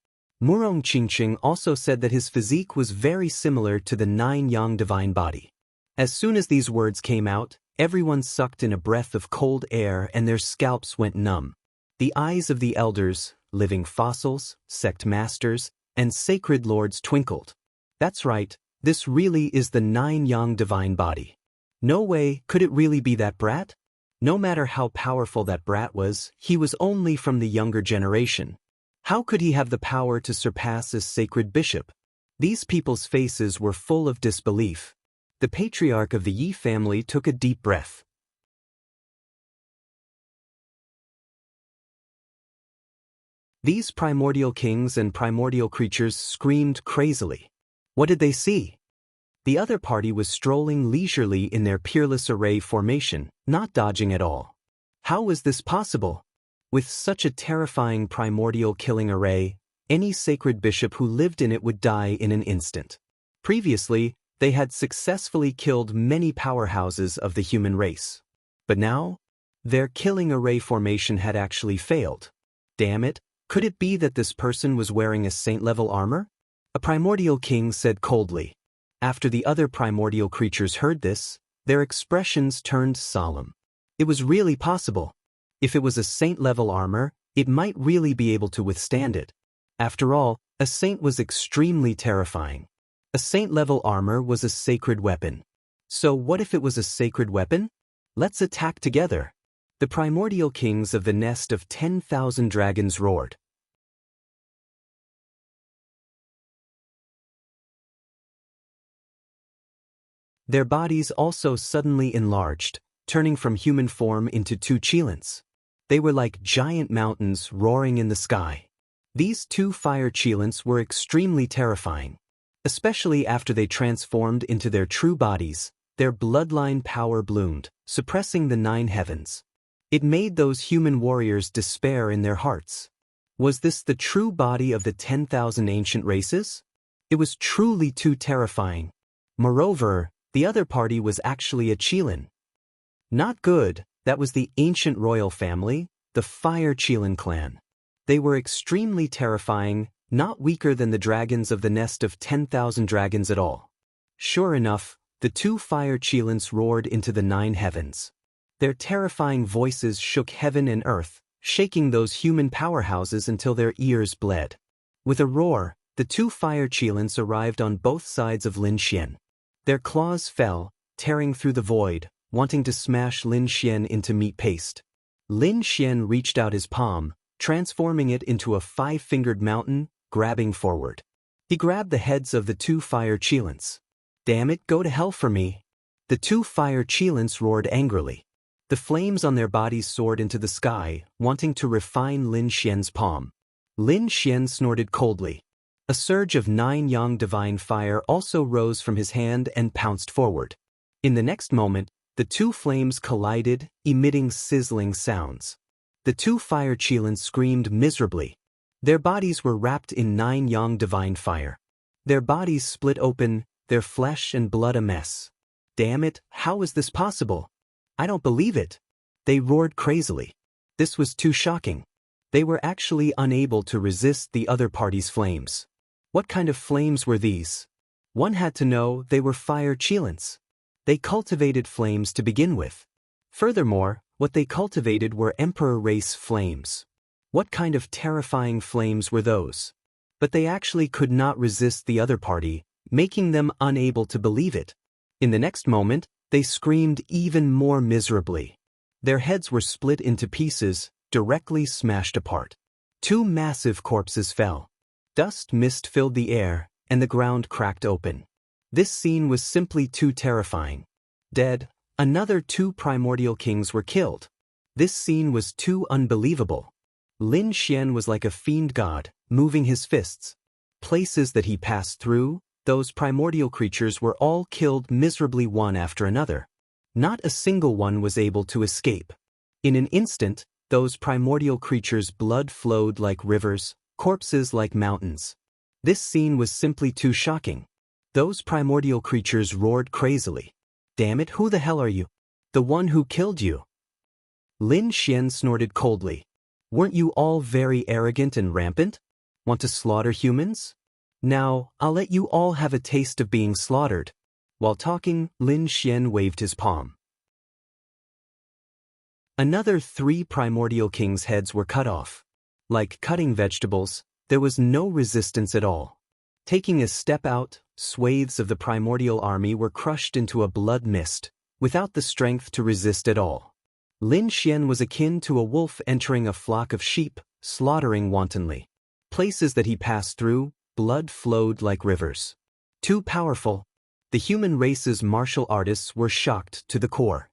Speaker 1: Murong Qingqing also said that his physique was very similar to the 9 yang divine body. As soon as these words came out, everyone sucked in a breath of cold air and their scalps went numb. The eyes of the elders, living fossils, sect masters, and sacred lords twinkled. That's right, this really is the 9 yang divine body. No way could it really be that brat? No matter how powerful that brat was, he was only from the younger generation. How could he have the power to surpass a sacred bishop? These people's faces were full of disbelief. The patriarch of the Yi family took a deep breath. These primordial kings and primordial creatures screamed crazily. What did they see? The other party was strolling leisurely in their peerless array formation, not dodging at all. How was this possible? With such a terrifying primordial killing array, any sacred bishop who lived in it would die in an instant. Previously, they had successfully killed many powerhouses of the human race. But now, their killing array formation had actually failed. Damn it, could it be that this person was wearing a saint-level armor? A primordial king said coldly. After the other primordial creatures heard this, their expressions turned solemn. It was really possible. If it was a saint-level armor, it might really be able to withstand it. After all, a saint was extremely terrifying. A saint-level armor was a sacred weapon. So what if it was a sacred weapon? Let's attack together. The primordial kings of the nest of 10,000 dragons roared. Their bodies also suddenly enlarged, turning from human form into 2 Qilins. They were like giant mountains roaring in the sky. These 2 fire Qilins were extremely terrifying. Especially after they transformed into their true bodies, their bloodline power bloomed, suppressing the 9 heavens. It made those human warriors despair in their hearts. Was this the true body of the 10,000 ancient races? It was truly too terrifying. Moreover, the other party was actually a Qilin. Not good, that was the ancient royal family, the Fire Qilin clan. They were extremely terrifying, not weaker than the dragons of the nest of 10,000 dragons at all. Sure enough, the 2 Fire Qilins roared into the 9 heavens. Their terrifying voices shook heaven and earth, shaking those human powerhouses until their ears bled. With a roar, the 2 Fire Qilins arrived on both sides of Lin Xian. Their claws fell, tearing through the void, wanting to smash Lin Xian into meat paste. Lin Xian reached out his palm, transforming it into a 5-fingered mountain, grabbing forward. He grabbed the heads of the 2 Fire Qilins. Damn it, go to hell for me. The 2 Fire Qilins roared angrily. The flames on their bodies soared into the sky, wanting to refine Lin Xian's palm. Lin Xian snorted coldly. A surge of 9 yang divine fire also rose from his hand and pounced forward. In the next moment, the 2 flames collided, emitting sizzling sounds. The 2 Fire Qilins screamed miserably. Their bodies were wrapped in 9 yang divine fire. Their bodies split open, their flesh and blood a mess. Damn it, how is this possible? I don't believe it. They roared crazily. This was too shocking. They were actually unable to resist the other party's flames. What kind of flames were these? One had to know they were Fire Qilins. They cultivated flames to begin with. Furthermore, what they cultivated were Emperor race flames. What kind of terrifying flames were those? But they actually could not resist the other party, making them unable to believe it. In the next moment, they screamed even more miserably. Their heads were split into pieces, directly smashed apart. Two massive corpses fell. Dust mist filled the air, and the ground cracked open. This scene was simply too terrifying. Dead, another two primordial kings were killed. This scene was too unbelievable. Lin Xian was like a fiend god, moving his fists. Places that he passed through, those primordial creatures were all killed miserably one after another. Not a single one was able to escape. In an instant, those primordial creatures' blood flowed like rivers, corpses like mountains. This scene was simply too shocking. Those primordial creatures roared crazily. "Damn it, who the hell are you? The one who killed you?" Lin Xian snorted coldly. "Weren't you all very arrogant and rampant? Want to slaughter humans? Now, I'll let you all have a taste of being slaughtered." While talking, Lin Xian waved his palm. Another 3 primordial kings' heads were cut off. Like cutting vegetables, there was no resistance at all. Taking a step out, swathes of the primordial army were crushed into a blood mist, without the strength to resist at all. Lin Xian was akin to a wolf entering a flock of sheep, slaughtering wantonly. Places that he passed through, blood flowed like rivers. Too powerful. The human race's martial artists were shocked to the core.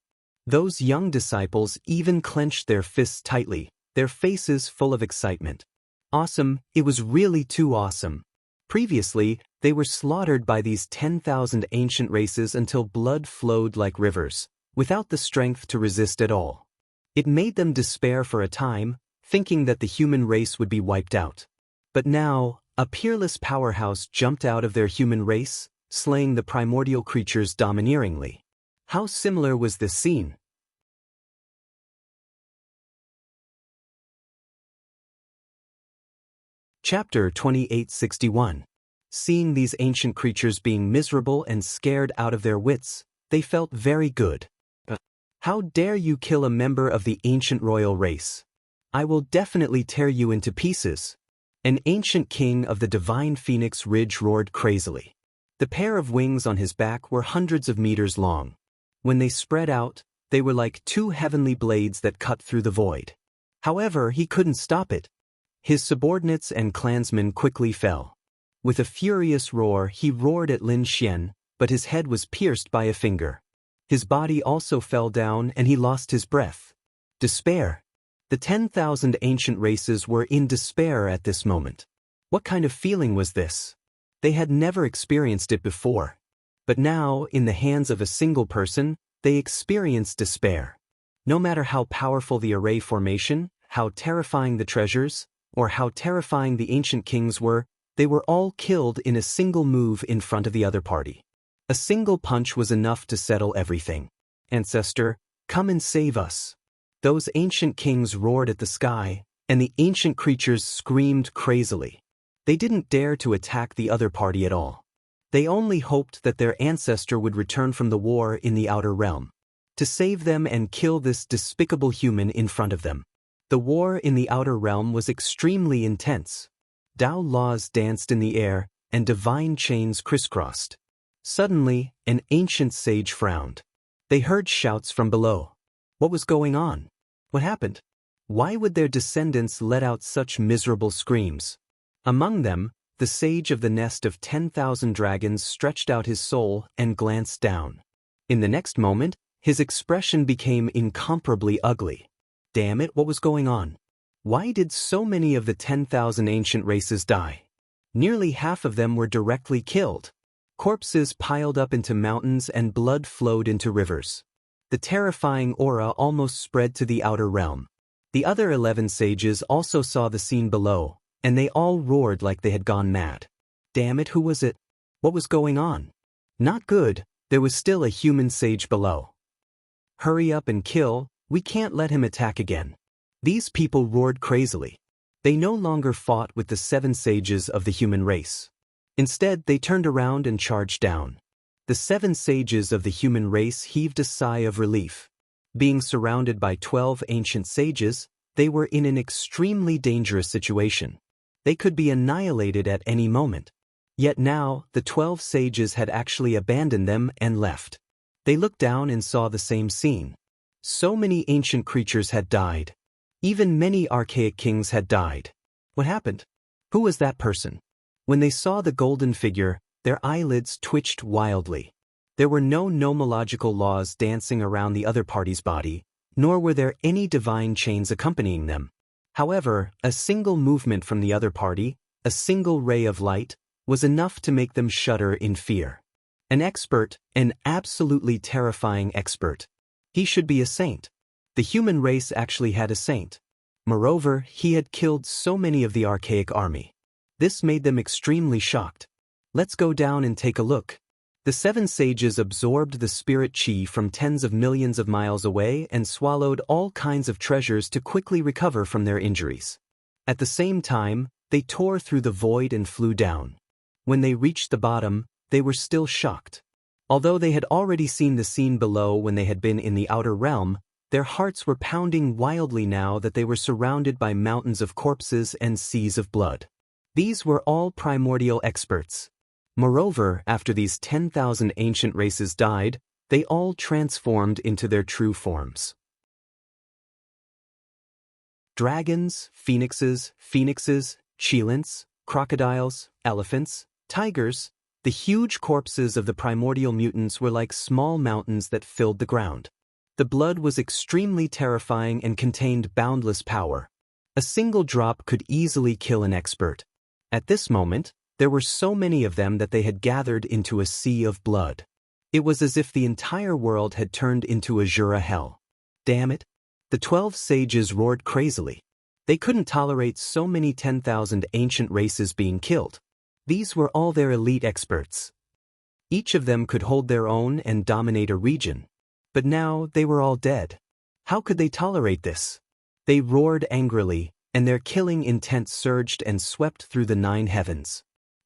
Speaker 1: Those young disciples even clenched their fists tightly, their faces full of excitement. Awesome, it was really too awesome. Previously, they were slaughtered by these 10,000 ancient races until blood flowed like rivers, without the strength to resist at all. It made them despair for a time, thinking that the human race would be wiped out. But now, a peerless powerhouse jumped out of their human race, slaying the primordial creatures domineeringly. How similar was this scene? Chapter 2861. Seeing these ancient creatures being miserable and scared out of their wits, they felt very good. "How dare you kill a member of the ancient royal race? I will definitely tear you into pieces." An ancient king of the divine Phoenix Ridge roared crazily. The pair of wings on his back were hundreds of meters long. When they spread out, they were like 2 heavenly blades that cut through the void. However, he couldn't stop it. His subordinates and clansmen quickly fell. With a furious roar, he roared at Lin Xian, but his head was pierced by a finger. His body also fell down and he lost his breath. Despair. The 10,000 ancient races were in despair at this moment. What kind of feeling was this? They had never experienced it before. But now, in the hands of a single person, they experienced despair. No matter how powerful the array formation, how terrifying the treasures, or how terrifying the ancient kings were, they were all killed in a single move in front of the other party. A single punch was enough to settle everything. "Ancestor, come and save us." Those ancient kings roared at the sky, and the ancient creatures screamed crazily. They didn't dare to attack the other party at all. They only hoped that their ancestor would return from the war in the outer realm, to save them and kill this despicable human in front of them. The war in the outer realm was extremely intense. Tao laws danced in the air, and divine chains crisscrossed. Suddenly, an ancient sage frowned. They heard shouts from below. What was going on? What happened? Why would their descendants let out such miserable screams? Among them, the sage of the nest of 10,000 dragons stretched out his soul and glanced down. In the next moment, his expression became incomparably ugly. Damn it, what was going on? Why did so many of the 10,000 ancient races die? Nearly half of them were directly killed. Corpses piled up into mountains and blood flowed into rivers. The terrifying aura almost spread to the outer realm. The other 11 sages also saw the scene below, and they all roared like they had gone mad. Damn it, who was it? What was going on? Not good, there was still a human sage below. Hurry up and kill, we can't let him attack again. These people roared crazily. They no longer fought with the 7 sages of the human race. Instead, they turned around and charged down. The 7 sages of the human race heaved a sigh of relief. Being surrounded by 12 ancient sages, they were in an extremely dangerous situation. They could be annihilated at any moment. Yet now, the 12 sages had actually abandoned them and left. They looked down and saw the same scene. So many ancient creatures had died. Even many archaic kings had died. What happened? Who was that person? When they saw the golden figure, their eyelids twitched wildly. There were no nomological laws dancing around the other party's body, nor were there any divine chains accompanying them. However, a single movement from the other party, a single ray of light, was enough to make them shudder in fear. An expert, an absolutely terrifying expert. He should be a saint. The human race actually had a saint. Moreover, he had killed so many of the archaic army. This made them extremely shocked. Let's go down and take a look. The 7 sages absorbed the spirit chi from tens of millions of miles away and swallowed all kinds of treasures to quickly recover from their injuries. At the same time, they tore through the void and flew down. When they reached the bottom, they were still shocked. Although they had already seen the scene below when they had been in the outer realm, their hearts were pounding wildly now that they were surrounded by mountains of corpses and seas of blood. These were all primordial experts. Moreover, after these 10,000 ancient races died, they all transformed into their true forms. Dragons, phoenixes, cheilants, crocodiles, elephants, tigers, the huge corpses of the primordial mutants were like small mountains that filled the ground. The blood was extremely terrifying and contained boundless power. A single drop could easily kill an expert. At this moment, there were so many of them that they had gathered into a sea of blood. It was as if the entire world had turned into a Jura hell. Damn it! The 12 sages roared crazily. They couldn't tolerate so many 10,000 ancient races being killed. These were all their elite experts. Each of them could hold their own and dominate a region. But now they were all dead. How could they tolerate this? They roared angrily, and their killing intent surged and swept through the 9 heavens.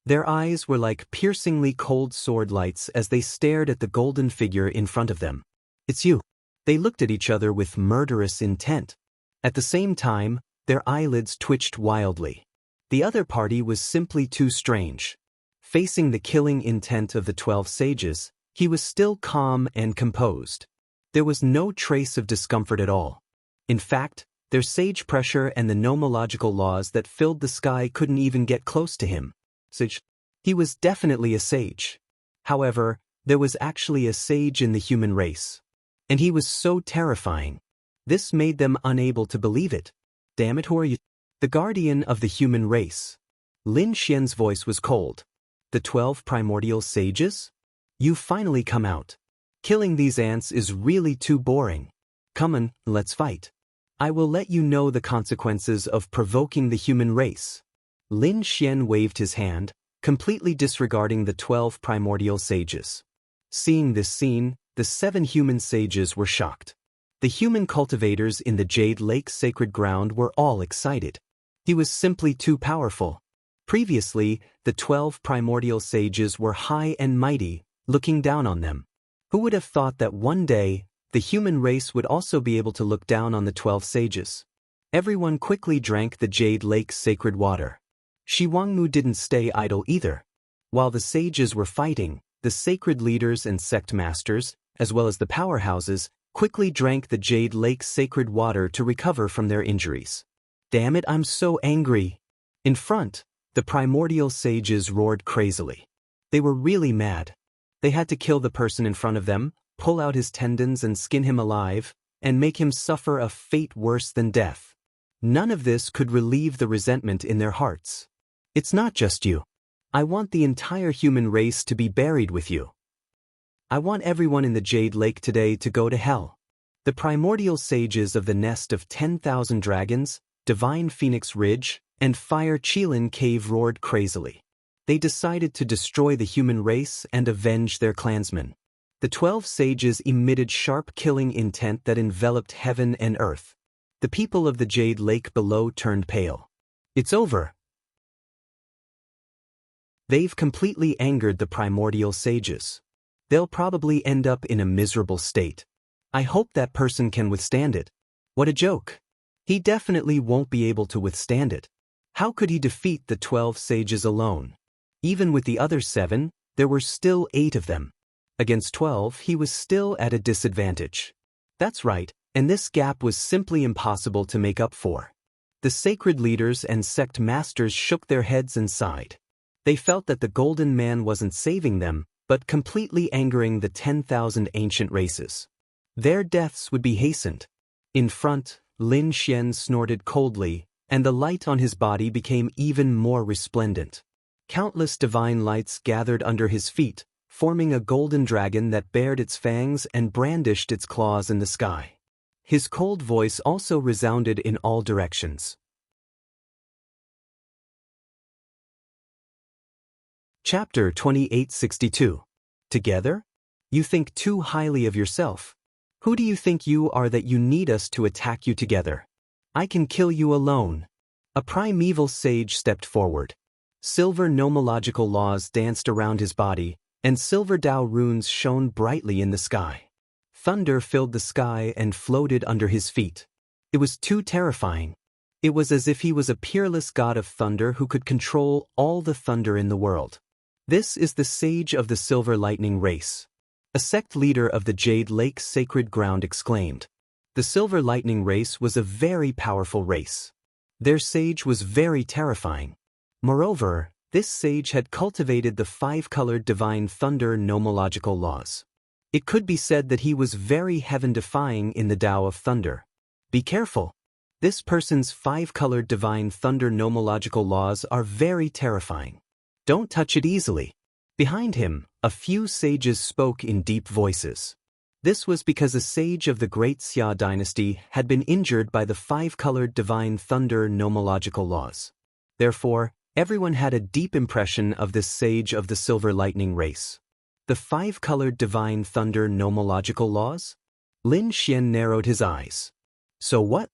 Speaker 1: Their eyes were like piercingly cold sword lights as they stared at the golden figure in front of them. It's you. They looked at each other with murderous intent. At the same time, their eyelids twitched wildly. The other party was simply too strange. Facing the killing intent of the 12 sages, he was still calm and composed. There was no trace of discomfort at all. In fact, their sage pressure and the nomological laws that filled the sky couldn't even get close to him. Sage. He was definitely a sage. However, there was actually a sage in the human race. And he was so terrifying. This made them unable to believe it. Damn it, who are you? The guardian of the human race. Lin Xian's voice was cold. The 12 primordial sages? You've finally come out. Killing these ants is really too boring. Come on, let's fight. I will let you know the consequences of provoking the human race. Lin Xian waved his hand, completely disregarding the 12 primordial sages. Seeing this scene, the 7 human sages were shocked. The human cultivators in the Jade Lake's sacred ground were all excited. He was simply too powerful. Previously, the 12 primordial sages were high and mighty, looking down on them. Who would have thought that one day, the human race would also be able to look down on the 12 sages? Everyone quickly drank the Jade Lake's sacred water. Shi Wangmu didn't stay idle either. While the sages were fighting, the sacred leaders and sect masters, as well as the powerhouses, quickly drank the Jade Lake's sacred water to recover from their injuries. Damn it, I'm so angry. In front, the primordial sages roared crazily. They were really mad. They had to kill the person in front of them, pull out his tendons and skin him alive, and make him suffer a fate worse than death. None of this could relieve the resentment in their hearts. It's not just you. I want the entire human race to be buried with you. I want everyone in the Jade Lake today to go to hell. The primordial sages of the nest of 10,000 dragons, Divine Phoenix Ridge, and Fire Cheilin Cave roared crazily. They decided to destroy the human race and avenge their clansmen. The 12 sages emitted sharp killing intent that enveloped heaven and earth. The people of the Jade Lake below turned pale. It's over. They've completely angered the primordial sages. They'll probably end up in a miserable state. I hope that person can withstand it. What a joke. He definitely won't be able to withstand it. How could he defeat the 12 sages alone? Even with the other 7, there were still 8 of them. Against 12, he was still at a disadvantage. That's right, and this gap was simply impossible to make up for. The sacred leaders and sect masters shook their heads and sighed. They felt that the Golden Man wasn't saving them, but completely angering the 10,000 ancient races. Their deaths would be hastened. In front, Lin Xian snorted coldly, and the light on his body became even more resplendent. Countless divine lights gathered under his feet, forming a golden dragon that bared its fangs and brandished its claws in the sky. His cold voice also resounded in all directions. Chapter 2862. Together? You think too highly of yourself. Who do you think you are that you need us to attack you together? I can kill you alone. A primeval sage stepped forward. Silver nomological laws danced around his body, and silver Tao runes shone brightly in the sky. Thunder filled the sky and floated under his feet. It was too terrifying. It was as if he was a peerless god of thunder who could control all the thunder in the world. This is the sage of the Silver Lightning race. A sect leader of the Jade Lake Sacred Ground exclaimed. The Silver Lightning race was a very powerful race. Their sage was very terrifying. Moreover, this sage had cultivated the 5-colored divine thunder nomological laws. It could be said that he was very heaven-defying in the Tao of thunder. Be careful. This person's 5-colored divine thunder nomological laws are very terrifying. Don't touch it easily. Behind him, a few sages spoke in deep voices. This was because a sage of the Great Xia dynasty had been injured by the 5-colored divine thunder nomological laws. Therefore, everyone had a deep impression of this sage of the Silver Lightning race. The 5-colored divine thunder nomological laws? Lin Xian narrowed his eyes. So what?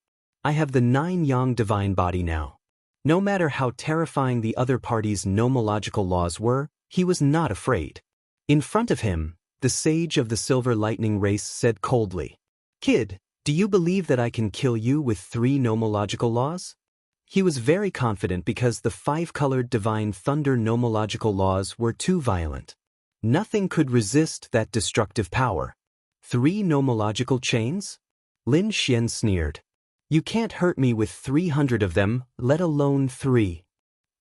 Speaker 1: I have the 9-yang divine body now. No matter how terrifying the other party's nomological laws were, he was not afraid. In front of him, the sage of the Silver Lightning race said coldly, "Kid, do you believe that I can kill you with 3 nomological laws?" He was very confident because the 5-colored divine thunder nomological laws were too violent. Nothing could resist that destructive power. 3 nomological chains? Lin Xian sneered. You can't hurt me with 300 of them, let alone 3.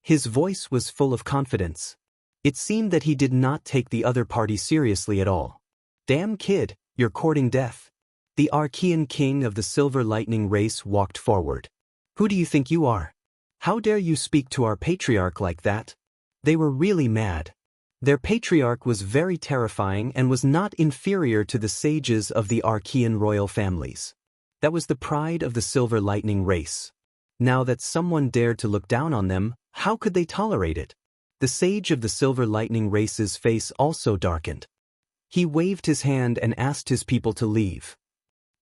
Speaker 1: His voice was full of confidence. It seemed that he did not take the other party seriously at all. Damn kid, you're courting death. The Archean king of the Silver Lightning race walked forward. Who do you think you are? How dare you speak to our patriarch like that? They were really mad. Their patriarch was very terrifying and was not inferior to the sages of the Archean royal families. That was the pride of the Silver Lightning race. Now that someone dared to look down on them, how could they tolerate it? The sage of the Silver Lightning race's face also darkened. He waved his hand and asked his people to leave.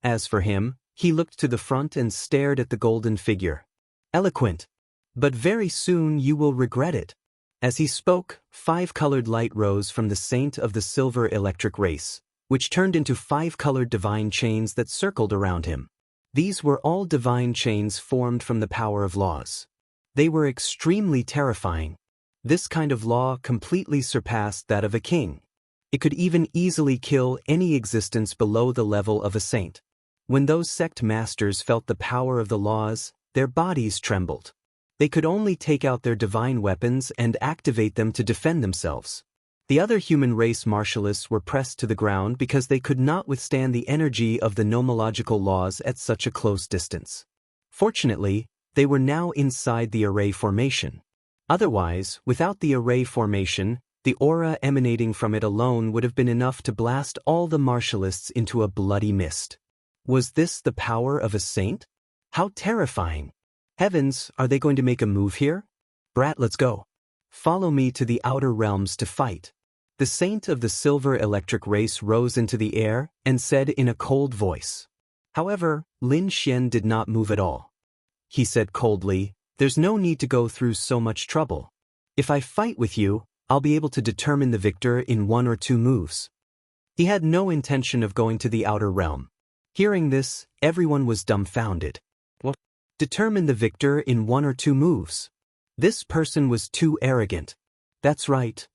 Speaker 1: As for him, he looked to the front and stared at the golden figure. Eloquent. But very soon you will regret it. As he spoke, 5-colored light rose from the saint of the Silver Electric race, which turned into 5-colored divine chains that circled around him. These were all divine chains formed from the power of laws. They were extremely terrifying. This kind of law completely surpassed that of a king. It could even easily kill any existence below the level of a saint. When those sect masters felt the power of the laws, their bodies trembled. They could only take out their divine weapons and activate them to defend themselves. The other human race martialists were pressed to the ground because they could not withstand the energy of the nomological laws at such a close distance. Fortunately, they were now inside the array formation. Otherwise, without the array formation, the aura emanating from it alone would have been enough to blast all the martialists into a bloody mist. Was this the power of a saint? How terrifying! Heavens, are they going to make a move here? Brat, let's go. Follow me to the outer realms to fight. The saint of the Silver Electric race rose into the air and said in a cold voice. However, Lin Xian did not move at all. He said coldly, "There's no need to go through so much trouble. If I fight with you, I'll be able to determine the victor in 1 or 2 moves." He had no intention of going to the outer realm. Hearing this, everyone was dumbfounded. What? Determine the victor in 1 or 2 moves? This person was too arrogant. That's right.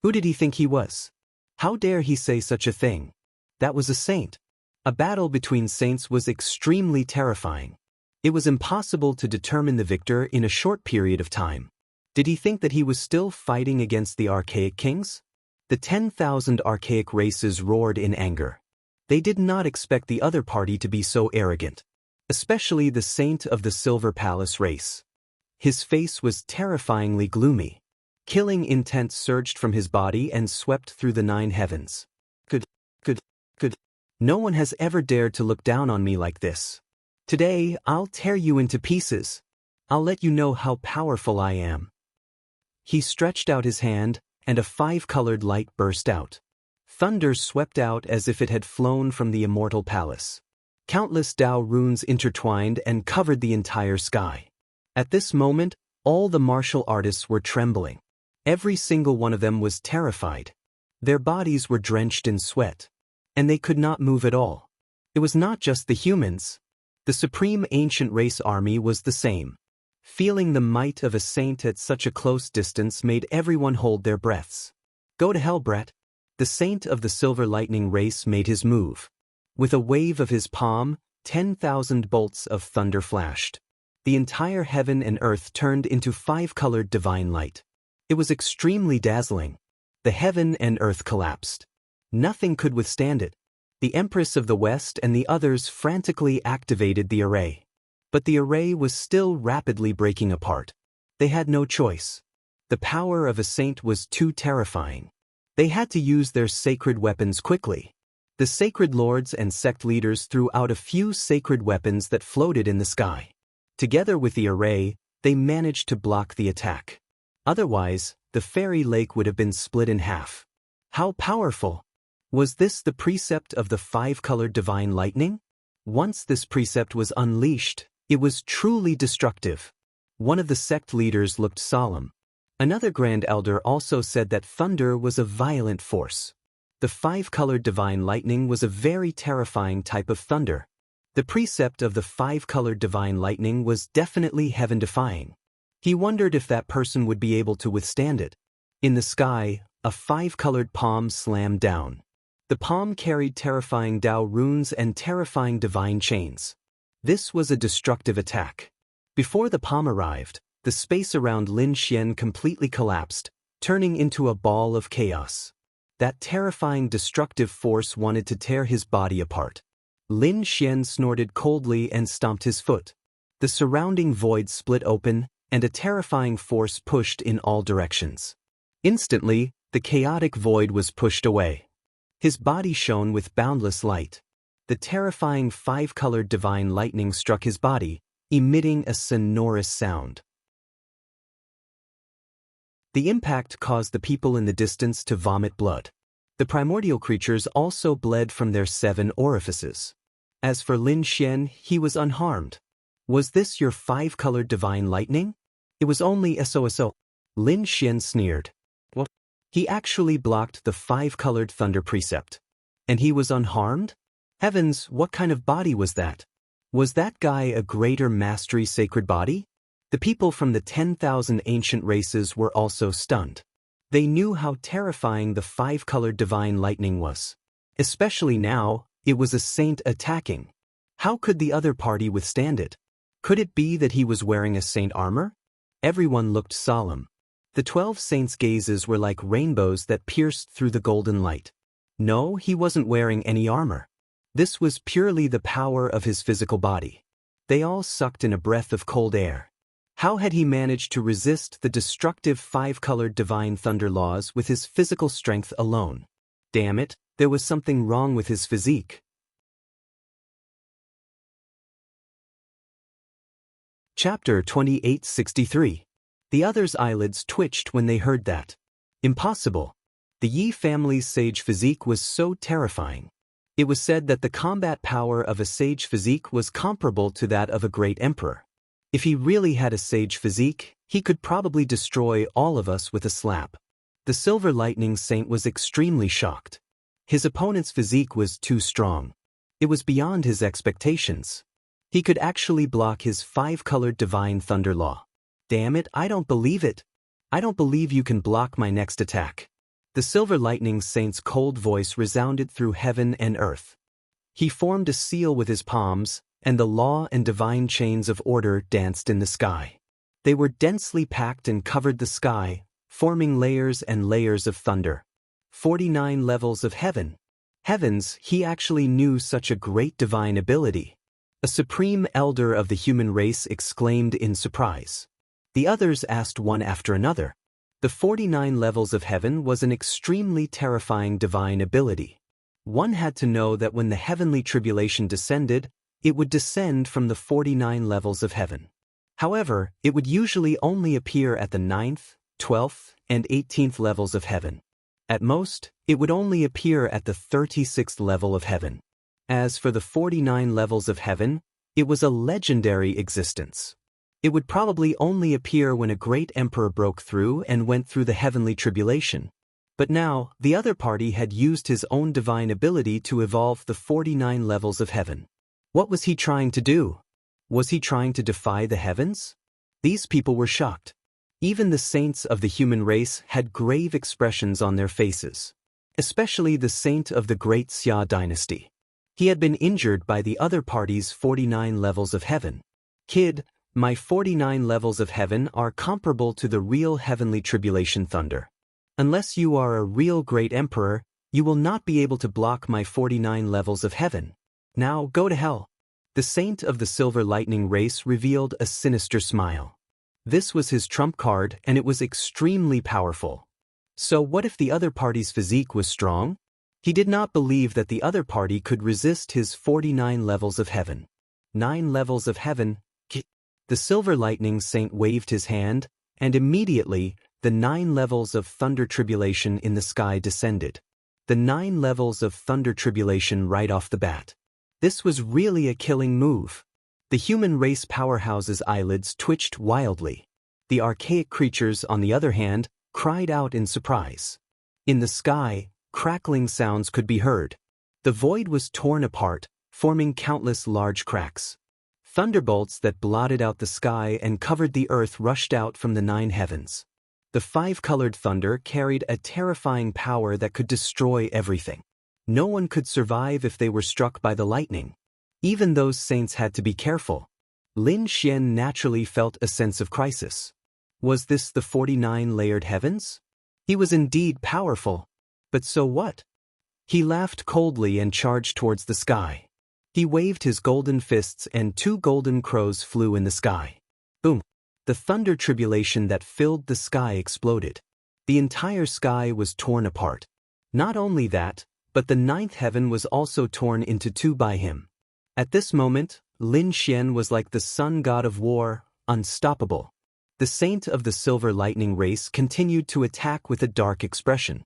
Speaker 1: Who did he think he was? How dare he say such a thing? That was a saint. A battle between saints was extremely terrifying. It was impossible to determine the victor in a short period of time. Did he think that he was still fighting against the archaic kings? The 10,000 archaic races roared in anger. They did not expect the other party to be so arrogant, especially the saint of the Silver Palace race. His face was terrifyingly gloomy. Killing intent surged from his body and swept through the 9 heavens. Good. No one has ever dared to look down on me like this. Today, I'll tear you into pieces. I'll let you know how powerful I am. He stretched out his hand, and a 5-colored light burst out. Thunder swept out as if it had flown from the immortal palace. Countless Tao runes intertwined and covered the entire sky. At this moment, all the martial artists were trembling. Every single one of them was terrified. Their bodies were drenched in sweat. And they could not move at all. It was not just the humans. The supreme ancient race army was the same. Feeling the might of a saint at such a close distance made everyone hold their breaths. Go to hell, Brett. The saint of the Silver Lightning race made his move. With a wave of his palm, 10,000 bolts of thunder flashed. The entire heaven and earth turned into 5-colored divine light. It was extremely dazzling. The heaven and earth collapsed. Nothing could withstand it. The Empress of the West and the others frantically activated the array. But the array was still rapidly breaking apart. They had no choice. The power of a saint was too terrifying. They had to use their sacred weapons quickly. The sacred lords and sect leaders threw out a few sacred weapons that floated in the sky. Together with the array, they managed to block the attack. Otherwise, the fairy lake would have been split in half. How powerful! Was this the precept of the 5-colored divine lightning? Once this precept was unleashed, it was truly destructive. One of the sect leaders looked solemn. Another Grand Elder also said that thunder was a violent force. The 5-colored divine lightning was a very terrifying type of thunder. The precept of the 5-colored divine lightning was definitely heaven-defying. He wondered if that person would be able to withstand it. In the sky, a 5-colored palm slammed down. The palm carried terrifying Tao runes and terrifying divine chains. This was a destructive attack. Before the palm arrived, the space around Lin Xian completely collapsed, turning into a ball of chaos. That terrifying destructive force wanted to tear his body apart. Lin Xian snorted coldly and stomped his foot. The surrounding void split open, and a terrifying force pushed in all directions. Instantly, the chaotic void was pushed away. His body shone with boundless light. The terrifying 5-colored divine lightning struck his body, emitting a sonorous sound. The impact caused the people in the distance to vomit blood. The primordial creatures also bled from their 7 orifices. As for Lin Xian, he was unharmed. Was this your 5-colored divine lightning? It was only SOSO. Lin Xian sneered. What? He actually blocked the 5-colored thunder precept. And he was unharmed? Heavens, what kind of body was that? Was that guy a greater mastery sacred body? The people from the 10,000 ancient races were also stunned. They knew how terrifying the 5-colored divine lightning was. Especially now, it was a saint attacking. How could the other party withstand it? Could it be that he was wearing a saint armor? Everyone looked solemn. The 12 saints' gazes were like rainbows that pierced through the golden light. No, he wasn't wearing any armor. This was purely the power of his physical body. They all sucked in a breath of cold air. How had he managed to resist the destructive 5-colored divine thunder laws with his physical strength alone? Damn it, there was something wrong with his physique. Chapter 2863. The others' eyelids twitched when they heard that. Impossible. The Yi family's sage physique was so terrifying. It was said that the combat power of a sage physique was comparable to that of a great emperor. If he really had a sage physique, he could probably destroy all of us with a slap. The Silver Lightning Saint was extremely shocked. His opponent's physique was too strong. It was beyond his expectations. He could actually block his five-colored divine thunder law. Damn it, I don't believe it. I don't believe you can block my next attack. The Silver Lightning Saint's cold voice resounded through heaven and earth. He formed a seal with his palms, and the law and divine chains of order danced in the sky. They were densely packed and covered the sky, forming layers and layers of thunder. 49 levels of heaven. Heavens, he actually knew such a great divine ability. A supreme elder of the human race exclaimed in surprise. The others asked one after another. The 49 levels of heaven was an extremely terrifying divine ability. One had to know that when the heavenly tribulation descended, it would descend from the 49 levels of heaven. However, it would usually only appear at the 9th, 12th, and 18th levels of heaven. At most, it would only appear at the 36th level of heaven. As for the 49 levels of heaven, it was a legendary existence. It would probably only appear when a great emperor broke through and went through the heavenly tribulation. But now, the other party had used his own divine ability to evolve the 49 levels of heaven. What was he trying to do? Was he trying to defy the heavens? These people were shocked. Even the saints of the human race had grave expressions on their faces. Especially the saint of the great Xia dynasty. He had been injured by the other party's 49 levels of heaven. Kid, my 49 levels of heaven are comparable to the real heavenly tribulation thunder. Unless you are a real great emperor, you will not be able to block my 49 levels of heaven. Now go to hell. The saint of the Silver Lightning race revealed a sinister smile. This was his trump card, and it was extremely powerful. So what if the other party's physique was strong? He did not believe that the other party could resist his 49 levels of heaven. 9 levels of heaven. The Silver Lightning Saint waved his hand, and immediately, the 9 levels of thunder tribulation in the sky descended. The 9 levels of thunder tribulation right off the bat. This was really a killing move. The human race powerhouse's eyelids twitched wildly. The archaic creatures, on the other hand, cried out in surprise. In the sky, crackling sounds could be heard. The void was torn apart, forming countless large cracks. Thunderbolts that blotted out the sky and covered the earth rushed out from the 9 heavens. The 5-colored thunder carried a terrifying power that could destroy everything. No one could survive if they were struck by the lightning. Even those saints had to be careful. Lin Xian naturally felt a sense of crisis. Was this the 49 layered heavens? He was indeed powerful. But so what? He laughed coldly and charged towards the sky. He waved his golden fists and 2 golden crows flew in the sky. Boom! The thunder tribulation that filled the sky exploded. The entire sky was torn apart. Not only that, but the 9th heaven was also torn into 2 by him. At this moment, Lin Xian was like the sun god of war, unstoppable. The saint of the Silver Lightning race continued to attack with a dark expression.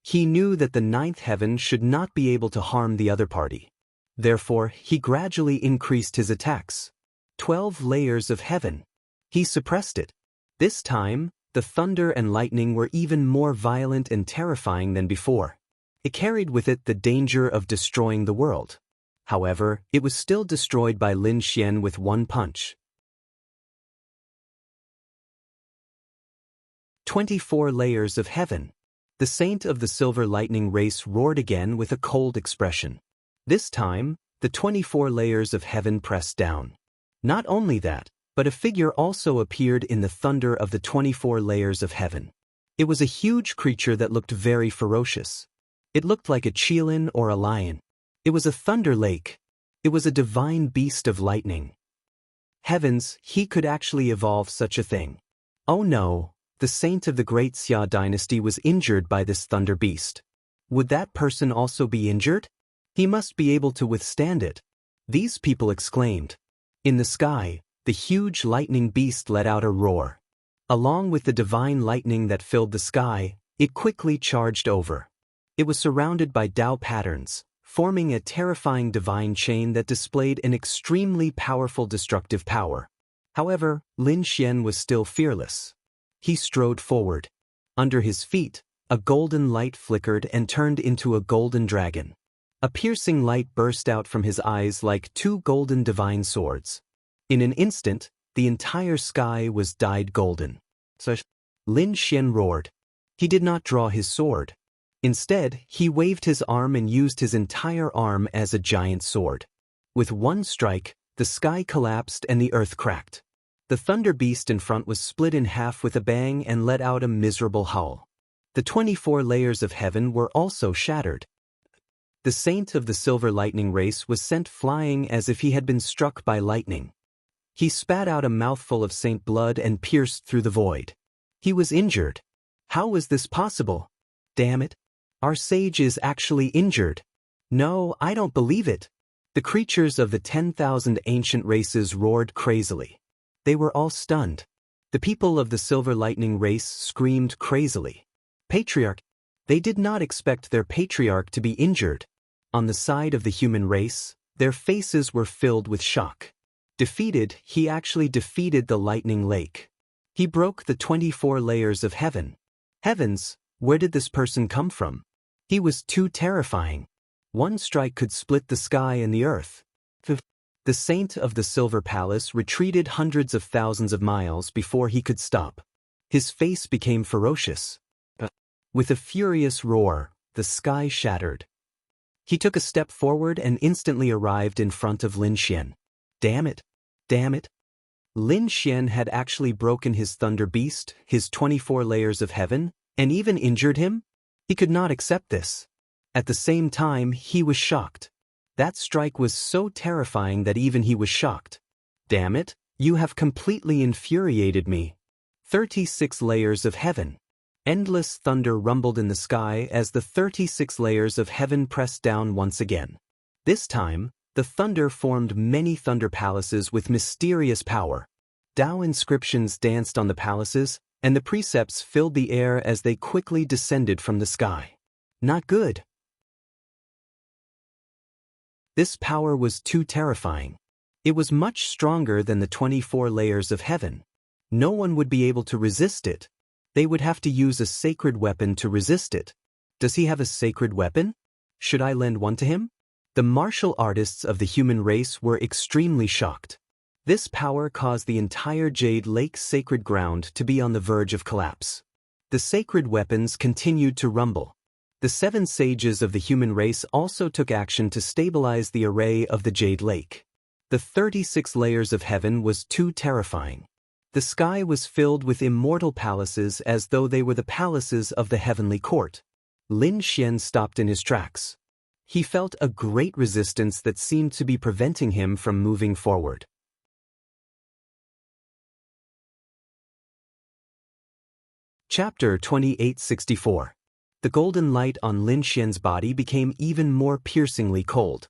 Speaker 1: He knew that the 9th heaven should not be able to harm the other party. Therefore, he gradually increased his attacks. 12 layers of heaven. He suppressed it. This time, the thunder and lightning were even more violent and terrifying than before. It carried with it the danger of destroying the world. However, it was still destroyed by Lin Xian with 1 punch. 24 layers of heaven. The saint of the Silver Lightning race roared again with a cold expression. This time, the 24 layers of heaven pressed down. Not only that, but a figure also appeared in the thunder of the 24 layers of heaven. It was a huge creature that looked very ferocious. It looked like a cheetah or a lion. It was a thunder lake. It was a divine beast of lightning. Heavens, he could actually evolve such a thing. Oh no, the saint of the great Xia dynasty was injured by this thunder beast. Would that person also be injured? He must be able to withstand it. These people exclaimed. In the sky, the huge lightning beast let out a roar. Along with the divine lightning that filled the sky, it quickly charged over. It was surrounded by Tao patterns, forming a terrifying divine chain that displayed an extremely powerful destructive power. However, Lin Xian was still fearless. He strode forward. Under his feet, a golden light flickered and turned into a golden dragon. A piercing light burst out from his eyes like two golden divine swords. In an instant, the entire sky was dyed golden. Lin Xian roared. He did not draw his sword. Instead, he waved his arm and used his entire arm as a giant sword. With one strike, the sky collapsed and the earth cracked. The thunder beast in front was split in half with a bang and let out a miserable howl. The 24 layers of heaven were also shattered. The saint of the silver lightning race was sent flying as if he had been struck by lightning. He spat out a mouthful of saint blood and pierced through the void. He was injured. How was this possible? Damn it. Our sage is actually injured. No, I don't believe it. The creatures of the 10,000 ancient races roared crazily. They were all stunned. The people of the silver lightning race screamed crazily. Patriarch. They did not expect their patriarch to be injured. On the side of the human race, their faces were filled with shock. Defeated, he actually defeated the lightning lake. He broke the 24 layers of heaven. Heavens, where did this person come from? He was too terrifying. One strike could split the sky and the earth. The saint of the silver palace retreated hundreds of thousands of miles before he could stop. His face became ferocious. With a furious roar, the sky shattered. He took a step forward and instantly arrived in front of Lin Xian. Damn it! Damn it! Lin Xian had actually broken his thunder beast, his 24 layers of heaven, and even injured him? He could not accept this. At the same time, he was shocked. That strike was so terrifying that even he was shocked. Damn it, you have completely infuriated me. 36 layers of heaven. Endless thunder rumbled in the sky as the 36 layers of heaven pressed down once again. This time, the thunder formed many thunder palaces with mysterious power. Tao inscriptions danced on the palaces, and the precepts filled the air as they quickly descended from the sky. Not good. This power was too terrifying. It was much stronger than the 24 layers of heaven. No one would be able to resist it. They would have to use a sacred weapon to resist it. Does he have a sacred weapon? Should I lend one to him? The martial artists of the human race were extremely shocked. This power caused the entire Jade Lake's sacred ground to be on the verge of collapse. The sacred weapons continued to rumble. The 7 sages of the human race also took action to stabilize the array of the Jade Lake. The 36 layers of heaven was too terrifying. The sky was filled with immortal palaces as though they were the palaces of the heavenly court. Lin Xian stopped in his tracks. He felt a great resistance that seemed to be preventing him from moving forward. Chapter 2864. The golden light on Lin Xian's body became even more piercingly cold.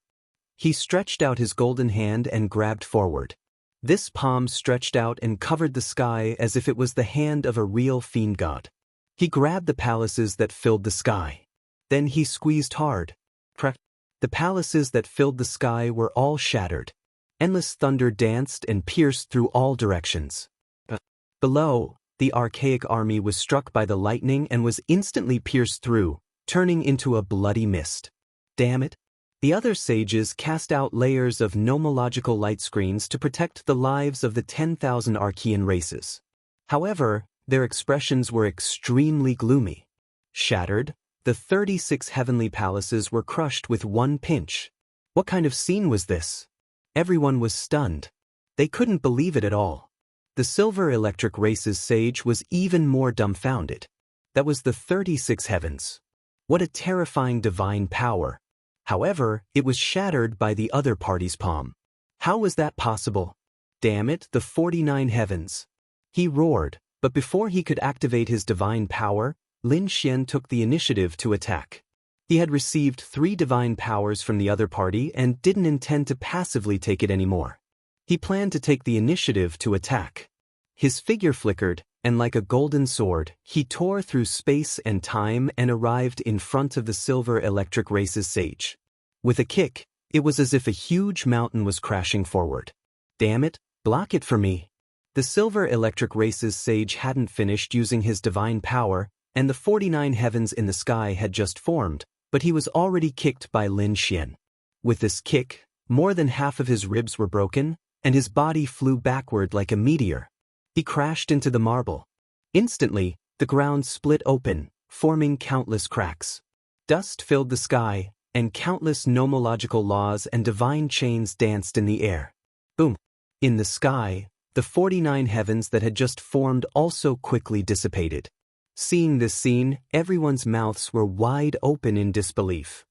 Speaker 1: He stretched out his golden hand and grabbed forward. This palm stretched out and covered the sky as if it was the hand of a real fiend god. He grabbed the palaces that filled the sky. Then he squeezed hard. The palaces that filled the sky were all shattered. Endless thunder danced and pierced through all directions. Below, the archaic army was struck by the lightning and was instantly pierced through, turning into a bloody mist. Damn it! The other sages cast out layers of nomological light screens to protect the lives of the 10,000 Archean races. However, their expressions were extremely gloomy. Shattered, the 36 heavenly palaces were crushed with one pinch. What kind of scene was this? Everyone was stunned. They couldn't believe it at all. The silver electric race's sage was even more dumbfounded. That was the 36 heavens. What a terrifying divine power. However, it was shattered by the other party's palm. How was that possible? Damn it, the 49 heavens. He roared, but before he could activate his divine power, Lin Xian took the initiative to attack. He had received 3 divine powers from the other party and didn't intend to passively take it anymore. He planned to take the initiative to attack. His figure flickered, and like a golden sword, he tore through space and time and arrived in front of the silver electric race's sage. With a kick, it was as if a huge mountain was crashing forward. Damn it, block it for me. The silver electric race's sage hadn't finished using his divine power, and the 49 heavens in the sky had just formed, but he was already kicked by Lin Xian. With this kick, more than half of his ribs were broken, and his body flew backward like a meteor. He crashed into the marble. Instantly, the ground split open, forming countless cracks. Dust filled the sky, and countless nomological laws and divine chains danced in the air. Boom! In the sky, the 49 heavens that had just formed also quickly dissipated. Seeing this scene, everyone's mouths were wide open in disbelief.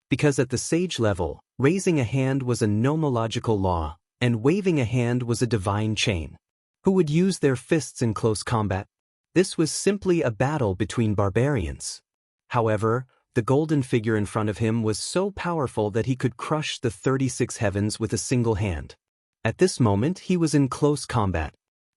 Speaker 1: Because at the sage level, raising a hand was a nomological law, and waving a hand was a divine chain. Who would use their fists in close combat? This was simply a battle between barbarians. However, the golden figure in front of him was so powerful that he could crush the 36 heavens with a single hand. At this moment, he was in close combat.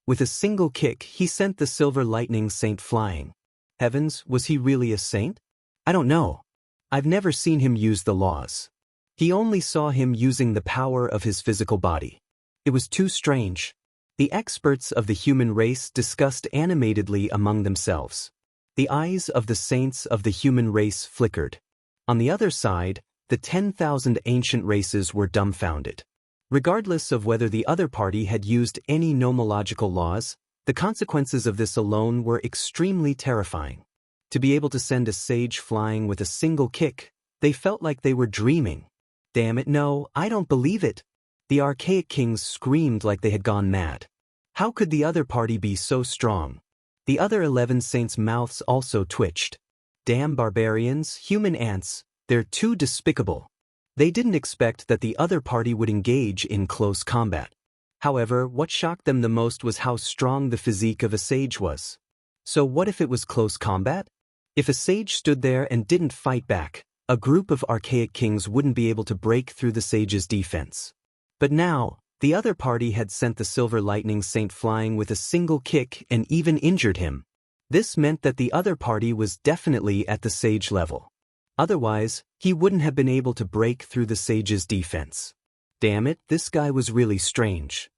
Speaker 1: With a single kick, he sent the silver lightning saint flying. Heavens, was he really a saint? I don't know. I've never seen him use the laws. He only saw him using the power of his physical body. It was too strange. The experts of the human race discussed animatedly among themselves. The eyes of the saints of the human race flickered. On the other side, the 10,000 ancient races were dumbfounded. Regardless of whether the other party had used any nomological laws, the consequences of this alone were extremely terrifying. To be able to send a sage flying with a single kick, they felt like they were dreaming. Damn it, no, I don't believe it. The archaic kings screamed like they had gone mad. How could the other party be so strong? The other 11 saints' mouths also twitched. Damn barbarians, human ants, they're too despicable. They didn't expect that the other party would engage in close combat. However, what shocked them the most was how strong the physique of a sage was. So what if it was close combat? If a sage stood there and didn't fight back, a group of archaic kings wouldn't be able to break through the sage's defense. But now, the other party had sent the silver lightning saint flying with a single kick and even injured him. This meant that the other party was definitely at the sage level. Otherwise, he wouldn't have been able to break through the sage's defense. Damn it, this guy was really strange.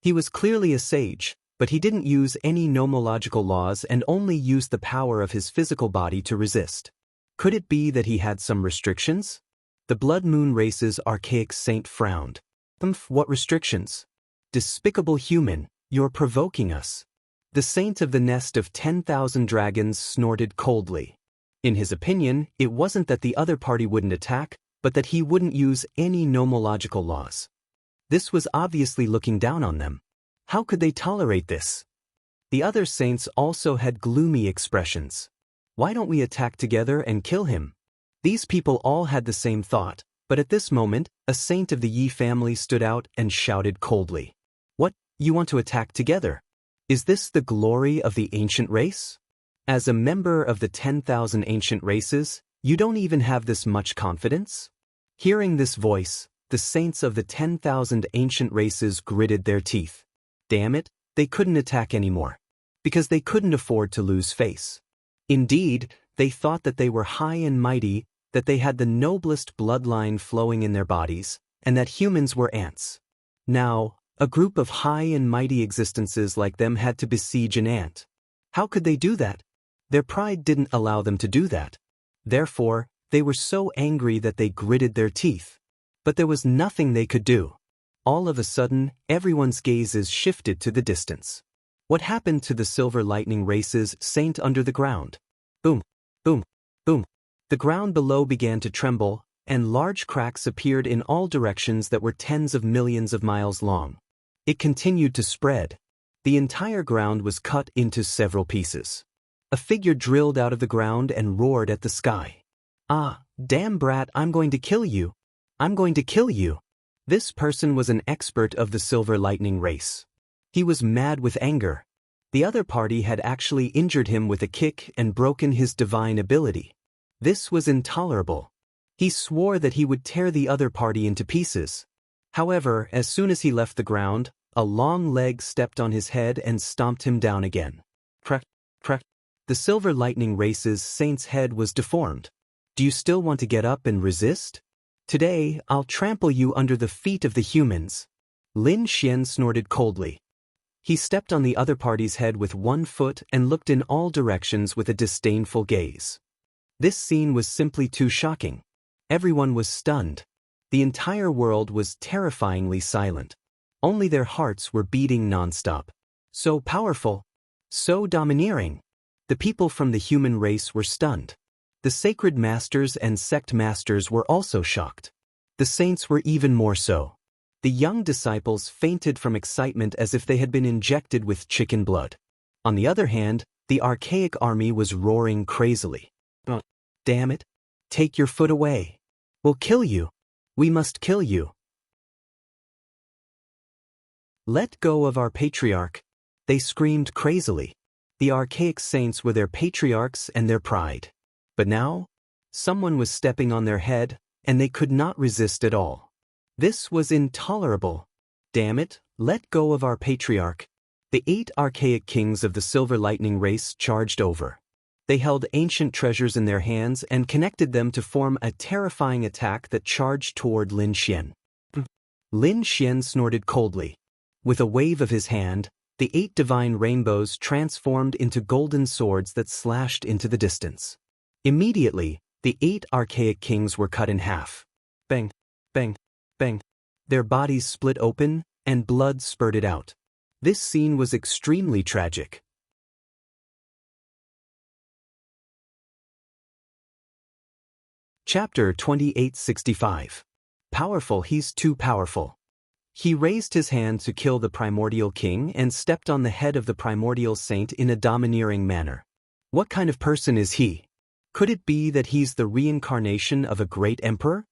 Speaker 1: He was clearly a sage, but he didn't use any nomological laws and only used the power of his physical body to resist. Could it be that he had some restrictions? The Blood Moon race's archaic saint frowned. What restrictions? Despicable human, you're provoking us. The saint of the nest of 10,000 dragons snorted coldly. In his opinion, it wasn't that the other party wouldn't attack, but that he wouldn't use any nomological laws. This was obviously looking down on them. How could they tolerate this? The other saints also had gloomy expressions. Why don't we attack together and kill him? These people all had the same thought, but at this moment, a saint of the Yi family stood out and shouted coldly. What, you want to attack together? Is this the glory of the ancient race? As a member of the 10,000 ancient races, you don't even have this much confidence? Hearing this voice, the saints of the 10,000 ancient races gritted their teeth. Damn it, they couldn't attack anymore. Because they couldn't afford to lose face. Indeed, they thought that they were high and mighty, that they had the noblest bloodline flowing in their bodies, and that humans were ants. Now, a group of high and mighty existences like them had to besiege an ant. How could they do that? Their pride didn't allow them to do that. Therefore, they were so angry that they gritted their teeth. But there was nothing they could do. All of a sudden, everyone's gazes shifted to the distance. What happened to the Silver Lightning race's saint under the ground? Boom, boom, boom. The ground below began to tremble, and large cracks appeared in all directions that were tens of millions of miles long. It continued to spread. The entire ground was cut into several pieces. A figure drilled out of the ground and roared at the sky. Ah, damn brat, I'm going to kill you. I'm going to kill you. This person was an expert of the Silver Lightning race. He was mad with anger. The other party had actually injured him with a kick and broken his divine ability. This was intolerable. He swore that he would tear the other party into pieces. However, as soon as he left the ground, a long leg stepped on his head and stomped him down again. Crack, crack. The Silver Lightning race's saint's head was deformed. Do you still want to get up and resist? Today, I'll trample you under the feet of the humans. Lin Xian snorted coldly. He stepped on the other party's head with one foot and looked in all directions with a disdainful gaze. This scene was simply too shocking. Everyone was stunned. The entire world was terrifyingly silent. Only their hearts were beating nonstop. So powerful. So domineering. The people from the human race were stunned. The sacred masters and sect masters were also shocked. The saints were even more so. The young disciples fainted from excitement as if they had been injected with chicken blood. On the other hand, the archaic army was roaring crazily. "Oh, damn it! Take your foot away! We'll kill you! We must kill you! Let go of our patriarch!" They screamed crazily. The archaic saints were their patriarchs and their pride. But now, someone was stepping on their head, and they could not resist at all. This was intolerable. Damn it, let go of our patriarch. The 8 archaic kings of the Silver Lightning race charged over. They held ancient treasures in their hands and connected them to form a terrifying attack that charged toward Lin Xian. Lin Xian snorted coldly. With a wave of his hand, the 8 divine rainbows transformed into golden swords that slashed into the distance. Immediately, the 8 archaic kings were cut in half. Bang, bang, bang. Their bodies split open, and blood spurted out. This scene was extremely tragic. Chapter 2865. Powerful, he's too powerful. He raised his hand to kill the primordial king and stepped on the head of the primordial saint in a domineering manner. What kind of person is he? Could it be that he's the reincarnation of a great emperor?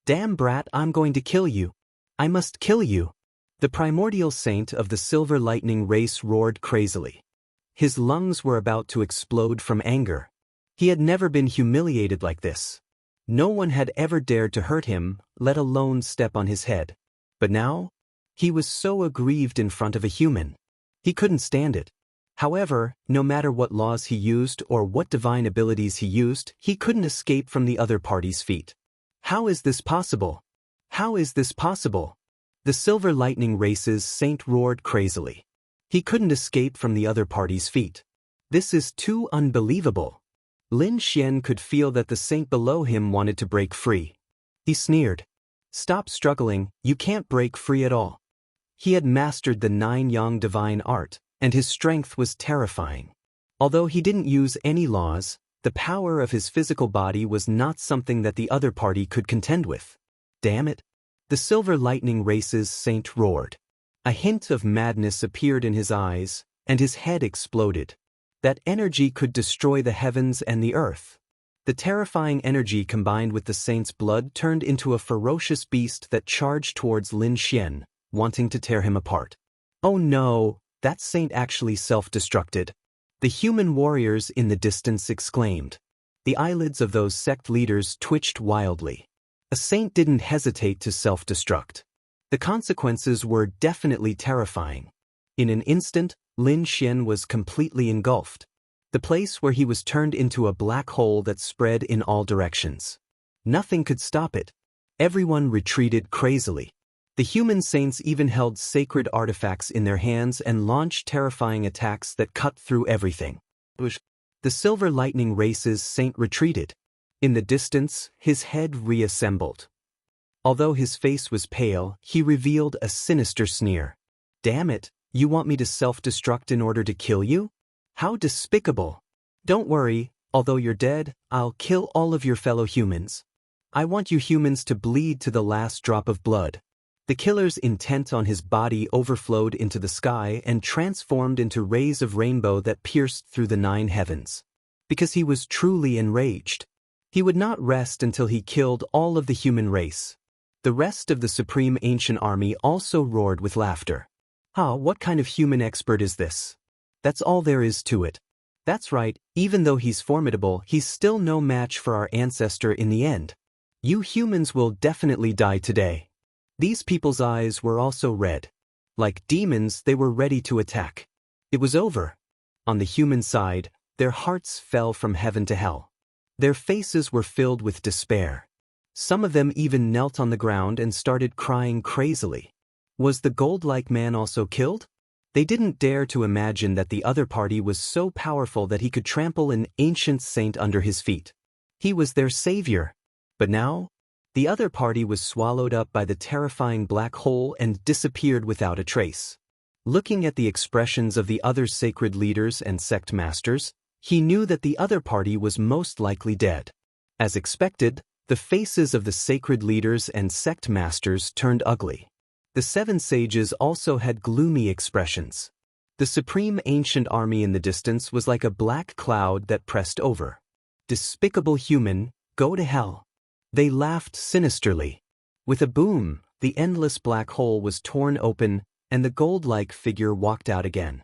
Speaker 1: Damn brat, I'm going to kill you. I must kill you. The primordial saint of the Silver Lightning race roared crazily. His lungs were about to explode from anger. He had never been humiliated like this. No one had ever dared to hurt him, let alone step on his head. But now, he was so aggrieved in front of a human. He couldn't stand it. However, no matter what laws he used or what divine abilities he used, he couldn't escape from the other party's feet. How is this possible? How is this possible? The Silver Lightning race's saint roared crazily. He couldn't escape from the other party's feet. This is too unbelievable. Lin Xian could feel that the saint below him wanted to break free. He sneered. Stop struggling, you can't break free at all. He had mastered the 9 Yang divine art, and his strength was terrifying. Although he didn't use any laws, the power of his physical body was not something that the other party could contend with. Damn it! The Silver Lightning race's saint roared. A hint of madness appeared in his eyes, and his head exploded. That energy could destroy the heavens and the earth. The terrifying energy combined with the saint's blood turned into a ferocious beast that charged towards Lin Xian, wanting to tear him apart. Oh no, that saint actually self-destructed. The human warriors in the distance exclaimed. The eyelids of those sect leaders twitched wildly. A saint didn't hesitate to self-destruct. The consequences were definitely terrifying. In an instant, Lin Xian was completely engulfed. The place where he was turned into a black hole that spread in all directions. Nothing could stop it. Everyone retreated crazily. The human saints even held sacred artifacts in their hands and launched terrifying attacks that cut through everything. The Silver Lightning race's saint retreated. In the distance, his head reassembled. Although his face was pale, he revealed a sinister sneer. Damn it, you want me to self-destruct in order to kill you? How despicable. Don't worry, although you're dead, I'll kill all of your fellow humans. I want you humans to bleed to the last drop of blood. The killer's intent on his body overflowed into the sky and transformed into rays of rainbow that pierced through the 9 heavens. Because he was truly enraged. He would not rest until he killed all of the human race. The rest of the Supreme Ancient Army also roared with laughter. What kind of human expert is this? That's all there is to it. That's right, even though he's formidable, he's still no match for our ancestor in the end. You humans will definitely die today. These people's eyes were also red. Like demons, they were ready to attack. It was over. On the human side, their hearts fell from heaven to hell. Their faces were filled with despair. Some of them even knelt on the ground and started crying crazily. Was the gold-like man also killed? They didn't dare to imagine that the other party was so powerful that he could trample an ancient saint under his feet. He was their savior. But now, the other party was swallowed up by the terrifying black hole and disappeared without a trace. Looking at the expressions of the other sacred leaders and sect masters, he knew that the other party was most likely dead. As expected, the faces of the sacred leaders and sect masters turned ugly. The 7 sages also had gloomy expressions. The supreme ancient army in the distance was like a black cloud that pressed over. Despicable human, go to hell. They laughed sinisterly. With a boom, the endless black hole was torn open, and the gold-like figure walked out again.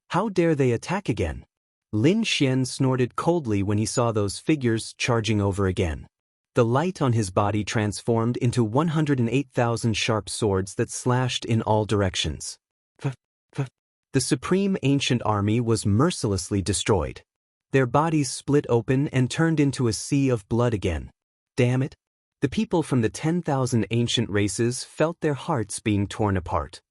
Speaker 1: How dare they attack again? Lin Xian snorted coldly when he saw those figures charging over again. The light on his body transformed into 108,000 sharp swords that slashed in all directions. The supreme ancient army was mercilessly destroyed. Their bodies split open and turned into a sea of blood again. Damn it! The people from the 10,000 ancient races felt their hearts being torn apart.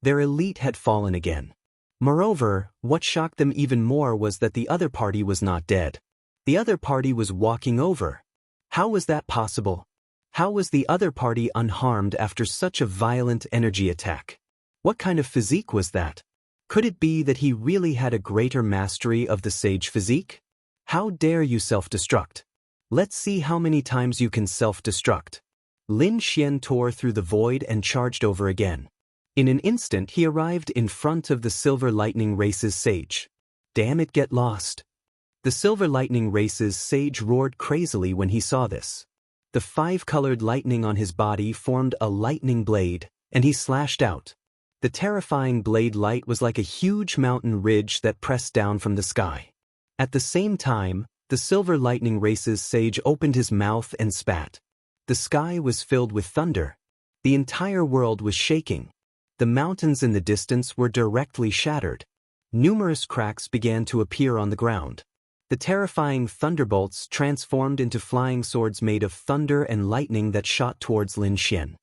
Speaker 1: Their elite had fallen again. Moreover, what shocked them even more was that the other party was not dead. The other party was walking over. How was that possible? How was the other party unharmed after such a violent energy attack? What kind of physique was that? Could it be that he really had a greater mastery of the sage physique? How dare you self-destruct? Let's see how many times you can self-destruct. Lin Xian tore through the void and charged over again. In an instant he arrived in front of the Silver Lightning Race's sage. Damn it, get lost. The Silver Lightning Race's sage roared crazily when he saw this. The 5-colored lightning on his body formed a lightning blade, and he slashed out. The terrifying blade light was like a huge mountain ridge that pressed down from the sky. At the same time, the Silver Lightning Race's sage opened his mouth and spat. The sky was filled with thunder. The entire world was shaking. The mountains in the distance were directly shattered. Numerous cracks began to appear on the ground. The terrifying thunderbolts transformed into flying swords made of thunder and lightning that shot towards Lin Xian.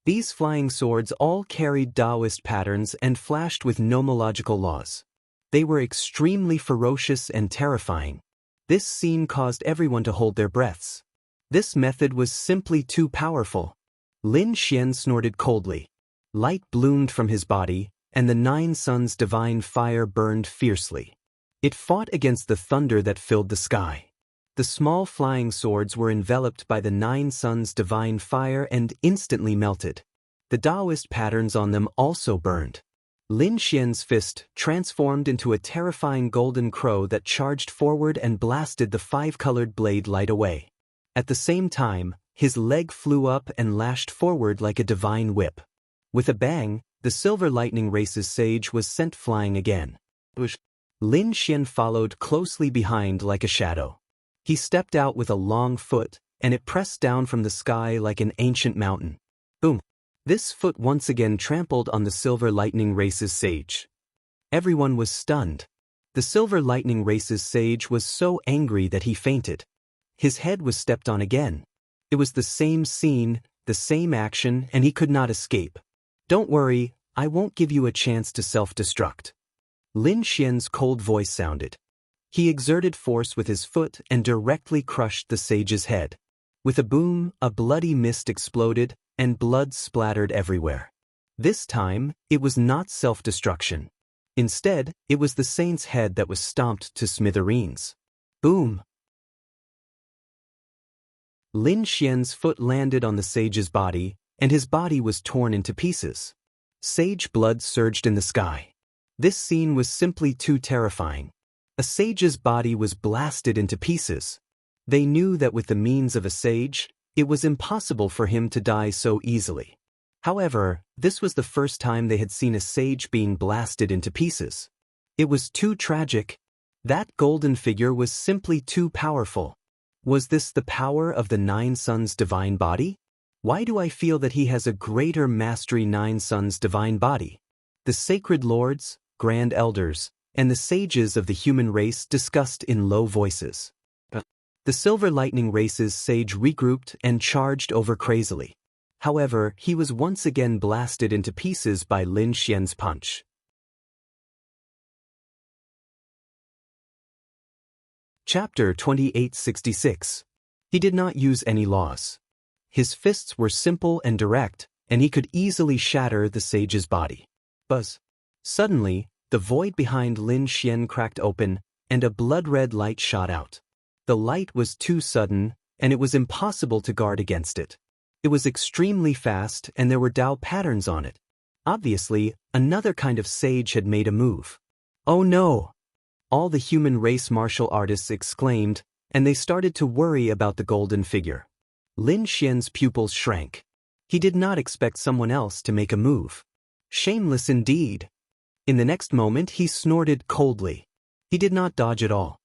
Speaker 1: These flying swords all carried Taoist patterns and flashed with nomological laws. They were extremely ferocious and terrifying. This scene caused everyone to hold their breaths. This method was simply too powerful. Lin Xian snorted coldly. Light bloomed from his body, and the 9 suns' divine fire burned fiercely. It fought against the thunder that filled the sky. The small flying swords were enveloped by the 9 suns' divine fire and instantly melted. The Taoist patterns on them also burned. Lin Xian's fist transformed into a terrifying golden crow that charged forward and blasted the 5-colored blade light away. At the same time, his leg flew up and lashed forward like a divine whip. With a bang, the Silver Lightning Race's sage was sent flying again. Lin Xian followed closely behind like a shadow. He stepped out with a long foot, and it pressed down from the sky like an ancient mountain. Boom! This foot once again trampled on the Silver Lightning Race's sage. Everyone was stunned. The Silver Lightning Race's sage was so angry that he fainted. His head was stepped on again. It was the same scene, the same action, and he could not escape. Don't worry, I won't give you a chance to self-destruct. Lin Xian's cold voice sounded. He exerted force with his foot and directly crushed the sage's head. With a boom, a bloody mist exploded, and blood splattered everywhere. This time, it was not self-destruction. Instead, it was the saint's head that was stomped to smithereens. Boom! Lin Xian's foot landed on the sage's body, and his body was torn into pieces. Sage blood surged in the sky. This scene was simply too terrifying. A sage's body was blasted into pieces. They knew that with the means of a sage, it was impossible for him to die so easily. However, this was the first time they had seen a sage being blasted into pieces. It was too tragic. That golden figure was simply too powerful. Was this the power of the 9 suns' divine body? Why do I feel that he has a greater mastery 9 suns' divine body? The sacred lords, grand elders, and the sages of the human race discussed in low voices. The Silver Lightning Race's sage regrouped and charged over crazily. However, he was once again blasted into pieces by Lin Xian's punch. Chapter 2866. He did not use any laws. His fists were simple and direct, and he could easily shatter the sage's body. Buzz. Suddenly, the void behind Lin Xian cracked open, and a blood-red light shot out. The light was too sudden, and it was impossible to guard against it. It was extremely fast, and there were Dao patterns on it. Obviously, another kind of sage had made a move. Oh no! All the human race martial artists exclaimed, and they started to worry about the golden figure. Lin Xian's pupils shrank. He did not expect someone else to make a move. Shameless indeed. In the next moment he snorted coldly. He did not dodge at all.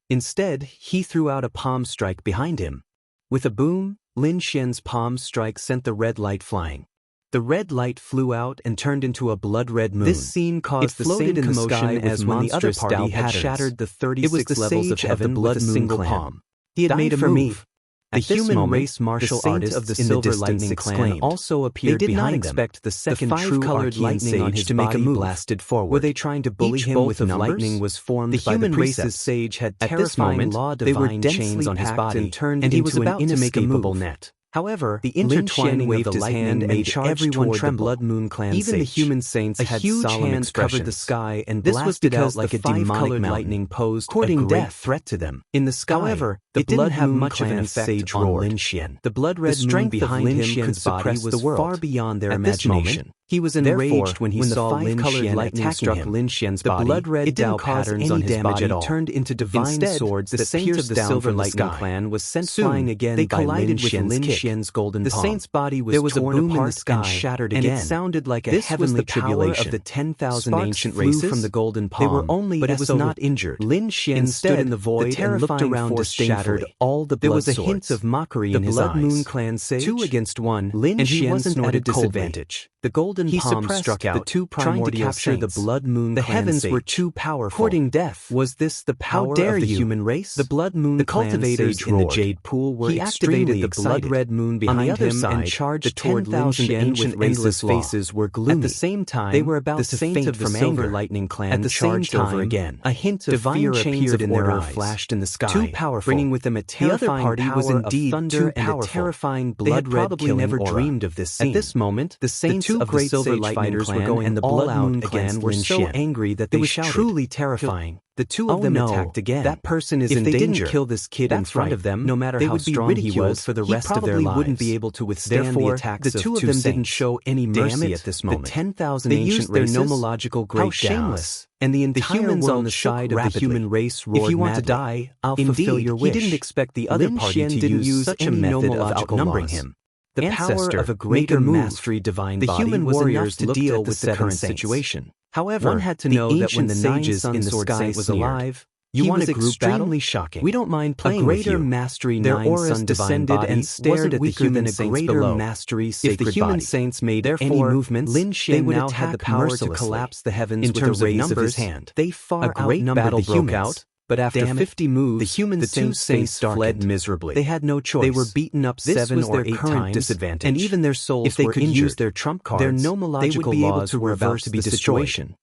Speaker 1: Instead, he threw out a palm strike behind him. With a boom, Lin Xian's palm strike sent the red light flying. The red light flew out and turned into a blood-red moon. This scene caused the same commotion as when the other party had shattered the 36 levels of heaven with a single palm. He had made a move. The human race martial artists of the Silver Lightning Clan also appeared behind them. They did not expect the second true-colored lightning on his to make a move. Blasted forward. Were they trying to bully him with numbers? Lightning was formed the human race's sage had terrifying law-defying chains on his body and turned into an inescapable net. However, the intertwining waved of the lightning made everyone tremble. The Blood Moon Clan Even the human saints had huge hands covered the sky and blasted out like a demonic lightning posed a great threat to them. In the sky, however, the Blood didn't have much of an effect on Lin Xian. The blood-red moon behind him could suppress the world far beyond their imagination. He was enraged when he saw Lin Xian attacking Lin Xian's body. The blood-red Dao patterns on his body turned into divine swords that pierced the Silver Lightning Clan was sent flying again. They collided with Lin Xian's golden palm. The saint's body was torn apart and shattered again. And it sounded like a heavenly tribulation. Of the 10,000 ancient races from the golden palm. They were only, but it was not injured. Lin Xian stood in the void and looked around disdainfully. All the blood There was a hint of mockery in his eyes. The Blood Moon Clan sage, 2 against 1, Lin Xian wasn't at a disadvantage. The golden palm struck out, the two primordial saints. The Blood Moon the heavens sage. Were too powerful. Courting death. Was this the power of the human race? The Blood Moon the cultivators in the Jade Pool were extremely excited. The blood-red moon behind him and charged toward Lin Xian with endless faces were gloomy. At the same time, they were about to faint from Silver Lightning Clan. At the same time, over again. A hint of fear appeared in their eyes. Flashed in the sky, too powerful, bringing with them a terrifying power was indeed thunder and a terrifying blood-red killing never dreamed of this scene. At this moment, the saints of the Silver Lightning Clan were going and the Blood Moon Clan were so angry that they shouted. It was truly terrifying. The two of them attacked again. That person is in danger. If they didn't kill this kid in front of them, no matter how strong he was for the rest of their lives, wouldn't be able to withstand the attacks of two of them didn't show any mercy at this moment. The 10,000 ancient races, their nomological great how shameless. And the humans on the side of the human race roared, if you want to die, I'll fulfill your wish. He didn't expect the other party to use such a method of outnumbering him. The power of a greater mastery divine body, the human warriors to deal with the current situation. However, one had to know that when the sages in the sky was alive, you want a group battle? Shocking. We don't mind playing with you. Mastery their auras descended and stared at the human saints below. Mastery sacred if the human saints made any movements, Lin Xian now had the power to collapse the heavens in terms of raise of his hand. They far outnumbered the humans. But after 50 moves, the two saints fled miserably. They had no choice. They were beaten up 7 or 8 times, disadvantage. And even their souls if they were could injured, use their trump cards, their nomological laws were about to be destroyed.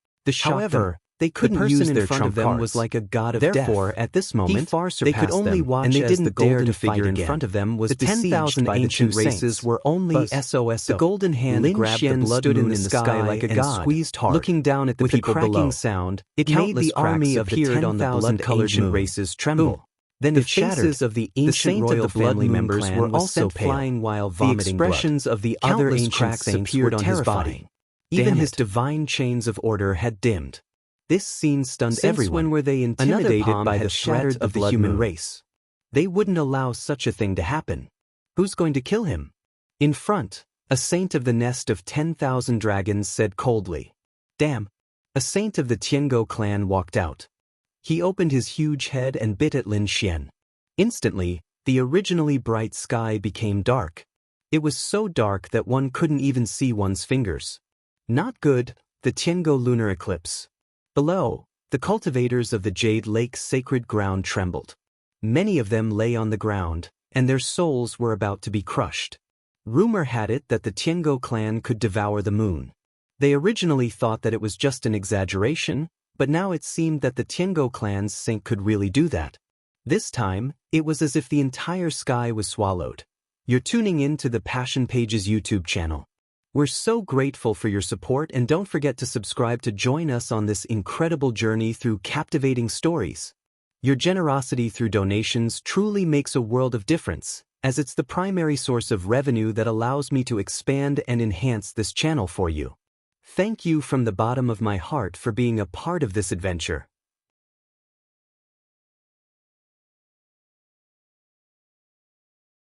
Speaker 1: However, they couldn't use their trump cards. Was like a god of Therefore, death. At this moment, they could only watch and they didn't dare to figure in front of them was the 10,000 ancient races were only SOS. The golden hand grabbed the blood stood in the sky like a god, squeezed hard, looking down at the people below. With a cracking sound, it made the army appeared on the blood-colored races tremble. Then the faces of the ancient royal family members were also flying while vomiting blood. The expressions of the other ancient saints appeared on his body. Even his divine chains of order had dimmed. This scene stunned everyone. When were they intimidated by the threat of the human race? They wouldn't allow such a thing to happen. Who's going to kill him? In front, a saint of the nest of 10,000 dragons said coldly. Damn. A saint of the Tiango clan walked out. He opened his huge head and bit at Lin Xian. Instantly, the originally bright sky became dark. It was so dark that one couldn't even see one's fingers. Not good, the Tiango lunar eclipse. Below, the cultivators of the Jade Lake's sacred ground trembled. Many of them lay on the ground, and their souls were about to be crushed. Rumor had it that the Tiango clan could devour the moon. They originally thought that it was just an exaggeration, but now it seemed that the Tiango clan's saint could really do that. This time, it was as if the entire sky was swallowed. You're tuning in to the Passion Pages YouTube channel. We're so grateful for your support, and don't forget to subscribe to join us on this incredible journey through captivating stories. Your generosity through donations truly makes a world of difference, as it's the primary source of revenue that allows me to expand and enhance this channel for you. Thank you from the bottom of my heart for being a part of this adventure.